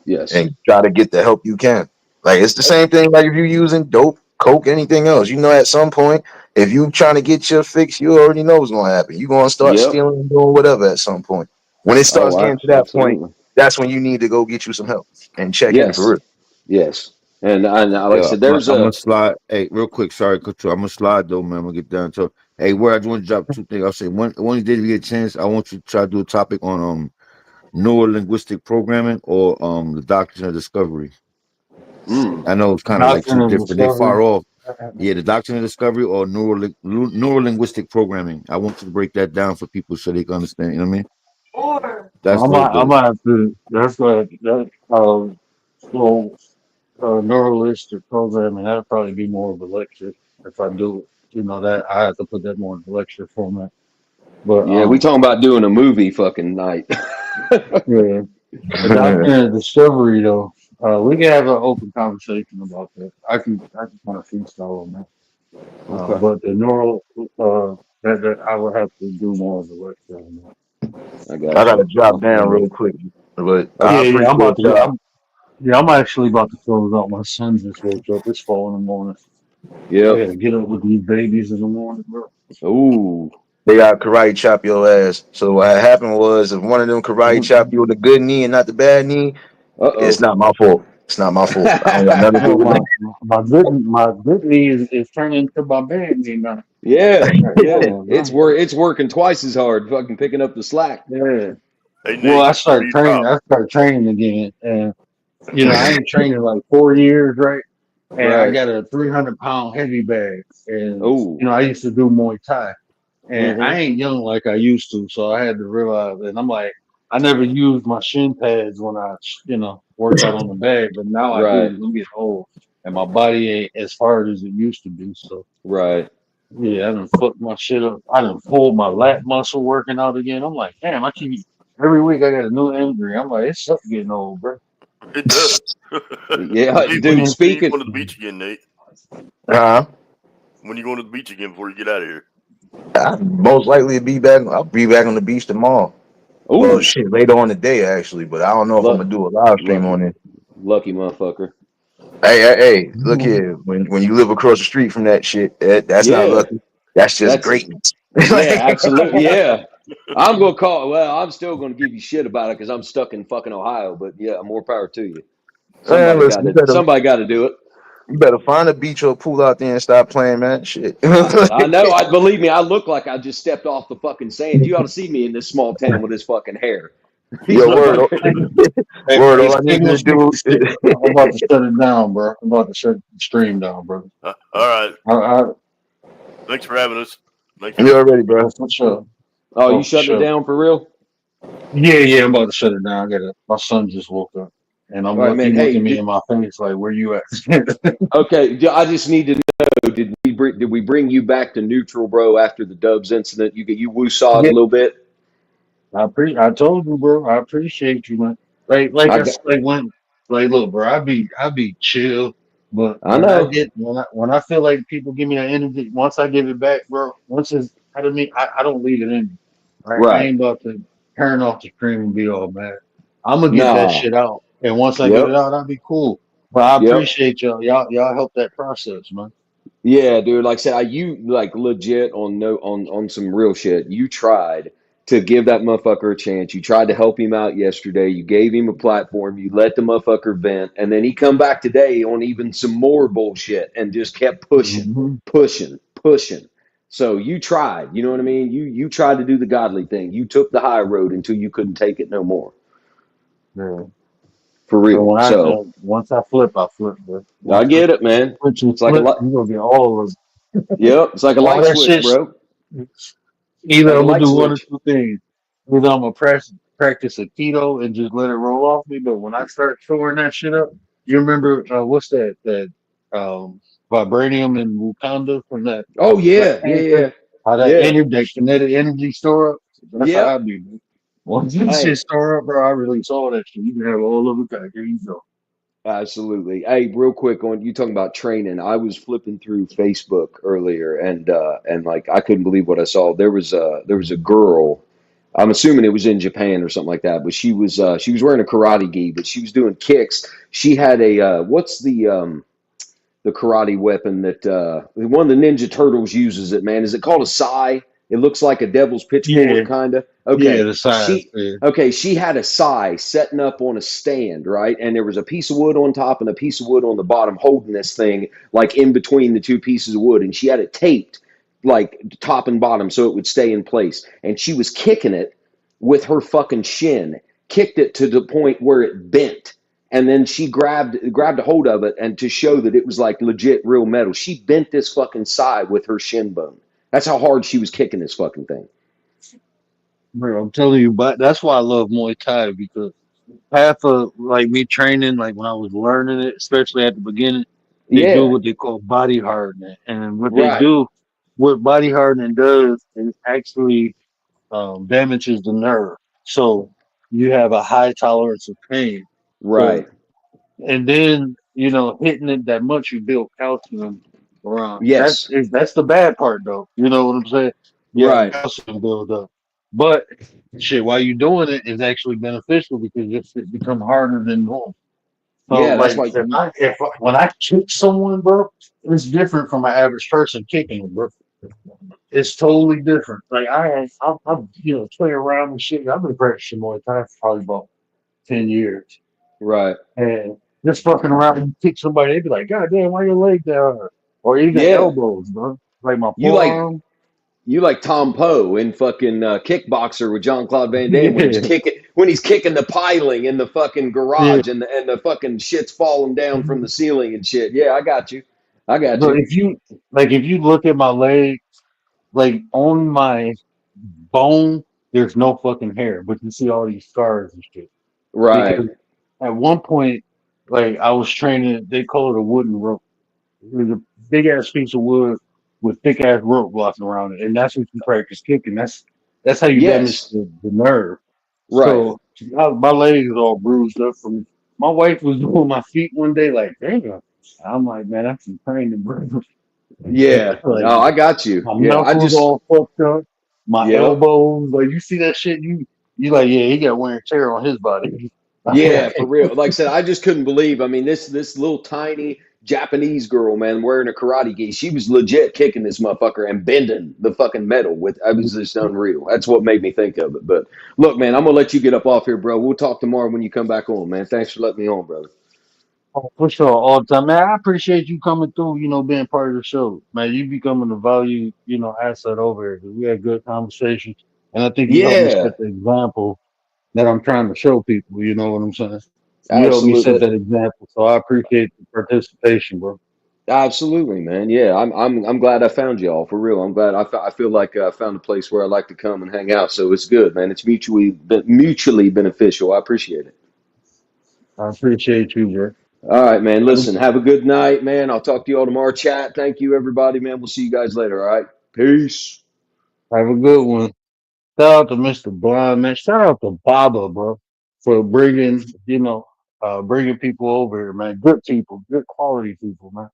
S13: Yes.
S4: and try to get the help you can. Like it's the same thing like if you're using dope, coke, anything else. You know, at some point, if you trying to get your fix, you already know what's gonna happen. You're gonna start
S13: Yep.
S4: stealing and doing whatever at some point. When it starts getting to that point, that's when you need to go get you some help and check in for real.
S13: Yes. And like I said, there's
S10: I'm gonna slide. Hey, real quick, sorry, Couture. I'm gonna slide though, man. I'm gonna get down to. Hey, where I just want to drop 2 things. I'll say one day if you get a chance, I want you to try to do a topic on neurolinguistic programming or the doctrine of discovery.
S13: Mm.
S10: I know it's kind of like
S9: Doctrine
S10: two
S9: of
S10: different. They far
S9: Discovery.
S10: off. Yeah, the doctrine of discovery or neurolinguistic programming. I want you to break that down for people so they can understand. You know what I mean? That's
S9: I might have to. That's like that. So neuralistic programming. That'd probably be more of a lecture if I do it. You know that I have to put that more in the lecture format. But
S13: Yeah, we talking about doing a movie fucking night.
S9: yeah, the doctrine of discovery though. We can have an open conversation about that. I can kind of freestyle on that.
S13: Okay.
S9: But the neural that I would have to do more of the lecture on that.
S13: I
S4: I
S13: got
S4: gotta
S13: you.
S4: drop down real quick, but I
S9: Yeah, I'm
S4: appreciate
S9: about to.
S4: y'all.
S9: I'm actually about to close out. My son just woke up. It's 4 in the morning. I
S13: Yep.
S9: gotta get up with these babies in the morning, bro.
S13: Ooh.
S4: They got karate chop your ass. So what happened was, if one of them karate chop you with the good knee and not the bad knee, it's not my fault. It's not my fault. I don't got nothing to do
S9: No,
S4: with
S9: my good knee is turning to my bad knee now.
S13: Yeah, yeah.
S9: Oh,
S13: It's working twice as hard, fucking picking up the slack.
S9: yeah.
S12: Hey, Nate,
S9: Well, I
S12: before
S9: started
S12: you
S9: training.
S12: drop,
S9: I started training again, and I ain't trained in like 4 years, right? And I
S13: Right.
S9: got a 300-pound heavy bag, and
S13: Oh.
S9: I used to do Muay Thai, and I
S13: Mhm.
S9: ain't young like I used to, so I had to realize, and I'm like, I never used my shin pads when I, worked out on the bag, but now I do.
S13: Right.
S9: I'm getting old, and my body ain't as hard as it used to be. So
S13: Right.
S9: yeah, I done fucked my shit up. I done pulled my lat muscle working out again. I'm like, damn, every week I got a new injury. I'm like, it sucks getting old, bro.
S12: it does.
S13: Yeah,
S12: Nate, when
S13: dude.
S12: you
S13: Speaking.
S12: going to the beach again, Nate?
S4: Huh?
S12: When you going to the beach again before you get out of here?
S4: I most likely be back. I'll be back on the beach tomorrow. Well,
S13: Ooh.
S4: shit, later on the day actually, but I don't know if I'm gonna do a live stream on it.
S13: Lucky motherfucker.
S4: Hey, look here. When you live across the street from that shit, that's not
S13: Yeah.
S4: lucky. That's just
S13: That's
S4: greatness.
S13: yeah, absolutely. Yeah. I'm gonna call. Well, I'm still gonna give you shit about it because I'm stuck in fucking Ohio. But yeah, more power to you.
S4: Man,
S13: Somebody got
S4: listen,
S13: to. Somebody got to do it.
S4: you better find a beach or a pool out there and stop playing, man. Shit.
S13: I know. I believe me. I look like I just stepped off the fucking sand. You ought to see me in this small town with this fucking hair. These
S4: Yo, word,
S13: motherfuckers.
S9: Hey,
S4: word.
S9: hey,
S4: All I need you to do.
S9: I'm about to shut it down, bro. I'm about to shut the stream down, bro.
S12: All right.
S9: I,
S12: Thanks for having us. Thank you.
S4: You already, bro.
S9: for sure.
S13: Oh,
S9: Oh,
S13: you
S9: for
S13: shutting it
S9: sure.
S13: down for real?
S9: Yeah, I'm about to shut it down. My son just woke up, and
S13: All right, man.
S9: he
S13: Hey,
S9: looking me in my face like, "Where you at?"
S13: okay. I just need to know: did we bring you back to neutral, bro? After the Dubs incident, you woo-sawed a
S9: Yeah,
S13: little bit.
S9: I told you, bro. I appreciate you, man.
S13: I got.
S9: Look, bro. I be chill, but
S13: I know.
S9: when I feel like people give me that energy, once I give it back, bro. Once it's out of me, I don't leave it in me. Right? I
S13: Right.
S9: ain't about to turn off the screen and be all mad. I'm gonna get that
S13: Nah.
S9: shit out, and once I get
S13: Yep.
S9: it out, I'll be cool. But I
S13: Yep.
S9: appreciate y'all. Y'all help that process, man.
S13: Yeah, dude. Like I said, you like legit on some real shit. You tried to give that motherfucker a chance. You tried to help him out yesterday. You gave him a platform. You let the motherfucker vent, and then he come back today on even some more bullshit and just kept
S9: Mm-hmm.
S13: pushing. So you tried. You know what I mean? You tried to do the godly thing. You took the high road until you couldn't take it no more.
S9: Yeah.
S13: For
S9: So
S13: real. So
S9: once I flip, bro.
S13: I
S9: Once I
S13: get it, man.
S9: switch and
S13: It's like a
S9: flip,
S13: lot.
S9: you gonna get all of
S13: Yep. It's like a
S9: all
S13: light
S9: that
S13: switch,
S9: shit.
S13: bro.
S9: Either
S13: Like a
S9: I'm gonna
S13: light
S9: do one or
S13: switch.
S9: two things. Either I'm gonna practice a keto and just let it roll off me. But when I start storing that shit up, you remember what's that um, vibranium and Wakanda from that
S13: Oh
S9: Black
S13: yeah, yeah,
S9: Panther?
S13: yeah,
S9: How
S13: yeah.
S9: that kinetic energy store up? That's how I
S13: Yep.
S9: be. Man. Once that shit
S13: Hey,
S9: store up, bro, I release all that shit. You can have all of it back. Here you go.
S13: absolutely. Hey, real quick on you talking about training. I was flipping through Facebook earlier and like I couldn't believe what I saw. There was a girl. I'm assuming it was in Japan or something like that, but she was wearing a karate gi, but she was doing kicks. She had a what's the karate weapon that one of the Ninja Turtles uses it, man. Is it called a sai? It looks like a devil's
S9: Yeah,
S13: pitchfork, kind of.
S9: yeah,
S13: Okay,
S9: the size.
S13: she
S9: Yeah.
S13: okay. She had a sai setting up on a stand, right? And there was a piece of wood on top and a piece of wood on the bottom, holding this thing like in between the two pieces of wood, and she had it taped like top and bottom so it would stay in place. And she was kicking it with her fucking shin, kicked it to the point where it bent. And then she grabbed a hold of it, and to show that it was like legit real metal, she bent this fucking side with her shin bone. That's how hard she was kicking this fucking thing.
S9: Bro, I'm telling you, but that's why I love Muay Thai, because half of like me training, like when I was learning it, especially at the beginning, they do
S13: Yeah.
S9: what they call body hardening. And what they
S13: Right.
S9: do, what body hardening does, is actually damages the nerve. So you have a high tolerance of pain.
S13: Right.
S9: So, and then, you know, hitting it that much, you build calcium around.
S13: Yes.
S9: That's the bad part, though. You know what I'm saying? Yeah,
S13: Right.
S9: calcium build up. But shit, while you're doing it, is actually beneficial because your shit become harder than normal. So,
S13: Yeah, that's
S9: like,
S13: why.
S9: when I kick someone, bro, it's different from an average person kicking them, bro. It's totally different. Like I you know, play around and shit. I've been practicing Muay Thai for probably about 10 years,
S13: Right.
S9: and just fucking around and kick somebody, they'd be like, "God damn, why your leg down?" Or even
S13: Yeah.
S9: elbows, bro. Like my
S13: You like
S9: forearm.
S13: you like Tom Poe in fucking Kickboxer with John Claude Van Damme when
S9: Yeah,
S13: he's kicking the piling in the fucking
S9: yeah.
S13: garage, and the fucking shit's falling down from the ceiling and shit. Yeah, I got you. I got
S9: But
S13: you.
S9: if you look at my leg, like on my bone, there's no fucking hair, but you see all these scars and shit.
S13: Right.
S9: Because at one point, like I was training, they call it a wooden rope. It was a big ass piece of wood with thick ass rope walking around it, and that's what you practice kicking. That's how you damage
S13: Yes.
S9: the nerve.
S13: Right.
S9: So my leg is all bruised up from. My wife was doing my feet one day, like, damn. I'm like, man, that's some training, bro.
S13: Yeah.
S9: Like
S13: No, I got you.
S9: my
S13: Yeah. I
S9: knuckles
S13: just.
S9: all fucked up, my
S13: Yep.
S9: elbows. Like you see that shit, you like, yeah, he got wear and tear on his body.
S13: Yeah, for real. Like I said, I just couldn't believe. I mean, this little tiny Japanese girl, man, wearing a karate gi, she was legit kicking this motherfucker and bending the fucking metal with. I was just unreal. That's what made me think of it. But look, man, I'm gonna let you get up off here, bro. We'll talk tomorrow when you come back on, man. Thanks for letting me on, brother.
S9: Oh, for sure, all the time, man. I appreciate you coming through. You know, being part of the show, man. You becoming a value, you know, asset over here. 'Cause we had good conversations, and I think you helped me
S13: Yeah,
S9: set the example that I'm trying to show people. You know what I'm saying? You helped me set
S13: absolutely.
S9: that example, so I appreciate the participation, bro.
S13: Absolutely, man. Yeah, I'm glad I found y'all for real. I'm glad I feel like I found a place where I like to come and hang out. So it's good, man. It's mutually beneficial. I appreciate it.
S9: I appreciate you, bro.
S13: All right, man.
S9: And
S13: Listen, have a good night, man. I'll talk to you all tomorrow. Chat. Thank you, everybody, man. We'll see you guys later. All right. Peace.
S9: have a good one. Shout out to Mr. Blind, man. Shout out to Baba, bro, for bringing, you know, bringing people over here, man. Good people, good quality people, man.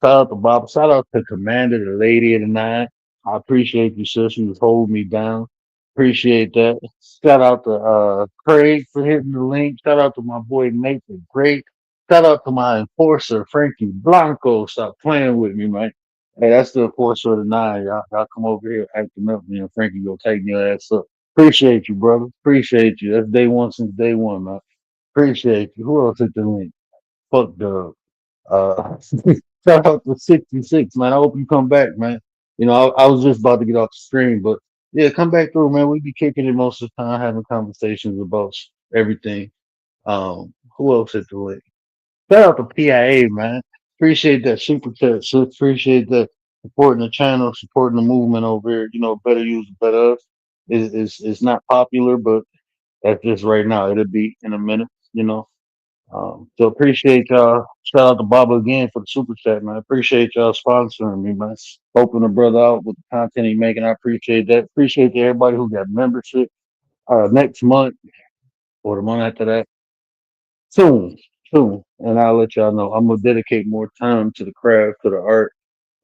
S9: Shout out to Bob. Shout out to Commander, the lady of the night. I appreciate you, sis. You was holding me down. Appreciate that. Shout out to Craig for hitting the link. Shout out to my boy Nathan Great. Shout out to my enforcer, Frankie Blanco. Stop playing with me, man. Hey, that's the enforcer of the nine. Y'all come over here acting up, man. Frankie go take your ass up. Appreciate you, brother. Appreciate you. That's day one since day one, man. Appreciate you. Who else hit the link? Fuck Doug. Uh, shout out to 66, man. I hope you come back, man. You know, I was just about to get off the stream, but yeah, come back through, man. We be kicking it most of the time, having conversations about everything. Who else hit the link? Shout out to PIA, man. Appreciate that super chat. So appreciate that supporting the channel, supporting the movement over here. You know, better use, better us. Is not popular, but that's just right now. It'll be in a minute, you know. So appreciate y'all. Shout out to Baba again for the super chat, man. Appreciate y'all sponsoring me, man. Helping the brother out with the content he making. I appreciate that. Appreciate everybody who got membership. Next month or the month after that, soon, soon, and I'll let y'all know. I'm gonna dedicate more time to the craft, to the art,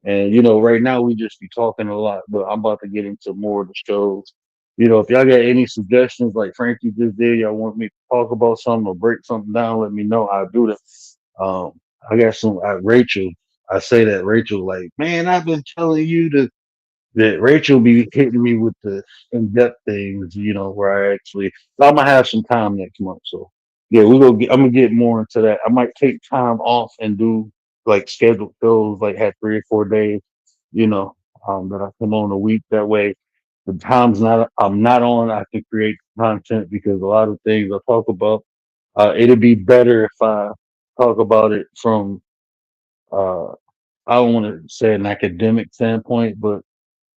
S9: and you know, right now we just be talking a lot, but I'm about to get into more of the shows. You know, if y'all got any suggestions, like Frankie just did, y'all want me to talk about something or break something down, let me know. I'll do that. I got some Rachel. I say that Rachel, like, man, I've been telling you that Rachel be hitting me with the in-depth things, you know, where I'm gonna have some time next month. So yeah, I'm gonna get more into that. I might take time off and do like scheduled shows, like had 3 or 4 days, you know, that I come on a week. That way the times I'm not on, I can create content because a lot of things I talk about, it'd be better if I talk about it from, I don't want to say an academic standpoint, but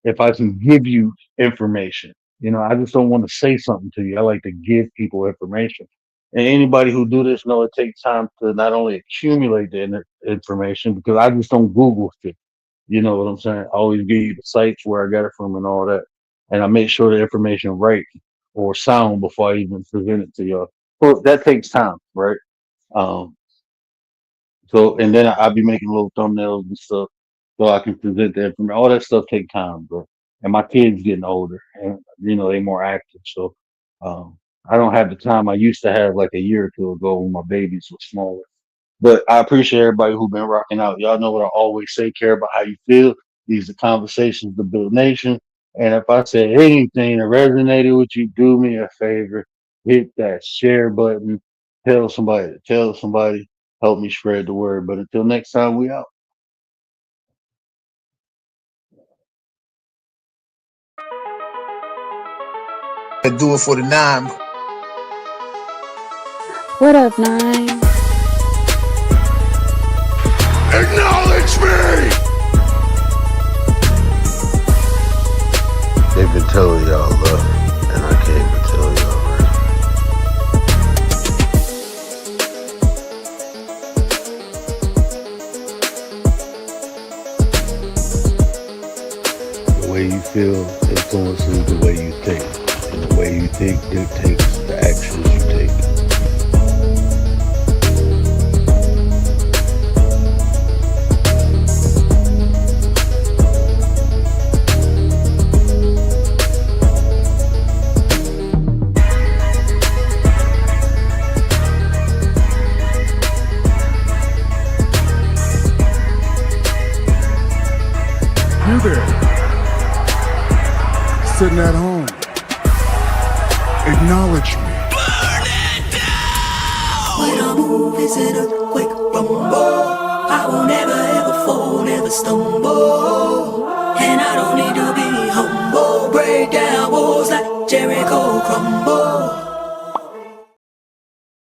S9: if I can give you information, I just don't want to say something to you. I like to give people information. And anybody who do this know it takes time to not only accumulate the information, because I just don't Google shit. You know what I'm saying? I always give you the sites where I got it from and all that. And I make sure the information right or sound before I even present it to y'all. Well, that takes time, right? Um, so, and then I'll be making little thumbnails and stuff so I can present the information. All that stuff take time, bro. And my kids getting older and, they more active. So, I don't have the time I used to have like a year or two ago when my babies were smaller. But I appreciate everybody who been rocking out. Y'all know what I always say, care about how you feel. These are conversations to build nation. And if I say anything that resonated with you, do me a favor. Hit that share button. Tell somebody. Help me spread the word. But until next time, we out.
S16: And do it for the 9.
S2: What up, 9?
S16: Acknowledge me!
S6: They've been telling y'all love, and I came to tell y'all right. The way you feel influences the way you think, and the way you think dictates the actions you take.
S17: You there, sitting at home, acknowledge me.
S7: When I move, is it a quick rumble? I will never ever fall, never stumble. And I don't need to be humble. Break down walls like Jericho crumble.